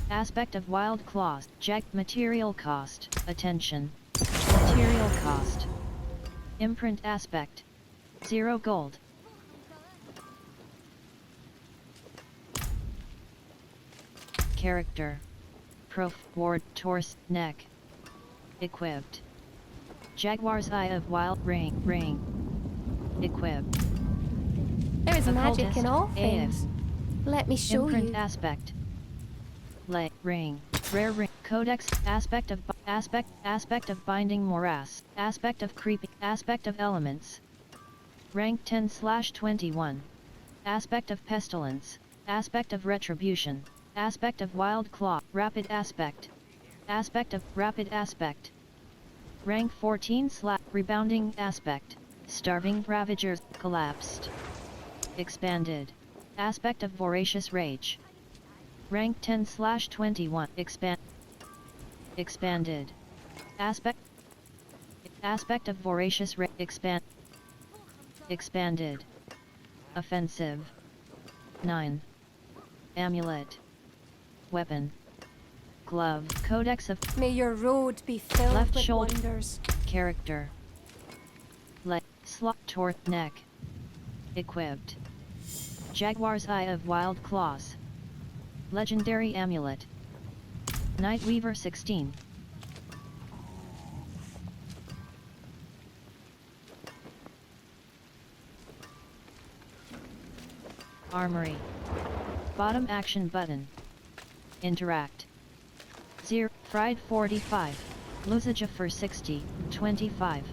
Aspect of Wild Claws. Material cost. Attention. Material cost. Imprint Aspect. 0 gold. Character. Ward. Torse. Neck. Equipped. Jaguar's Eye of Wild Ring. Equipped. There is magic Occultist, in all AF. things. Let me show Imprint you. Aspect. Ring. Rare ring. Codex. Aspect of Binding Morass. Aspect of Creepy. Aspect of Elements. Rank 10/21. Aspect of Pestilence. Aspect of Retribution. Aspect of Wild Claw. Rapid Aspect. Aspect of Rapid Aspect. Rank 14 Rebounding Aspect. Starving Ravagers. Collapsed. Expanded. Aspect of Voracious Rage. Rank 10/21. Expanded. Aspect of Voracious Rage. Expanded. Offensive. 9. Amulet. Weapon. Glove. Codex of May your road be filled Left with shoulder. wonders. Character. Slot. Torth. Neck. Equipped. Jaguar's Eye of Wild Claws. Legendary Amulet. Nightweaver 16. Armory. Bottom action button. Interact. 0. Fried 45. Losage for 60, 25.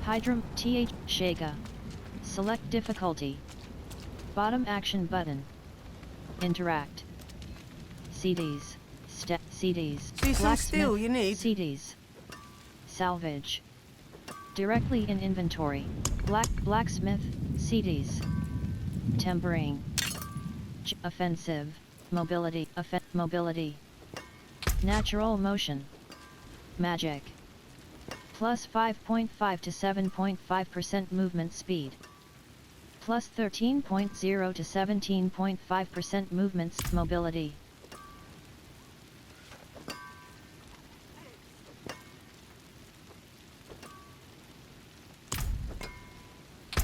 Hydrum. TH. Shaga. Select difficulty. Bottom action button. Interact. CDs. CDs. See some Blacksmith. steel you need? CDs. Salvage. Directly in inventory. Blacksmith. CDs. Tempering. Offensive. Mobility. Mobility. Natural motion. Magic. Plus 5.5 to 7.5% movement speed. Plus 13.0 to 17.5% movement mobility.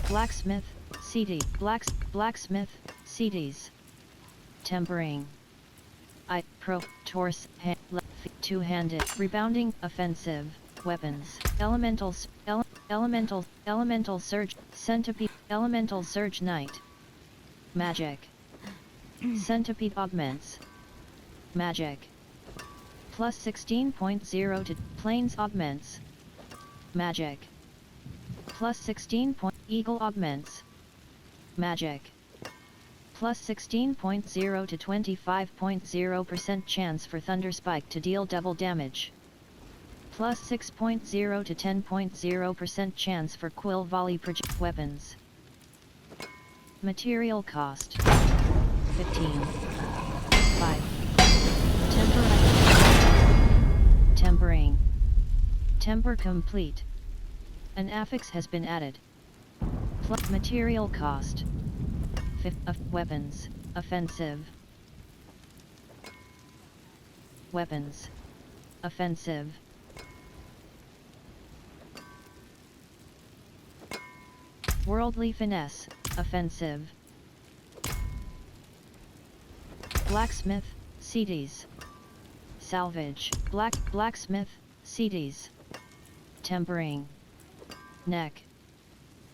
Blacksmith. CD. Blacksmith. CDs. Tempering. Torse. Two-handed. Rebounding. Offensive. Weapons. Elementals. Elemental Surge. Centipede. Elemental Surge Knight. Magic. Centipede augments. Magic. Plus 16.0 to Planes augments. Magic. Plus 16. Eagle augments. Magic. Plus 16.0 to 25.0% chance for Thunderspike to deal double damage. Plus 6.0 to 10.0% chance for Quill Volley project weapons. Material cost. 15. 5. Temporary. Tempering. Temper complete. An affix has been added. Material cost. Weapons. Offensive. Weapons. Offensive. Worldly finesse. Offensive. Blacksmith. CDs. Salvage. Blacksmith. CDs. Tempering. Neck.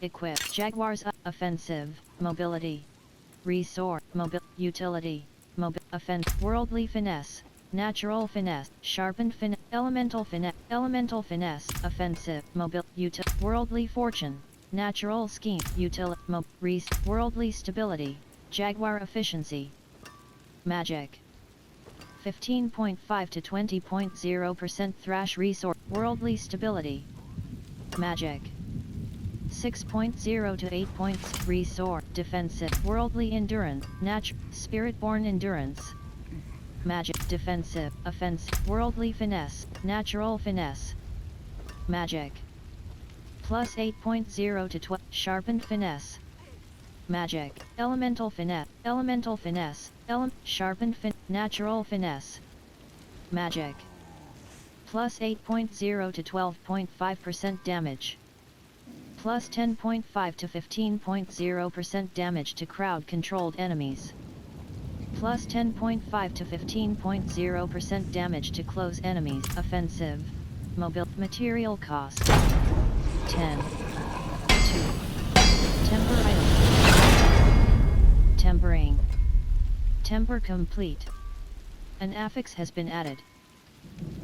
Equip. Jaguars. Offensive. Mobility. Resource. Utility. Worldly finesse. Natural finesse. Sharpened finesse. Elemental finesse. Offensive. Worldly fortune. Natural scheme. Worldly stability. Jaguar efficiency. Magic. 15.5 to 20.0% thrash resource. Worldly stability. Magic. 6.0 to 8 points. Resource. Defensive. Worldly endurance. Spirit-born endurance. Magic. Defensive. Offensive. Worldly finesse. Natural finesse. Magic. Plus 8.0 to 12. Sharpened finesse. Magic. Elemental finesse. Sharpened natural finesse. Magic. Plus 8.0 to 12.5% damage. Plus 10.5 to 15.0% damage to crowd-controlled enemies. Plus 10.5 to 15.0% damage to close enemies. Offensive. Material cost. 10. 2. Temper item. Tempering. Temper complete. An affix has been added.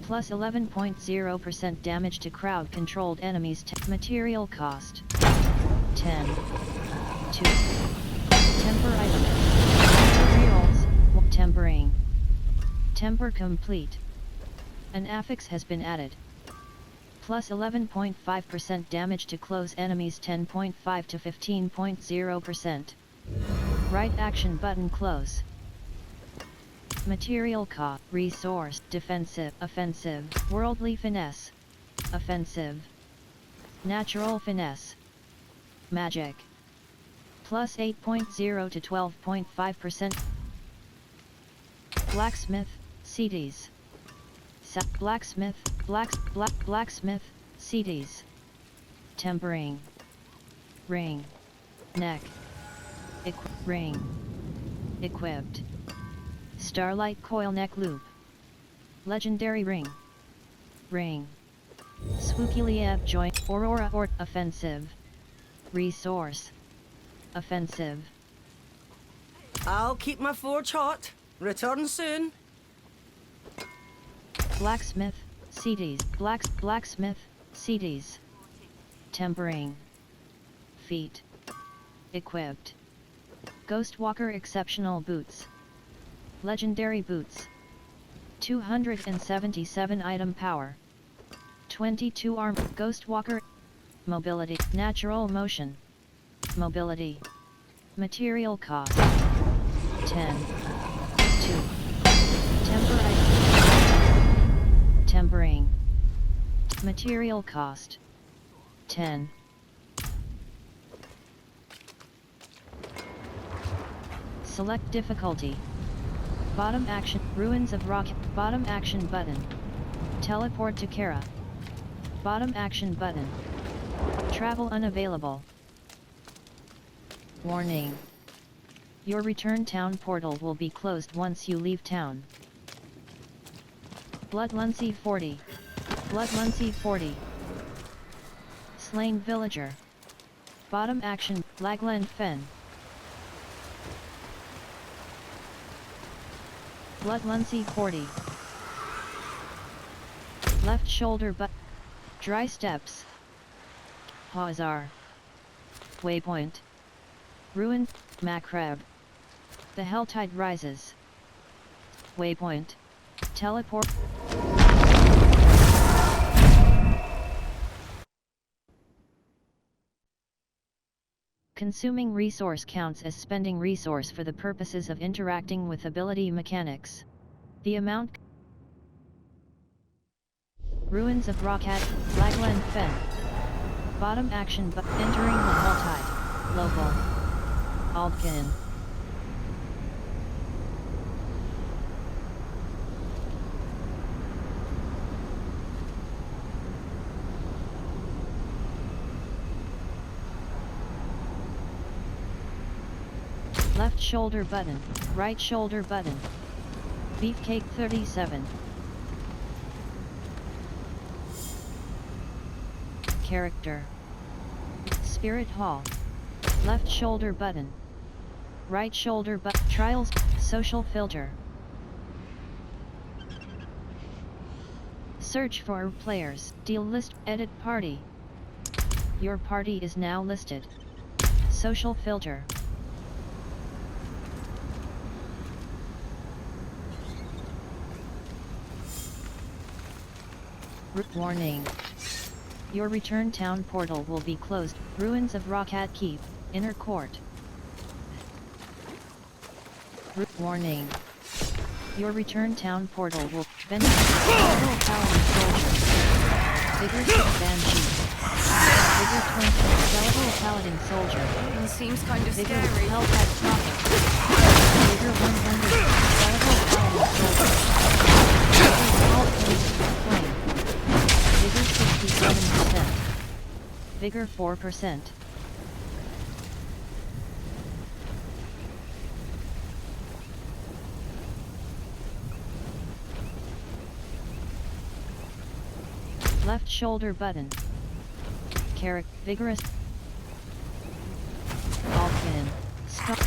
Plus 11.0% damage to crowd-controlled enemies. Material cost. 10. 2. Temper item. Temper rerolls. Tempering. Temper complete. An affix has been added. Plus 11.5% damage to close enemies. 10.5 to 15.0%. Right action button close. Material cost. Resource. Defensive. Offensive. Worldly finesse. Offensive. Natural finesse. Magic. Plus 8.0 to 12.5%. Blacksmith. CDs. Blacksmith. Blacksmith. CDs. Tempering. Ring. Neck. Ring. Equipped. Starlight coil neck loop. Legendary ring. Ring. Spooky Lieb joint. Aurora or offensive. Resource. Offensive. I'll keep my forge hot. Return soon. Blacksmith. CDs. Blacksmith. CDs. Tempering. Feet. Equipped. Ghostwalker exceptional boots. Legendary boots. 277 item power. 22 arm. Ghostwalker. Mobility. Natural motion. Mobility. Material cost. 10. 2. Temper item. Tempering. Material cost. 10. Select difficulty. Bottom action. Ruins of Rock. Bottom action button. Teleport to Kara. Bottom action button. Travel unavailable. Warning. Your return town portal will be closed once you leave town. Blood Lunsey 40. Blood Lunsey 40. Slain villager. Bottom action. Laglen Fen. Blood Lunsey 40. Left shoulder but. Dry steps. Hazar. Waypoint. Ruin. Macrab. The Helltide rises. Waypoint. Teleport. Consuming resource counts as spending resource for the purposes of interacting with ability mechanics. The amount Ruins of Rockhat, Flagland Fen. Bottom action but entering the Helltide. Local. Aldkin. Left shoulder button, right shoulder button. Beefcake 37. Character. Spirit Hall. Left shoulder button. Right shoulder button. Trials, social filter. Search for players. Deal list, edit party. Your party is now listed. Social filter. Warning. Your return town portal will be closed. Ruins of Rockhat Keep, Inner Court. Warning. Your return town portal will venture several paladin soldiers. Vigor 6 Banshee. Vigor 20 skeletal paladin soldier. It seems kind of Vigor scary. Hellcat Prophet. Vigor 100 skeletal paladin soldier. Vigor all points flame. Vigor 67%. Vigor 4%. Left shoulder button. Vigorous. Alpin.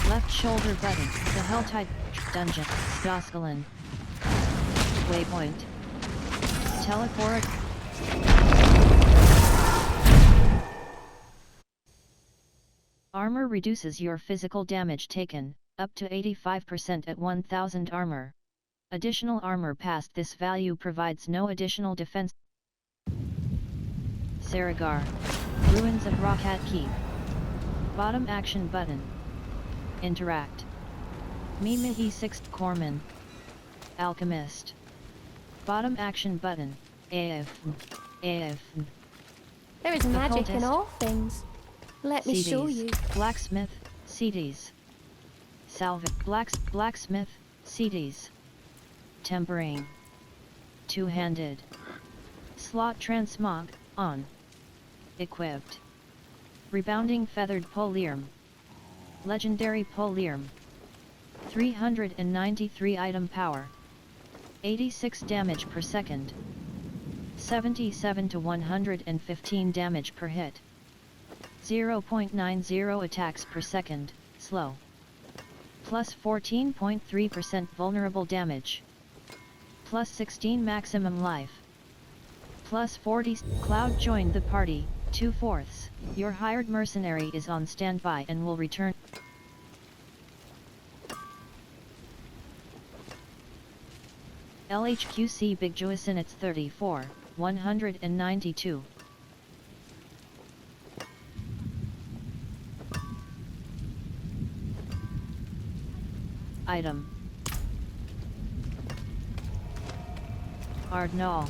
Left shoulder button. The Helltide. Dungeon. Skoskalin. Waypoint. Telephoric. Armor reduces your physical damage taken, up to 85% at 1000 armor. Additional armor past this value provides no additional defense. Saragar. Ruins of Rockhat Keep. Bottom action button. Interact. Mima E6 Corman. Alchemist. Bottom action button. AF. There is magic in Occultist. all things. Let me show CDs. you. Blacksmith, CDs. Blacksmith, CDs. Tempering. Two-handed. Slot transmog, on. Equipped. Rebounding feathered polearm. Legendary polearm. 393 item power. 86 damage per second. 77 to 115 damage per hit. 0.90 attacks per second, slow. Plus 14.3% vulnerable damage. Plus 16 maximum life. Plus 40 Cloud joined the party, 2/4. Your hired mercenary is on standby and will return. LHQC Bictoryescapmes 34, 192. Item. Ardnall.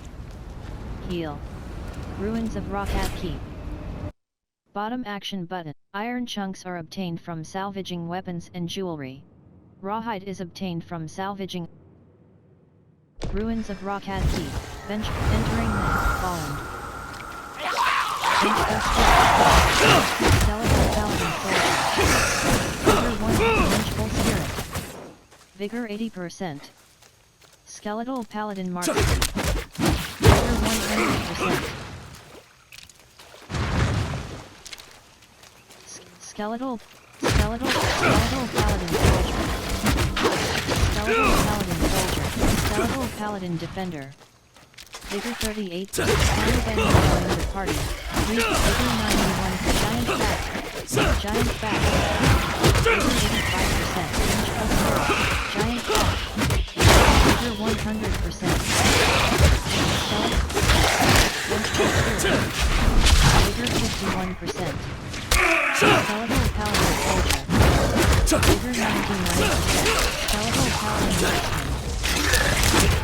Heal. Ruins of Rockhat Keep. Bottom action button. Iron chunks are obtained from salvaging weapons and jewelry. Rawhide is obtained from salvaging. Ruins of Rockhat Keep. Bench entering the fallen. Skeletal paladin soldier. Vigor 1 vengeful spirit. Vigor 80%. Skeletal paladin marksman. Vigor 100%. Skeletal paladin soldier. Skeletal paladin soldier. Skeletal paladin defender. Vigor 38. Counter bandit joined the party. Vigor 91. Giant bat. Vigor 85%. Vengeful spirit. Giant bat. Vigor 100%. Vengeful spirit. Vigor 51%. Skeletal paladin soldier. Vigor 99%. Skeletal paladin marksman.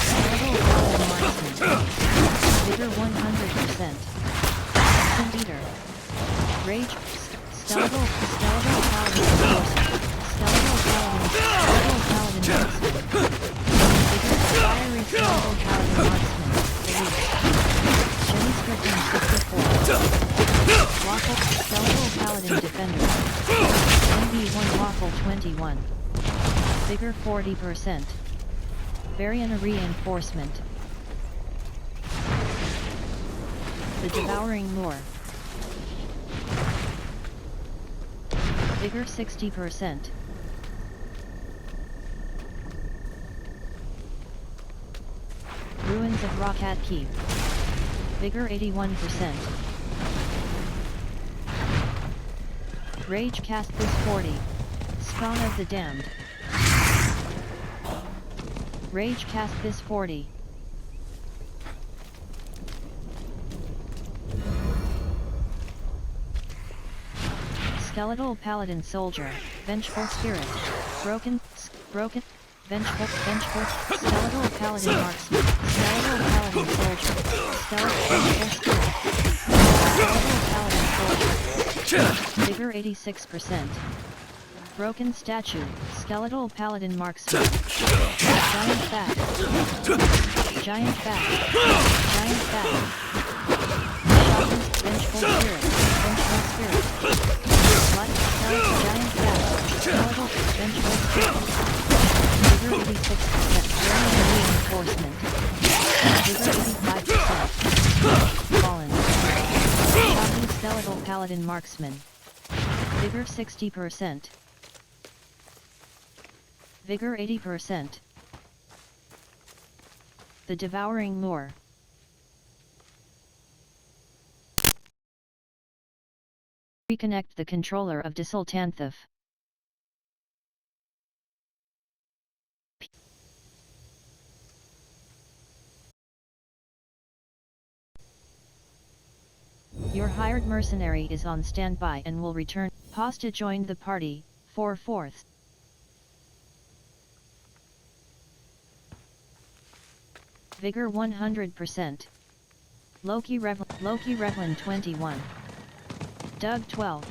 Skeletal paladin marksman. Vigor 100%. Instant Eater. Rage. Skeletal Paladin Enforcer. Skeletal Paladin Marksman. Vigor Fiery Skeletal Paladin Marksman. Elite. Jenny Strickland 64. Waffle Skeletal Paladin Defender. MB1 Waffle 21. Vigor 40%. Variant Reinforcement. The Devouring Lure. Vigor 60%. Ruins of Rockhat Keep. Vigor 81%. Rage cast this 40. Spawn of the Damned. Rage cast this 40. Skeletal Paladin Soldier, Vengeful Spirit, Broken, Vengeful, Skeletal Paladin Marksman, Skeletal Paladin Soldier, Vengeful Spirit, Skeletal Paladin Soldier, Vigor 86%. Broken Statue, Skeletal Paladin Marksman, Giant Bat, Giant Bat, Giant Bat, Shotgun, Vengeful Spirit, Vengeful Spirit. Slut, Skeletal Giant Bat, Skeletal, Vengeful Spirit. Vigor 86%, Variant Reinforcement. Vigor 85%. Fallen. Shocking Skeletal Paladin Marksman. Vigor 60%. Vigor 80%. The Devouring Lure. Reconnect the controller of Disultanthif. Your hired mercenary is on standby and will return. Pasta joined the party, 4/4. Vigor 100%. Loki Revlin 21. Doug 12.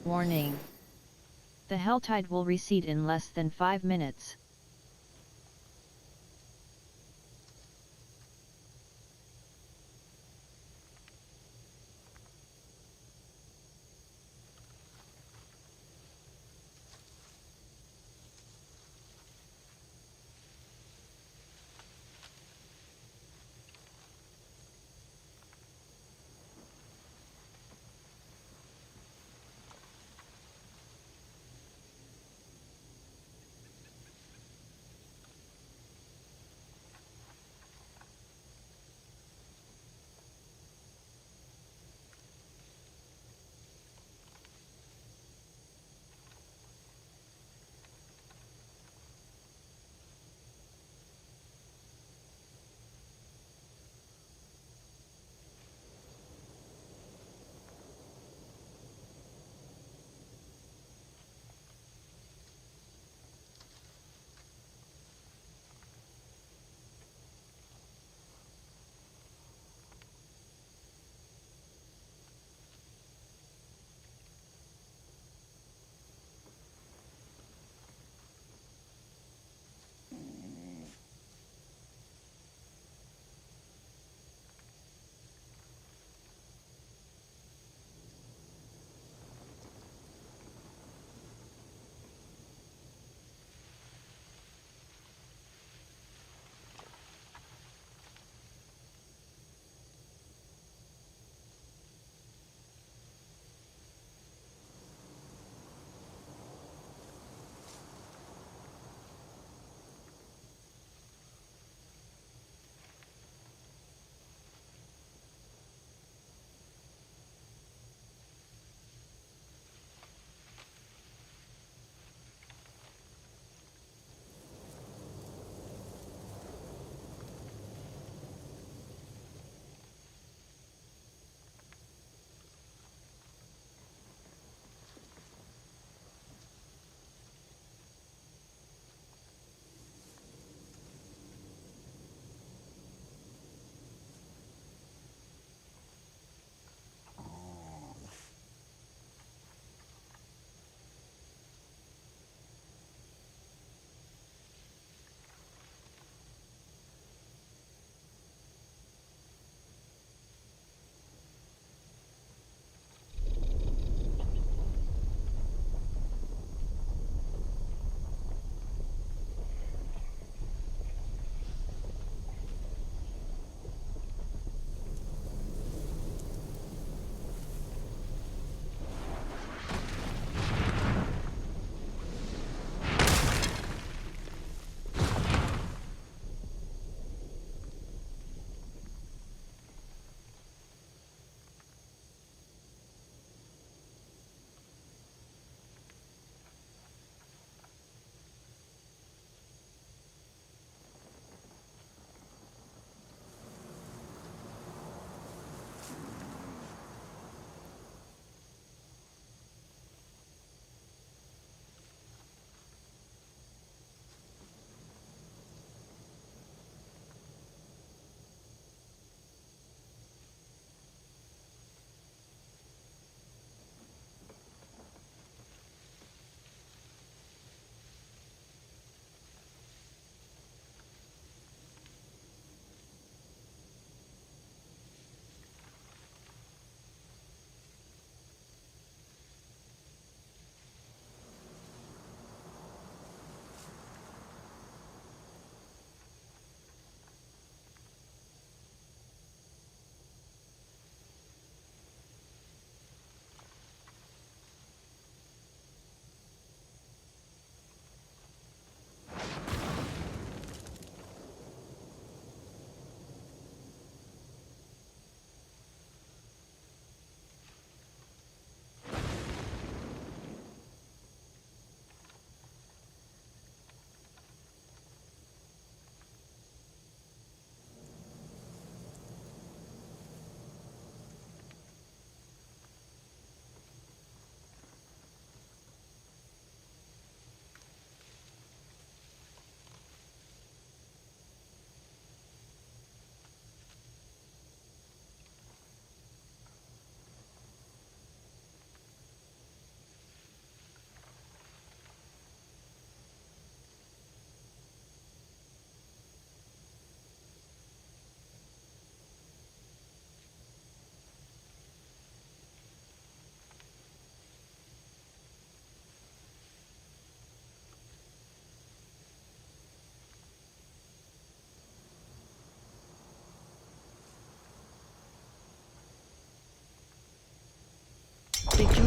Warning. The hell tide will recede in less than 5 minutes.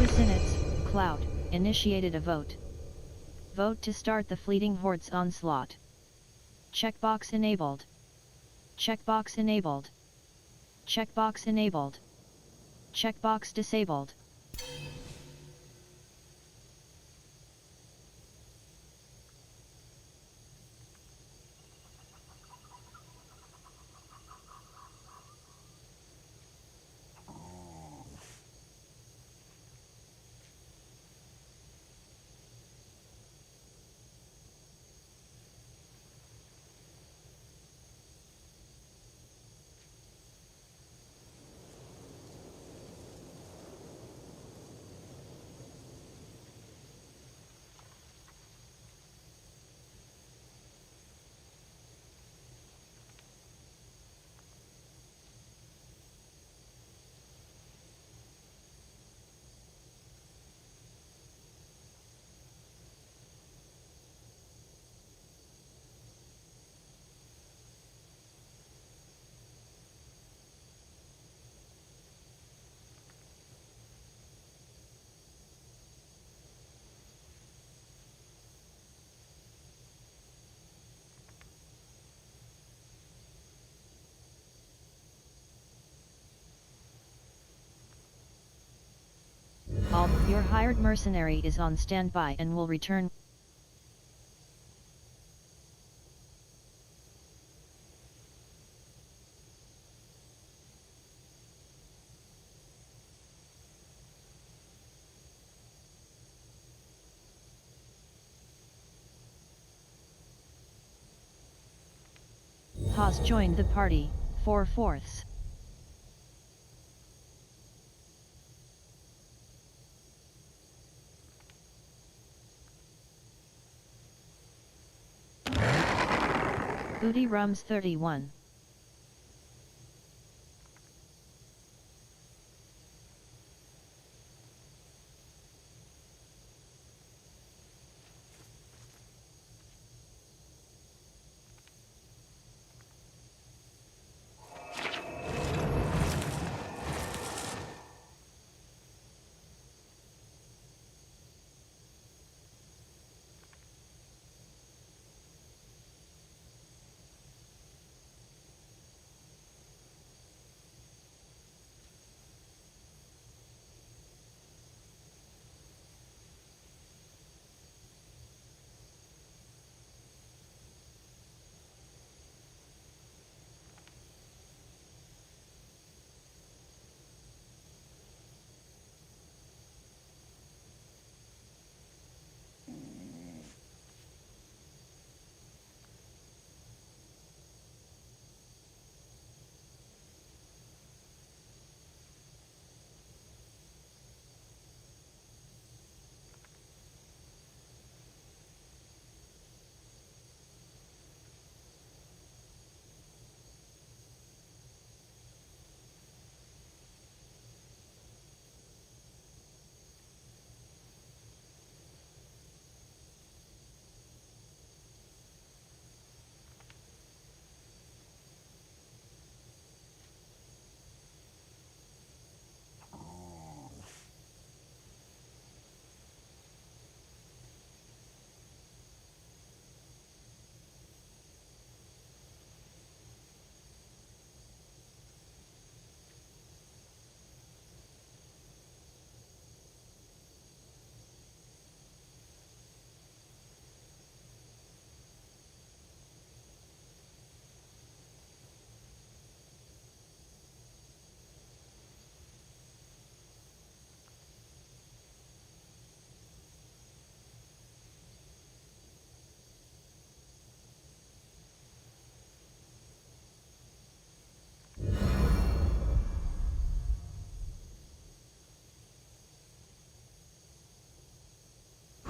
Mercenaries, Cloud, initiated a vote. Vote to start the fleeting horde's onslaught. Checkbox enabled. Checkbox enabled. Checkbox enabled. Checkbox disabled. Your hired mercenary is on standby and will return. Has joined the party, 4/4. Booty Rums 31.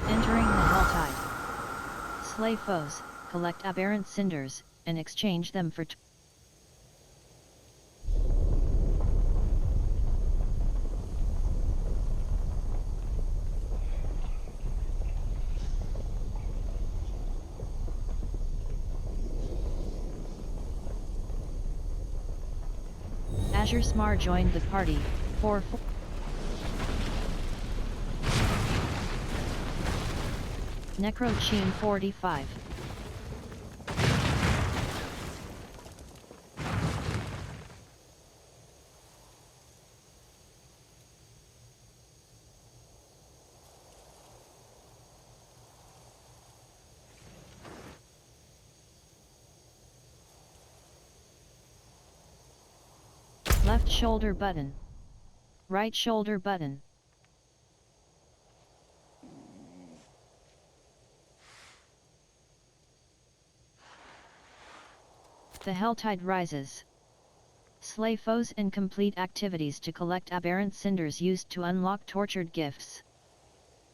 Entering the Helltide. Slay foes, collect aberrant cinders, and exchange them for Azure Smar joined the party, 4/4. Necrochine 45. Left shoulder button. Right shoulder button. The Helltide rises. Slay foes and complete activities to collect aberrant cinders used to unlock tortured gifts.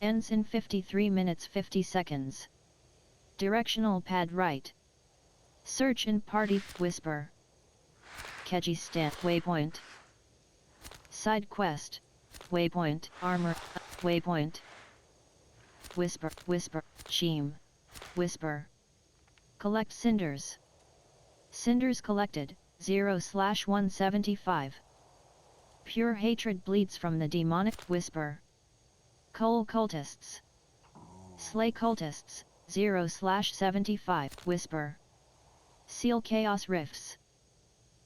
Ends in 53 minutes 50 seconds. Directional pad right. Search and party whisper. Keji stand waypoint. Side quest. Waypoint armor. Waypoint. Whisper whisper. Sheem. Whisper. Collect cinders. Cinders collected 0/175. Pure hatred bleeds from the demonic whisper. Cull cultists. Slay cultists 0/75 whisper. Seal chaos rifts.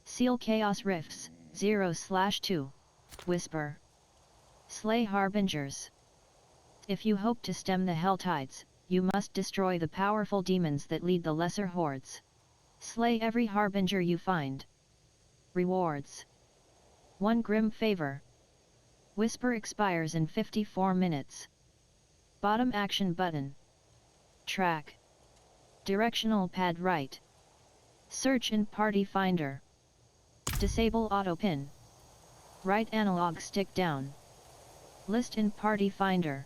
Seal chaos rifts 0/2 whisper. Slay harbingers. If you hope to stem the Helltides, you must destroy the powerful demons that lead the lesser hordes. Slay every harbinger you find. Rewards. 1 Grim Favor. Whisper expires in 54 minutes. Bottom action button. Track. Directional pad right. Search in party finder. Disable auto pin. Right analog stick down. List in party finder.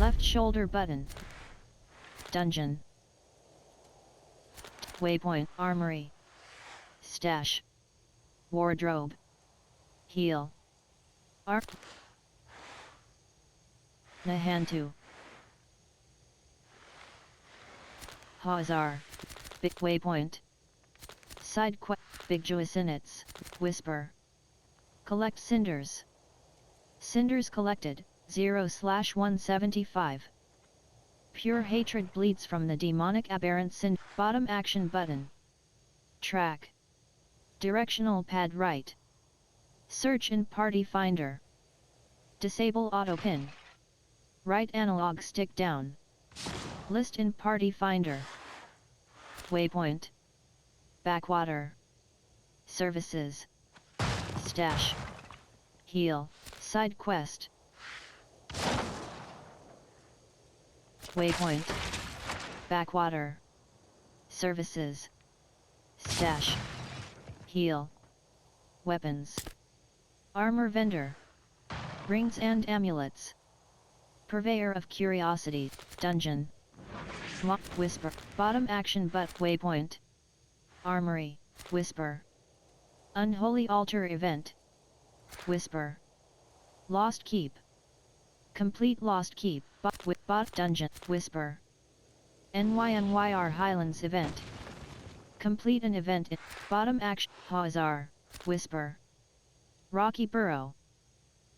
Left shoulder button. Dungeon. Waypoint. Armory. Stash. Wardrobe. Heal. Nahantu. Hazar. Big waypoint. Side quest. Bictoryescapmes. Whisper. Collect cinders. Cinders collected, 0/175. Pure hatred bleeds from the demonic aberrant cinder. Bottom action button. Track. Directional pad right. Search in party finder. Disable auto pin. Right analog stick down. List in party finder. Waypoint. Backwater. Services. Stash. Heal. Side quest. Waypoint. Backwater. Services. Stash. Heal. Weapons. Armor vendor. Rings and amulets. Purveyor of curiosity. Dungeon. Whisper. Bottom action but waypoint. Armory. Whisper. Unholy altar event. Whisper. Lost keep. Complete lost keep. Bot dungeon. Whisper. NYNYR Highlands event. Complete an event in bottom action. Hazar. Whisper. Rocky burrow.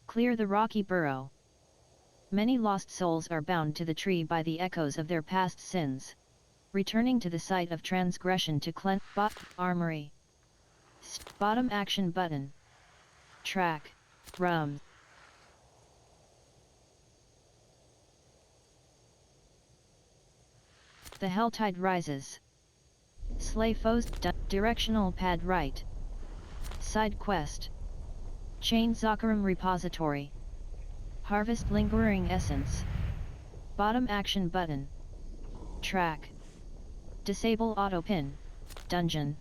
Clear the rocky burrow. Many lost souls are bound to the tree by the echoes of their past sins. Returning to the site of transgression to cleanse. Armory. Bottom action button. Track. Rum. The Helltide rises. Slay foes. Directional pad right. Side quest. Chain Zakaram repository. Harvest lingering essence. Bottom action button. Track. Disable auto pin. Dungeon.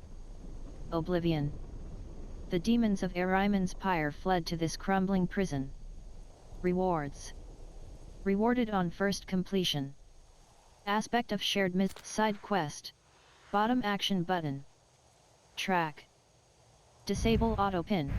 Oblivion. The demons of Ahriman's pyre fled to this crumbling prison. Rewards. Rewarded on first completion. Aspect of shared side quest. Bottom action button. Track. Disable auto pin.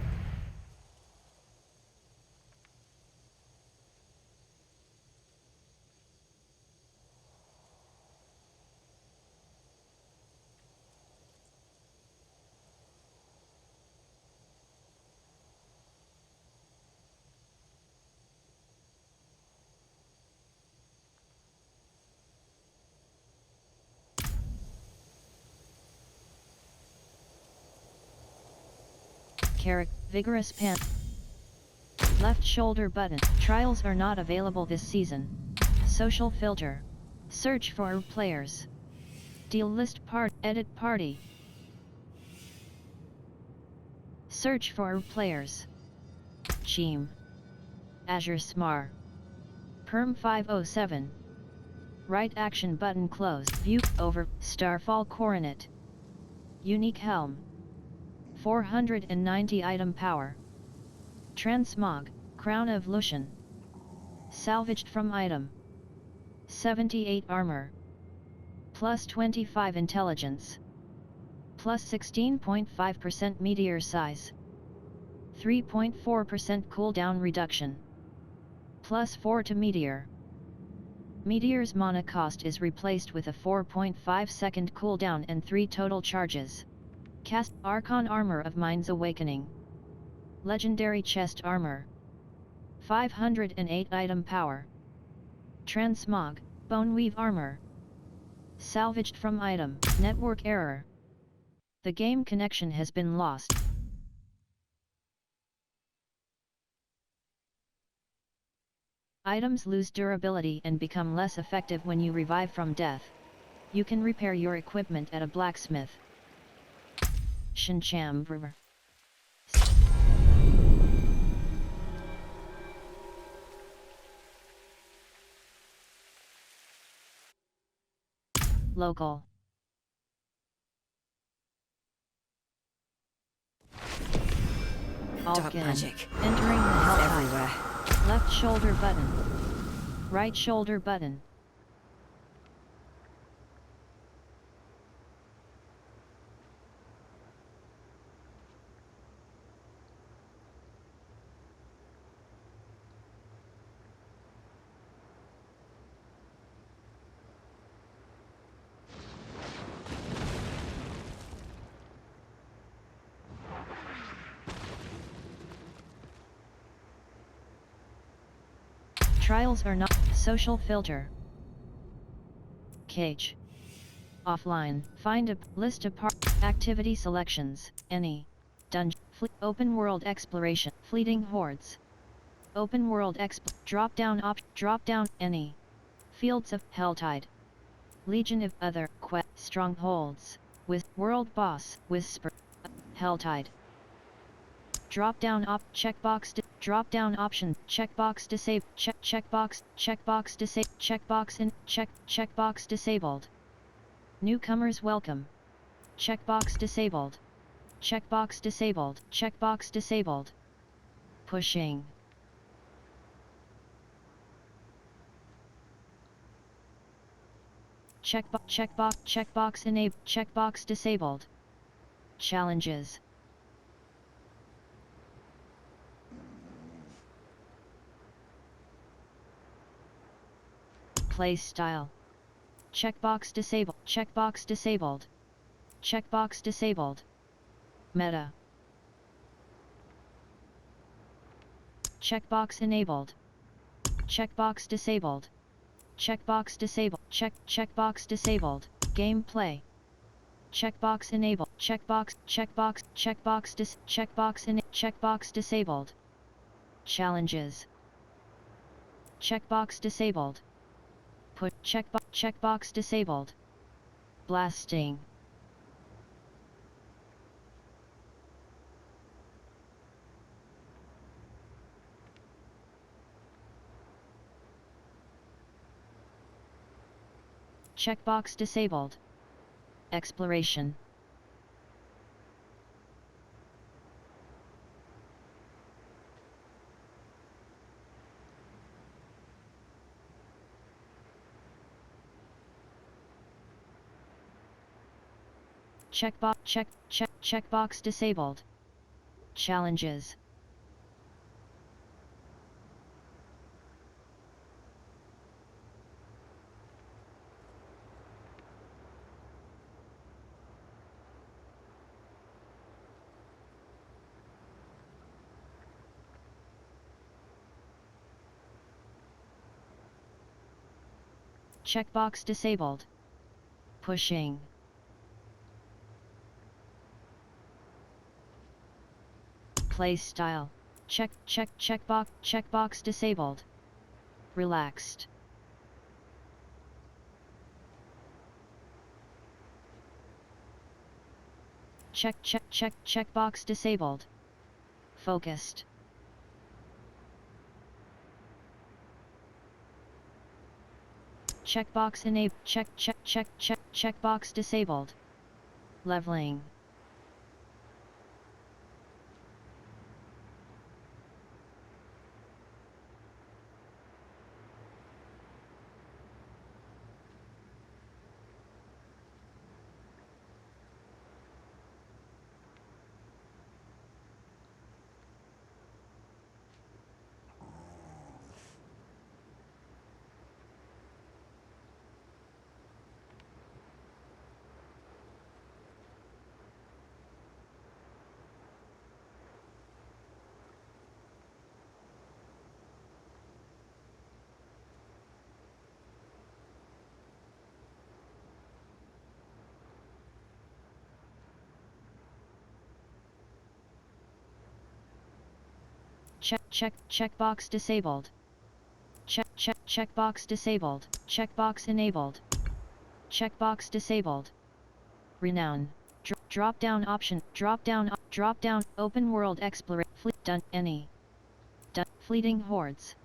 Vigorous pant. Left shoulder button. Trials are not available this season. Social filter. Search for players. Deal list part. Edit party. Search for players. Cheam. Azure Smar. Perm 507. Right action button closed. View over. Starfall Coronet. Unique helm. 490 item power. Transmog, Crown of Lushan. Salvaged from item. 78 armor. Plus 25 intelligence. Plus 16.5% meteor size. 3.4% cooldown reduction. Plus 4 to meteor. Meteor's mana cost is replaced with a 4.5 second cooldown and 3 total charges. Cast Archon Armor of Mind's Awakening. Legendary Chest Armor. 508 item power. Transmog, Boneweave Armor. Salvaged from item. Network error. The game connection has been lost. Items lose durability and become less effective when you revive from death. You can repair your equipment at a blacksmith. Shincham River. Local. Dark magic. Entering the Helltide. Everywhere. Left shoulder button. Right shoulder button. Trials are not social filter. Cage. Offline. Find a list of activity selections. Any. Dungeon. Open world exploration. Fleeting hordes. Open world drop down any. Fields of Helltide. Legion of other strongholds. With world boss. Whisper. Helltide. Drop down drop down option checkbox disable checkbox disabled. Newcomers welcome. Checkbox disabled. Checkbox disabled. Checkbox disabled. Pushing. Checkbox enable. Checkbox disabled. Challenges. Play style. Checkbox disabled. Checkbox disabled. Checkbox disabled. Meta. Checkbox enabled. Checkbox disabled. Checkbox disabled. Checkbox disabled. Gameplay. Checkbox enabled. Checkbox disabled. Challenges. Checkbox disabled. Put checkbox disabled. Blasting. Checkbox disabled. Exploration. Checkbox disabled. Challenges. Checkbox disabled. Pushing. Play style. Checkbox disabled. Relaxed. Checkbox disabled. Focused. Checkbox enabled. Checkbox disabled. Leveling. Checkbox disabled. Checkbox disabled. Checkbox enabled. Checkbox disabled. Renown. Drop down option. Drop down. Open world exploration. Done any. Done. Fleeting hordes.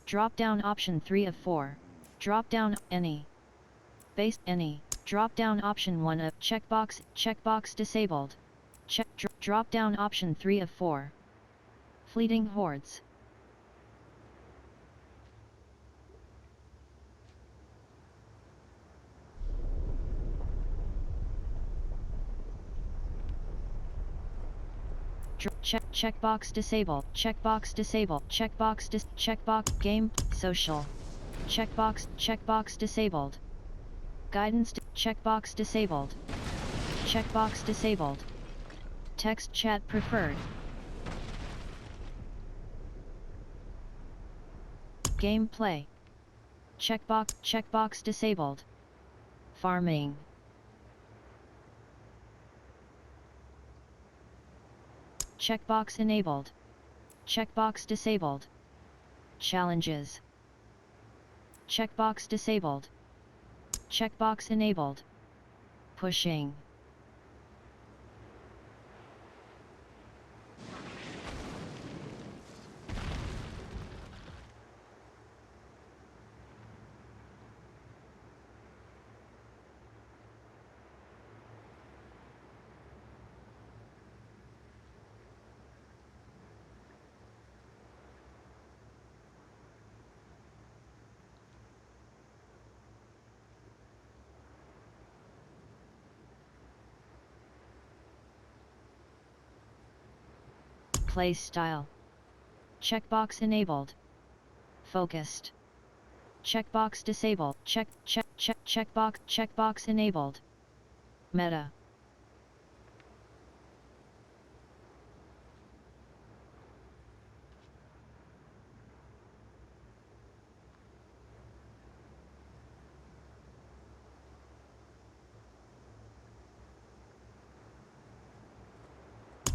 Drop down option 3 of 4. Drop down any. Base any. Drop down option 1 of checkbox disabled. Drop down option 3 of 4. Fleeting hordes. Checkbox disabled. Checkbox disabled. Checkbox game social. Checkbox disabled. Guidance checkbox disabled. Checkbox disabled. Text chat preferred. Gameplay. Checkbox disabled. Farming. Checkbox enabled. Checkbox disabled. Challenges. Checkbox disabled. Checkbox enabled. Pushing. Play style. Checkbox enabled. Focused. Checkbox disabled. Checkbox enabled. Meta.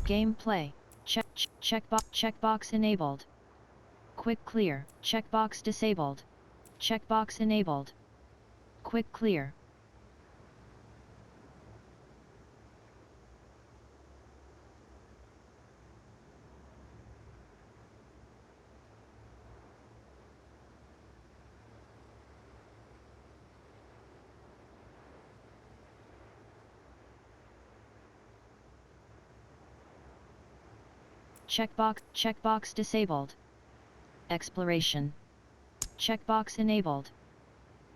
Gameplay. Checkbox enabled. Quick clear. Checkbox disabled. Checkbox enabled. Quick clear. Checkbox disabled. Exploration. Checkbox enabled.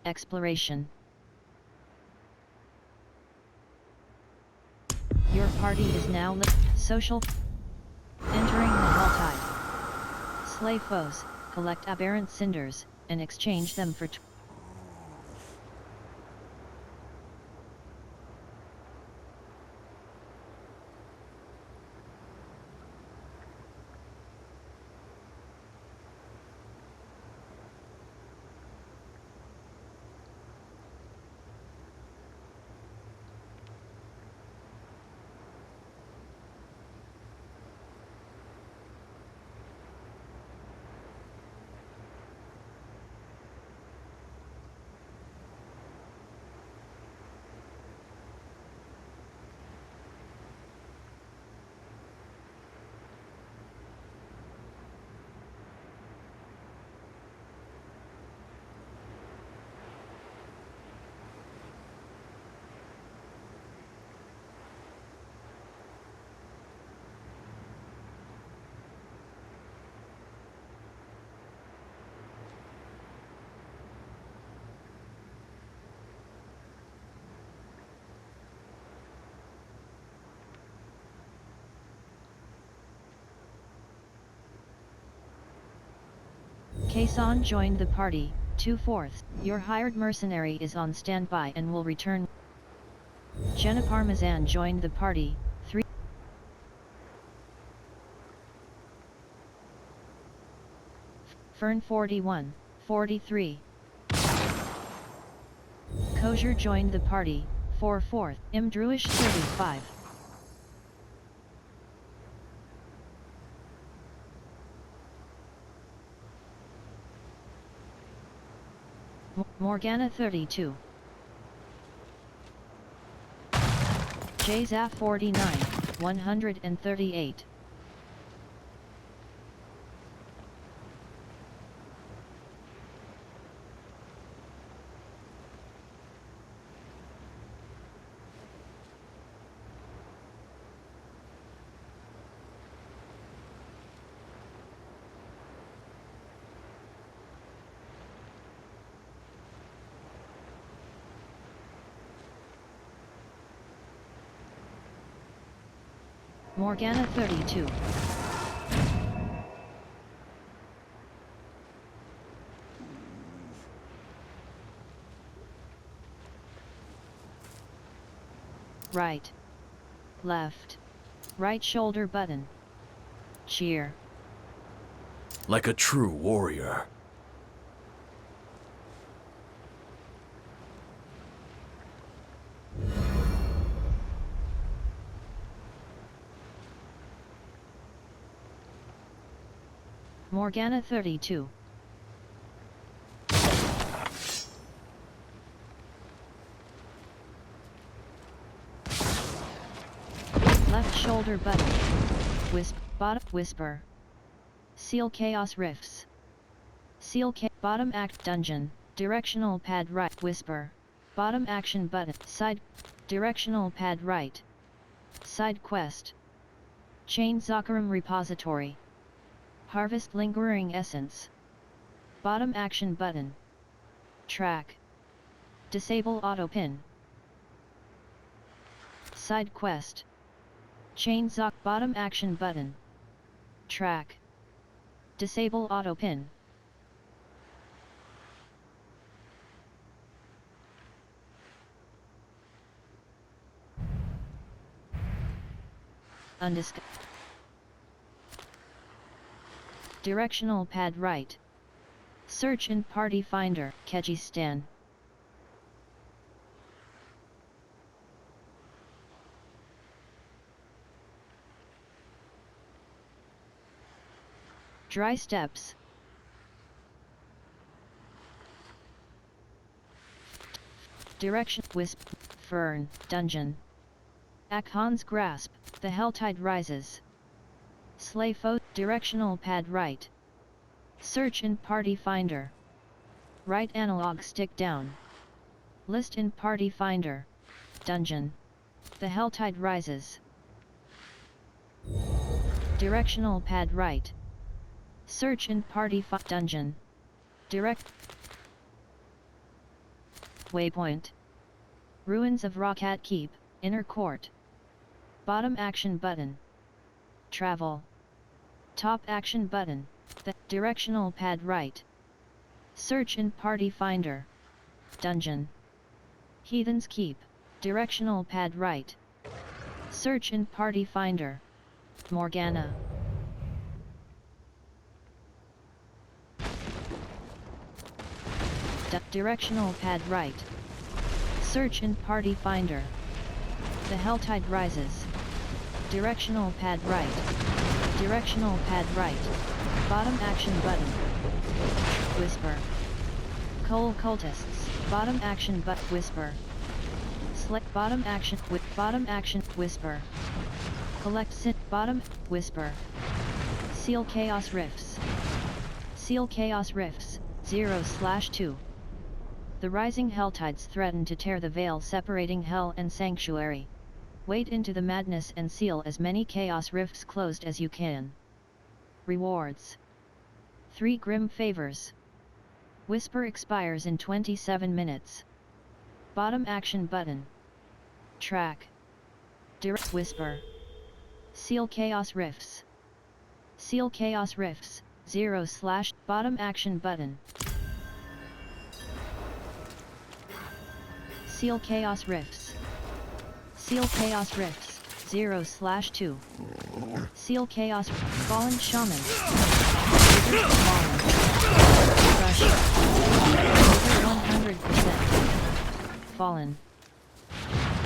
Exploration. Your party is now social. Entering the Helltide. Slay foes, collect aberrant cinders, and exchange them for Kason joined the party, 2/4. Your hired mercenary is on standby and will return. Jenna Parmesan joined the party, 3. Fern 41, 43. Kosher joined the party, 4/4. Imdruish 35. Morgana 32. Jza 49, 138. Morgana 32. Right. Left. Right shoulder button. Cheer. Like a true warrior. Morgana 32. Left shoulder button. Bottom whisper. Seal chaos rifts. Bottom act dungeon. Directional pad right whisper. Bottom action button. Side. Directional pad right. Side quest. Chain Zakaram repository. Harvest lingering essence. Bottom action button. Track. Disable auto pin. Side quest. Chain Zok bottom action button. Track. Disable auto pin. Directional pad right. Search in party finder, Kyrgyzstan. Dry steps. Direction wisp, fern, dungeon. Akhan's grasp, the Helltide rises. Slay foe, directional pad right. Search in party finder. Right analog stick down. List in party finder. Dungeon. The Helltide rises. Directional pad right. Search in party dungeon. Direct. Waypoint. Ruins of Rakat Keep, inner court. Bottom action button. Travel. Top action button. The directional pad right. Search in party finder. Dungeon. Heathen's Keep. Directional pad right. Search in party finder. Morgana. Directional pad right. Search in party finder. The Helltide rises. Directional pad right. Directional pad right. Bottom action button. Whisper. Coal cultists. Bottom action but whisper. Select bottom action with bottom action whisper. Collect sit bottom whisper. Seal chaos rifts. Seal chaos rifts 0/2. The rising Helltides threaten to tear the veil separating Hell and Sanctuary. Wade into the madness and seal as many chaos rifts closed as you can. Rewards. 3 grim favors. Whisper expires in 27 minutes. Bottom action button. Track. Direct whisper. Seal chaos rifts. Seal chaos rifts 0/ bottom action button. Seal chaos rifts. Seal chaos rifts 0/2. Seal chaos fallen shaman. Rush. Over 100%. Fallen.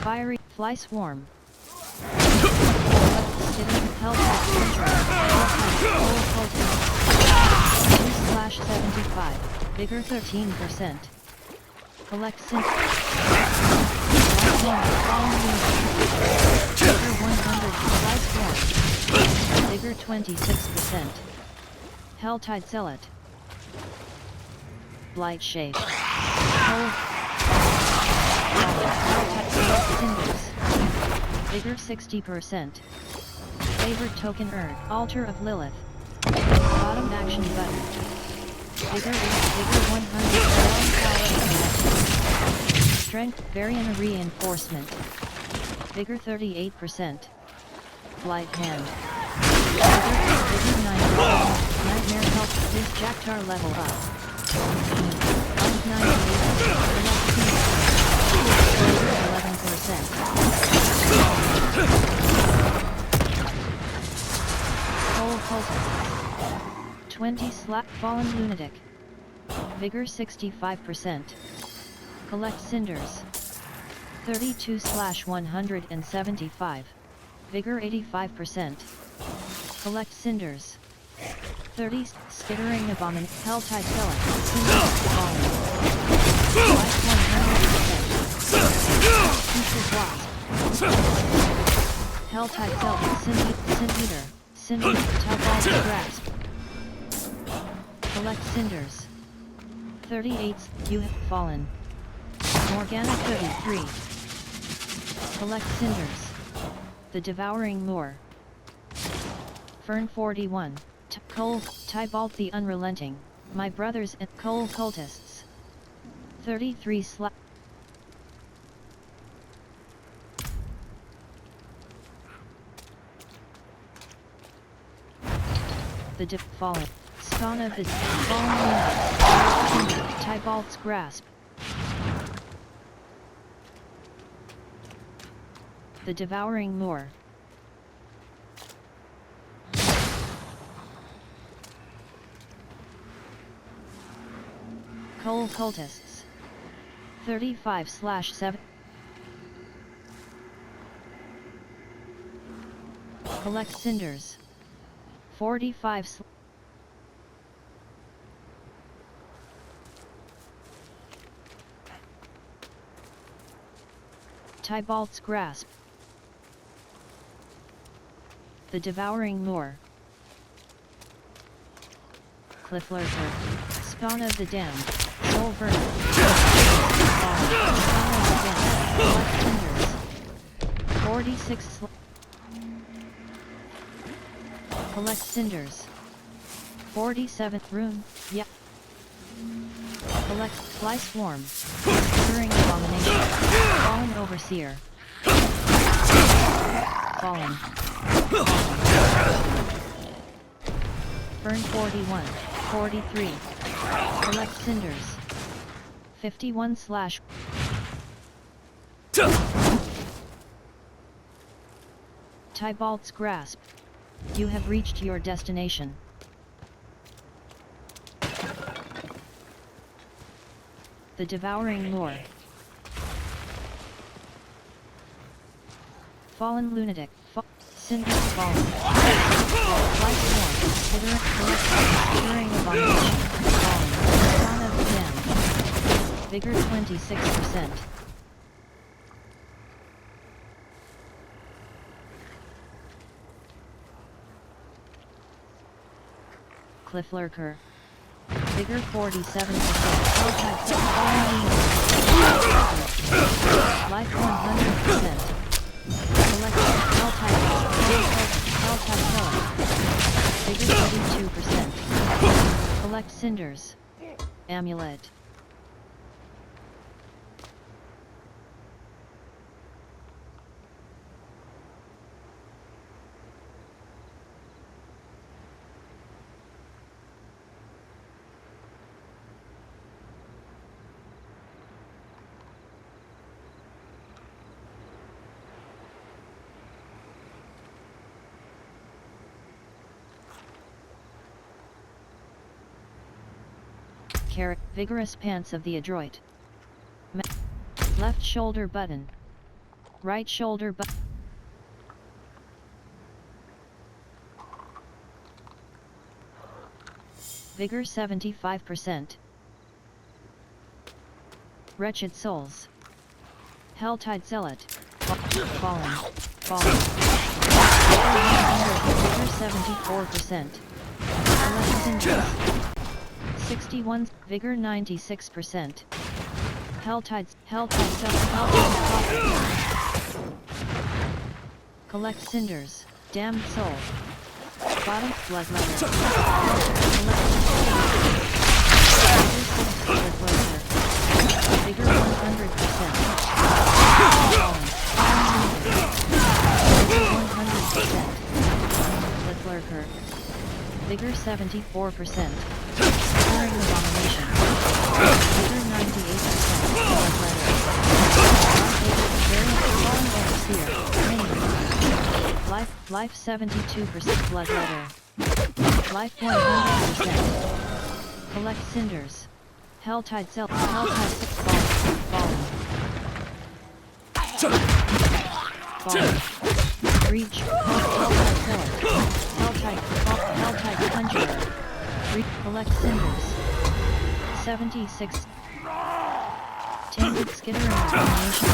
Fiery fly swarm. Hellcat control. 2/75. Bigger 13%. Collect sync. Bigger 100. Fly swarm. Bigger 26%. Helltide Zealot. Blight shape. Helltide Cinders. Bigger 60%. Favored token earned. Altar of Lilith. Bottom action button. Bigger 100. Strength variant reinforcement. Bigger 38%. Light hand. Vigor 9. Nightmare health. This Jaktar level up. 11%. Coal cultist. 20 slap fallen lunatic. Vigor 65%. Collect cinders. 32/175. Vigor 85%. Collect cinders. 30 skittering abomin. Helltide Zella. Cinders fallen. Life 100%. Future wasp. Helltide Zella. Sin-eater. Sin-eater. Tubald grasp. Collect cinders. 38. You have fallen. Morgana 33. Collect cinders. The devouring moor. Fern 41. Cole, Tybalt the unrelenting. My brothers and Cole cultists. 33 slap. The fallen. Spawn of the fallen. Tybalt's grasp. The devouring moor. Coal cultists. 35/7. Collect cinders. 45. Tybalt's grasp. The devouring moor. Cliff lurker. Spawn of the damned. Soul vermin. Spawn of the damned. Collect cinders. 46. Collect cinders. 47th rune. Yep. Collect fly swarm. Stirring abomination. Fallen overseer. Fallen. Burn 41. 43. Collect cinders. 51 slash. Tybalt's grasp. You have reached your destination. The devouring moor. Fallen lunatic. Cinder fallen. Light swarm. Skittering abomination. Fallen. Spawn of the damned. Vigor 26%. Cliff lurker. Vigor 47%. Life 100%. Collect Helltide Zella. Vigor 32%. Collect cinders. Amulet. Vigorous pants of the adroit. Left shoulder button. Right shoulder button. Vigor 75%. Wretched souls. Helltide zealot. Fallen. Vigor 74%. Collect cinders. 61. Vigor 96%. Helltide zealot. Collect cinders. Damned soul. Bottom blood letter. Vigor 100%. Vigor 100%. Vigor 74%. Stirring Abomination. Vigor 98%. Blood Letter. Variant Overseer. Mini. Life 72%. Blood Letter. Life 100%. Collect Cinders. Helltide Cell. Helltide 6 Fallen. Breach. Helltide Pillar. Helltide Conjurer. Collect Cinders. 76. Tainted Skittering Abomination.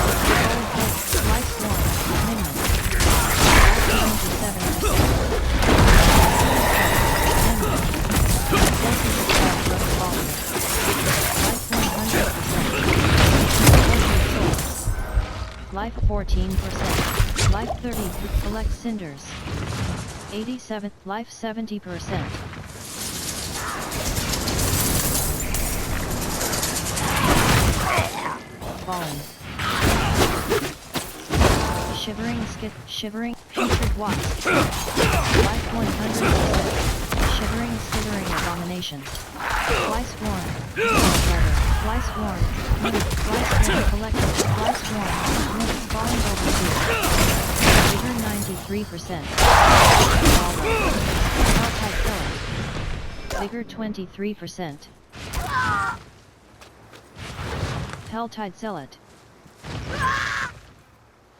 Life Swarm. Minion. 77%. Life 14%. Life 30. Collect Cinders. 87. Life 70%. Fallen. Shivering Putrid Wasp. Life 100%. Shivering Skittering Abomination. Fly Swarm. Fly Swarm. Fly Swarm Collected. Fly Swarm. Fallen Overseer. Vigor 93%. Helltide Killer. Vigor 23%. Helltide Zealot.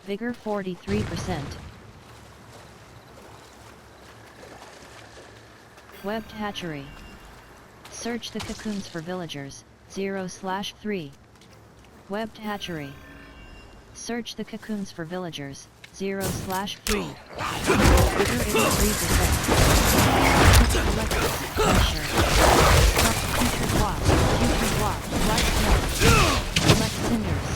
Vigor 43%. Webbed Hatchery. Search the cocoons for villagers, 0/3. Webbed Hatchery. Search the cocoons for villagers, 0/3. Vigor 83%. Pressure. Putrid Wasp. Putrid Wasp. Life Swarm. Collect Cinders.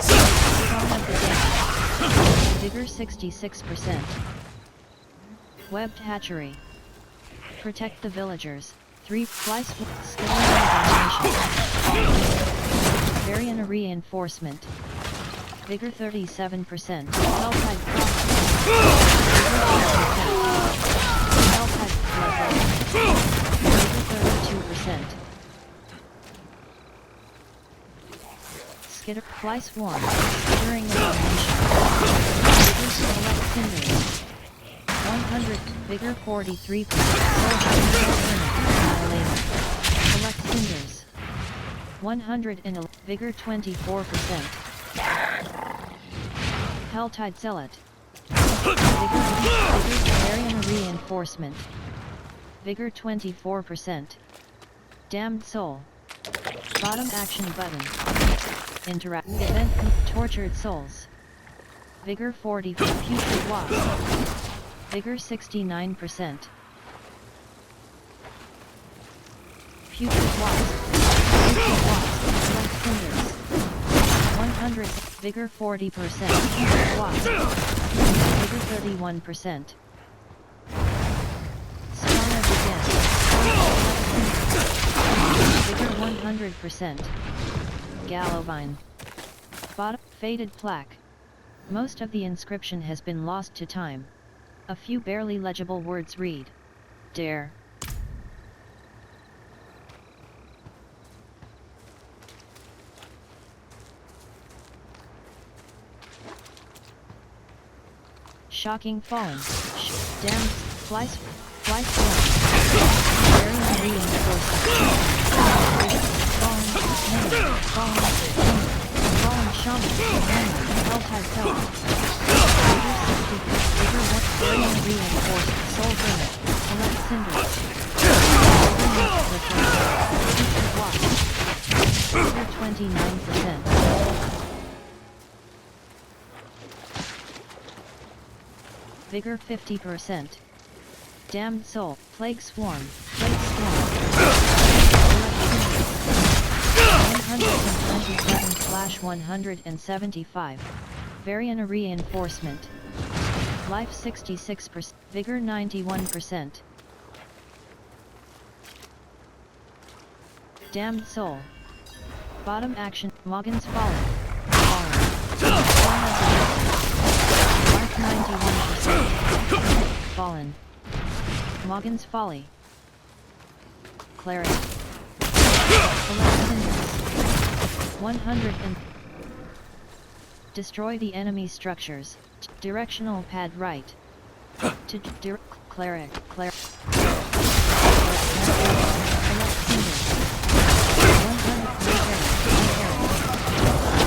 Song of the Day. Vigor 66%. Webbed Hatchery. Protect the villagers. 3 Fly Skittering Abomination. Varian Reinforcement. Vigor 37%. Helltide Cross. Helltide Blood. Vigor 32%. Skitter Fly Swarm. Skittering Abomination. Vigor Select Cinders. 100. Vigor 43%. Collect Cinders. 111. Vigor 24%. Helltide Zealot. Vigor Varian Reinforcement. Vigor 24%. Damned Soul. Bottom action button. Interact event Tortured Souls. Vigor 40. Putrid Wasp. Vigor 69%. Putrid Wasp. Putrid Wasp. Collect Cinders. 100. Vigor 40%. Putrid Wasp. Vigor 31%. Spawn of the Dead. Vigor 100%. Gallovine. Bottom. Faded Plaque. Most of the inscription has been lost to time. A few barely legible words read. Dare. Shocking Fallen. Damned. Fly Swarm. Varian Reinforcement. Fallen Shaman. Helltide Cell. Vigor 1. Varian Reinforcement. Soul Grimmet. Collect Cinders. Vigor 29%. Vigor 50%. Damned Soul. Plague Swarm. 127/175. Varian Reinforcement. Life 66%. Vigor 91%. Damned Soul. Bottom action. Morgan's Fallen. Mark 91%. Fallen. Morgan's Folly. Cleric. Collect cinders. 100 and destroy the enemy structures. Directional pad right. To cleric. Collect cinders.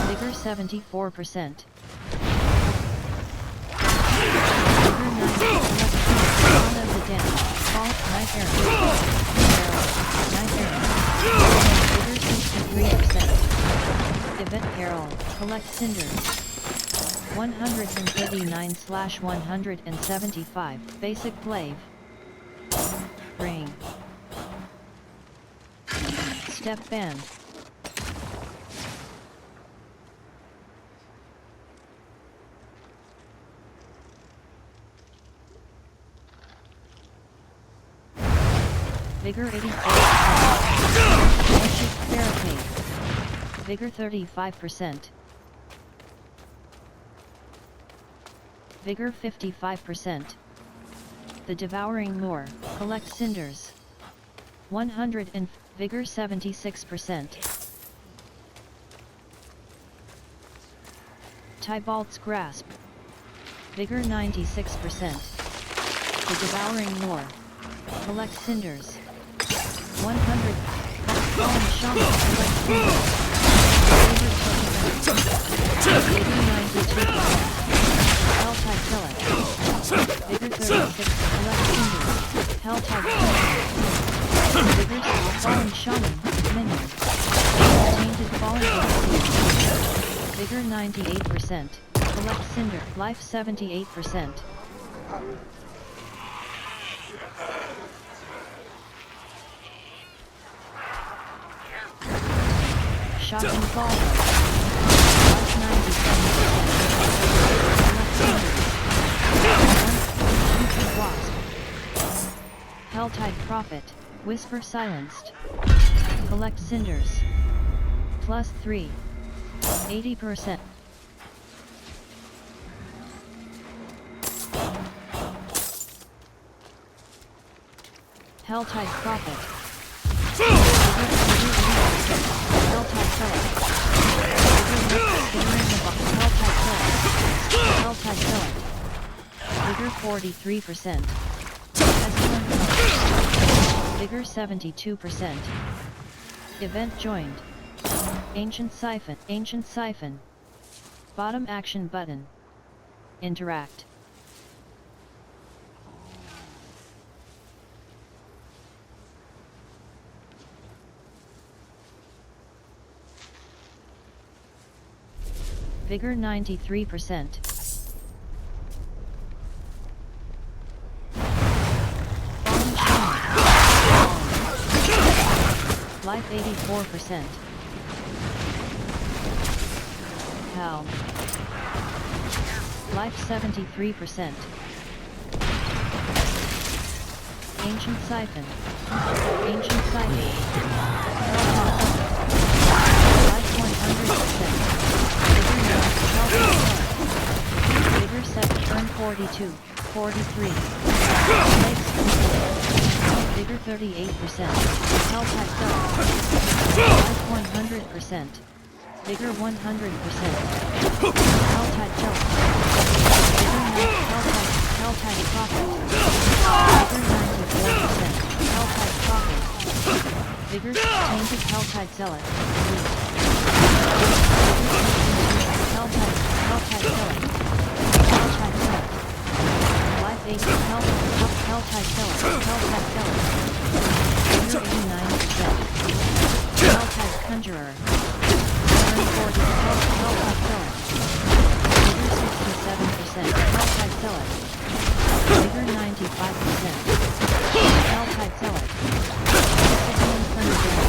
100 vigor 74%. Vigor 90. Collect of the dam. Fall night arrow. Night arrow. Vigor 63%. Event peril. Collect cinders. 139/175. Basic glaive. Ring. Step band. Vigor 84%. Shift barricade. Vigor 35%. Vigor 55%. The Devouring Moor. Collect cinders. 100 and Vigor 76%. Tybalt's Grasp. Vigor 96%. The Devouring Moor. Collect cinders. 100. Fallen Shaman. Collect cinders. Vigor 92%. Helltide Select. Vigor 36. Collect cinders. Helltide Select. Vigor Fallen Shaman. Minion. Tainted Fallen Overseer. Vigor 98%. Collect cinder. Life 78%. Shocking Fall. Life 97%. Wasp. Helltide Prophet. Whisper Silenced. Collect cinders. +3. 80%. Helltide Prophet. Helltide Select. Helltide Select. Vigor 43%. Pestilent Punch. Vigor 72%. Event joined. Ancient Siphon. Ancient Siphon. Bottom action button. Interact. Vigor 93%. Fallen Shaman. Life 84%. Helm. Life 73%. Ancient Siphon. Ancient Siphon. Life 100%. Vigor 7. Turn 42. 43. Vigor 38%. Helltide Select. Life 100%. Vigor 100%. Helltide Select. Helltide Prophet. Vigor 94%. Helltide Prophet. Vigor Tainted Helltide Zealot. Helltide Select. Helltide Select. Life 8. Helltide Select. Helltide Select. Vigor 89%. Helltide Conjurer. Turn 40. Helltide Select. Vigor 67%. Helltide Select. Vigor 95%. Helltide Select. Discipline Thunderbolt.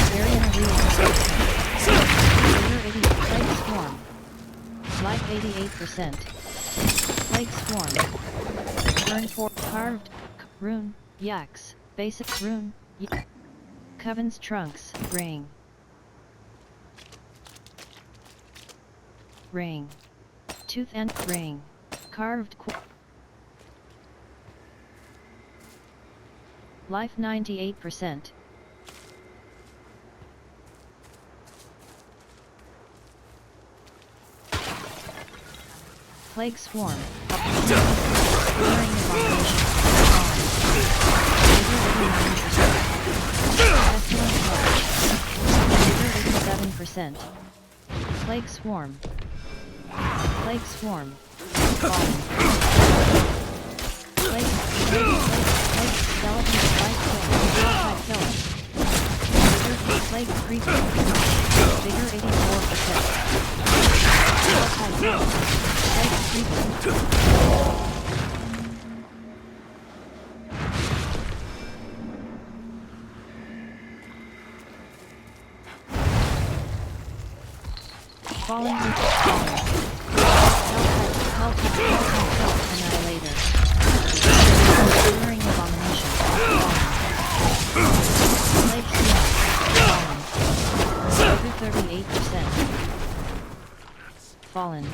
Varian Arena. Vigor 80. Plague Storm. Life 88%. Plague Swarm. Turn 4. Carved. Rune. Yaks. Basic Rune. Coven's Trunks. Ring. Ring. Tooth and Ring. Carved. Life 98%. Plague Swarm. Scattering Abomination. Pestilent Plague. 87%. Plague Swarm. Plague Swarm. Fallen. Plague Skeleton Life Killer. Plague Creeper. Vigor 84%. Plague Creeper. Fallen Annihilator. Scattering Abomination. Plague Swarm. Over 38%. Fallen.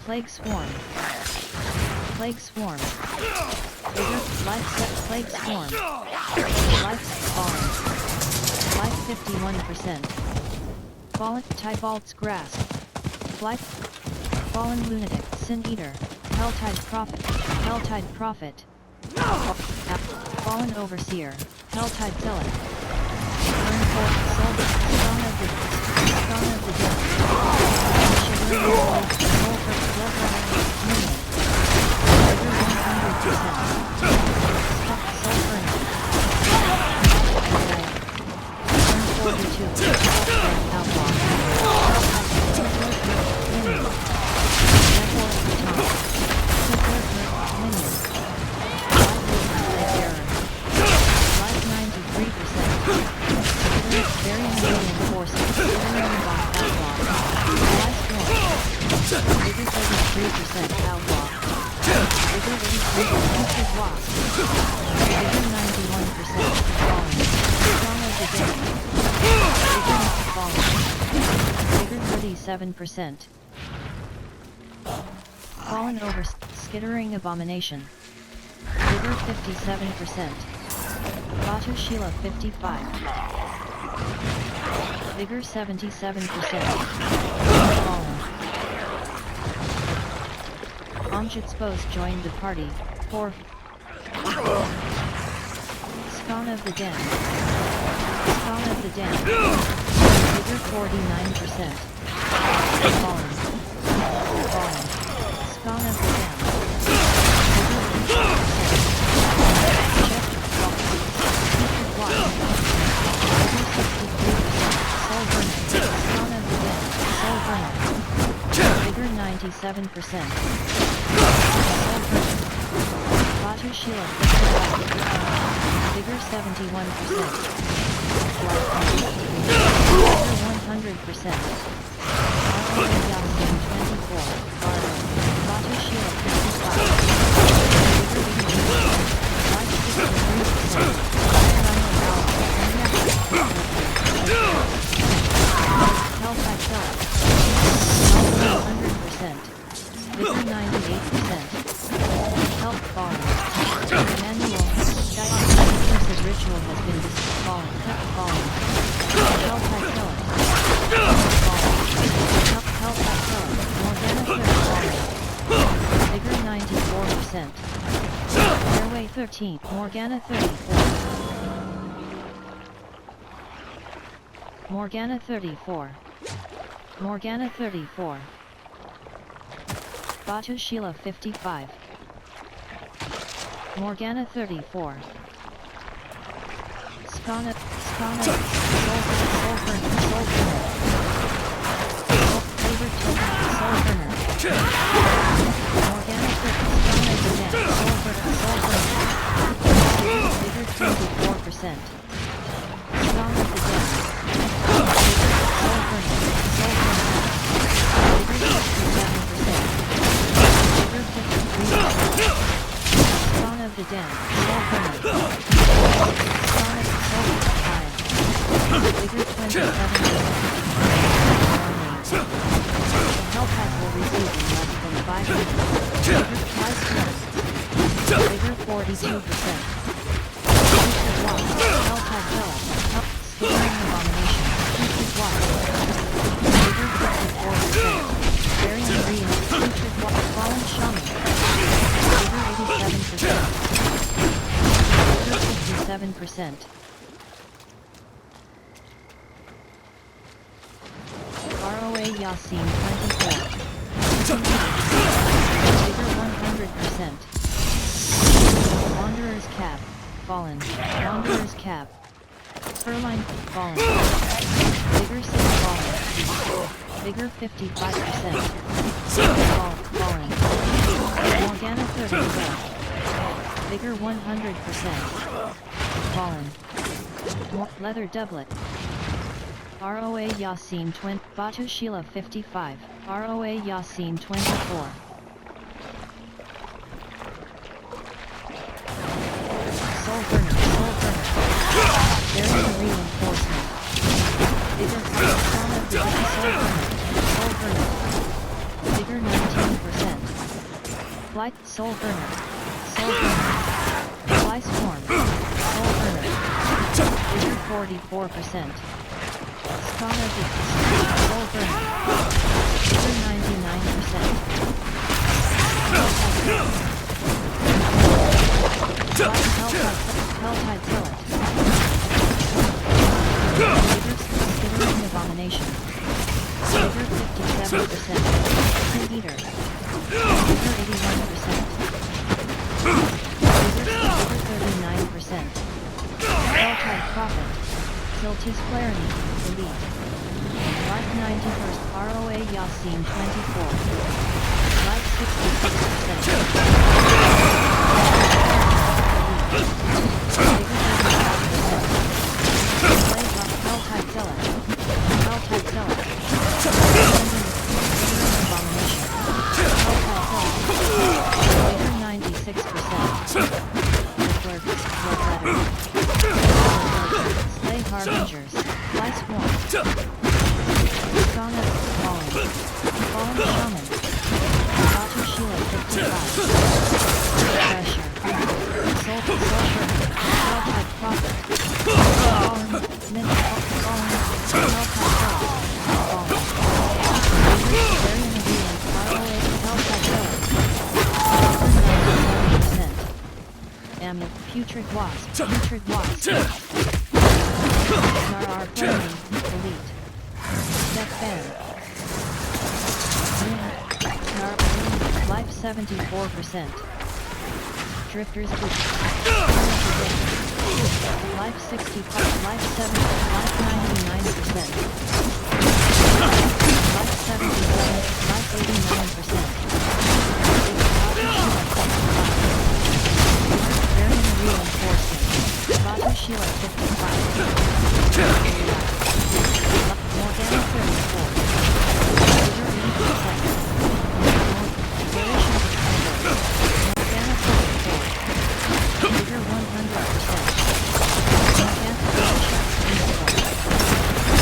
Plague Swarm. Plague Swarm. Vigor. Life set. Plague Swarm. Life Fallen. Life 51%. Fallen Tybalt's Grasp. Flight. Fallen Lunatic. Sin Eater. Helltide Prophet. Helltide Prophet. Fallen Overseer. Helltide Zealot. Burn forth Soul. Stone of the Dead. Shivering Wolf. Soul for Bloodrunner. Minion. Over 100%. Soul Burner. Burn 42. Outlaw. Minion. Life 93%. Very million forces. Bigger 33% outlaw. Bigger 83% wasp. Bigger 91%. Fallen. Strong as the dead. Bigger fallen. Bigger 37%. Fallen over Skittering Abomination. Vigor 57%. Batu Sheila 55. Vigor 77%. Fallen. Omjitspos joined the party. 4. Spawn of the Den. Spawn of the Den. Vigor 49%. Fallen. Fallen. Spawn of the Den. Vigor 97%. Batu Sheila 55. Vigor 71%. Vigor 100%. Yasin 24. Batu Sheila 55. Hellfire Killer. 100%. Vigor 98%. Health Fallen. Manual. Diagnosis ritual has been fallen. Fallen. Hellfire Killer. Hellfire Killer. Morgana 30. Vigor 94%. Airway 13. Morgana 34. Morgana 34. Morgana 34. Batu Sheila 55. Morgana 34. Skana, Sulfur, Favorite Token, Sulfurner. Morgana 50, Skana Vigor 24%. Skana the Dead. Spawn of the Den. Vigor 27%. The health pack will receive in less than 5 minutes. Vigor twice plus. Vigor 42%. Helltide Zealot. Skittering Abomination. Putrid Wasp. Vigor 54%. Varian Real. Putrid Wasp. Fallen Shaman. Vigor 87%. Vigor 57%. ROA Yasin 24. Vigor 100%. Wanderer's Cap. Fallen. Wanderer's Cap. Furline. Fallen. Vigor 6. Fallen. Vigor 55%. Fallen. Morgana 34. Vigor 100%. Fallen. Leather Doublet. ROA Yasin 20. Batu Sheila 55. ROA Yasin 24. Soul Burner. Varian Reinforcement. Vigor Trauma. Soul Burner. Vigor 19%. Flight. Soul Burner. Fly Swarm. Soul Burner. Vigor 44%. Scholar Beast. Soul Burner. Vigor 99%. Helltide Zealot. Skittering Abomination. Vigor 57%. True Eater. Vigor 81%. Vigor 39%. Helltide Prophet. Siltis Clarity. Elite. Life 91st. ROA Yasin 24. Life 66%. Helltide Zealot. Helltide Zealot. Abomination. Helltide Zealot. Vigor 96%. Bloodletter. Slay Harbingers. Fly Swarm. Song of Fallen. Fallen Shaman. Batu Sheila 55. Pressure. Soul Burner. Helltide Prophet. Fallen. Fallen. Helltide Zealot. Fallen. Varian Real. ROA. Helltide Zealot. 97%. Putrid Wasp. Putrid Wasp. Narar Flaming. Elite. Death Band. Life 74%. Drifter's Boot. Life 65. Life 70. Life 99%. Life 77. Life 89%. Varian Reinforcement. Batu Sheila 55. Morgana 34. Vigor 80%. Duration Morgana 34. Vigor 100%.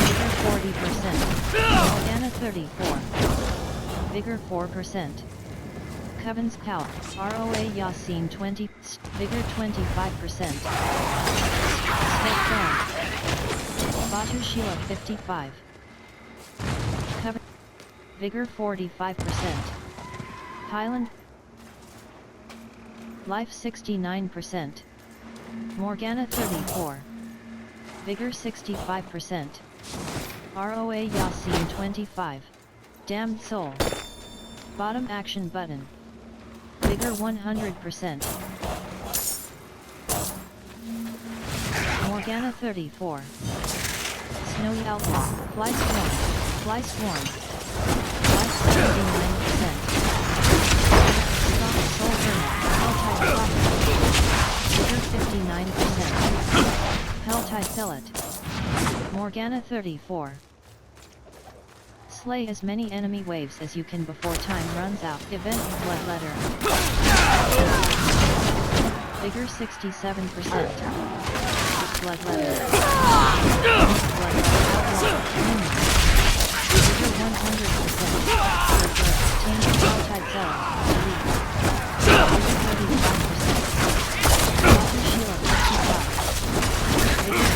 Vigor 40%. Morgana 34. Vigor 4%. Coven's Power. ROA Yasin 20. Vigor 25%. Step down. Batu Sheila 55. Coven. Vigor 45%. Highland. Life 69%. Morgana 34. Vigor 65%. ROA Yasin 25. Damned Soul. Bottom action button. Vigor 100%. Morgana 34. Snowy Outlaw. Fly Swarm. Fly Swarm. Life 79%. Soul Burner. Helltide Prophet. Vigor 59%. Helltide Zealot. Morgana 34. Slay as many enemy waves as you can before time runs out. Event Bloodletter. Vigor 67%. Bloodletter. Vigor 100%. Tamed Helltide Zealot. Vigor 35%. Batu Sheila 55. Vigor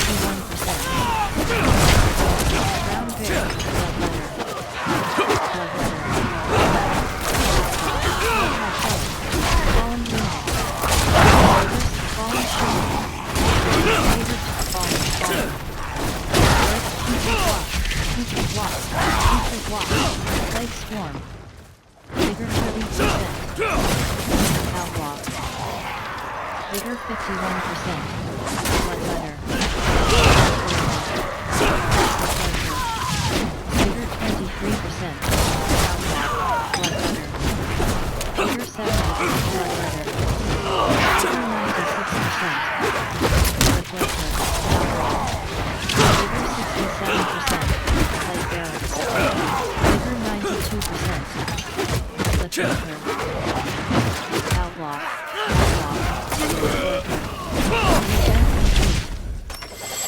51%. Blood letter. Vigor 23%. Blood letter. Vigor 70%. Blood letter. Vigor 96%. Blood letter. Vigor 67%. Light barracks. Vigor 92%. Blood letter. Outlaw.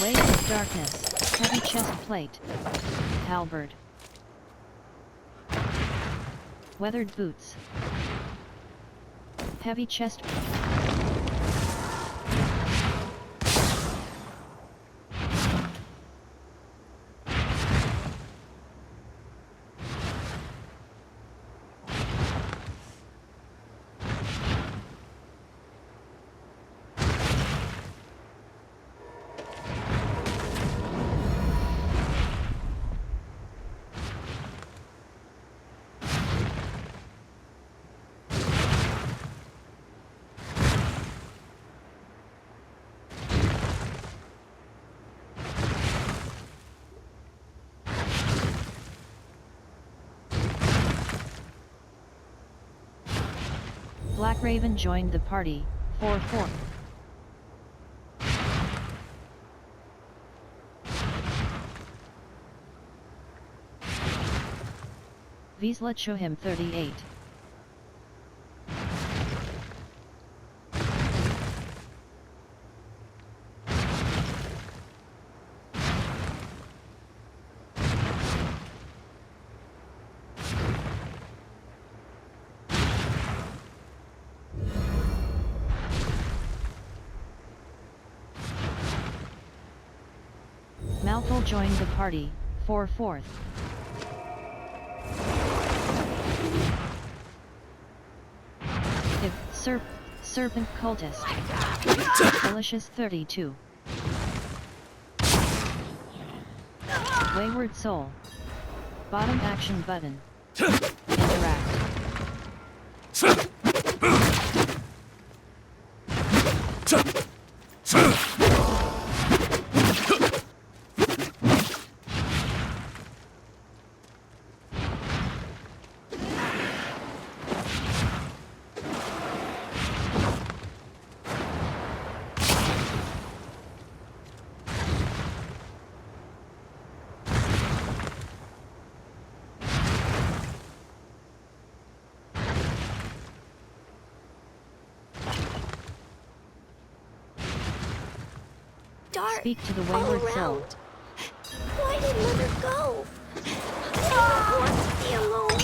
Wave of darkness. Heavy chest plate. Halberd. Weathered boots. Heavy chest. Black Raven joined the party, 4-4. Wisla Chuhim 38. Malthul joined the party, 4-4. Serpent Cultist. Delicious 32. Wayward Soul. Bottom action button. Interact. Speak to the wayward soul. Why did Mother go? I don't want to be alone.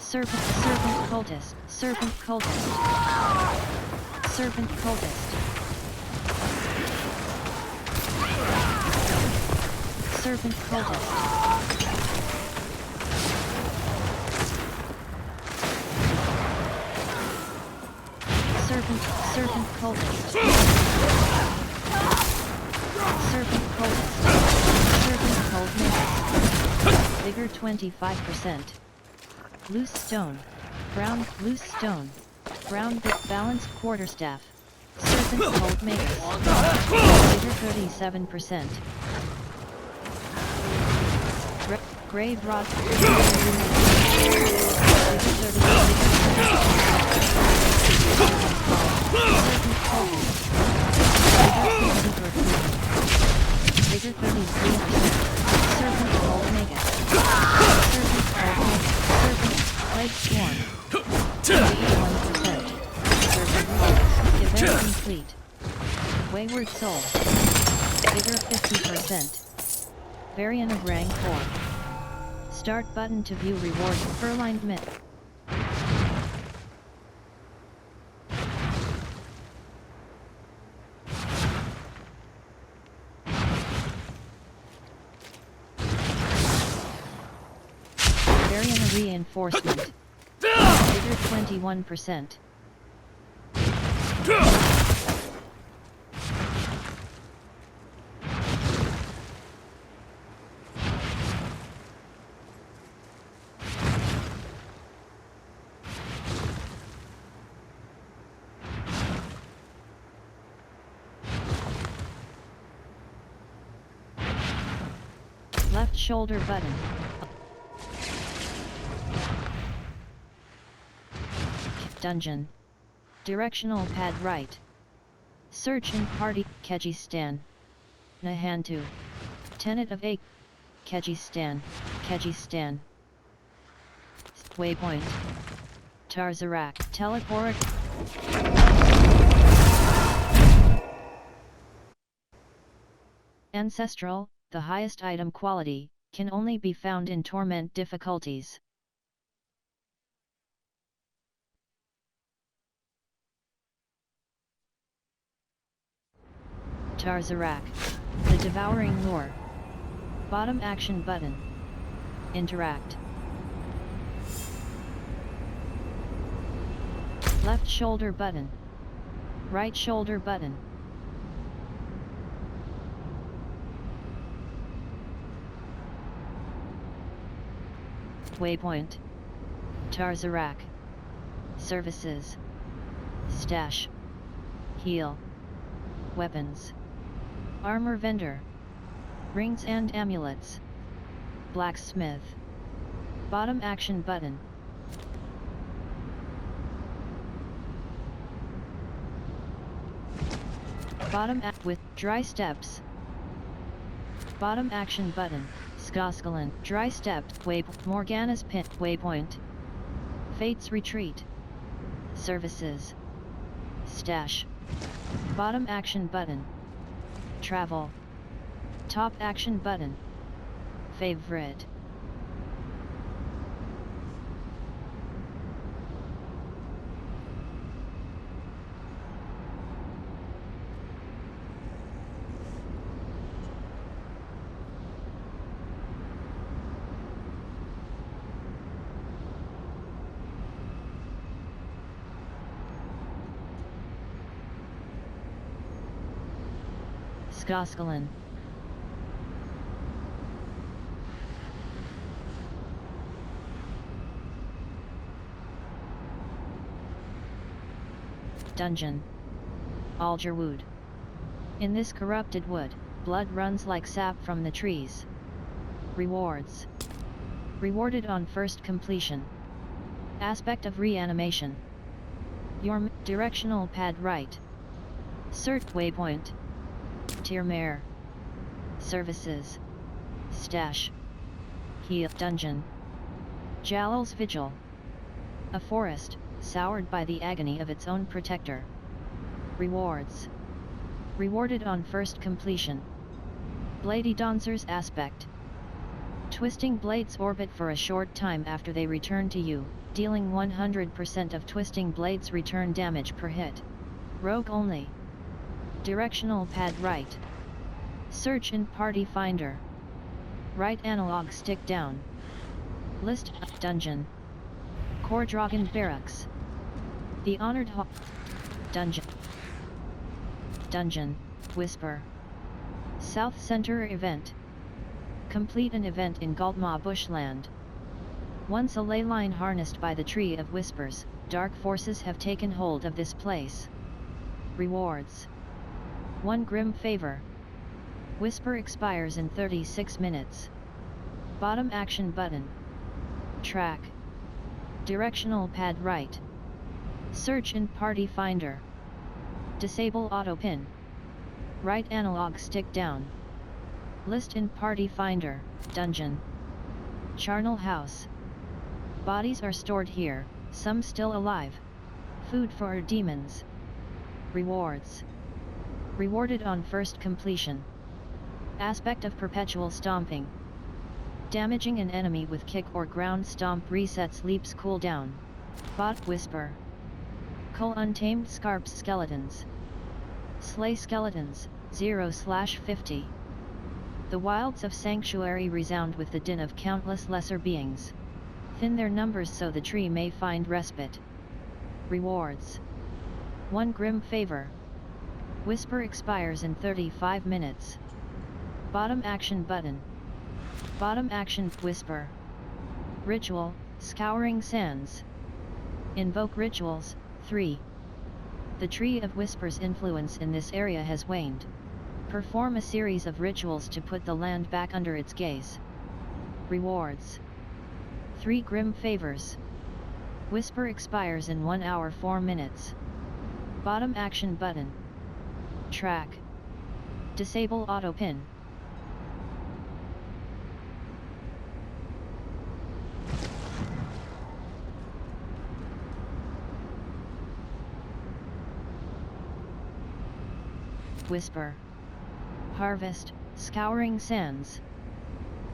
Serpent Cultist. Serpent Cultist. Serpent Cultist. Serpent Cultist. Serpent Cultist. Serpent Cultist. Serpent Cold. Vigor 25%. Loose stone. Brown loose stone. Brown balanced quarterstaff. Serpent Cold Magus. Vigor 37%. Grave Rod. Vigor 33%. Serpent Cold Mega. Serpent Cold Mega. Serpent Plague Swarm. 81%. Serpent Cold. Event complete. Wayward Soul. Vigor 50%. Variant of rank 4. Start button to view rewards. Furlined Myth. Variant reinforcement. Vigor 21%. left shoulder button. Dungeon. Directional pad right. Search in party, Kyrgyzstan. Nahantu. Tenet of 8. Kyrgyzstan, Kyrgyzstan. Waypoint. Tarzarak, teleport. Ancestral, the highest item quality, can only be found in torment difficulties. Tarzarak, the devouring lore. Bottom action button. Interact. Left shoulder button. Right shoulder button. Waypoint. Tarzarak. Services. Stash. Heal. Weapons. Armor vendor. Rings and amulets. Blacksmith. Bottom action button. Bottom with dry steps. Bottom action button. Skoskalan, dry steps, Morgana's pit, waypoint. Fate's retreat. Services. Stash. Bottom action button. Travel. Top action button. Favorite. Skoskalan. Dungeon. Algerwood. In this corrupted wood, blood runs like sap from the trees. Rewards. Rewarded on first completion. Aspect of reanimation. Your directional pad right. Cert waypoint. Tiermare. Services. Stash. Heal dungeon. Jalal's Vigil. A forest, soured by the agony of its own protector. Rewards. Rewarded on first completion. Blady Dancer's aspect. Twisting blades orbit for a short time after they return to you, dealing 100% of twisting blades return damage per hit. Rogue only. Directional pad right. Search in party finder. Right analog stick down. List dungeon. Kordragon Barracks. The Honored Hawk. Dungeon. Dungeon, Whisper. South Center event. Complete an event in Galtma Bushland. Once a ley line harnessed by the Tree of Whispers, dark forces have taken hold of this place. Rewards. 1 Grim Favor. Whisper expires in 36 minutes. Bottom action button. Track. Directional pad right. Search in party finder. Disable auto pin. Right analog stick down. List in party finder, dungeon. Charnel House. Bodies are stored here, some still alive. Food for demons. Rewards. Rewarded on first completion. Aspect of perpetual stomping. Damaging an enemy with kick or ground stomp resets leaps cooldown. Bot Whisper. Cull Untamed Scarps Skeletons. Slay Skeletons, 0/50. The wilds of Sanctuary resound with the din of countless lesser beings. Thin their numbers so the tree may find respite. Rewards. 1 Grim Favor. Whisper expires in 35 minutes. Bottom action button. Bottom action Whisper. Ritual, Scouring Sands. Invoke rituals, 3. The Tree of Whispers' influence in this area has waned. Perform a series of rituals to put the land back under its gaze. Rewards. 3 Grim Favors. Whisper expires in 1 hour 4 minutes. Bottom action button. Track. Disable auto pin. Whisper. Harvest, Scouring Sands.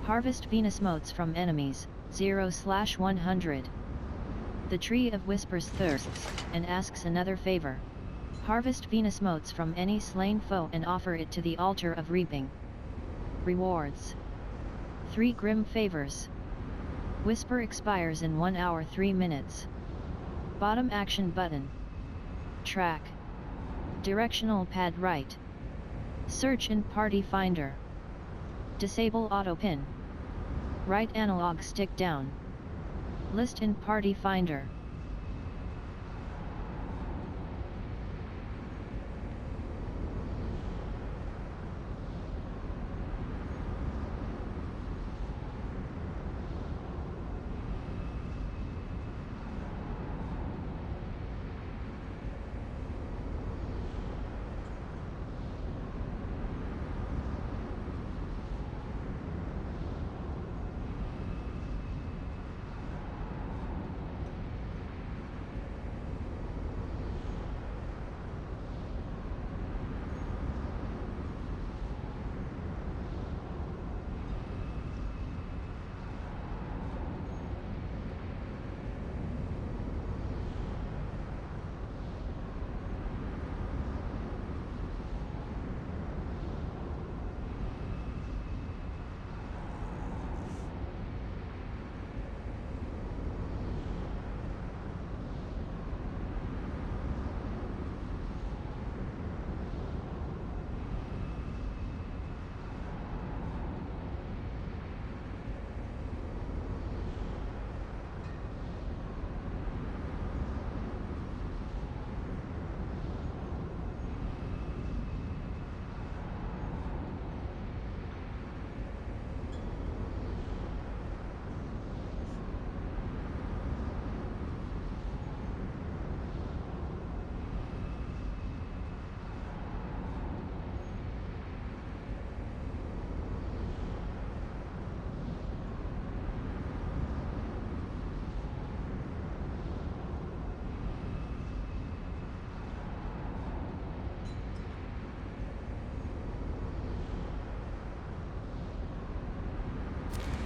Harvest Venus motes from enemies, 0/100. The Tree of Whispers thirsts, and asks another favor. Harvest Venus motes from any slain foe and offer it to the altar of reaping. Rewards. 3 Grim Favors. Whisper expires in 1 hour 3 minutes. Bottom action button. Track. Directional pad right. Search in Party Finder. Disable auto pin. Right analog stick down. List in Party Finder.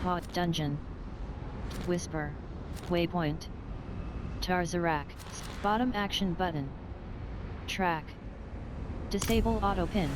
Hot Dungeon. Whisper. Waypoint. Tarzarak. Bottom action button. Track. Disable auto pin.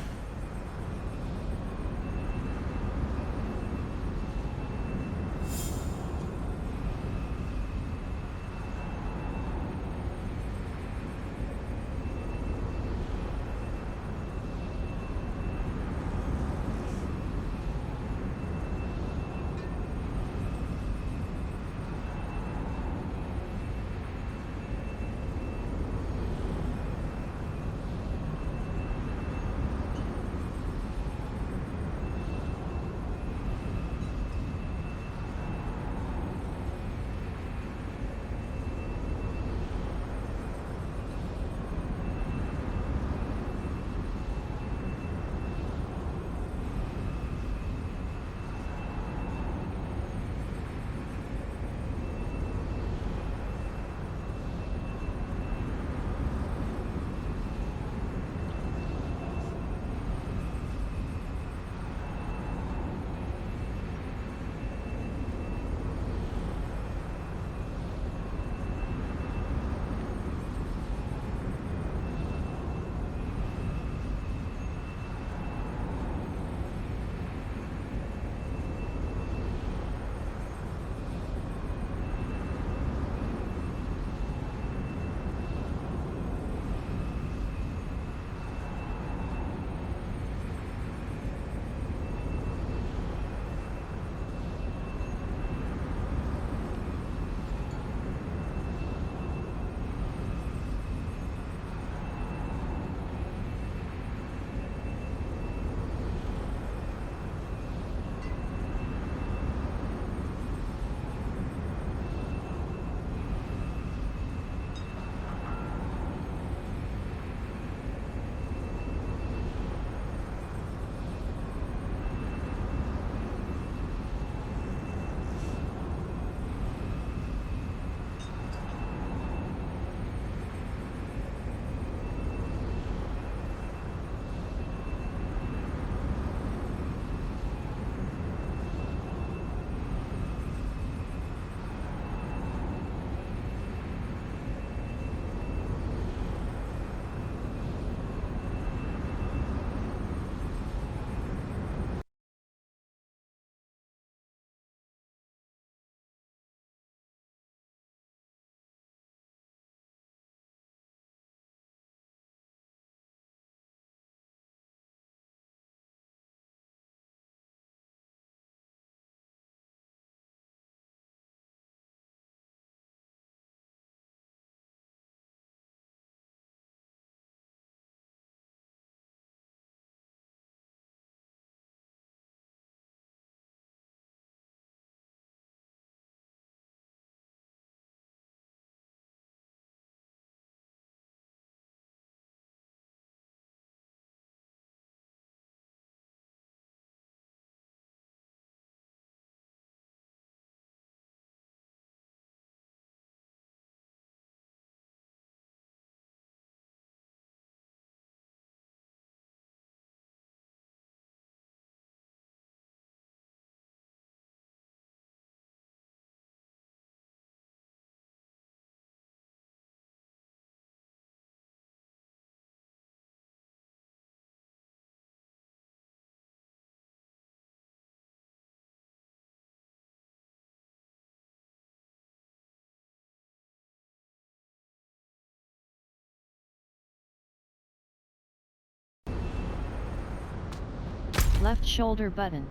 Left shoulder button.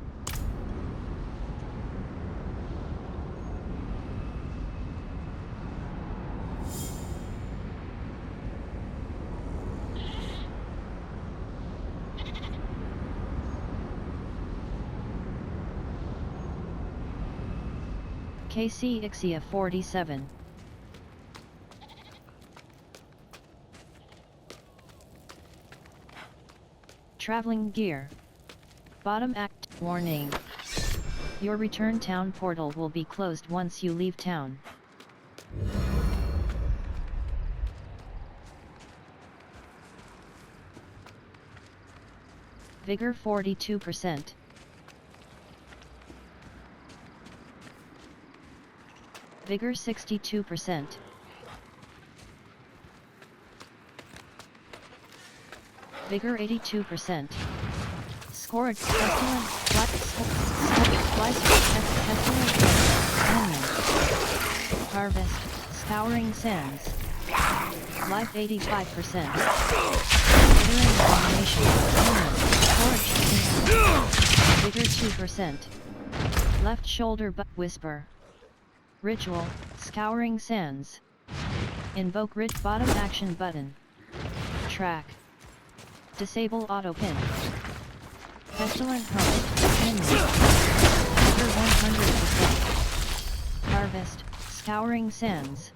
KC Ixia 47. Traveling gear. Bottom act. Warning. Your return town portal will be closed once you leave town. Vigor 42%. Vigor 62%. Vigor 82%. Scored pestilent Harvest scouring sands. Life 85%. Withering abomination. Vigor 2%. Left shoulder whisper. Ritual, Scouring Sands. Invoke bottom action button. Track. Disable auto pin. Pestilent host. Pin. Vigor 100%. Harvest, Scouring Sands.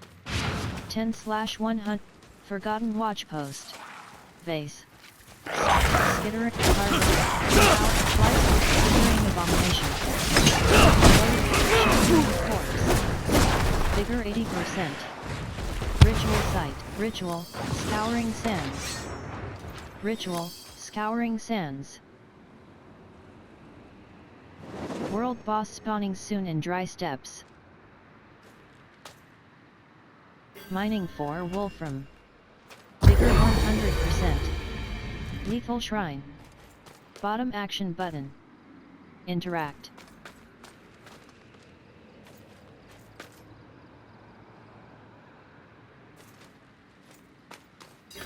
10/100. Forgotten Watch Post. Vase. Skittering. Harvest. Skittering Abomination. Corpse. Vigor 80%. Ritual Site. Ritual, Scouring Sands. Ritual, Scouring Sands. World boss spawning soon in dry steppes. Mining for Wolfram. Vigor 100%. Lethal Shrine. Bottom action button. Interact.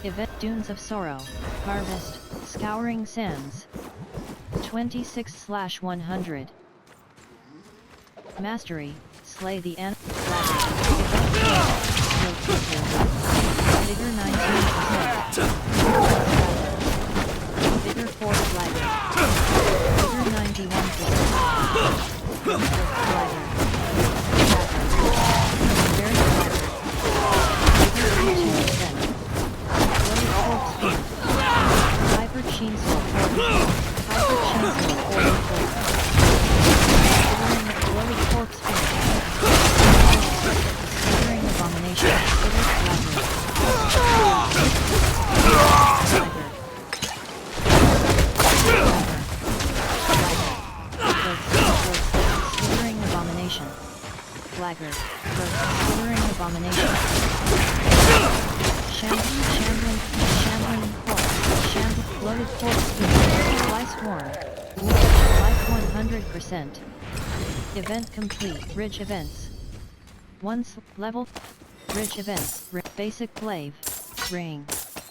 Event Dunes of Sorrow. Harvest, Scouring Sands. 26/100. Mastery, Slay the Ant. Vigor 19%. Vigor 4 Flagger. Vigor 91%. Flagger. Very Flagger. Vigor 82%. Hyper Chainsaw 44. Hyper Chainsaw 44. Loaded Cork Spin. Skittering Abomination. Skittering Abomination. Flagger. Skittering Abomination. Shambling Corpse. Loaded Corpse Spin. Slice Worm. Life 100%. Event complete. Ridge Events. Level. Ridge Events. Basic Glaive. Ring.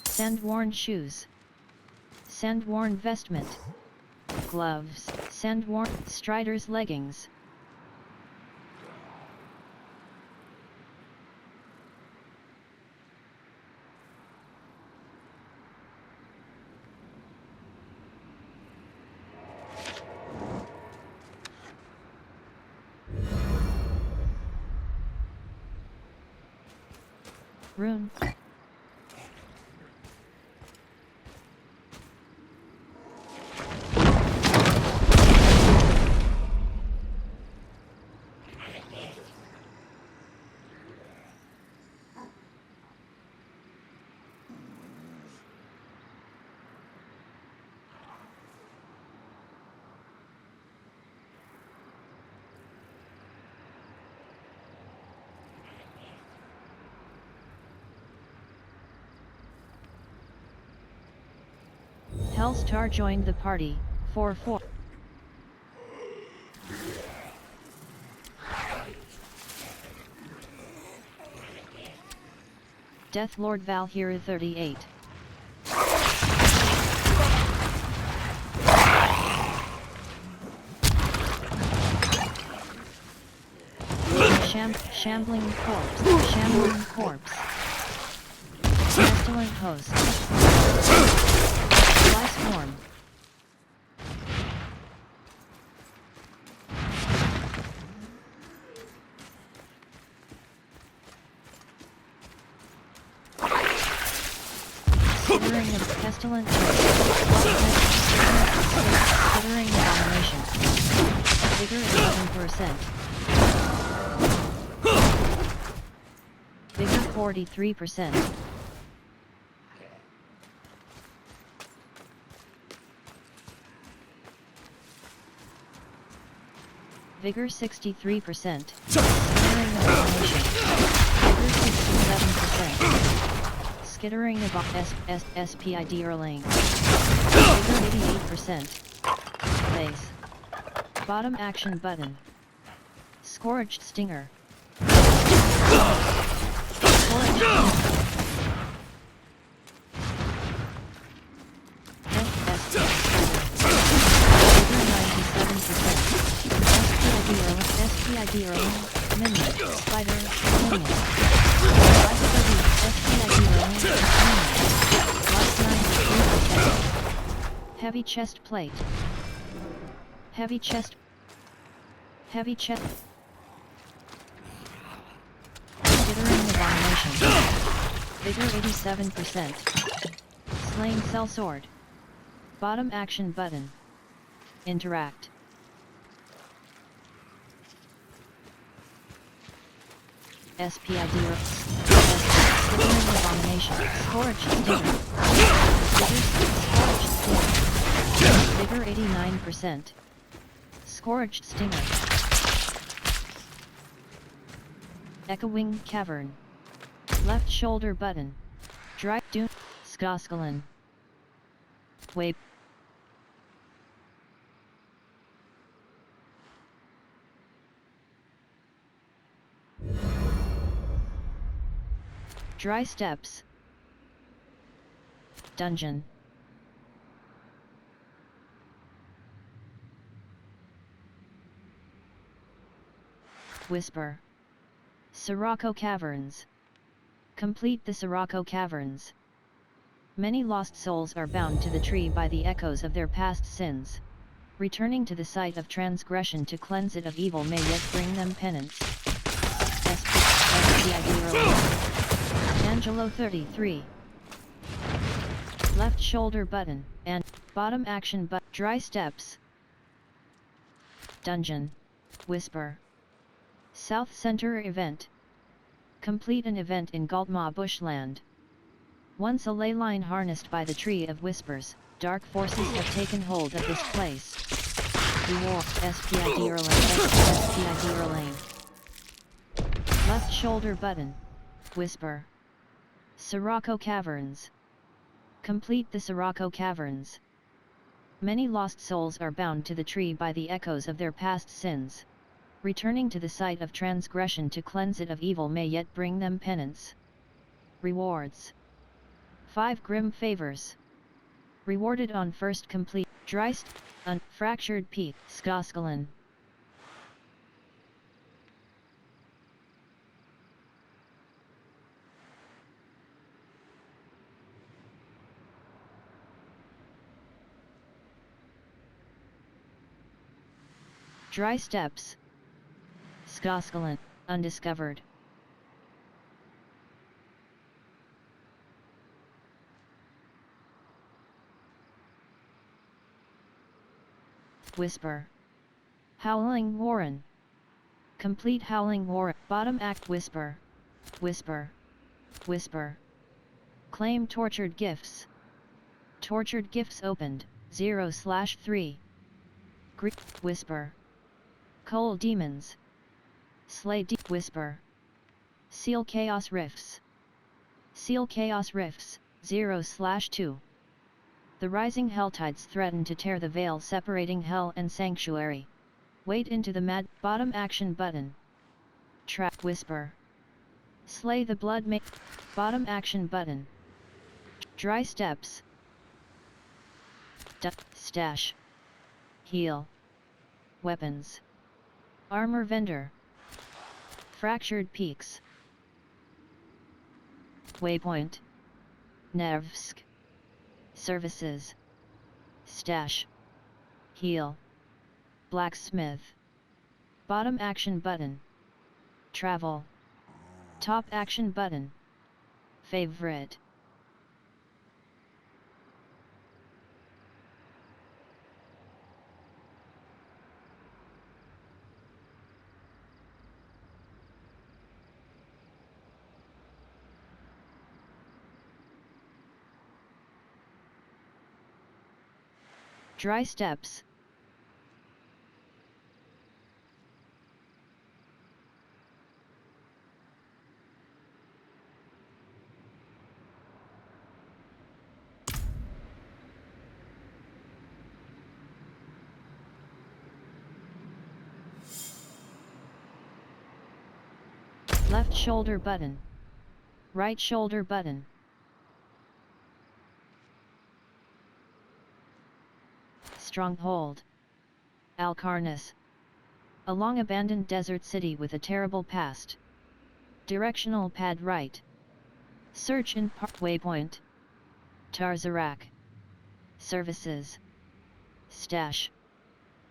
Sand-worn shoes. Sand-worn vestment. Gloves. Sand-worn. Strider's leggings. Rune. Hellstar joined the party, 4-4. Deathlord Valhyra 38. Shambling corpse. Shambling corpse. Pestilent host. Fly swarm. Skittering of pestilent host. Skittering abomination. Vigor 11%. Vigor 43%. Vigor 63%. Skittering abomination. Vigor 67%. Skittering about SPID Erlang. Vigor 88%. Base. Bottom action button. Scourged Stinger. Scourged Stinger. SPID Erlang. Minion. Spider. Minion. Life 30. SPID Erlang. Minion. Life 93%. Heavy chest plate. Heavy chest. Heavy chest. Skittering abomination. Vigor 87%. Slain cell sword. Bottom action button. Interact. SPID Skittering abomination. Scourged Stinger. Vigor 89%. Scourged Stinger. Echoing Cavern. Left shoulder button. Dry Dune. Skoskalin. Wave. Dry steps. Dungeon. Whisper. Sirocco Caverns. Complete the Sirocco Caverns. Many lost souls are bound to the tree by the echoes of their past sins. Returning to the site of transgression to cleanse it of evil may yet bring them penance. Angelo 33. Left shoulder button, and bottom action button. Dry steps. Dungeon. Whisper. South Center event. Complete an event in Galtma Bushland. Once a ley line harnessed by the Tree of Whispers, dark forces have taken hold of this place. Reward. SPID Erlang. Left shoulder button. Whisper. Sirocco Caverns. Complete the Sirocco Caverns. Many lost souls are bound to the tree by the echoes of their past sins. Returning to the site of transgression to cleanse it of evil may yet bring them penance. Rewards. 5 Grim Favors. Rewarded on first complete. Dreist. Fractured Peak. Skoskalin. Dry steps. Skoskalin, undiscovered. Whisper. Howling Warren. Complete Howling Warren. Bottom act. Whisper. Whisper. Whisper. Claim tortured gifts. Tortured gifts opened, 0/3. Whisper. Coal demons. Slay Whisper. Seal Chaos Rifts. Seal Chaos Rifts, 0/2. The rising helltides threaten to tear the veil separating hell and sanctuary. Wait into the mad. Bottom action button. Trap. Whisper. Slay the blood. Bottom action button. Dry steps. Stash. Heal. Weapons. Armor vendor. Fractured Peaks. Waypoint. Nevsk. Services. Stash. Heal. Blacksmith. Bottom action button. Travel. Top action button. Favorite. Dry steps. Left shoulder button. Right shoulder button. Stronghold. Alcarnus. A long abandoned desert city with a terrible past. Directional pad right. Search in park waypoint. Tarzarak. Services. Stash.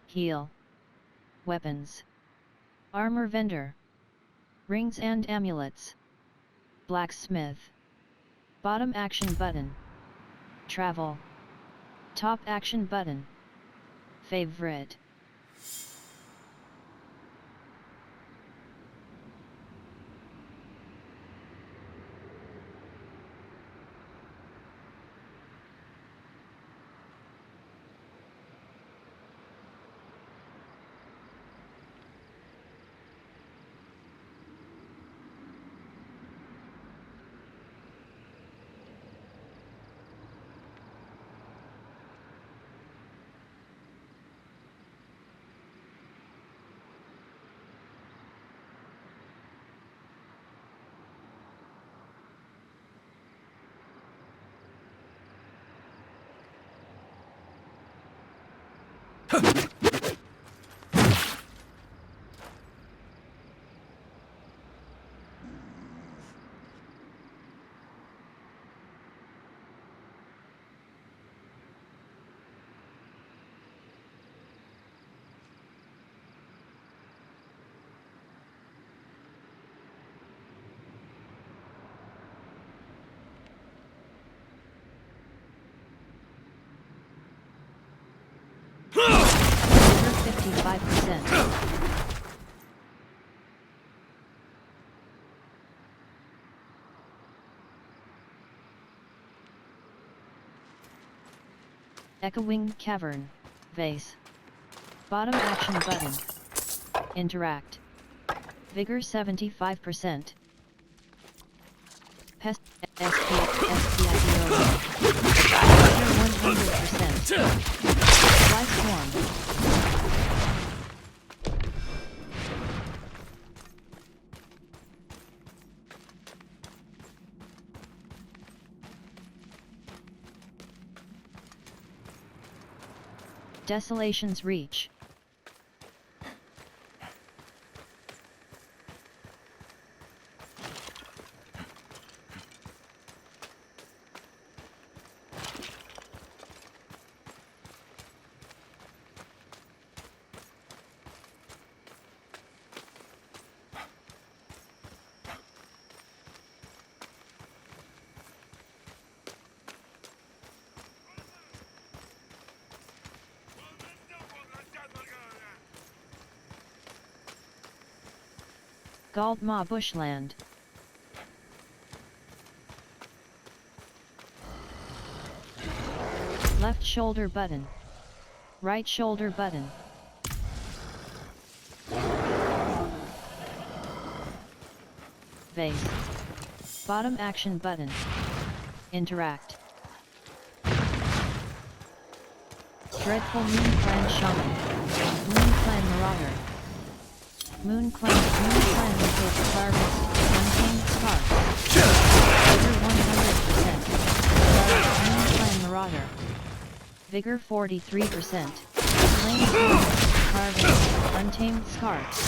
Heal. Weapons. Armor vendor. Rings and amulets. Blacksmith. Bottom action button. Travel. Top action button. Favorite. Over 55%. Echoing Cavern. Vase. Bottom action button. Interact. Vigor 75%. Pest SPIDO. Vigor 100%. Fly Swarm. Desolation's Reach. Galdma Bushland. Left shoulder button. Right shoulder button. Vase. Bottom action button. Interact. Dreadful Moon Clan Shaman. Moon Clan Marauder. Moon Clan locates harvest, maintained sparks. Vigor 100%. Moon Clan Marauder. Vigor 43%. Flame Harvest, Untamed Scarps.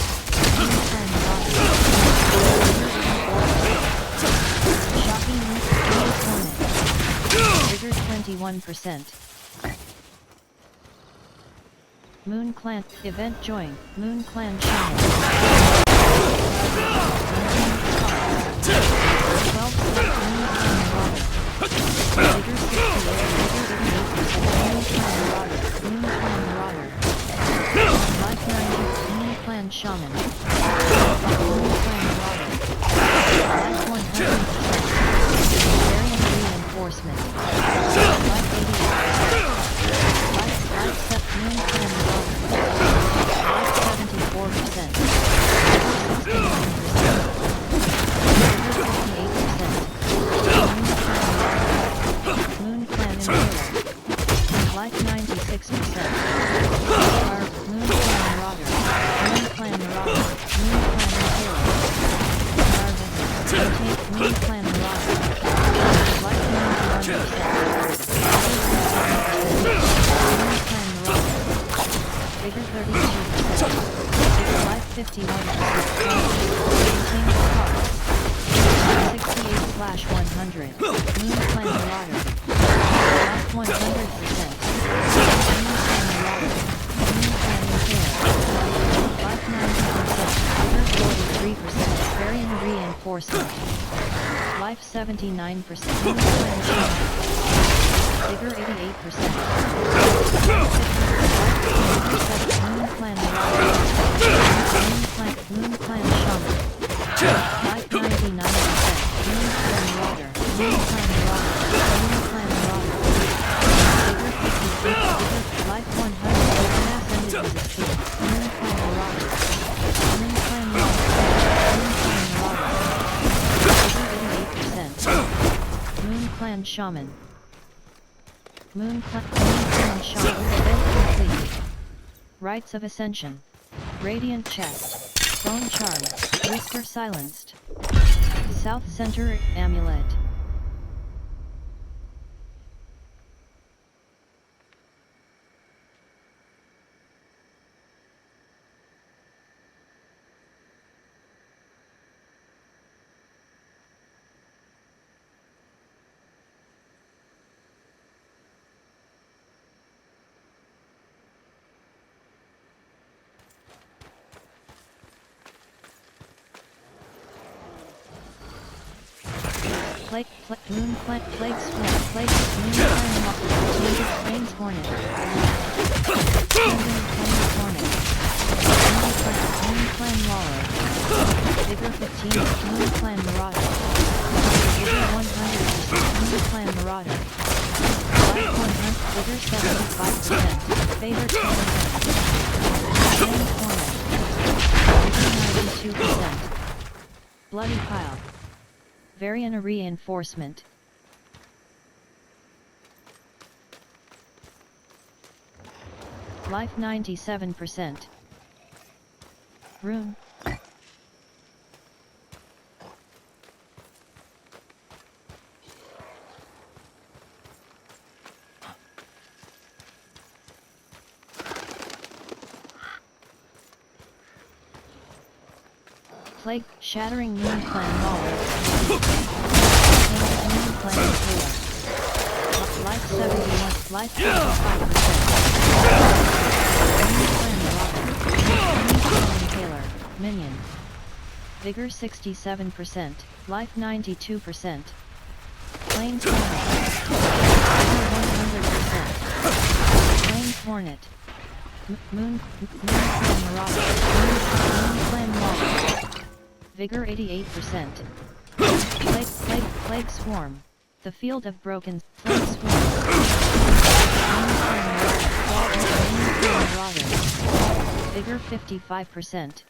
Moon Clan Marauder. Shocking Moon Hornet. Trigger 21%. Moon Clan Event Join Moon Clan Channel. 12 Moon Clan Marauder. Trigger 68. Moon Clan Marauder. Life 90. Moon Clan Shaman. Moon Clan Marauder. Life 100%. Variant Reinforcement. Life 88%. Life set Moon Clan Marauder. Life 74%. 69%. Moon Clan Impaler. Life 96%. Moon Clan Marauder. Moon Clan Marauder. Moon Clan Impaler. Moon Clan Marauder. Life 91%. Moon Clan Marauder. Vigor 32%. Vigor Life 51%. Maintain cards. 68/100. Moon Clan Marauder. Life 100%. Moon Clan Marauder. Moon Clan Impaler. Life 90%. Vigor 43%. Variant Reinforcement. Life 79%. Moon Clan Shaman. Vigor 88%. Moon Clan Marauder. Moon Clan Shaman. Life 99%. Moon Clan Marauder. Moon Clan Marauder. Moon Clan Marauder. Vigor 50%. Life 100. Mass ended resistance. Moon Clan Marauder. Moon Clan Marauder. Moon Clan Marauder. Vigor 88%. Moon Clan Shaman. Moon Clan Shaman. Event complete. Rites of Ascension. Radiant Chest. Bone Charm. Whisper silenced. South Center Amulet. Moon Plant, Plague Swarm, Plague, Moon Clan Walker, Plains Hornet. Plains Hornet. Moon Clan Waller. Vigor 15, Moon Clan Marauder. Vigor 100%, Moon Clan Marauder. Life 100, Vigor 75%, Favor 10%. Plains Hornet. Vigor 92%. Bloody Pile. Variant Reinforcement. Life 97%. Rune. Plague, Shattering Moon Clan Waller. Moon Clan Impaler. Life 71, Life 55%. Moon Clan Marauder. Moon Clan Impaler, Minion. Vigor 67%, Life 92%. Plains Hornet. Vigor 100%. Plains Hornet. Moon Clan Marauder. Moon Clan Waller. Vigor 88%. Plague Swarm. The Field of Broken. Plague Swarm. Moon Clan Marauder. Vigor 55%.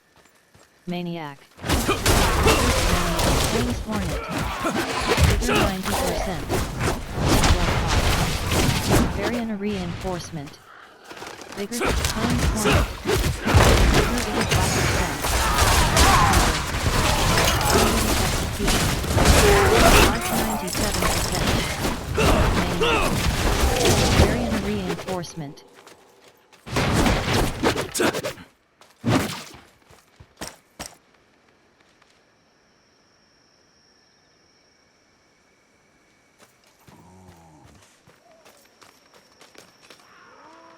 Maniac. Plains Hornet. Vigor 90%. Variant Reinforcement. Vigor Plains Hornet. Vigor 85%. Life 97%. Variant Reinforcement.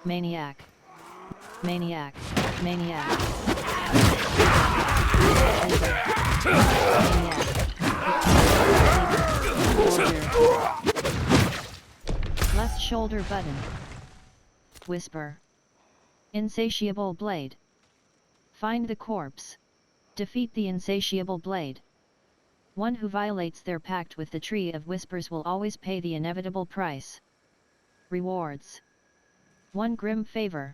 Maniac. Maniac. Maniac. Left shoulder button. Whisper. Insatiable blade. Find the corpse. Defeat the insatiable blade. One who violates their pact with the Tree of Whispers will always pay the inevitable price. Rewards. 1 grim favor.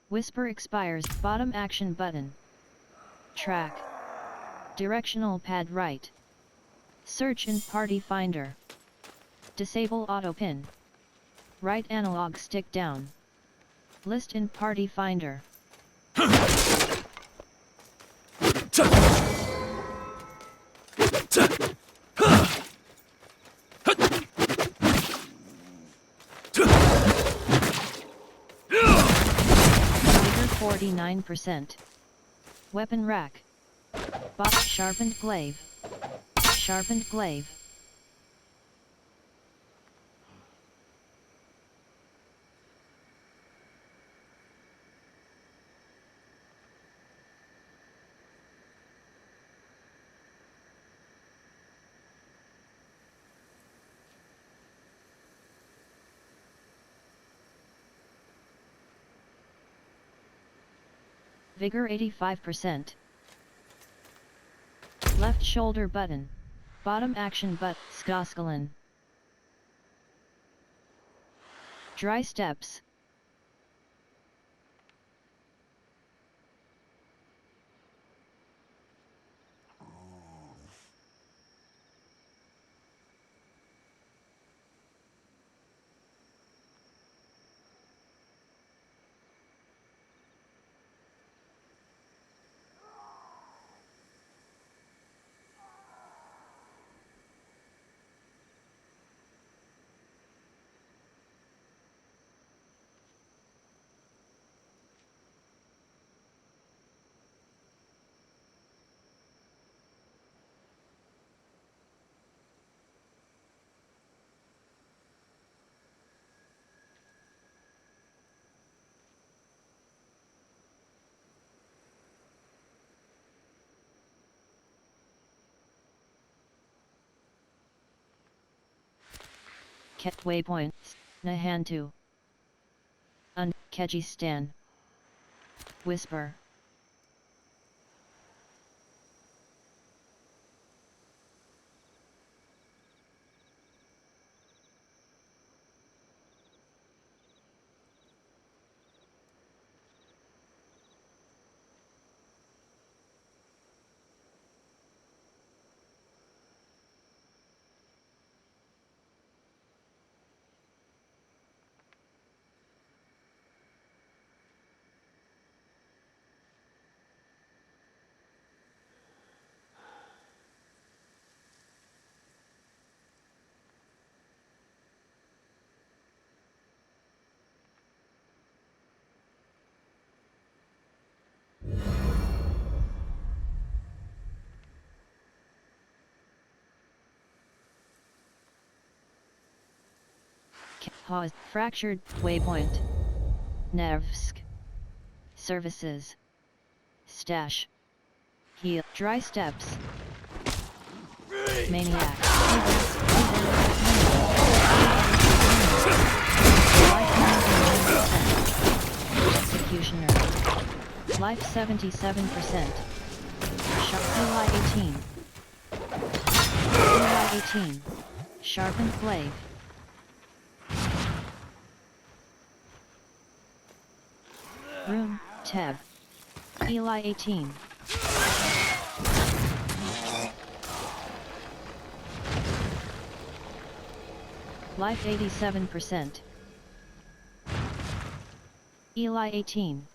Whisper expires. Bottom action button. Track. Directional pad right. Search in party finder. Disable auto pin. Right analog stick down. List in party finder. 49%. Weapon rack. Box sharpened glaive. Sharpened glaive. Vigor 85%. Left shoulder button. Bottom action but Skoskalin. Dry steps. Ket waypoints, Nahantu. Kejistan. Whisper. Pause. Fractured waypoint. Nevsk. Services. Stash. Heal. Dry steps. Maniac. Executioner. Life 77%. Eli 18. Eli 18. Sharpened glaive. Room, Teb. Eli 18. Life 87%. Eli 18.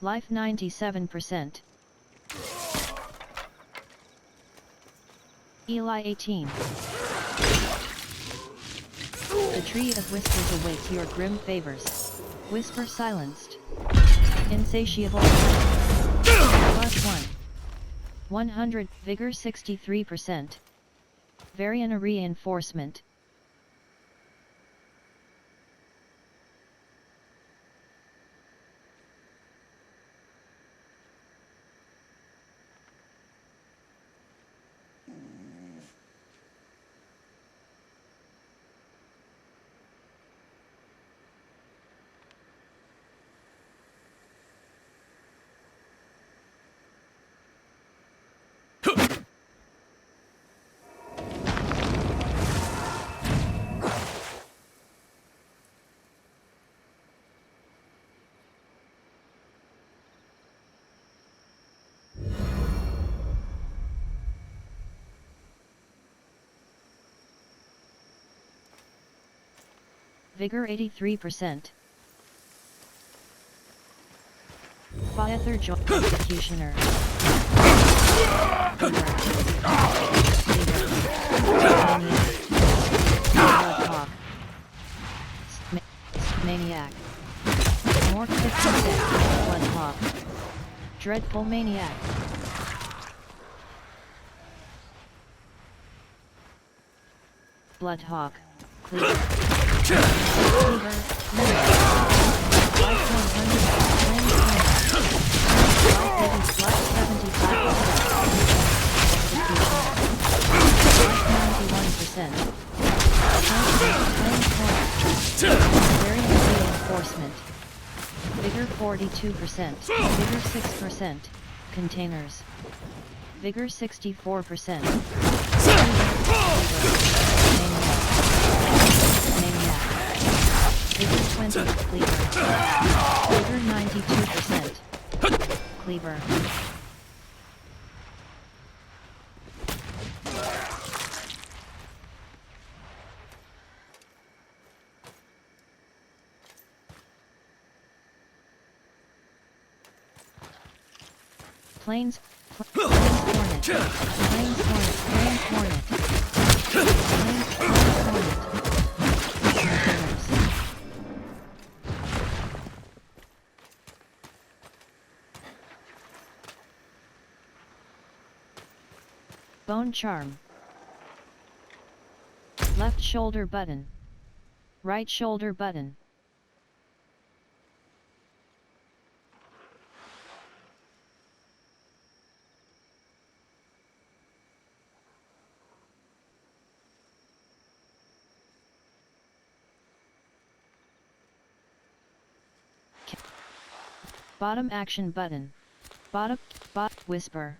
Life 97%. Eli 18. The tree of whispers awaits your grim favors. Whisper silenced. Insatiable. Plus 1. 100, vigor 63%. Varian reinforcement. Vigor 83%. Father Joy Executioner. Maniac. More 56. Bloodhawk. Dreadful Maniac. Bloodhawk. Cleaver. Cleaver. Life 100. Life 75%. Life 91%. Variant reinforcement. Vigor 42%. Vigor 6%. Containers. Vigor 64%. Maniac. Vigor 20. Cleaver. Vigor 92%. Cleaver. Plains Hornet. Plains Hornet. Plains Hornet. Plains Hornet. Containers. Bone charm. Left shoulder button. Right shoulder button. Bottom action button. Whisper.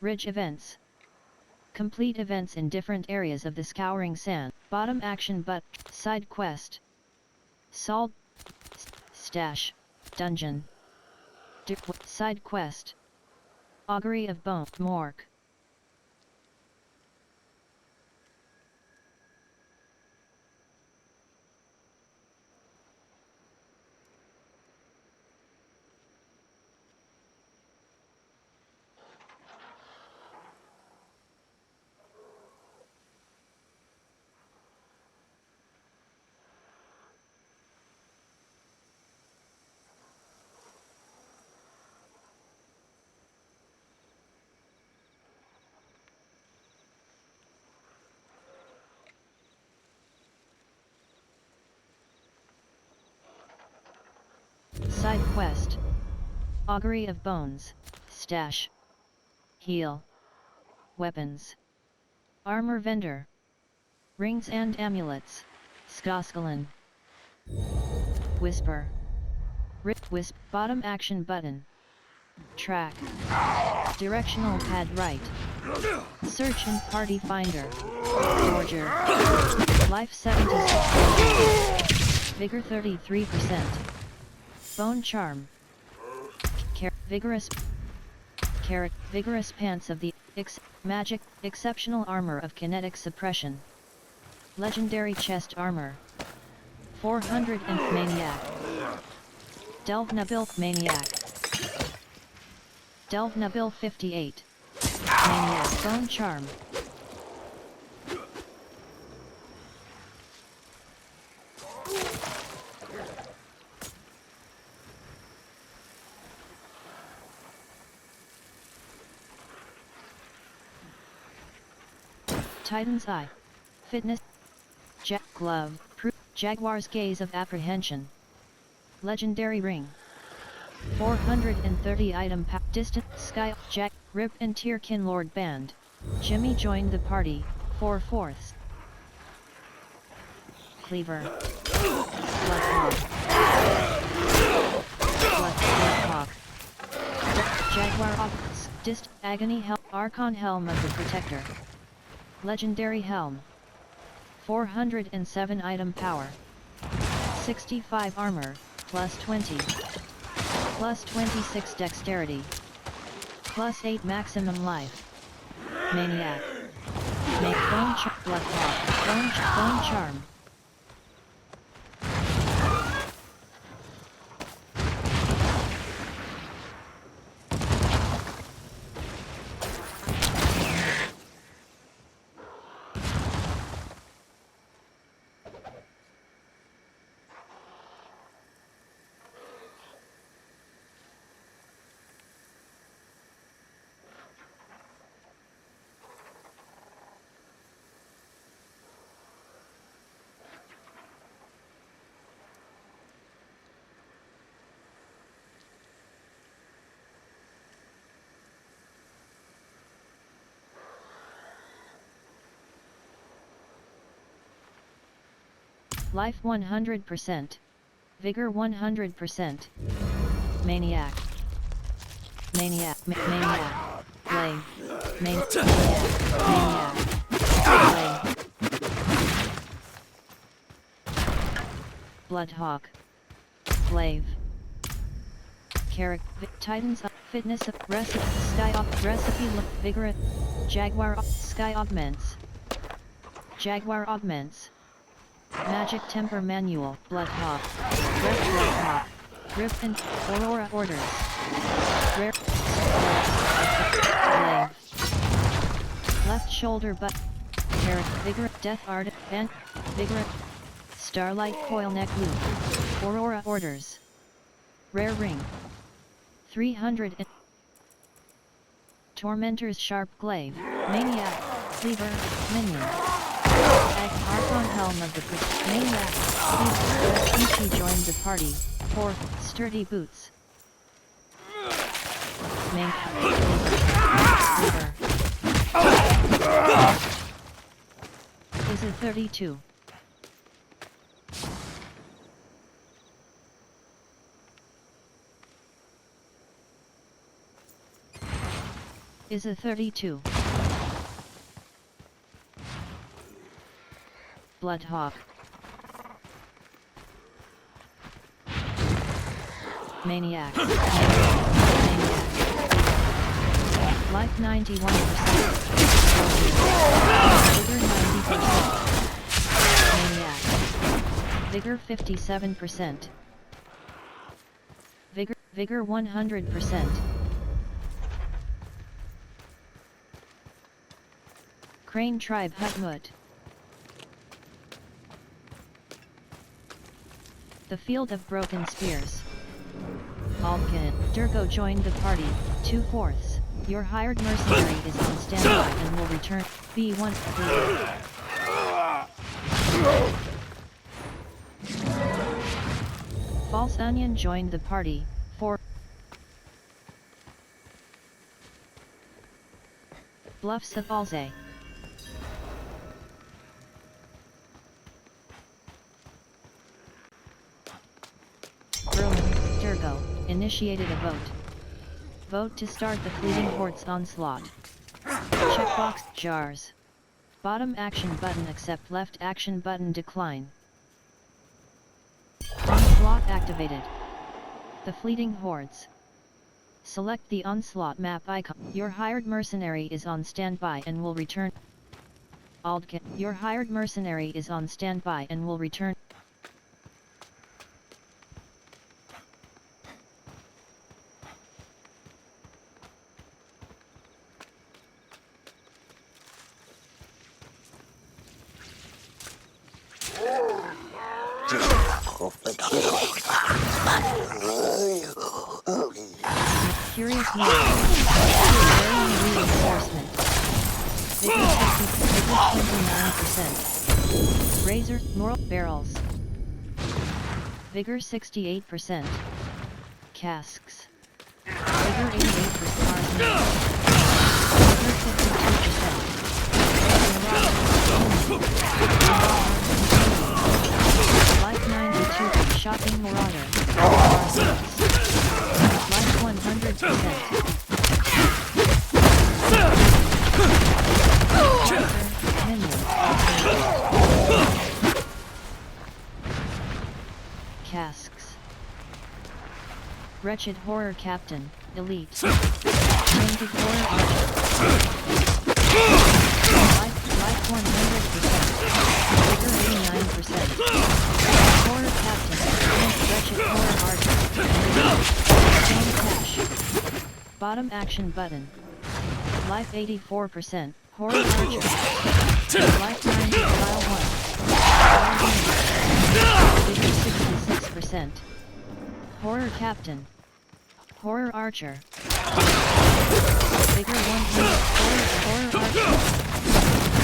Ridge events. Complete events in different areas of the Scouring Sand. Bottom action side quest. Salt. Stash. Dungeon. Side quest. Augury of Bone. Morgue. Side quest. Augury of Bones. Stash. Heal. Weapons. Armor vendor. Rings and amulets. Skoskalin. Whisper. Wisp. Bottom action button. Track. Directional pad right. Search and party finder. Forger. Life 76%. Vigor 33%. Bone charm. Vigorous pants of the magic exceptional armor of kinetic suppression. Legendary chest armor. 400 and maniac. Delve Nabil maniac. Delve Nabil 58. Maniac bone charm. Titan's Eye. Fitness. Glove. Jaguar's Gaze of Apprehension. Legendary Ring. 430 item pack. Distant. Sky. Jack. Rip and Tierkin Lord Band. Jimmy joined the party. 4/4. Cleaver. Bloodhawk. Bloodhawk. Jaguar Office. Dist. Agony Helm. Archon Helm of the Protector. Legendary Helm. 407 item power. 65 armor, plus 20. Plus 26 dexterity. Plus 8 maximum life. Maniac. Bone Bloodhawk. Bone Charm. Life 100%. Vigor 100%. Maniac. Maniac. Maniac. Blade. Maniac. Blade. Bloodhawk. Glaive. Carrick. Titans up. Fitness up. Recipe. Sky up. Recipe look. Vigor. Jaguar up. Sky augments. Jaguar augments. Magic Temper Manual. Bloodhawk. Red Bloodhawk. Grip and Aurora Orders. Rare. Glaive. Left shoulder butt. Carrot. Vigor. Death Art. Vent. Vigor. Starlight Coil Neck Loop. Aurora Orders. Rare Ring. 300. Tormentor's Sharp Glaive. Maniac. Cleaver. Minion. Archon Helm of the Maniac. Cleaver. joined the party. 4. Sturdy Boots. Cleaver. Is it 32? Is a 32. Bloodhawk. Maniac. Maniac. Life 91%. Vigor 90%. Maniac. Vigor 57%. Vigor 100%. Crane Tribe Hutmut. The Field of Broken Spears. Alkin. Durgo joined the party. 2/4. Your hired mercenary is on standby and will return. B1. False Onion joined the party. 4. Bluff Sapalze. Durgo, initiated a vote. Vote to start the Fleeting Horde's onslaught. Checkbox, jars. Bottom action button accept, left action button decline. Onslaught activated. The Fleeting Hordes. Select the onslaught map icon. Your hired mercenary is on standby and will return. Aldkin. Your hired mercenary is on standby and will return. Curious Reinforcement. Vigor 50, Vigor 88%. Razor, moral, barrels. Vigor 68%. Casks. Vigor 88%. Arsenic. Vigor 52%. Life 92. Shopping Marauder. Life 100%. Casks. Wretched Horror Captain, Elite. Tainted Horror Archer. Life 100%. Vigor 89%. Horror Captain, Wretched Horror Archer. Chain Cash. Bottom action button. Life 84%. Horror Archer. Life 90. File 1. Vigor 66%. Horror Captain. Horror Archer. Vigor 100. Horror Archer.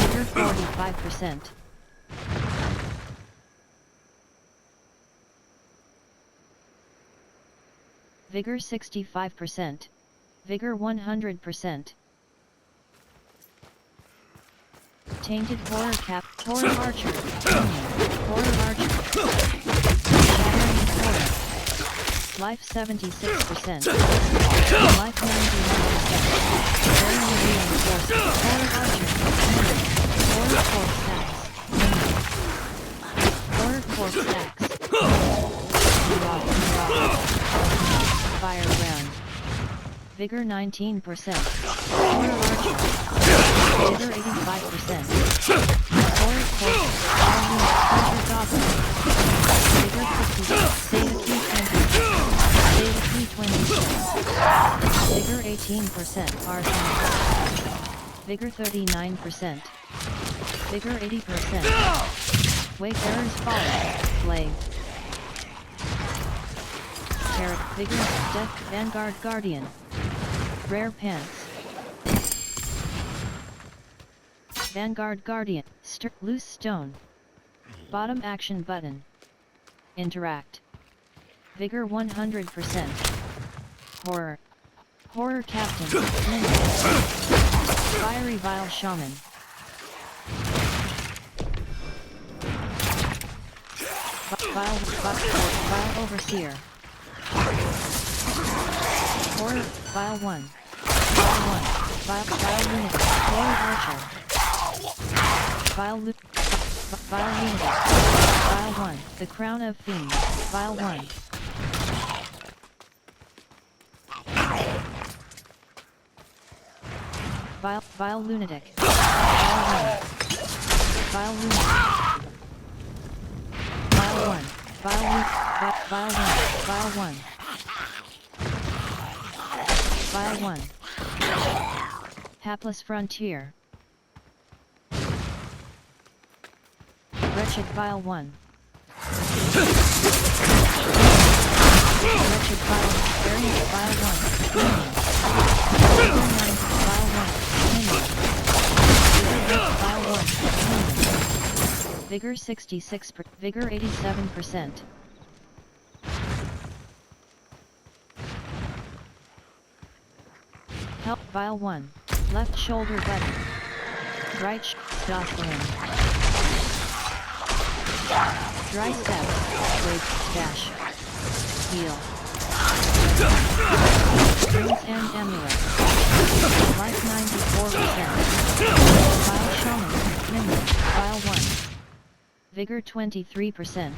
Vigor 45%. Vigor 65%. Vigor 100%. Tainted Horror Horror Archer. Horror Archer. Shattering Horror. Life 76%. Life 99%. Very reinforced. Horror Archer. Horror Corpse Axe. Horror Corpse Axe. Fire Round. Vigor 19%. Horror Archer. Vigor 85%. Horror Corpse. Hunter Goblin. Vigor 50. Zeta Key 20. Vigor 18%. Arsenic. Vigor 39%. Vigor 80%. Wayfarer's Folly. Blade. Terra. Vigor. Death. Vanguard Guardian. Rare Pants. Vanguard Guardian. Loose Stone. Bottom action button. Interact. Vigor 100%. Horror. Horror Captain. Ninja. Fiery Vile Shaman. Vile Overseer. Horror. Vile 1. Vile Lunatic. Horror Archer. Vile Lunatic. Vile 1. The Crown of Fiends. Vile 1. Vile Lunatic. Vile 1. Vile Lunatic. Vile 1. Vile 1. Vile 1. Hapless Frontier. Wretched Vile 1. Wretched Vile. Variant Vile 1. Vile 1. Vigor 66. Vigor 87%. Help. Vile 1. Left shoulder button. Right Gosling. Dry step. Blade. Dash. Heal. Strings and amulet. Life 94%. Vile shaman. Minion. Vile 1. Vigor 23%.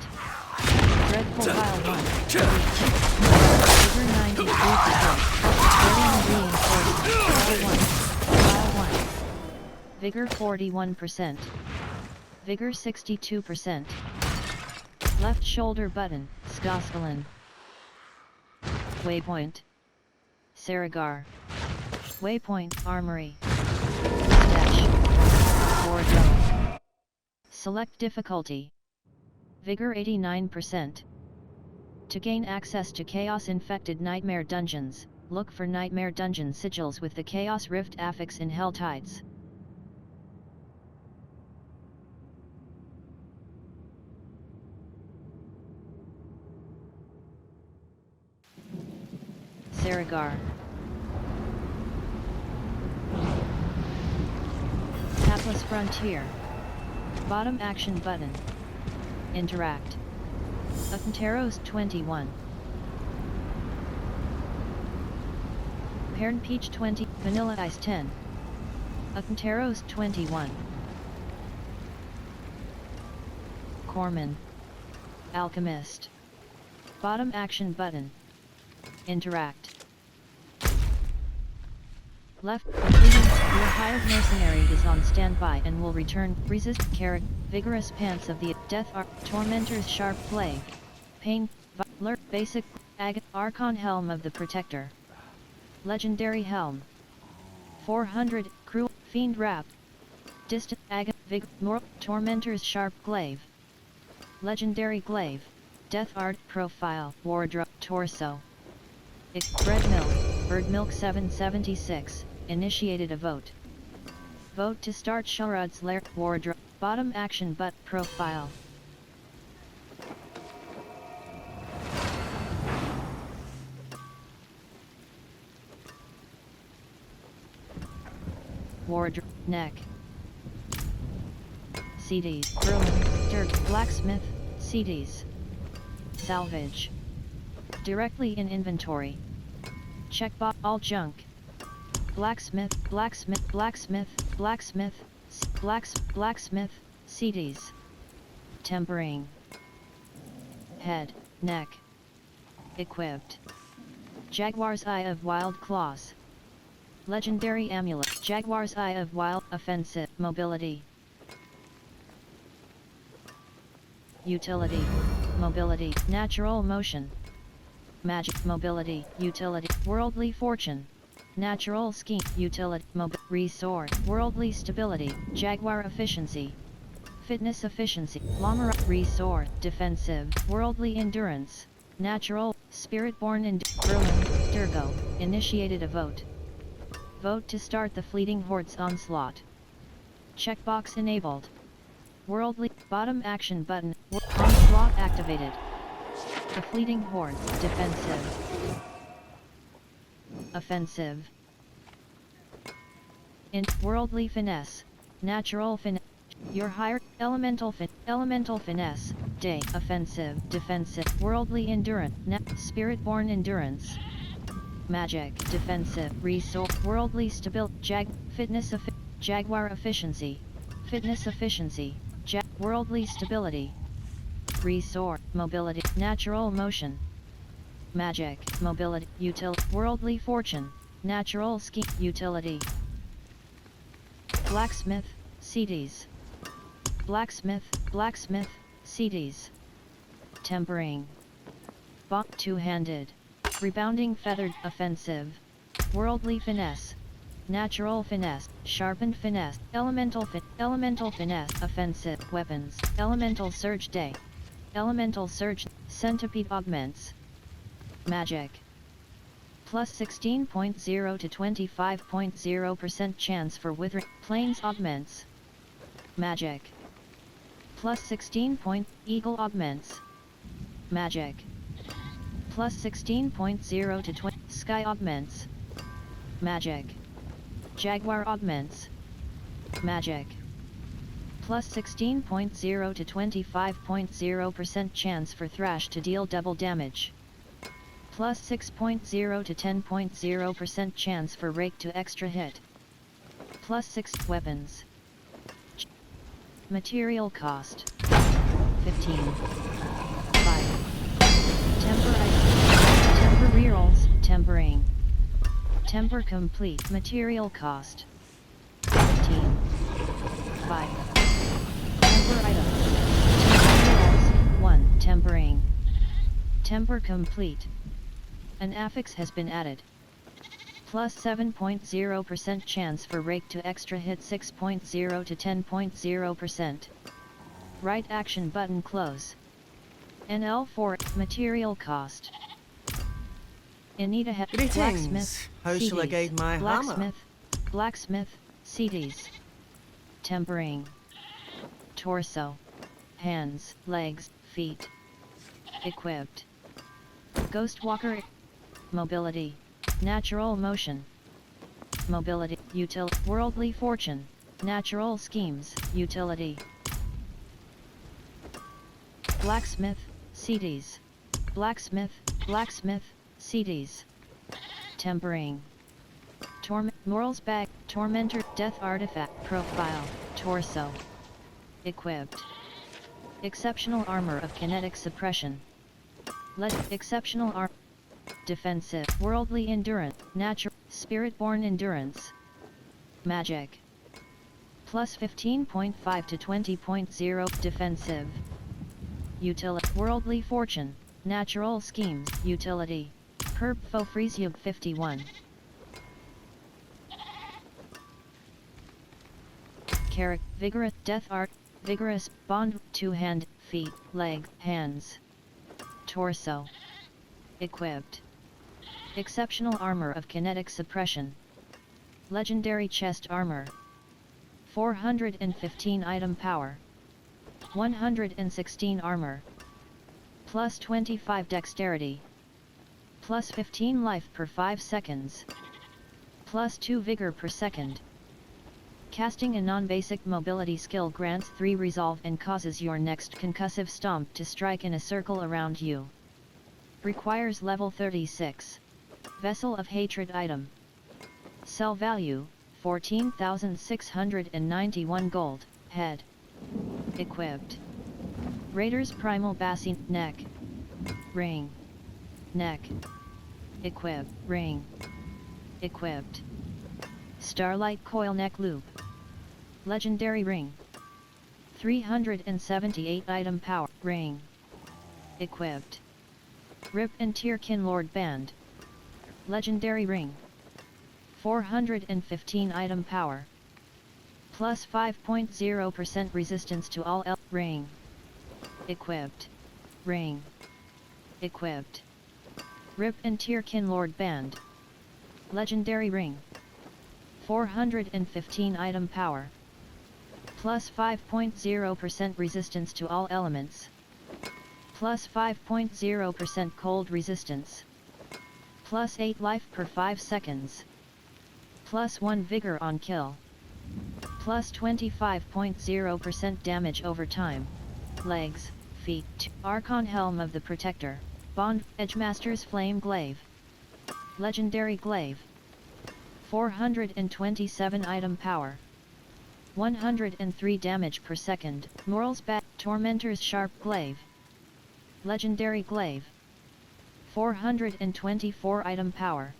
Dreadful Vile 1. Vigor 93%. Very reinforced. Vile 1. Vile 1. Vigor 41%. Vigor 62%. Left shoulder button. Skoskalin. Waypoint. Saragar. Waypoint. Armory. Stash. Bordeaux. Select difficulty. Vigor 89%. To gain access to Chaos-infected Nightmare Dungeons, look for Nightmare Dungeon sigils with the Chaos Rift affix in Hell Tides. Theragar. Atlas Frontier. Bottom action button. Interact. Acanteros 21. Pearn Peach 20. Vanilla Ice 10. Acanteros 21. Corman. Alchemist. Bottom action button. Interact. Left, completing. Your hired mercenary is on standby and will return. Resist. Carrot. Vigorous Pants of the Death Arc. Tormentor's Sharp Blade. Pain. Lurk. Basic. Archon Helm of the Protector. Legendary Helm. 400. Cruel. Fiend Wrap. Distant. Tormentor's Sharp Glaive. Legendary Glaive. Death Art. Profile. Wardrobe. Torso. Bread Milk. Bird Milk 776. Initiated a vote. Vote to start Sharad's Lair. Wardrobe. Bottom action but profile. Wardrobe. Neck. CDs. Berlin. Dirt. Blacksmith. CDs. Salvage. Directly in inventory. Checkbox. All junk. Blacksmith. Blacksmith. Blacksmith. Blacksmith. Blacksmith. CDs. Tempering. Head. Neck. Equipped. Jaguar's Eye of Wild Claws. Legendary Amulet. Jaguar's Eye of Wild. Offensive. Mobility. Utility. Mobility. Natural Motion. Magic. Mobility. Utility. Worldly Fortune. Natural Scheme. Utility. Resort. Worldly Stability. Jaguar Efficiency. Fitness Efficiency. Llama. Resort. Defensive. Worldly Endurance. Natural. Spirit-born Berlin. Durgo. Initiated a vote. Vote to start the Fleeting Horde's onslaught. Checkbox enabled. Worldly. Bottom action button. Onslaught activated. The Fleeting Horde. Defensive. Offensive. Worldly Finesse. Natural Finesse. Your higher. Elemental Finesse. Day. Offensive. Defensive. Worldly Endurance. Spirit-born Endurance. Magic. Defensive. Resource. Worldly Stability. Fitness. Jaguar Efficiency. Fitness Efficiency. Worldly Stability. Resort. Mobility. Natural Motion. Magic. Mobility. Utility. Worldly Fortune. Natural Scheme. Utility. Blacksmith. CDs. Blacksmith. Blacksmith. CDs. Tempering. Two-handed. Rebounding Feathered. Offensive. Worldly Finesse. Natural Finesse. Sharpened Finesse. Elemental Finesse. Offensive. Weapons. Elemental Surge Day. Elemental Surge. Centipede Augments. Magic. Plus 16.0 to 25.0% chance for withering. Plains Augments. Magic. Plus 16 Eagle Augments. Magic. Plus 16.0 to 20. Sky Augments. Magic. Jaguar Augments. Magic. Plus 16.0 to 25.0% chance for Thrash to deal double damage. Plus 6.0 to 10.0% chance for Rake to extra hit. Plus 6 weapons. Material cost. 15. 5. Temper items. Temper rerolls. Tempering. Temper complete. Material cost. 15. 5. Temper items. Temper rerolls. 1. Tempering. Temper complete. An affix has been added. Plus 7.0% chance for Rake to extra hit. 6.0 to 10.0%. Right action button close. NL4 material cost. Anita Greetings. Blacksmith. How shall I CDs. guide my Blacksmith. hammer? Blacksmith. CDs. Tempering. Torso. Hands, legs, feet. Equipped. Ghostwalker. Mobility. natural motion. Mobility, worldly fortune, natural schemes, utility. Blacksmith, CDs. Blacksmith, CDs. Tempering. Morals bag, tormentor, death artifact, profile, torso. Equipped. Exceptional armor of kinetic suppression. Exceptional armor. Defensive, worldly endurance, natural, spirit-born endurance. Magic. Plus 15.5 to 20.0, defensive. Utility, worldly fortune, natural schemes, utility. Herb Fofresiub 51. Vigorous, death art, vigorous, bond, 2-hand, feet, leg, hands. Torso. Equipped. Exceptional armor of kinetic suppression. Legendary chest armor. 415 item power. 116 armor. Plus 25 dexterity. Plus 15 life per 5 seconds. Plus 2 vigor per second. Casting a non-basic mobility skill grants 3 resolve and causes your next concussive stomp to strike in a circle around you. Requires level 36. Vessel of Hatred item. Sell value, 14,691 gold, head. Equipped. Raider's Primal Bassine, neck. Ring. Neck. Equipped, ring. Equipped. Starlight Coil Neck Loop. Legendary Ring. 378 item power, ring. Equipped. Rip and Tierkin Lord Band. Legendary Ring. 415 item power. Plus 5.0% resistance to all ring. Equipped. Ring. Equipped. Rip and Tierkin Lord Band. Legendary Ring. 415 item power. Plus 5.0% resistance to all elements. Plus 5.0% cold resistance. Plus 8 life per 5 seconds. Plus 1 vigor on kill. Plus 25.0% damage over time. Legs, feet, Archon Helm of the Protector, Bond, Edgemaster's Flame Glaive. Legendary Glaive. 427 item power. 103 damage per second, Moral's Back, Tormentor's Sharp Glaive. Legendary Glaive. 424 item power.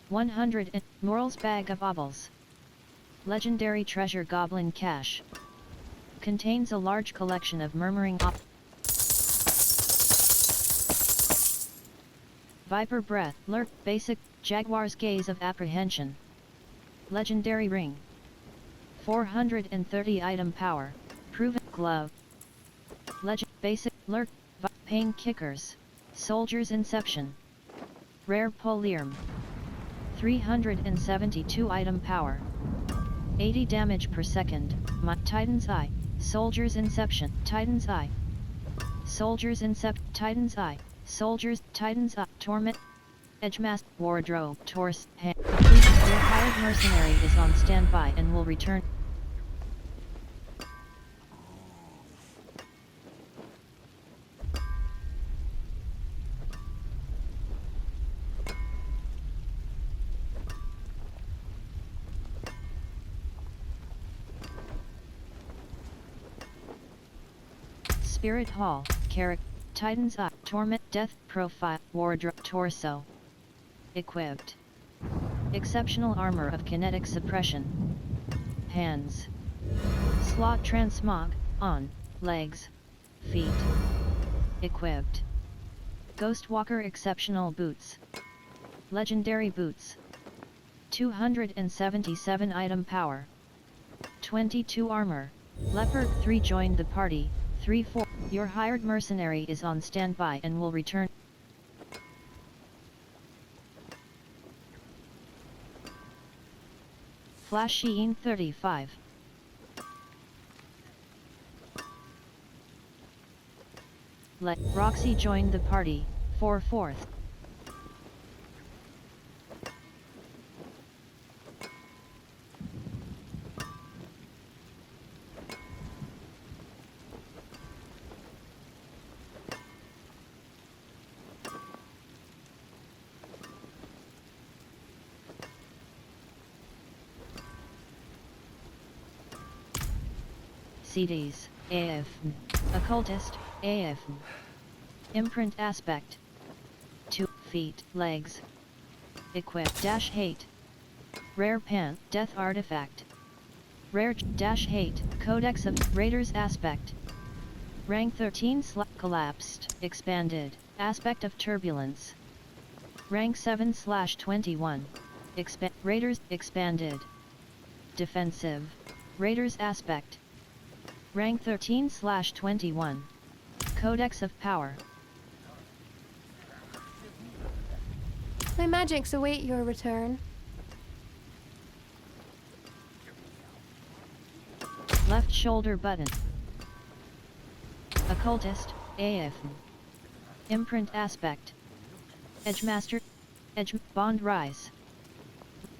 100 Moral's Bag of Obels. Legendary Treasure Goblin Cache. Contains a large collection of murmuring Viper Breath, Lurk, Basic, Jaguar's Gaze of Apprehension. Legendary Ring. 430 item power, Proven Glove. Legend, Basic, Lurk, Pain Kickers, Soldier's Inception. Rare Polyarm. 372 item power. 80 damage per second, Titan's Eye, Soldier's Inception, Titan's Eye. Soldier's Incept, Titan's Eye, Soldiers, Titan's Eye, Torment. Edgemaster, Wardrobe, Torse, Hand. Your hired mercenary is on standby and will return. Spirit Hall, Carrick, Titan's Eye, Torment, Death, Profile, Wardrobe, Torso. Equipped. Exceptional armor of kinetic suppression. Hands. Slot transmog, on, legs, feet. Equipped. Ghostwalker exceptional boots. Legendary boots. 277 item power. 22 armor. Leopard 3 joined the party. 3-4. Your hired mercenary is on standby and will return. Flash Sheen 35. Let Roxy join the party. 4/4. CDs, AF. Occultist, AF. Imprint aspect. 2 feet, legs. Equip dash hate. Rare pant, death artifact. Rare dash hate, codex of raiders aspect. Rank 13 collapsed, expanded, aspect of turbulence. Rank 7/21. Raiders expanded. Defensive. Raiders aspect. Rank 13/21. Codex of power. My magics await your return. Left shoulder button. Occultist, AF. Imprint aspect. Edgemaster. Bond rise.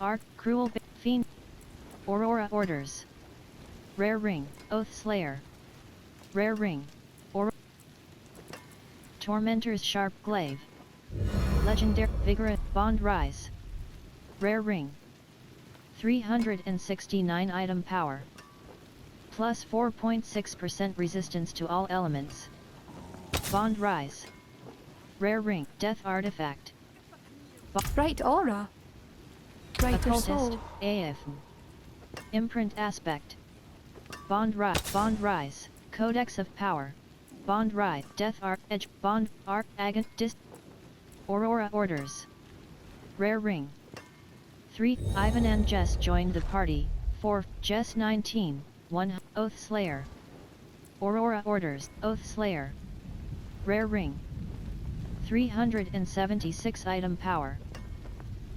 Arc, cruel fiend. Aurora orders. Rare ring, Oath Slayer. Rare ring. Tormentor's sharp glaive. Legendary vigorous bond rise. Rare ring. 369 item power. Plus 4.6% resistance to all elements. Bond rise. Rare ring, death artifact. Bright aura. Brighter Occultist, soul. AF. Imprint aspect. Bond rise, codex of power. Bond rise, death arc, edge, bond, arc, agate, Aurora orders. Rare ring. 3. Ivan and Jess joined the party. 4. Jess 19. 1. Oath Slayer. Aurora orders, Oath Slayer. Rare ring. 376 item power.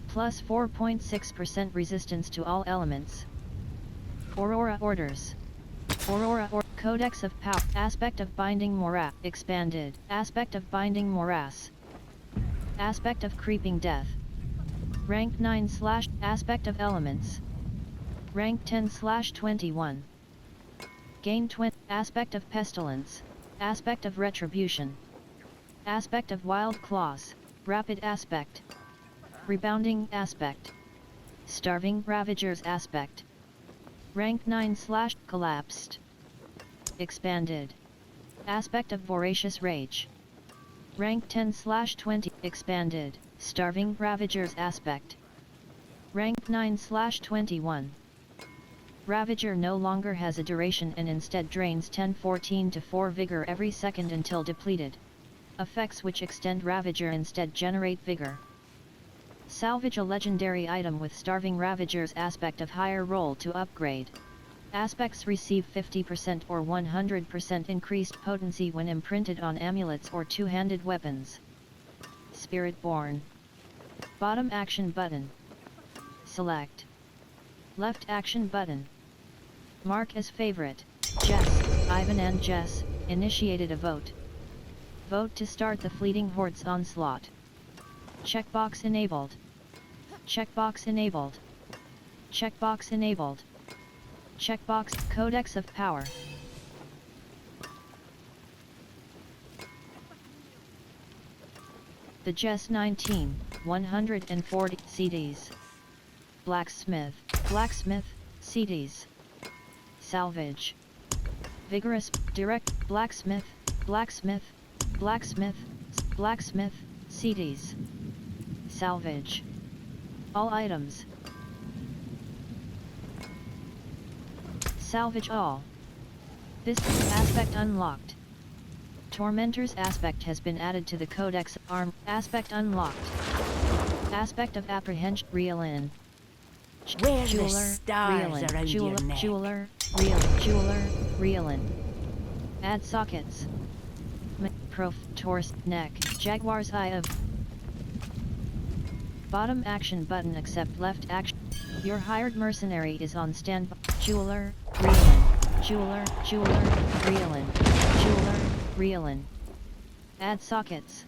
Plus 4.6% resistance to all elements. Aurora orders. Codex of power. Aspect of binding morass. Expanded. Aspect of binding morass. Aspect of creeping death. Rank 9 / Aspect of elements. Rank 10/21. Gain 20. Aspect of pestilence. Aspect of retribution. Aspect of wild claws. Rapid aspect. Rebounding aspect. Starving ravagers aspect. Rank 9 / Collapsed. Expanded. Aspect of voracious rage. Rank 10/20. Expanded. Starving ravagers aspect. Rank 9/21. Ravager no longer has a duration and instead drains 10/14 to 4 vigor every second until depleted. Effects which extend Ravager instead generate vigor. Salvage a legendary item with Starving Ravager's aspect of higher roll to upgrade. Aspects receive 50% or 100% increased potency when imprinted on amulets or two-handed weapons. Spirit-born. Bottom action button. Select. Left action button. Mark as favorite. Jess, Ivan and Jess, initiated a vote. Vote to start the fleeting horde's onslaught. Checkbox enabled. Checkbox enabled. Checkbox enabled. Checkbox Codex of Power. The Jess 19, 140 CDs. Blacksmith, CDs. Salvage. Vigorous, direct, blacksmith, CDs. Salvage. All items. Salvage all. This aspect unlocked. Tormentor's aspect has been added to the Codex. Arm aspect unlocked. Aspect of apprehension. Reel in. Where the Jeweler, stars reel in. around your neck. Jeweler, reel in. Add sockets. Prof, torse, neck, Jaguar's eye of. Bottom action button accept left action. Your hired mercenary is on standby. Jeweler, reel in. Jeweler, reel in. Jeweler, reel in. Add sockets.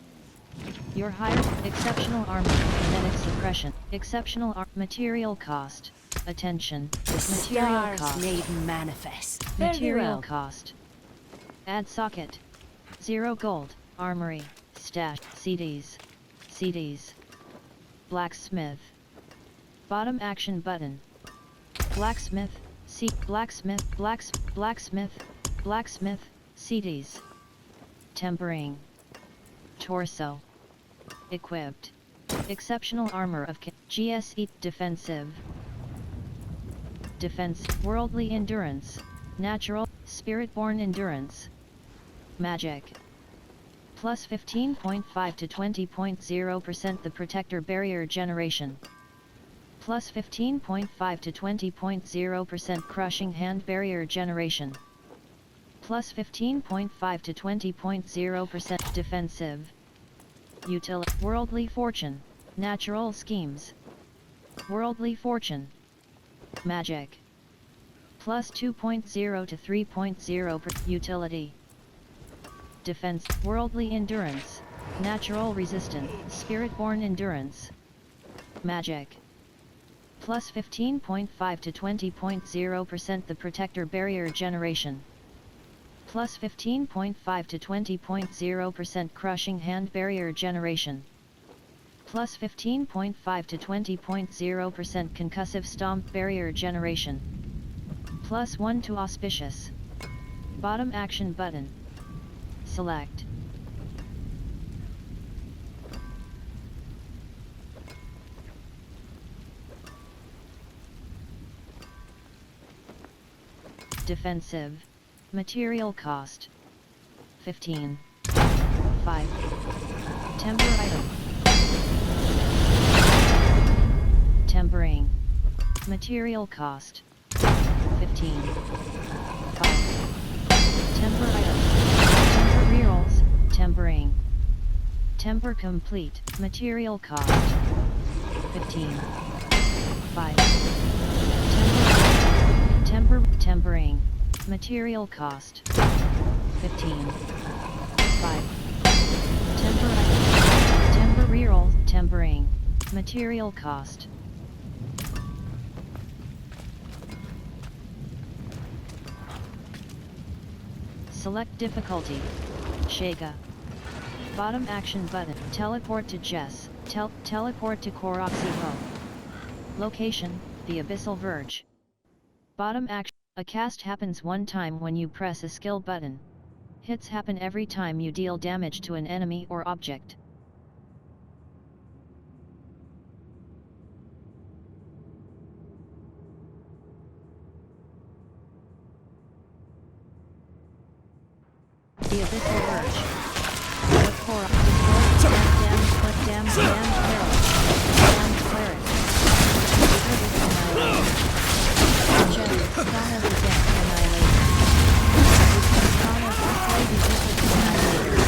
Your hired exceptional armor, kinetic suppression, exceptional material cost. Attention. The Material stars cost. made manifest. Very Material well. cost. Add socket. 0 gold. Armory. Stash. CDs. Blacksmith. Bottom action button. Blacksmith. Blacksmith. Blacksmith, CDs. Tempering. Torso. Equipped. Exceptional armor of GSE. Defensive. Defense. Worldly endurance. Natural. Spirit-born endurance. Magic. Plus 15.5 to 20.0% the protector barrier generation. Plus 15.5 to 20.0% crushing hand barrier generation. Plus 15.5 to 20.0% defensive. Utility. Worldly fortune. Natural schemes. Worldly fortune. Magic. Plus 2.0 to 3.0% utility. Defense. Worldly endurance. Natural resistant. Spirit-born endurance. Magic. Plus 15.5 to 20.0% the protector barrier generation. Plus 15.5 to 20.0% crushing hand barrier generation. Plus 15.5 to 20.0% concussive stomp barrier generation. Plus 1 to auspicious. Bottom action button. Select. Defensive. Material cost. 15. 5. Temper item. Tempering. Material cost. 15. 5. Temper item. Temper rerolls. Tempering. Temper complete. Material cost. 15. 5. Temper. Tempering. Material cost. 15. 5. Temper item. Temper reroll. Tempering. Material cost. Select difficulty. Shega. Bottom action button. Teleport to Jess. Teleport to Coroxivo. Location, the Abyssal Verge. Bottom action. A cast happens one time when you press a skill button. Hits happen every time you deal damage to an enemy or object. The Abyssal Verge. The Cora. Damn Cleric. Damn Cleric. Katana the Death Annihilator. Katana Play the Death Annihilator.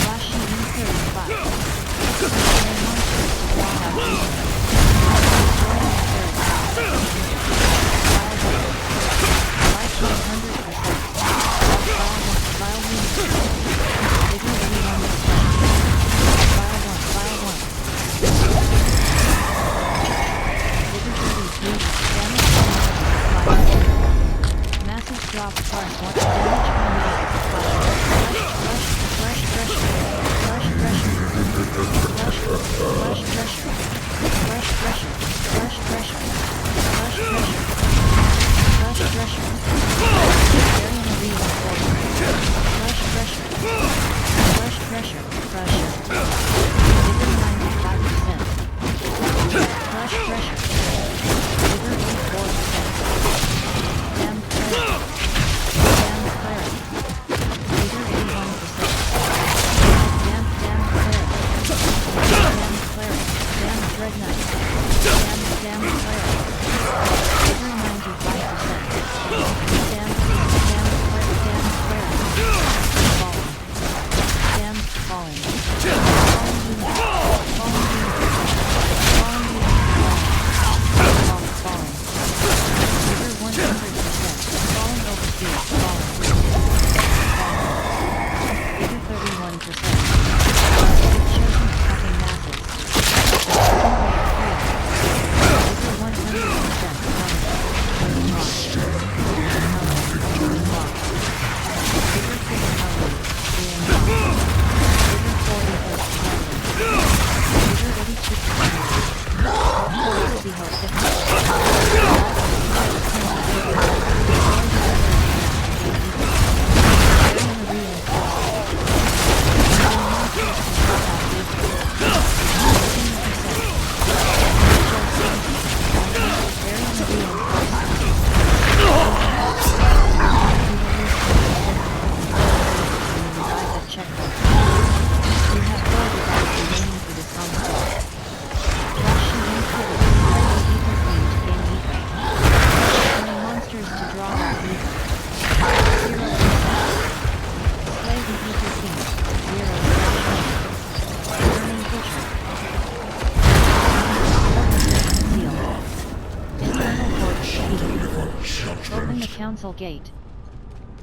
Flashy E35. Massive drop plus 1 1 Open the council gate.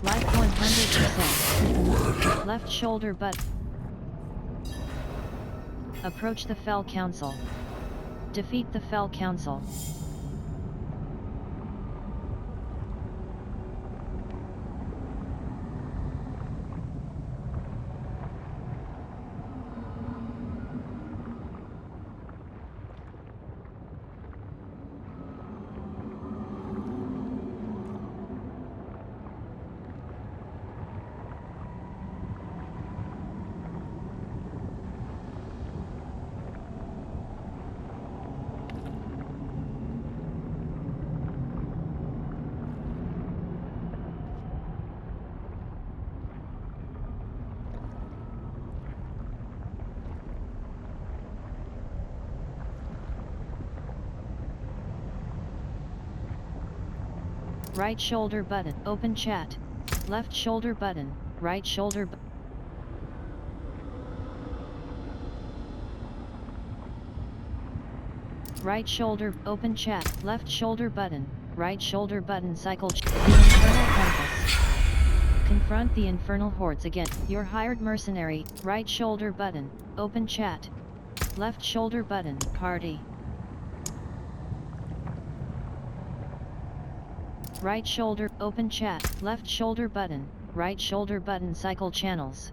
Life 100%. Left shoulder button. Approach the Fell Council. Defeat the Fell Council. Right shoulder button. Open chat. Left shoulder button. Right shoulder button. Right shoulder. Open chat. Left shoulder button. Right shoulder button. Cycle. The Infernal Compass. Confront the infernal hordes again. Your hired mercenary. Right shoulder button. Open chat. Left shoulder button. Party. Right shoulder, open chat, left shoulder button, right shoulder button. Cycle channels.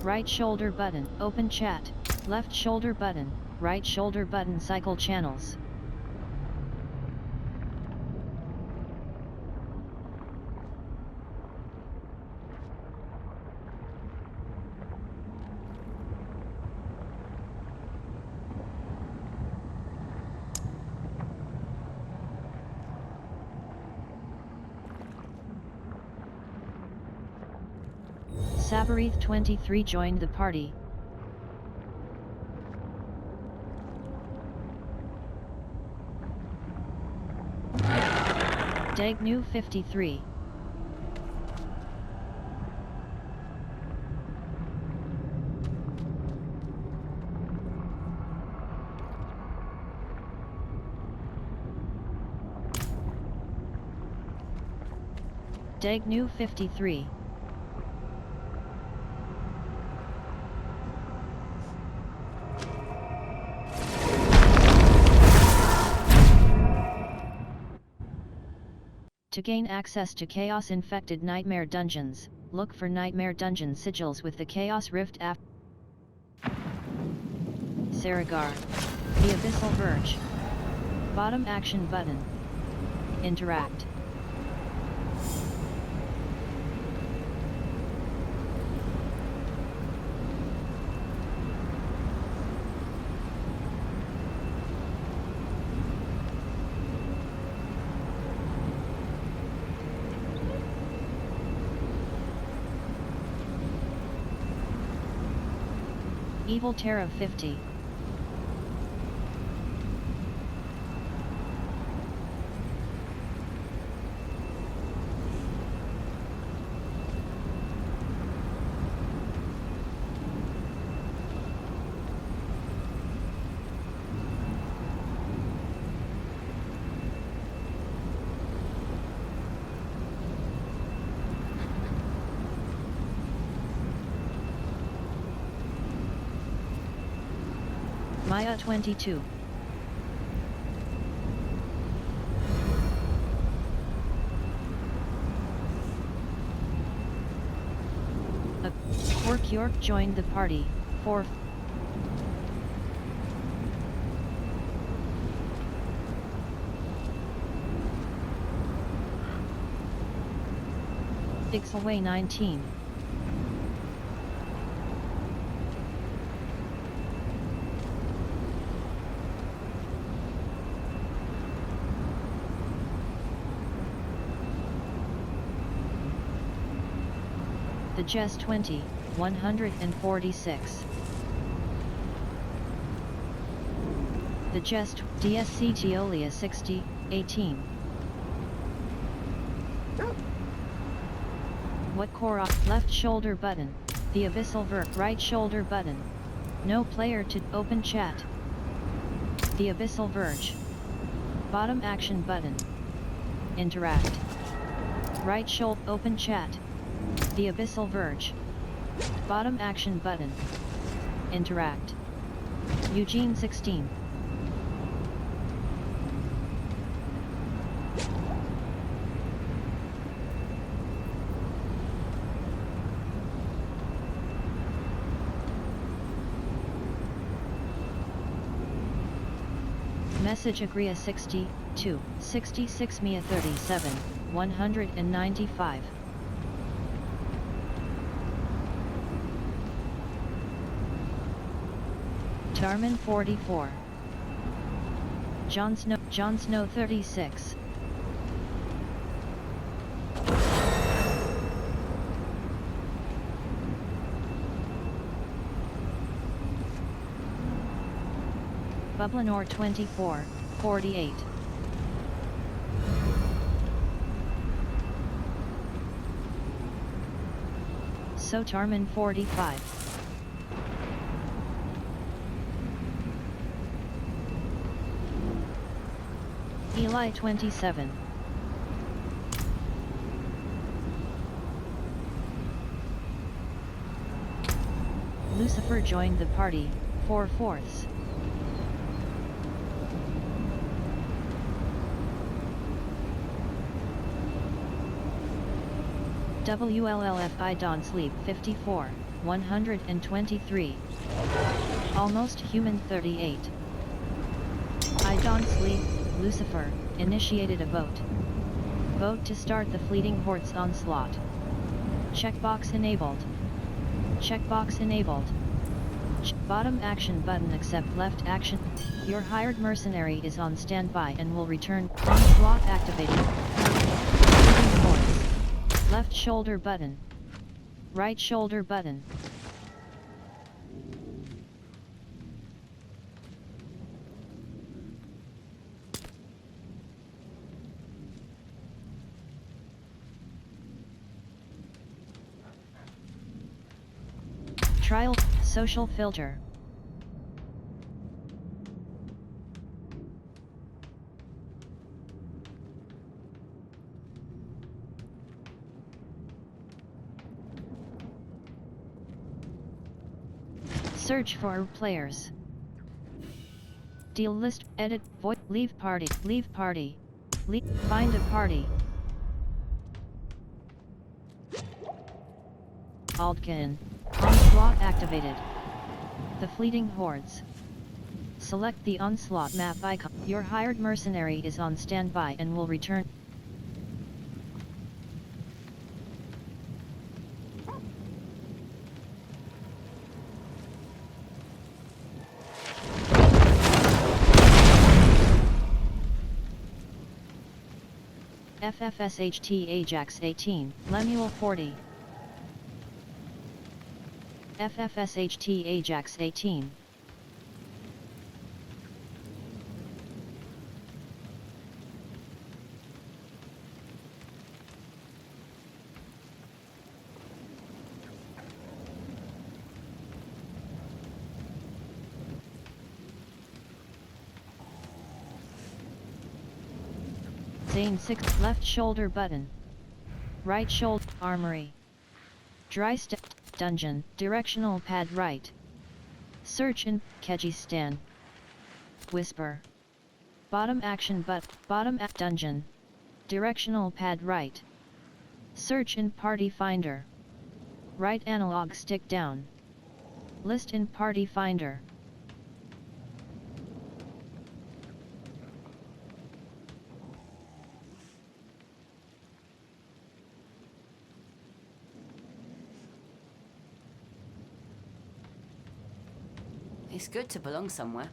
Right shoulder button, open chat, left shoulder button, right shoulder button. Cycle channels. Sabarith 23 joined the party. Dagnu 53. Dagnu 53. To gain access to Chaos-infected Nightmare Dungeons, look for Nightmare Dungeon sigils with the Chaos Rift after Saragar. The Abyssal Verge. Bottom action button. Interact. Evil Terra 50. Maya 22. Quark York joined the party. 4. Ixelway 19. The Jess 20, 146. The Jess DSC Teolia 60, 18. What core off left shoulder button, the abyssal right shoulder button. No player to open chat. The abyssal verge. Bottom action button. Interact. Right shoulder open chat. The abyssal verge. Bottom action button. Interact. Eugene 16. Message Agria 60, 2, 66 Mia 37, 195. Tarman 44. Jon Snow 36. Bublinor 24, 48. Sotarman 45. Eli 27. Lucifer joined the party, 4/4. WLLFI Don Sleep 54, 123. Almost Human 38. I Don Sleep, Lucifer, initiated a vote. Vote to start the Fleeting Horde's onslaught. Checkbox enabled. Checkbox enabled. Bottom action button accept left action. Your hired mercenary is on standby and will return. Onslaught activated. Fleeting Hordes. Left shoulder button. Right shoulder button. Trial, social filter. Search for players. Deal list, edit, void, leave party, find a party. Altkin. Onslaught activated. The Fleeting Hordes. Select the Onslaught map icon. Your hired mercenary is on standby and will return. FFSHT Ajax 18, Lemuel 40. FFSHT Ajax 18. Zane 6, left shoulder button. Right shoulder, armory. Dry step, dungeon, directional pad right. Search in, Kyrgyzstan. Whisper. Bottom action bottom dungeon. Directional pad right. Search in party finder. Right analog stick down. List in party finder. It's good to belong somewhere.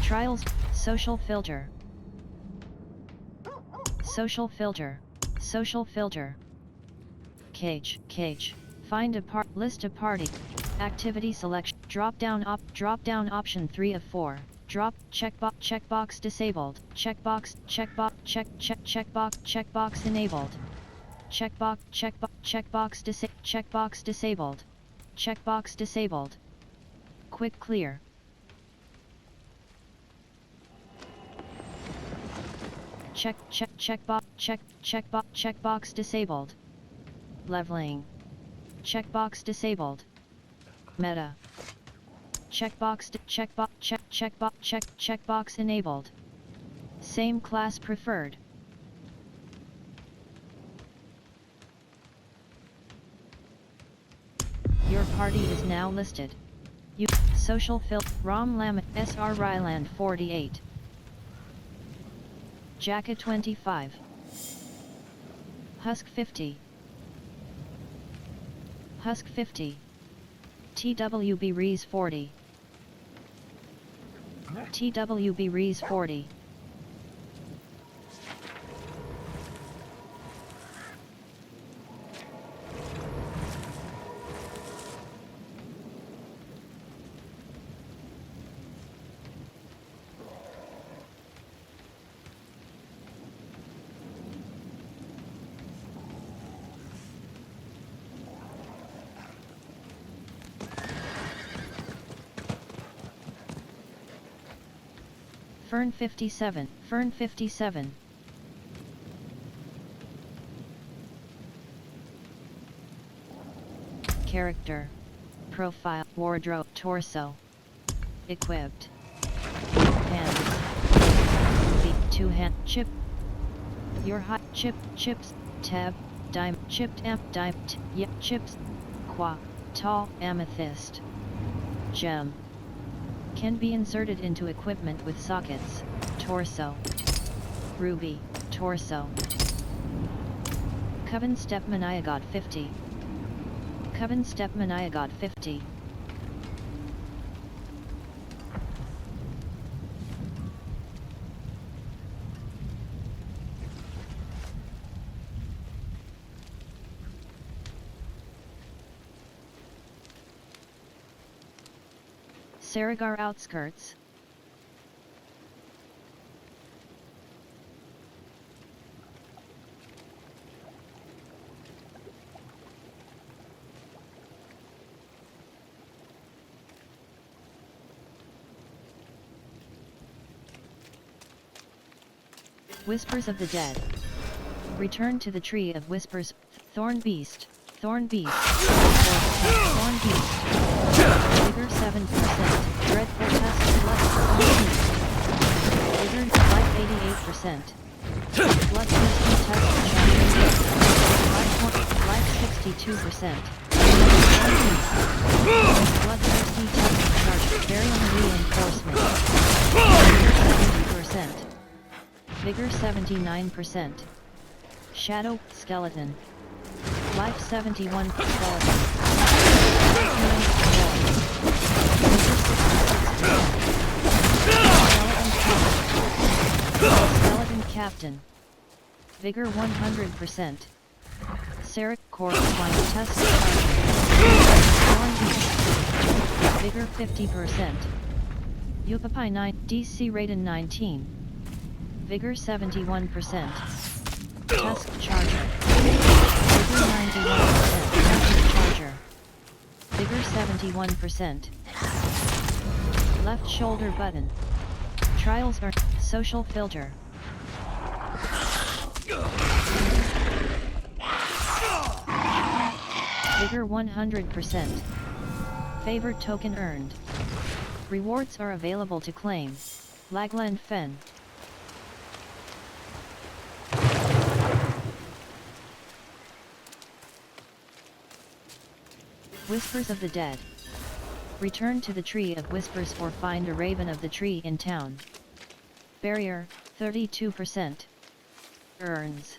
Trials, social filter. Social filter. Social filter. Cage. Find a list a party. Activity selection. Drop down option 3 of 4. Checkbox disabled. Checkbox enabled. Checkbox disabled. Checkbox disabled. Quick clear. Checkbox disabled. Leveling. Checkbox disabled. Meta. Checkbox enabled. Same class preferred. party is now listed. Social Rom Lam SR Ryland 48. Jacka 25. Husk 50. Husk 50. TWB Rees 40. TWB Rees 40. Fern 57, Fern 57. Character. Profile, wardrobe, torso. Equipped. Hands. Feet, 2 hand, chip. Your hot, chip, chips, tab, dime, chipped amp, dime, yep, chips. Qua, tall, amethyst. Gem. Can be inserted into equipment with sockets. Torso. Ruby, torso. Coven Step Maniagod 50. Coven Step Maniagod 50. Saragar Outskirts. Whispers of the Dead. Return to the Tree of Whispers. Thorn Beast. Thorn Beast. Thorn Beast. Vigor 7%. Dreadful Test. Thorn Beast. Vigor Life 88%. Bloodthirsty Test. Life 62%. Bloodthirsty Test. Charge. Variant Reinforcement. Vigor 70%. Vigor 79%. Shadow, Skeleton. Life 71, Skeleton. Skeleton Captain. Vigor 100%. Seric Core Swine Test. Vigor 50%. Yupapai 9, DC Raiden 19. Vigor 71%. Tusk Charger. Vigor 91%. Tusk Charger. Vigor 71%. Left shoulder button. Trials are social filter. Vigor 100%. Favored token earned. Rewards are available to claim. Lagland Fen. Whispers of the Dead. Return to the Tree of Whispers or find a raven of the tree in town. Barrier, 32%. Earns.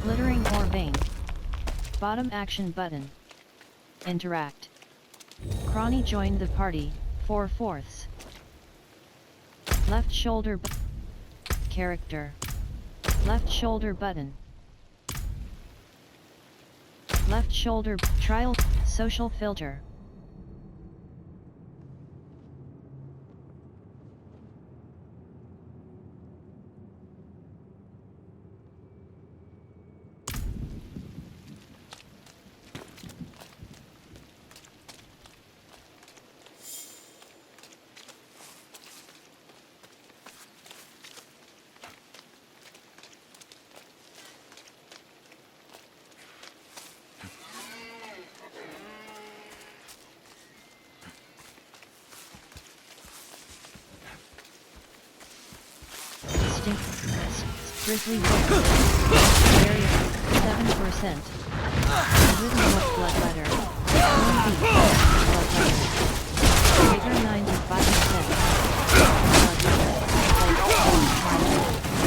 Glittering or vein. Bottom action button. Interact. Crawny joined the party, 4/4. Left shoulder character. Left shoulder button. Left shoulder trial social filter. Grizzly Bear. Barrier 7%. Rhythm of Bloodletter. Blood letter. Vigor 95%.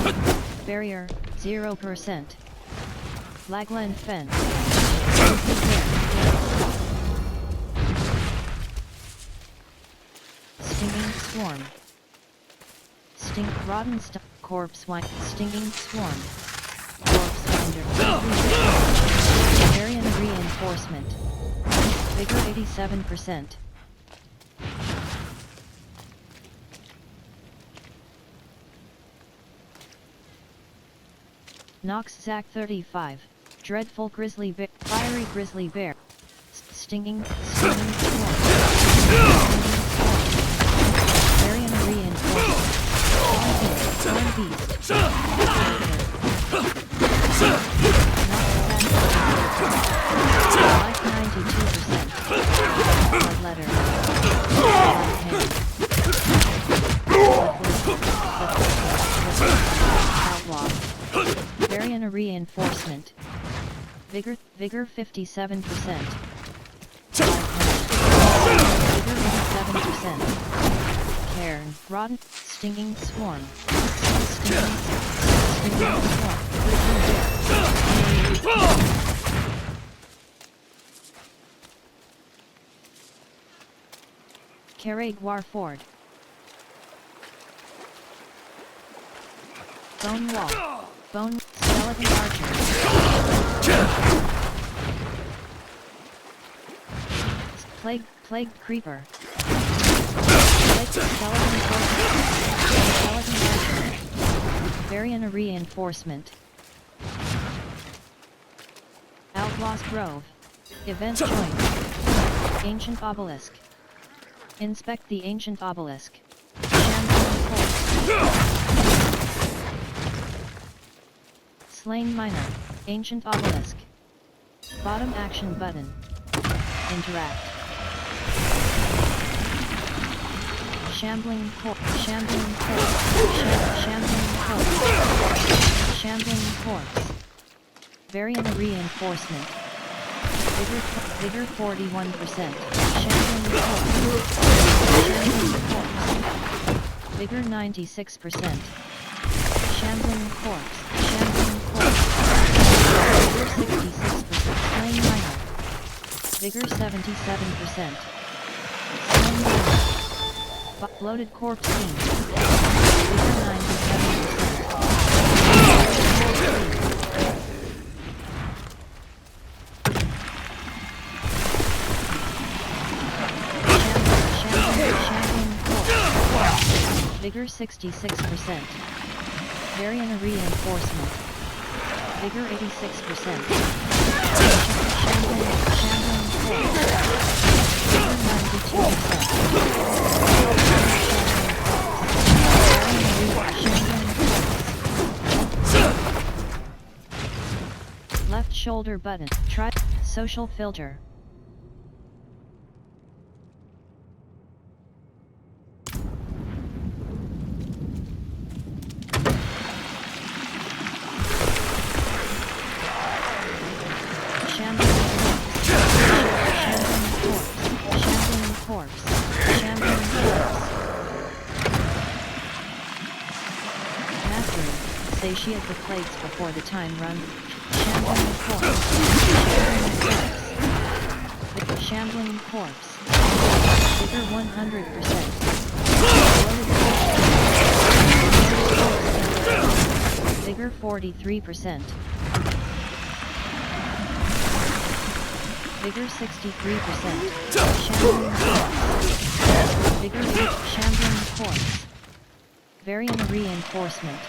Bloodletter. Barrier 0%. Lagland Fen. Stinging Swarm. Rotten Corpse Wind. Stinging Swarm. Corpse Winder. Varian Reinforcement. Vigor 87%. Nox Zack 35. Dreadful Grizzly Bear. Fiery Grizzly Bear. Stinging Swarm. Varian Reinforcement. Storm Beast. Life 92%. Blood letter. Outlaw. Varian Reinforcement. Vigor 57%. Vigor 87%. Cairn, Rotten, Stinging Swarm. Stinging Swarm. Carragewar Ford. Bone Wall. Bone Skeleton Archer. Plague Creeper. Skeleton Archer. Varian Reinforcement. Outlaws Grove. Event Joint. Ancient Obelisk. Inspect the Ancient Obelisk. Slain Miner. Ancient Obelisk. Bottom action button. Interact. Shambling Corpse. Shambling Corpse. Shambling Corpse. Shambling Corpse. Varian Reinforcement. Vigor 41%. Shambling Corpse. Shambling Corpse. Vigor 96%. Shambling Corpse. Shambling Corpse. Vigor 66%. Slain Miner. Vigor 77%. Slain Miner. Bloated Corpse Team. Vigor 97%. Vigor 66%. Varian Reinforcement. Vigor 86%. Shambling Corpse. Vigor 92%. Left shoulder button. Try social filter. Satiate the plagues before the time run. Shambling Corpse. Shambling Corpse. Vigor 100%. Vigor 43%. Vigor 63%. Shambling Corpse. Vigor Shambling Corpse. Varian Reinforcement.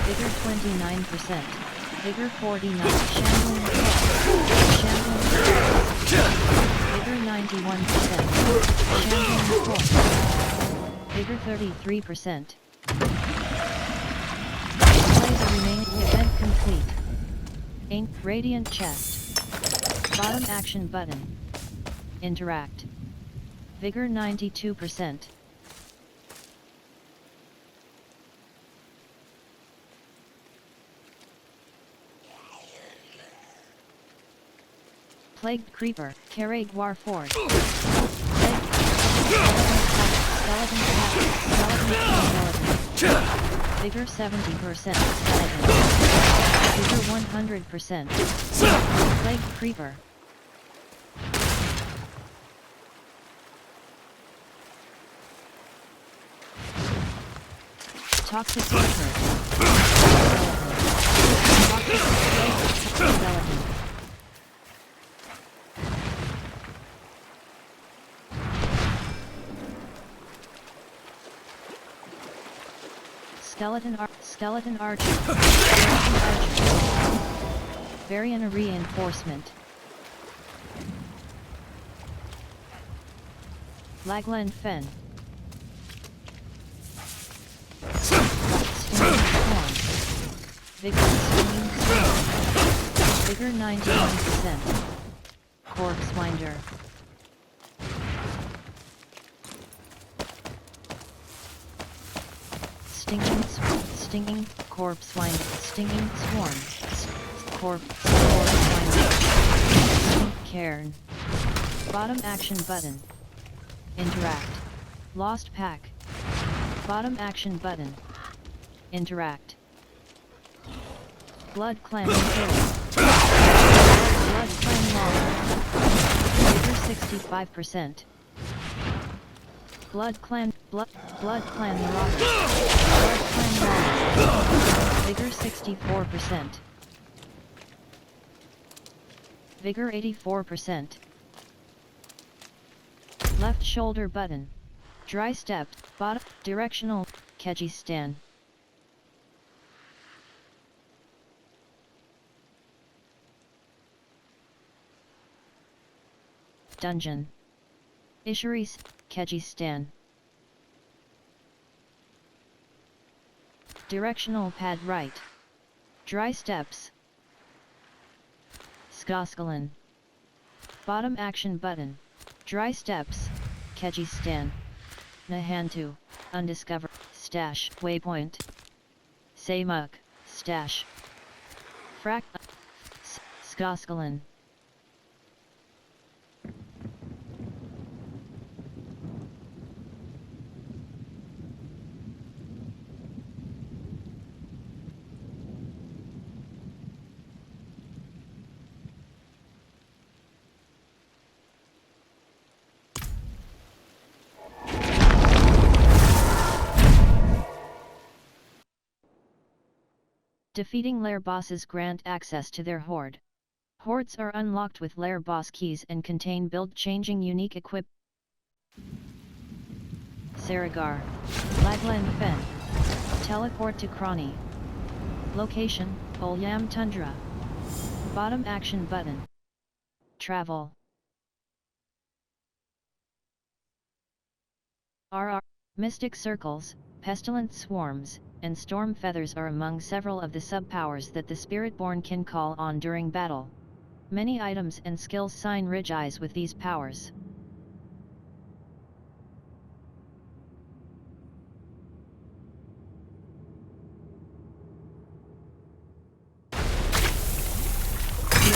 Vigor 29%. Vigor 49. Shambling Corpse. Shambling Corpse. Vigor 91%. Shambling Corpse. Vigor 33%. Play the remaining event complete. Radiant Chest. Bottom action button. Interact. Vigor 92%. Plagued Creeper, Caragwar Ford. Skeleton. Vigor 70%. Skeleton. Vigor 100%. Plagued Creeper. Toxic Creeper. Toxic Skeleton. Skeleton Archer. Varian Reinforcement. Laglen Fen. Vigor Stinging Swarm. Vigor 99%. Corpse Winder. Stinging Corpse Winder. Stinging Swarm. Corpse Winder. Stink Cairn. Bottom action button. Interact. Lost Pack. Bottom action button. Interact. Blood Clan Kill. Blood Clan Long. Vigor 65%. Blood Clan Marauder. Blood Clan Long. Vigor 64%. Vigor 84%. Left shoulder button. Dry step, bottom, directional, Kyrgyzstan. Dungeon. Isharis, Kyrgyzstan. Directional pad right. Dry steps. Skoskalan. Bottom action button. Dry steps, Kyrgyzstan. Nahantu, undiscovered, stash, waypoint. Saymuk, stash. Frak, Skoskalan. Defeating lair bosses grant access to their horde. Hordes are unlocked with lair boss keys and contain build-changing unique equip. Saragar. Laglen Fen. Teleport to Krani. Location, Olyam Tundra. Bottom action button. Travel. RR. Mystic Circles, Pestilent Swarms, and Storm Feathers are among several of the subpowers that the Spiritborn can call on during battle. Many items and skills sign Ridge-Eyes with these powers. The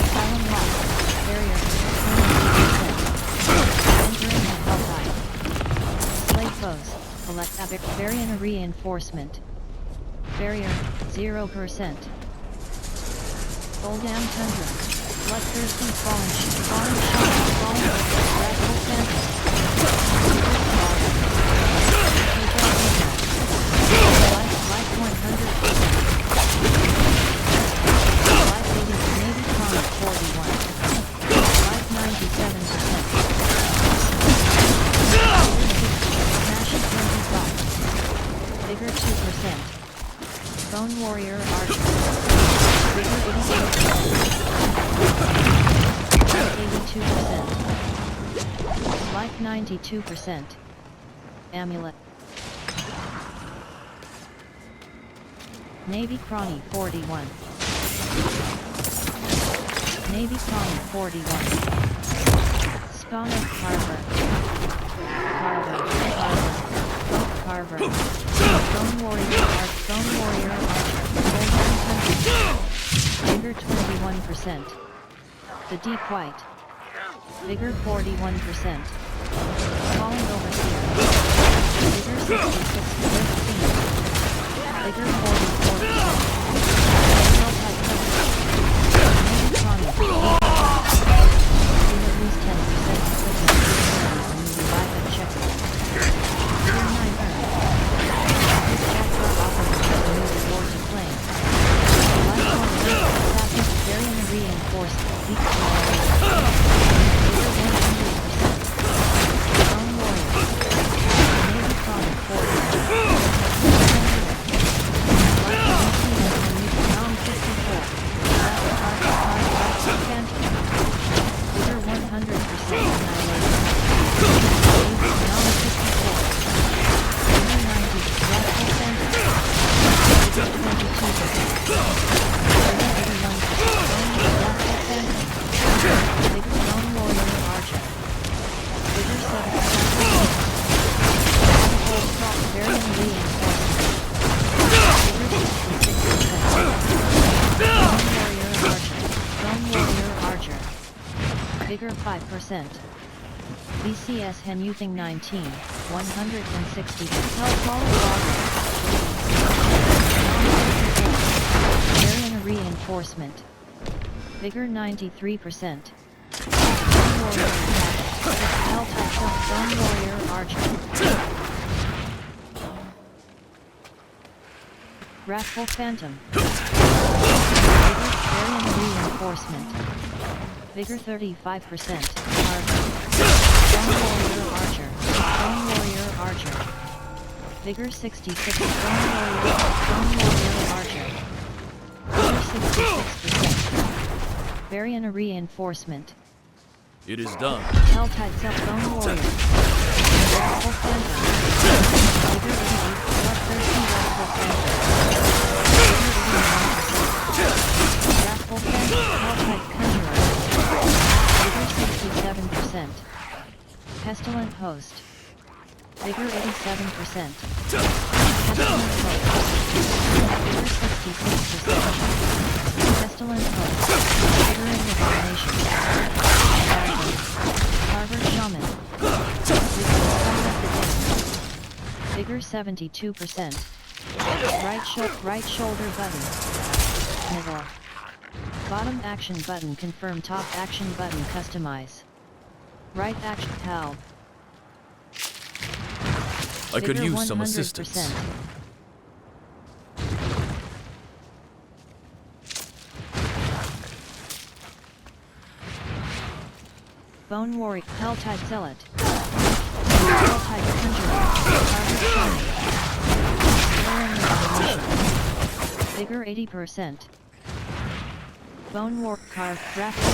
Asylum Lock, Barrier, 20%. Entering the Helltide. Slay Foes, Collect Varian Reinforcement. Barrier, 0%. Oldam Tundra. Bloodthirsty Fallen Radical Phantom. Life 100. Life 80, Navy Comet 41. Life 97%. Smash 25. Vigor 2%. Bone Warrior Archer. Vigor 82%. Life 92%. Amulet. Navy Crony 41. Navy Crony 41. Spawn of Carver. Carver. Bone Warrior Archer. Vigor 21%. The Deep White. Vigor 41%. Fallen Overseer. Vigor 66 to 15. Vigor 44%. Helltide Cover. Main you will lose 10% when you revive a checker. Vigor 9 earned. This chapter offers a new reward to claim. Lifelong Assassin's Varian Reinforcement. Vigor 100%. Stone Warrior. Navy Chronic 40. Vigor 100% annihilation. Nom 54. Vigor 90. Radical Phantom. Vigor 22%. Vigor 81%. Radical Phantom. Vigor Stone Warrior Archer. Vigor 7%. Gold Cross Varian Reinforcement. Vigor 66%. Stone Warrior Archer. Stone Warrior Archer. Vigor 5%. BCS Henuthing 19, 160. Hellfall Varian Reinforcement. Vigor 93%. Stone Warrior Attack. Helltide Stone Warrior Archer. Wrathful Phantom. Vigor Varian Reinforcement. Vigor 35%. Stone Warrior Archer. Stone Warrior Archer. Vigor 66. Stone Warrior Archer. Vigor 66%. Varian Reinforcement. It is done. Helltide Stone Warrior. Wrathful Phantom. Vigor 88. Blood 13. Wrathful Phantom. Vigor 81%. Wrathful Phantom. Helltide Conjurer. Vigor 67%. Pestilent Host. Vigor 87%. Pestilent Host. Vigor 66%. Pestilent Host. Vigor in Abomination. Carver Shaman. Vigor 72%. Right shoulder button. Middle. Bottom action button confirm. Top action button customize. Right action help. I could Vigor use some 100%. assistance. Bone Warrior. Helltide Zealot. Helltide Conjurer. Vigor 80%. Bone War Carve. Wrathful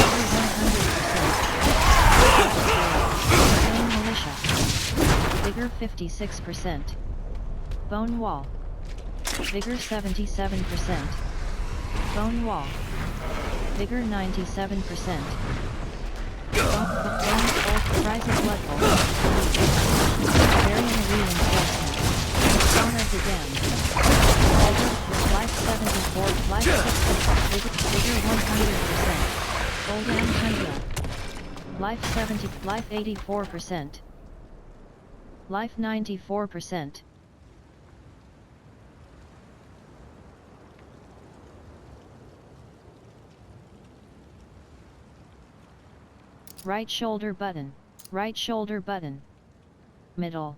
Vigor 100%. Bone Militia. Vigor 56%. Bone Wall. Vigor 77%. Bone Wall. Vigor 97%. Rise of Blood Bowl. Varian Reinforcement. Stone of the Damned. Life 74. Life 60. Vigor 100%. Golden Tundra. Life 70. Life 84%. Life 94%. Right shoulder button. Right shoulder button. Middle.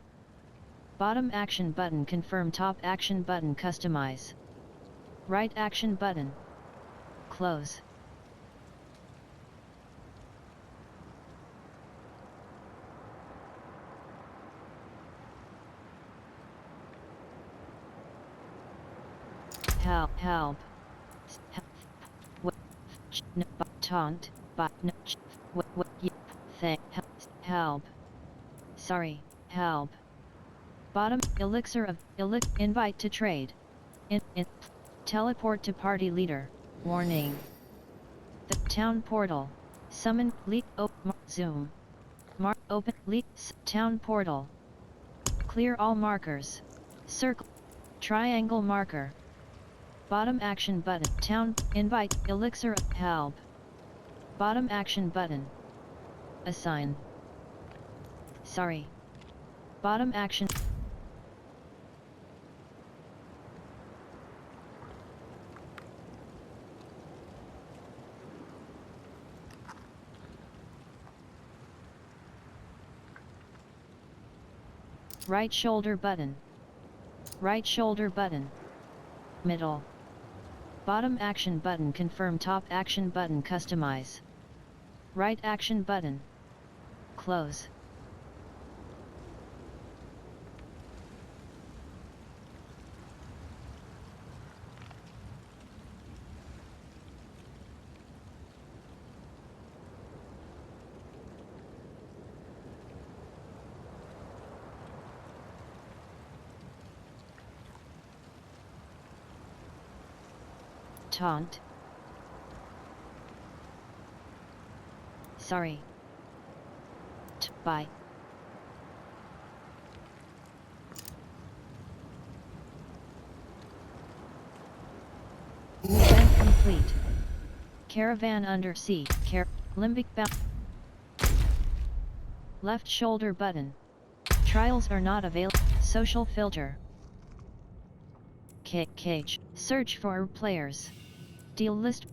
Bottom action button confirm. Top action button customize. Right action button. Close. Help. Taunt. Help. Sorry, help. Bottom, elixir of, invite to trade. Teleport to party leader, warning. The town portal, summon, zoom. Open, town portal. Clear all markers. Circle, triangle marker. Bottom action button, town, invite, elixir, help. Bottom action button. Assign. Sorry. Bottom action. Right shoulder button. Right shoulder button. Middle. Bottom action button confirm. Top action button customize. Right action button. Close. Taunt. Sorry. Bye. Event complete. Caravan under siege. Limbic bound. Left shoulder button. Trials are not available. Social filter. Cage. Search for players. Deal list.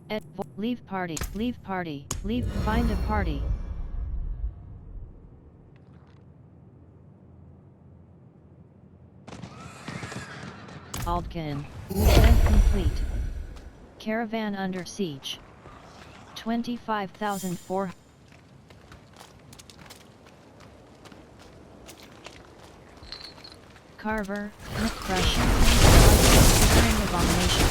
Leave party. Leave party. Leave. Find a party. Aldkin. Event complete. Caravan under siege. 25,004. Carver. Crush. Abomination.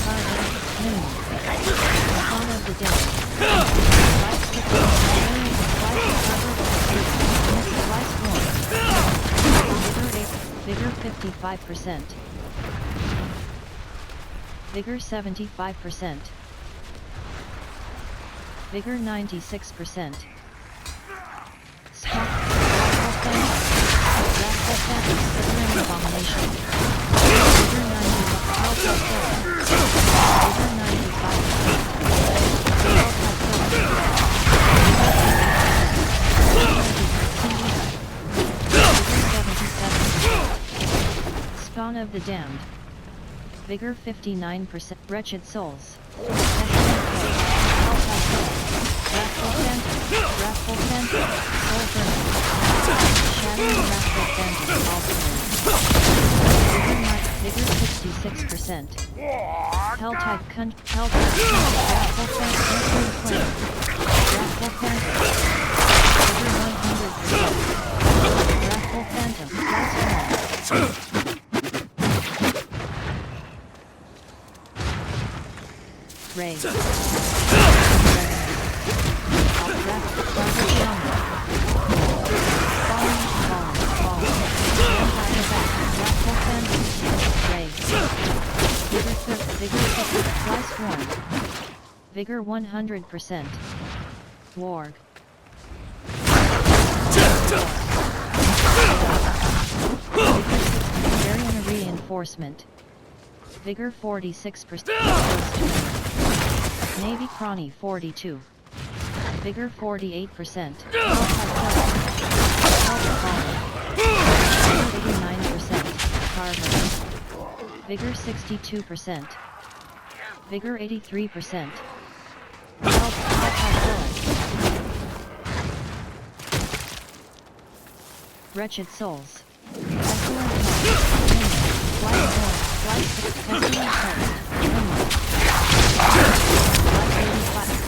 Carver. Minimum. Spawn of the Dead. Vigor 55%. Vigor 75%. Vigor 96%. Stop. Abomination. Vigor 95%. Spawn of the Damned. Vigor 59%. Wretched Souls. Wrathful Phantom. Soul Burner. Shattering Wrathful Phantom. Vigor 66%. Helltide Helltide Wrathful Phantom. Flame. Wrathful Phantom. Vigor 100%. Wrathful Phantom. Last one. Ray. Vigor 100%. Warg. Variant reinforcement. Vigor 46%. Navy Crawny 42. Vigor 48%. 89%. Carver. Vigor 62%. Vigor 83%. Wretched Souls.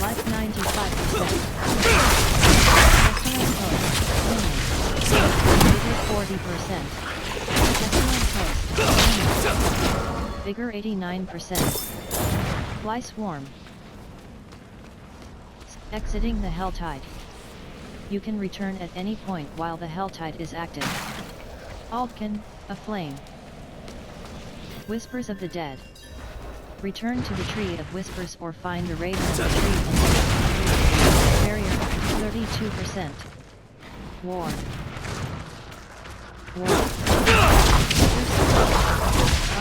Life 95%. Vigor 40%. Vigor 89%. Fly Swarm. Exiting the Helltide. You can return at any point while the Helltide is active. Aldkin, Aflame. Whispers of the Dead. Return to the Tree of Whispers or find a raven in the tree and barrier 32%. War.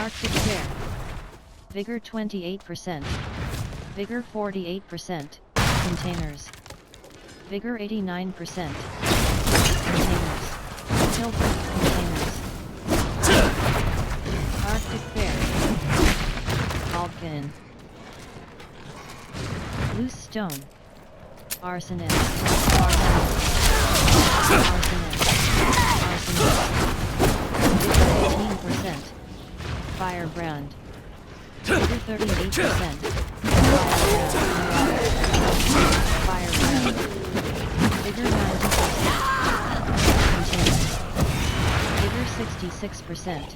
Arctic Bear. Vigor 28%. Vigor 48%. Containers. Vigor 89%. Containers. Tilted containers. Arctic bear. Alpine. Loose stone. Arsonist. Arsonist. Arsonist. Vigor 18%. Firebrand. Vigor 38%. Firebrand. Vigor 90%. Containers. Vigor 66%.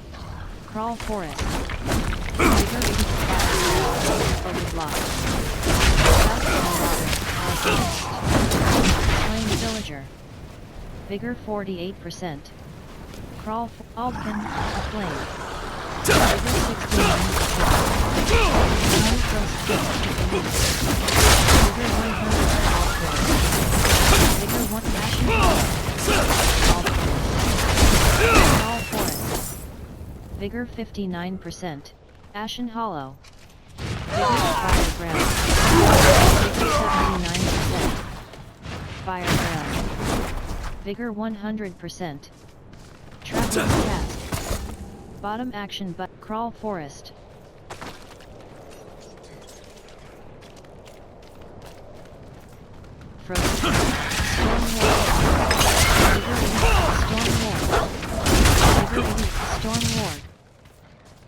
Crawl forest. Vigor 85%. Overblock. Slain villager. Vigor 48%. Crawl Aldkin, aflame. Vigor 69%. Vigor 100. Vigor 1 ashen Crawl forest. Vigor 59%. Ashen hollow. Vigor fireground. Vigor 79%. Fireground. Vigor 100%. Traveler's task. Bottom action but crawl forest. Frozen. Storm ward. Vigor 80. Storm ward. Vigor 80. Storm ward.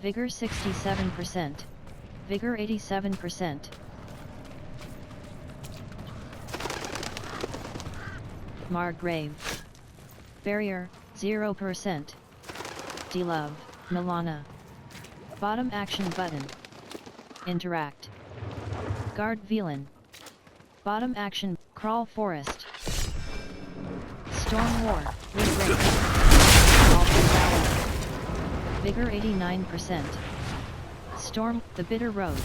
Vigor 67%. Vigor 87%. Margrave. Barrier, 0%. D-Love, Milana. Bottom action button. Interact. Guard Velan. Bottom action, crawl forest. Storm War, Wood Race. Vigor 89%. Storm, the Bitter Road.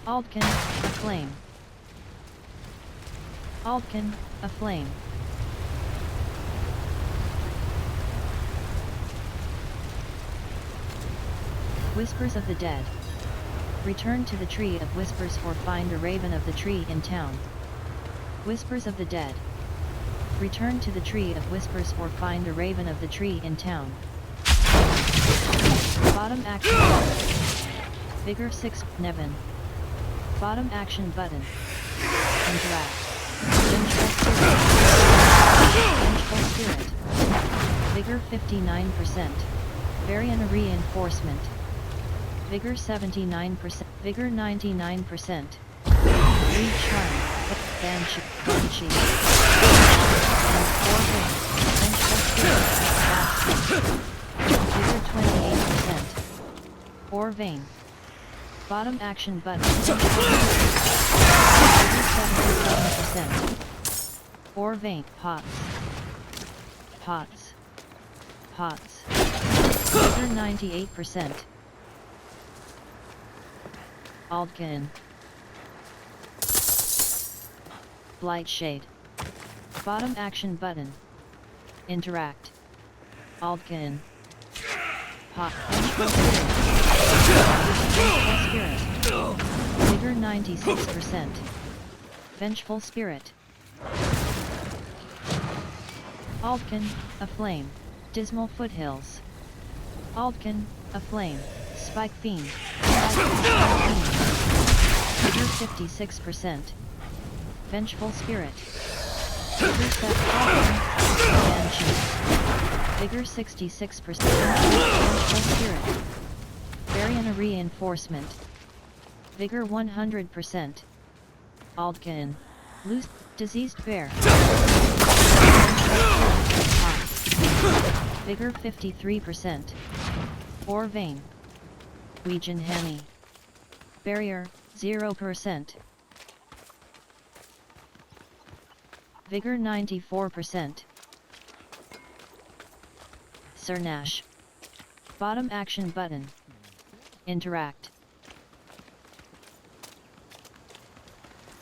Aldkin, aflame. Aldkin, aflame. Whispers of the Dead. Return to the Tree of Whispers or find a raven of the tree in town. Whispers of the Dead. Return to the Tree of Whispers or find a raven of the tree in town. Bottom action button. Vigor 6, Nevin. Bottom action button. Interact. Vengeful Spirit. Vigor 59%. Varian reinforcement. Vigor 79%. Vigor 99%. Reed Charm. Banshee. Banshee. And 4 wings. Vengeful Spirit. Vigor 28%. Or Vein. Bottom action button. Vigor 77%. Or Vein. Pots. Pots. Pots. Vigor 98%. Aldkin. Blightshade. Bottom action button. Interact. Aldkin. Pot. Vengeful Spirit. Vigor 96%. Vengeful Spirit. Aldkin, aflame. Dismal Foothills. Aldkin, aflame. Spike Fiend. Vigor 56%. Vengeful Spirit. Vigor 7. Banshee. Vigor 66%. Vengeful Spirit. Varian reinforcement. Vigor 100%. Aldkin. Loose. Diseased Bear. Vigor 53%. Or Vein. Weejan Hammy. Barrier, 0%. Vigor 94%. Cernash. Bottom action button. Interact.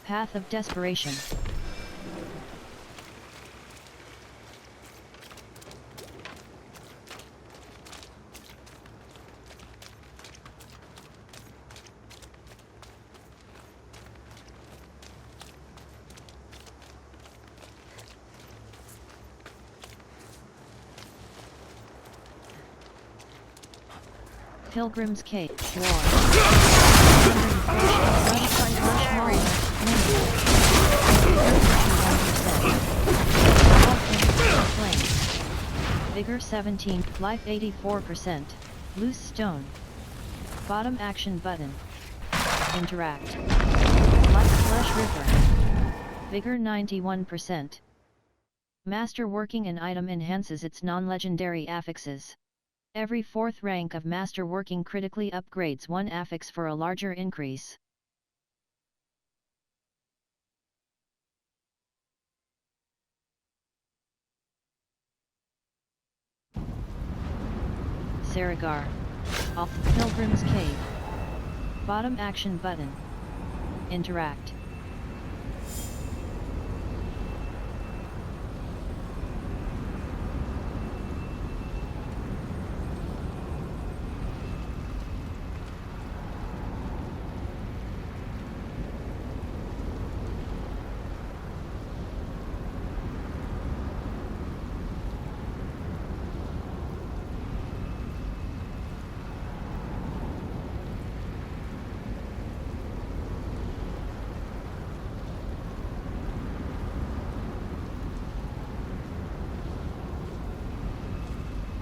Path of Desperation. Pilgrim's Cave. War. Vigor 17, life 84%. Loose stone. Bottom action button. Interact. Life flesh river. Vigor 91%. Master working an item enhances its non-legendary affixes. Every 4th rank of master working critically upgrades one affix for a larger increase. Saragar. Off Pilgrim's Cave. Bottom action button. Interact.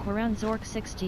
Quran Zork 60,